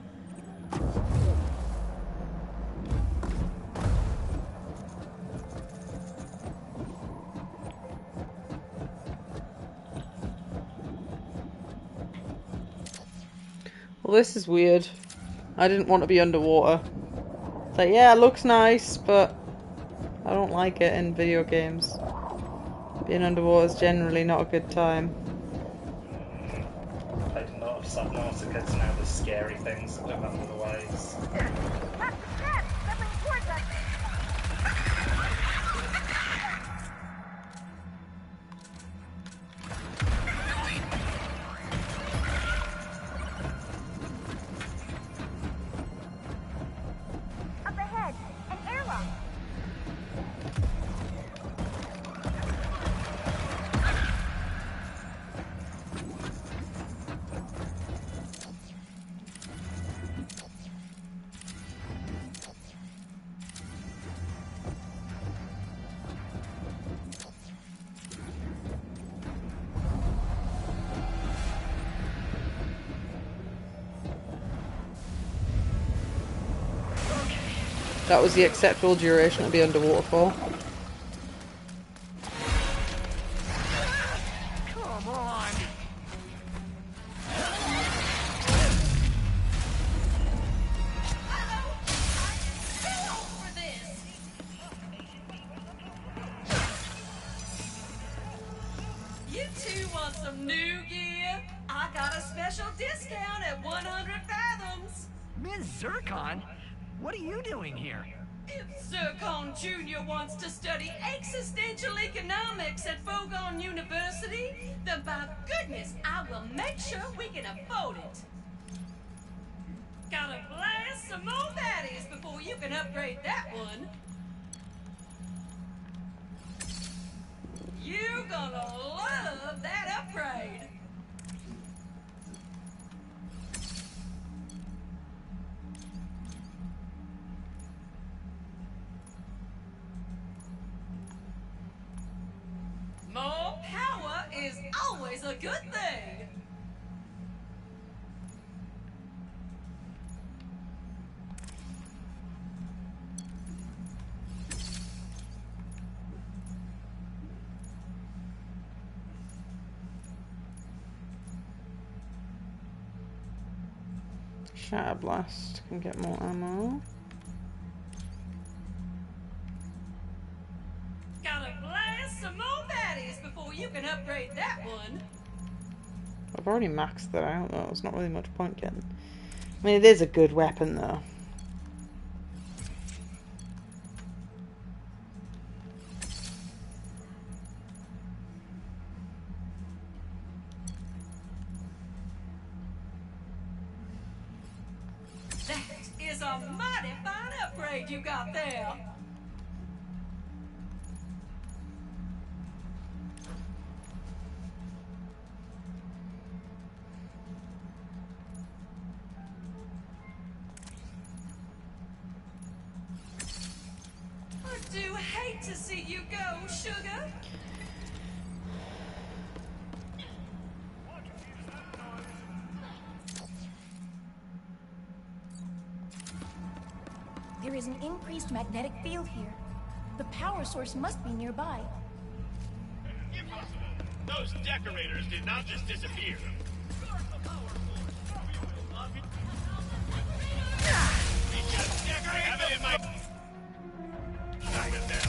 Well, this is weird. I didn't want to be underwater. It's like, yeah, it looks nice, but I don't like it in video games. Being underwater is generally not a good time. I did not have Subnautica because now there's scary things that live under the waves. Up ahead, an airlock. That was the acceptable duration to be underwater for. Come on! You two want some new gear? I got a special discount at 100 fathoms. Ms. Zircon? What are you doing here? If Zircon Jr. wants to study existential economics at Fogon University, then by goodness, I will make sure we can afford it. Gotta blast some more baddies before you can upgrade that one. You're gonna love that upgrade. More power is always a good thing. Shatter Blast can get more ammo. Gotta blast some more baddies before you can upgrade that one. I've already maxed that out though, there's not really much point getting. I mean, it is a good weapon though. That is a mighty fine upgrade you got there. I do hate to see you go, sugar. There is an increased magnetic field here. The power source must be nearby. Impossible. Those decorators did not just disappear. I have it in my... Knock it down.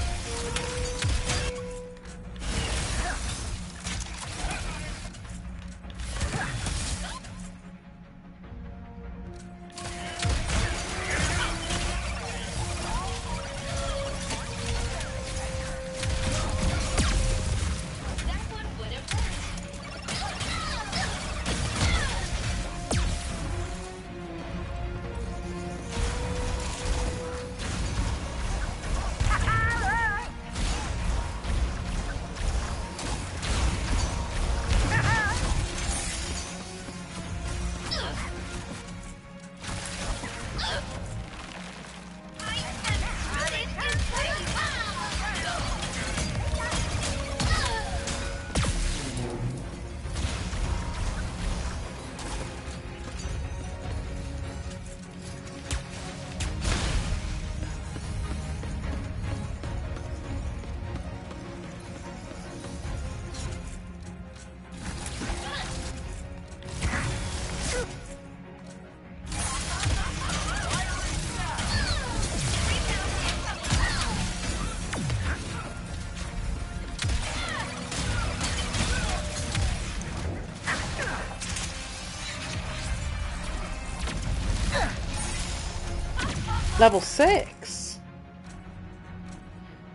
Level 6?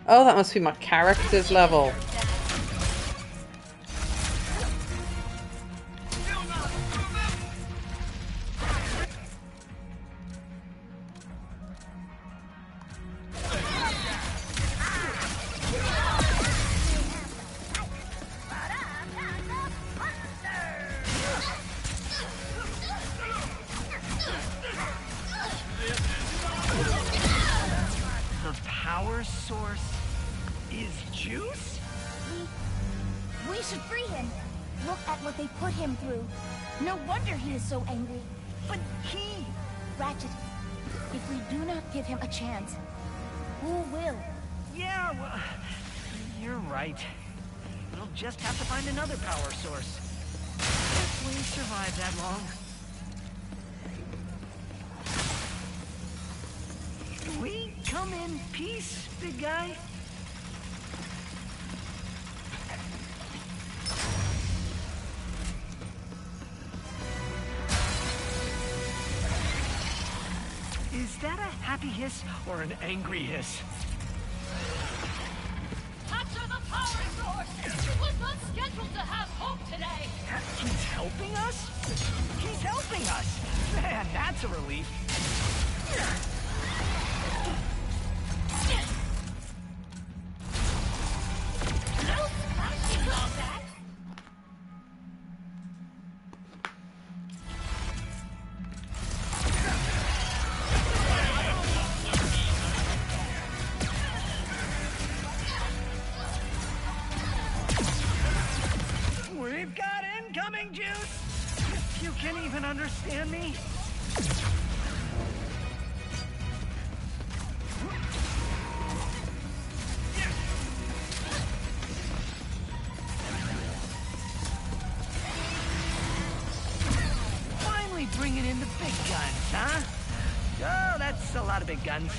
Oh, that must be my character's level. We should free him. Look at what they put him through. No wonder he is so angry. But he... Ratchet, if we do not give him a chance, who will? Yeah, well, you're right. We'll just have to find another power source. If we survive that long. We come in peace, big guy? Is that a happy hiss or an angry hiss? Capture the power source! It was not scheduled to have hope today! He's helping us? He's helping us! Man, that's a relief. No smashing about that! We've got incoming juice! If you can even understand me. Finally bringing in the big guns, huh? Oh, that's a lot of big guns.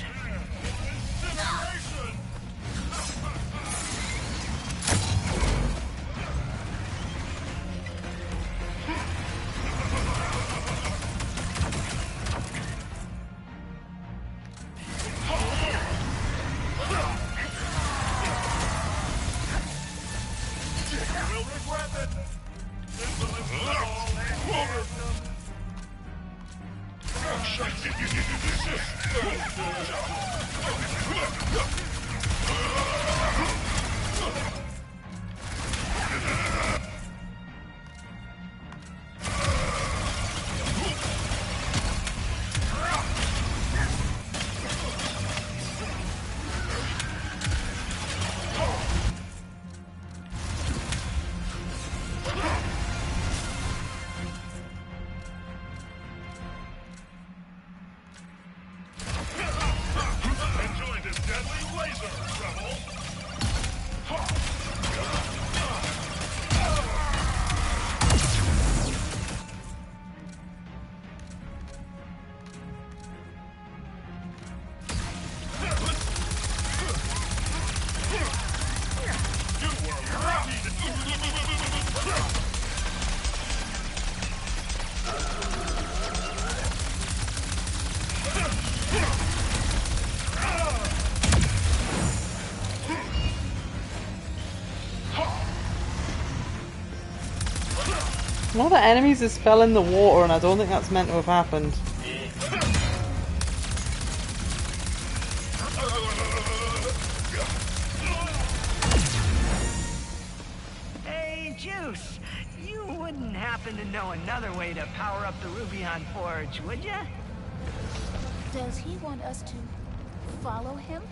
One of the enemies just fell in the water, and I don't think that's meant to have happened. Hey, Juice! You wouldn't happen to know another way to power up the Rubion Forge, would ya? Does he want us to follow him?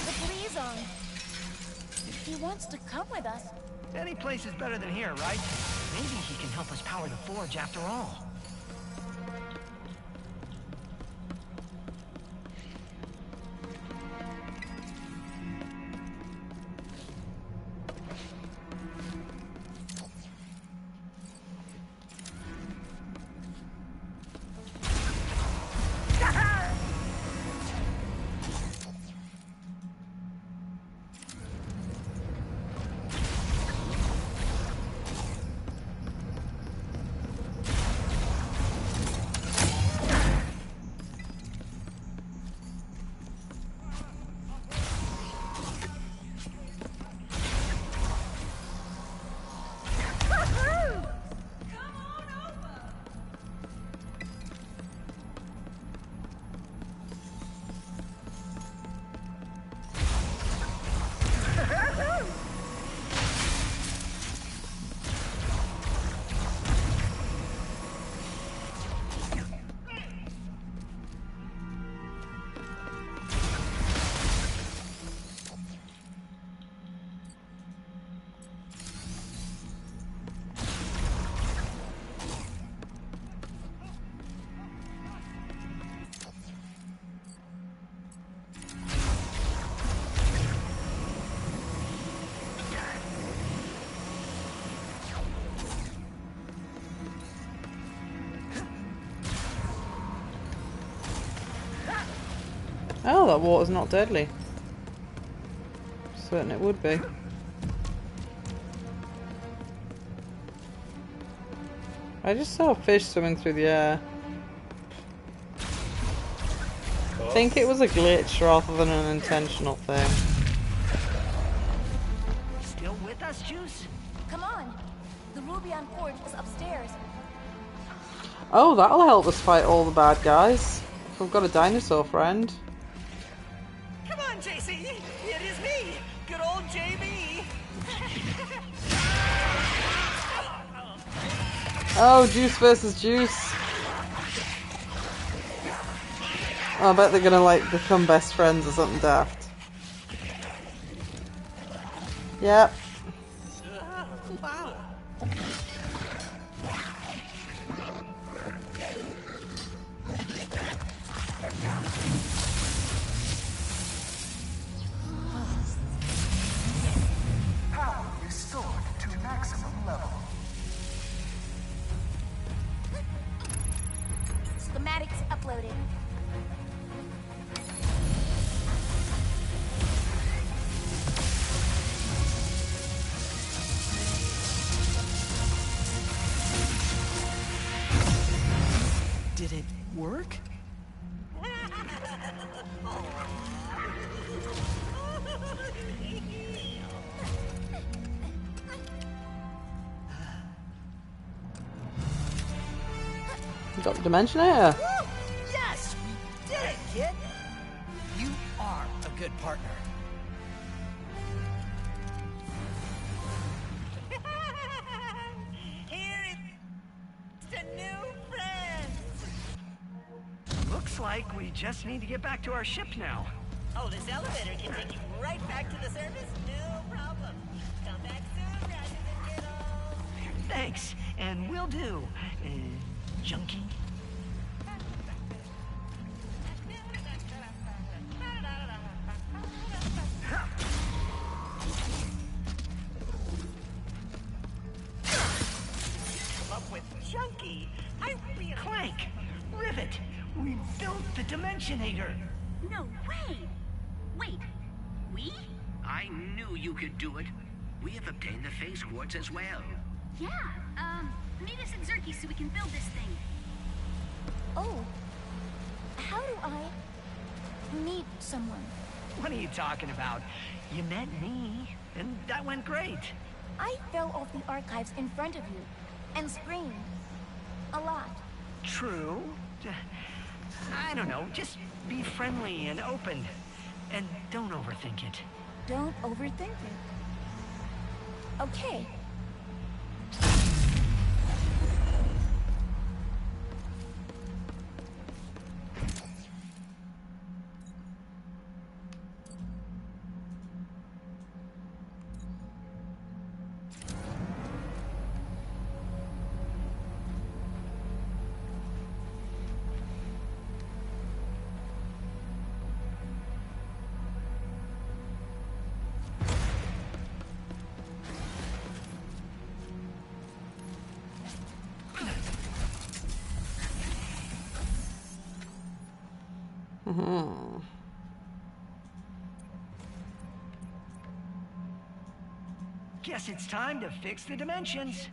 The breeze on. If he wants to come with us. Any place is better than here, right? Maybe he can help us power the forge after all. Oh, that water's not deadly. Certain it would be. I just saw a fish swimming through the air. I think it was a glitch rather than an intentional thing. Still with us, Juice? Come on. The Rubion Forge is upstairs. Oh, that'll help us fight all the bad guys. We've got a dinosaur friend. Come on, JC! It is me! Good old JB! Oh, Juice versus Juice. Oh, I bet they're gonna like become best friends or something daft. Yep. Wow. Power restored to maximum level. Schematics uploaded. Did it work? You got the Dimensionator. Yes, we did it, kid! You are a good partner. Here is the new friend! Looks like we just need to get back to our ship now. Oh, this elevator can take you right back to the surface? No problem. Come back soon, Ratchet and Kiddo. Thanks, and will do. Junkie? Come up with Junkie? I'd be Clank! Rivet! We built the Dimensionator! No way! Wait, we? I knew you could do it. We have obtained the phase quartz as well. Yeah, meet us at Zerky so we can build this thing. Oh. How do I meet someone? What are you talking about? You met me, and that went great. I fell off the archives in front of you and screamed. A lot. True. I don't know, just be friendly and open. And don't overthink it. Don't overthink it. Okay. Guess it's time to fix the dimensions.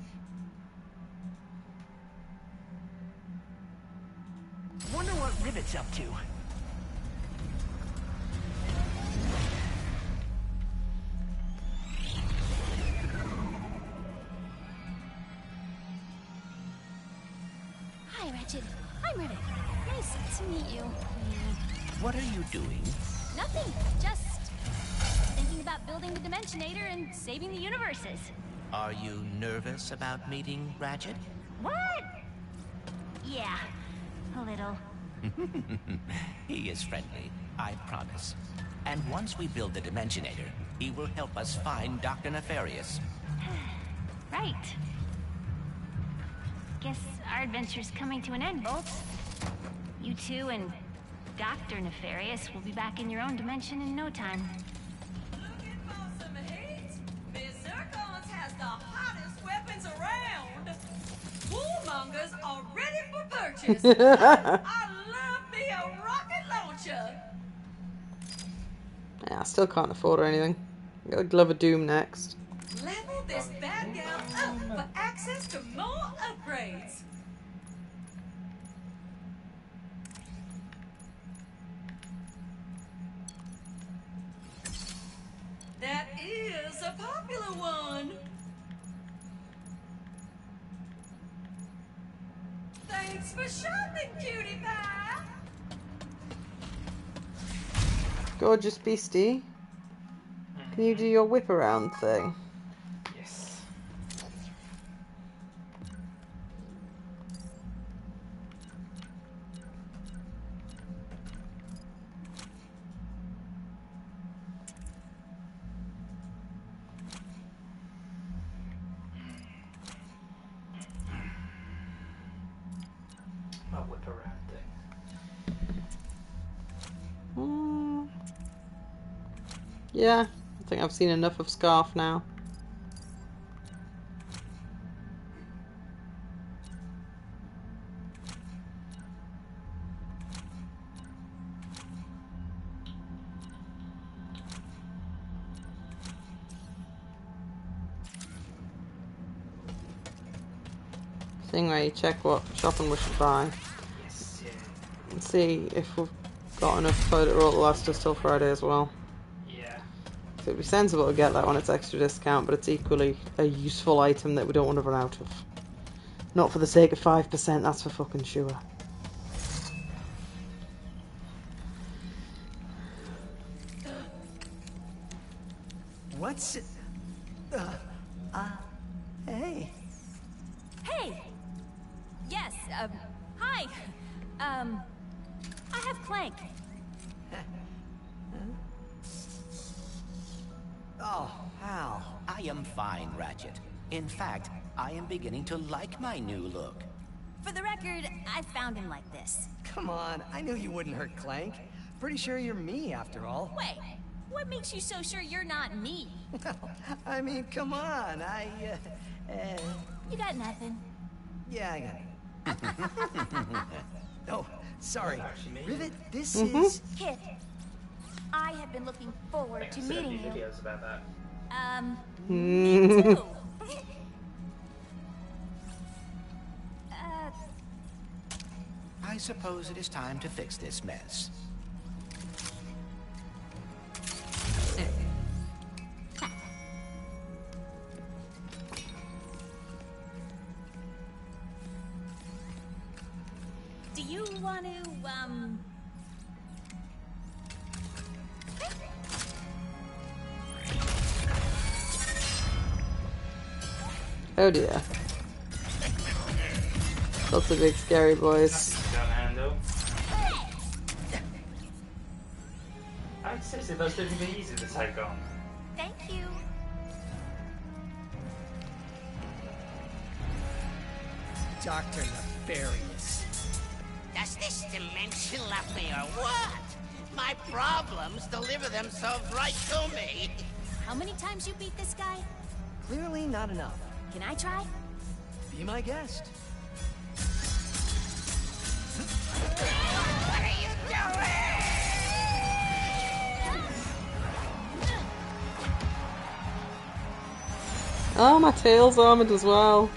Wonder what Rivet's up to. Hi, Ratchet. I'm Rivet. Nice to meet you. What are you doing? Nothing, just thinking about building the Dimensionator and saving the universes. Are you nervous about meeting Ratchet? What? Yeah, a little. He is friendly, I promise. And once we build the Dimensionator, he will help us find Dr. Nefarious. Right. Guess our adventure's coming to an end, Bolts. You two and Dr. Nefarious will be back in your own dimension in no time. Berserkons has the hottest weapons around. Warmongers are ready for purchase. I love me a rocket launcher. Yeah, I still can't afford or anything. I got a Glove of Doom next. Level this bad gal up for access to more upgrades. That is a popular one. Thanks for shopping, cutie pie. Gorgeous beastie. Can you do your whip around thing? Yes. My whip around thing. Yeah, I think I've seen enough of Scarf now. Stingray, check what shopping we should buy. Yes, yeah. And see if we've got enough toilet roll to last us till Friday as well. Yeah. So it'd be sensible to get that on its extra discount, but it's equally a useful item that we don't want to run out of. Not for the sake of 5%, that's for fucking sure. What's it? Hey. Hey! Yes, hi. I have Clank. Oh, Hal. I am fine, Ratchet. In fact, I am beginning to like my new look. For the record, I found him like this. Come on, I knew you wouldn't hurt Clank. Pretty sure you're me, after all. Wait, what makes you so sure you're not me? Well, I mean, come on, You got nothing. Yeah, I got it. Oh, sorry. Rivet, this Mm-hmm. is... Kid, I have been looking forward to meeting you. Videos about that. Me too. I suppose it is time to fix this mess. Do you want to, Oh dear. Lots of big scary boys. Can't handle. Seriously, those don't even be easy to take on. Thank you. Dr. Nefarious. Does this dimension love me or what? My problems deliver themselves right to me. How many times you beat this guy? Clearly not enough. Can I try? Be my guest. What are you doing? Oh, my tail's armored as well.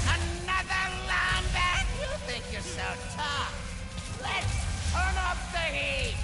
Another linebacker? You think you're so tough? Let's turn up the heat.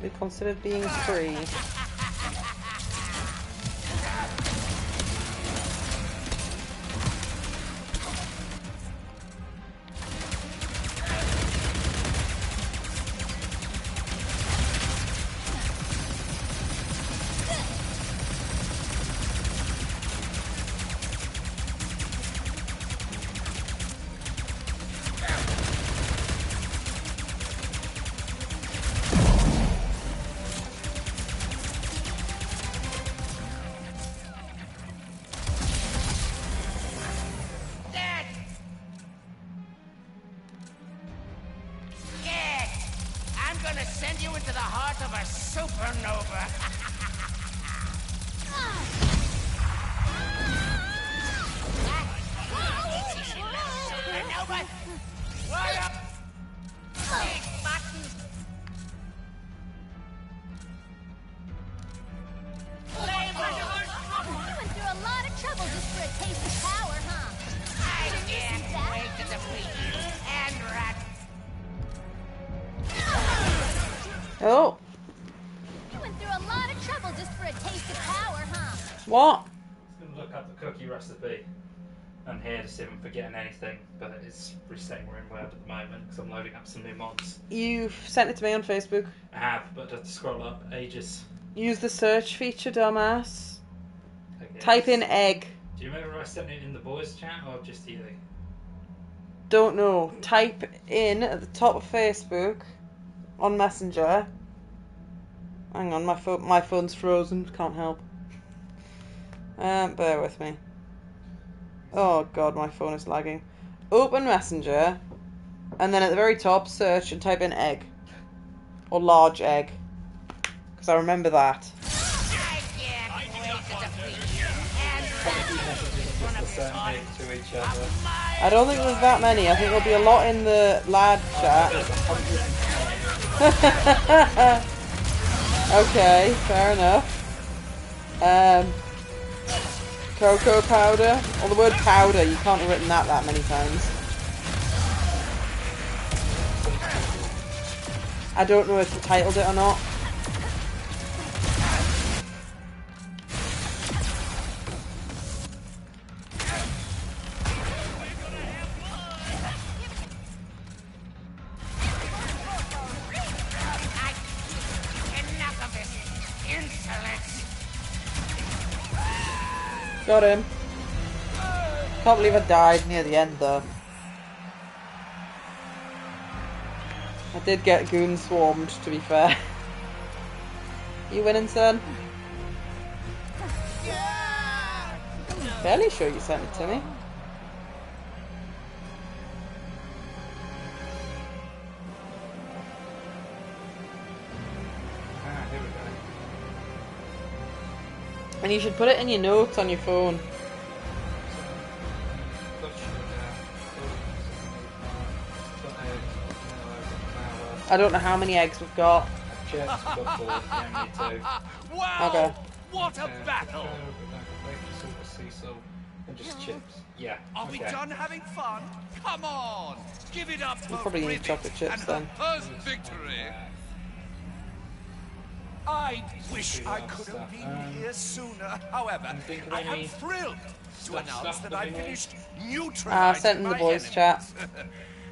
Have you considered being free? Oh. You went through a lot of trouble just for a taste of power, huh? What? I was going to look up the cookie recipe and here to see if I'm forgetting anything, but it's resetting we're in Word at the moment because I'm loading up some new mods. You've sent it to me on Facebook. I have, but I have to scroll up ages. Use the search feature, dumbass. Type in egg. Do you remember I sent it in the boys chat or just you? Don't know. Type in at the top of Facebook on Messenger. Hang on, my phone's frozen. Can't help. Bear with me. Oh god, my phone is lagging. Open Messenger, and then at the very top, search and type in egg. Or large egg. Because I remember that. I don't think there's that many. I think there'll be a lot in the lad chat. Okay, fair enough. Cocoa powder. Or the word powder, you can't have written that many times. I don't know if you titled it or not. Got him. Can't believe I died near the end though. I did get goon swarmed, to be fair. You winning, son? Fairly sure you sent it to me. Here we go. And you should put it in your notes on your phone. I don't know how many eggs we've got. Wow! Okay. What a battle! And just chips. Yeah. Are we done having fun? Come on! Give it up You for probably need Rivet chocolate chips and then. her first victory! I wish I could have been here sooner. However, I am thrilled to announce that I finished neutralizing sent in the my boys enemies. chat.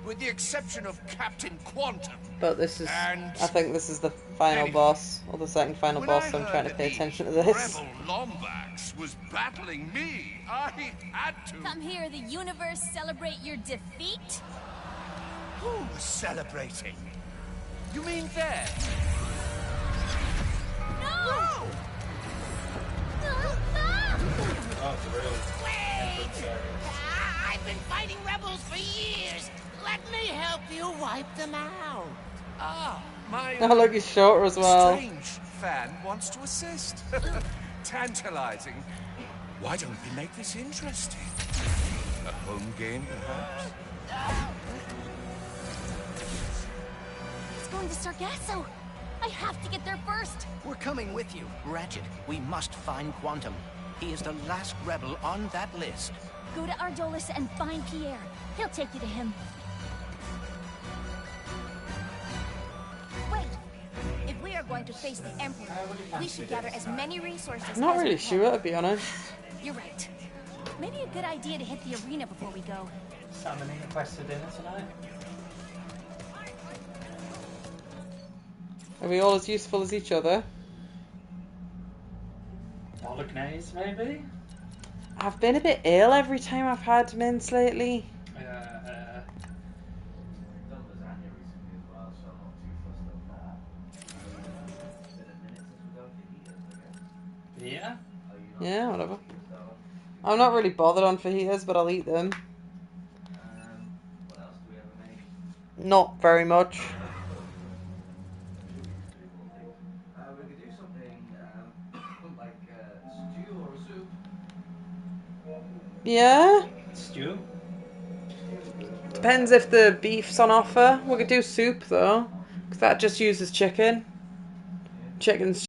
With the exception of Captain Quantum. But this is, And I think this is the final boss, or the second final boss, so I'm trying to pay attention to this. Rebel Lombax was battling me. I had to. Come here, the universe, celebrate your defeat? Who's celebrating? You mean them? No! I've been fighting rebels for years. Let me help you wipe them out. Ah, my Oh, look, he's shorter as well. strange fan wants to assist. Tantalizing. Why don't we make this interesting? A home game, perhaps? It's going to Sargasso. I have to get there first. We're coming with you. Ratchet, we must find Quantum. He is the last rebel on that list. Go to Ardolis and find Pierre. He'll take you to him. Wait! If we are going to face the Emperor, we should gather as many resources I'm not as really we sure, can. to be honest. You're right. Maybe a good idea to hit the arena before we go. Summoning a quest for dinner tonight? Are we all as useful as each other? Bolognese, maybe? I've been a bit ill every time I've had mince lately. Done lasagna recently as well, so I'm not too fussed on that. It's been a minute since we've done fajitas, I guess. Yeah? Yeah, whatever. I'm not really bothered on fajitas, but I'll eat them. What else do we ever make? Not very much. We could do something like stew or soup. Yeah? Stew? Depends if the beef's on offer. We could do soup though, because that just uses chicken. Chicken's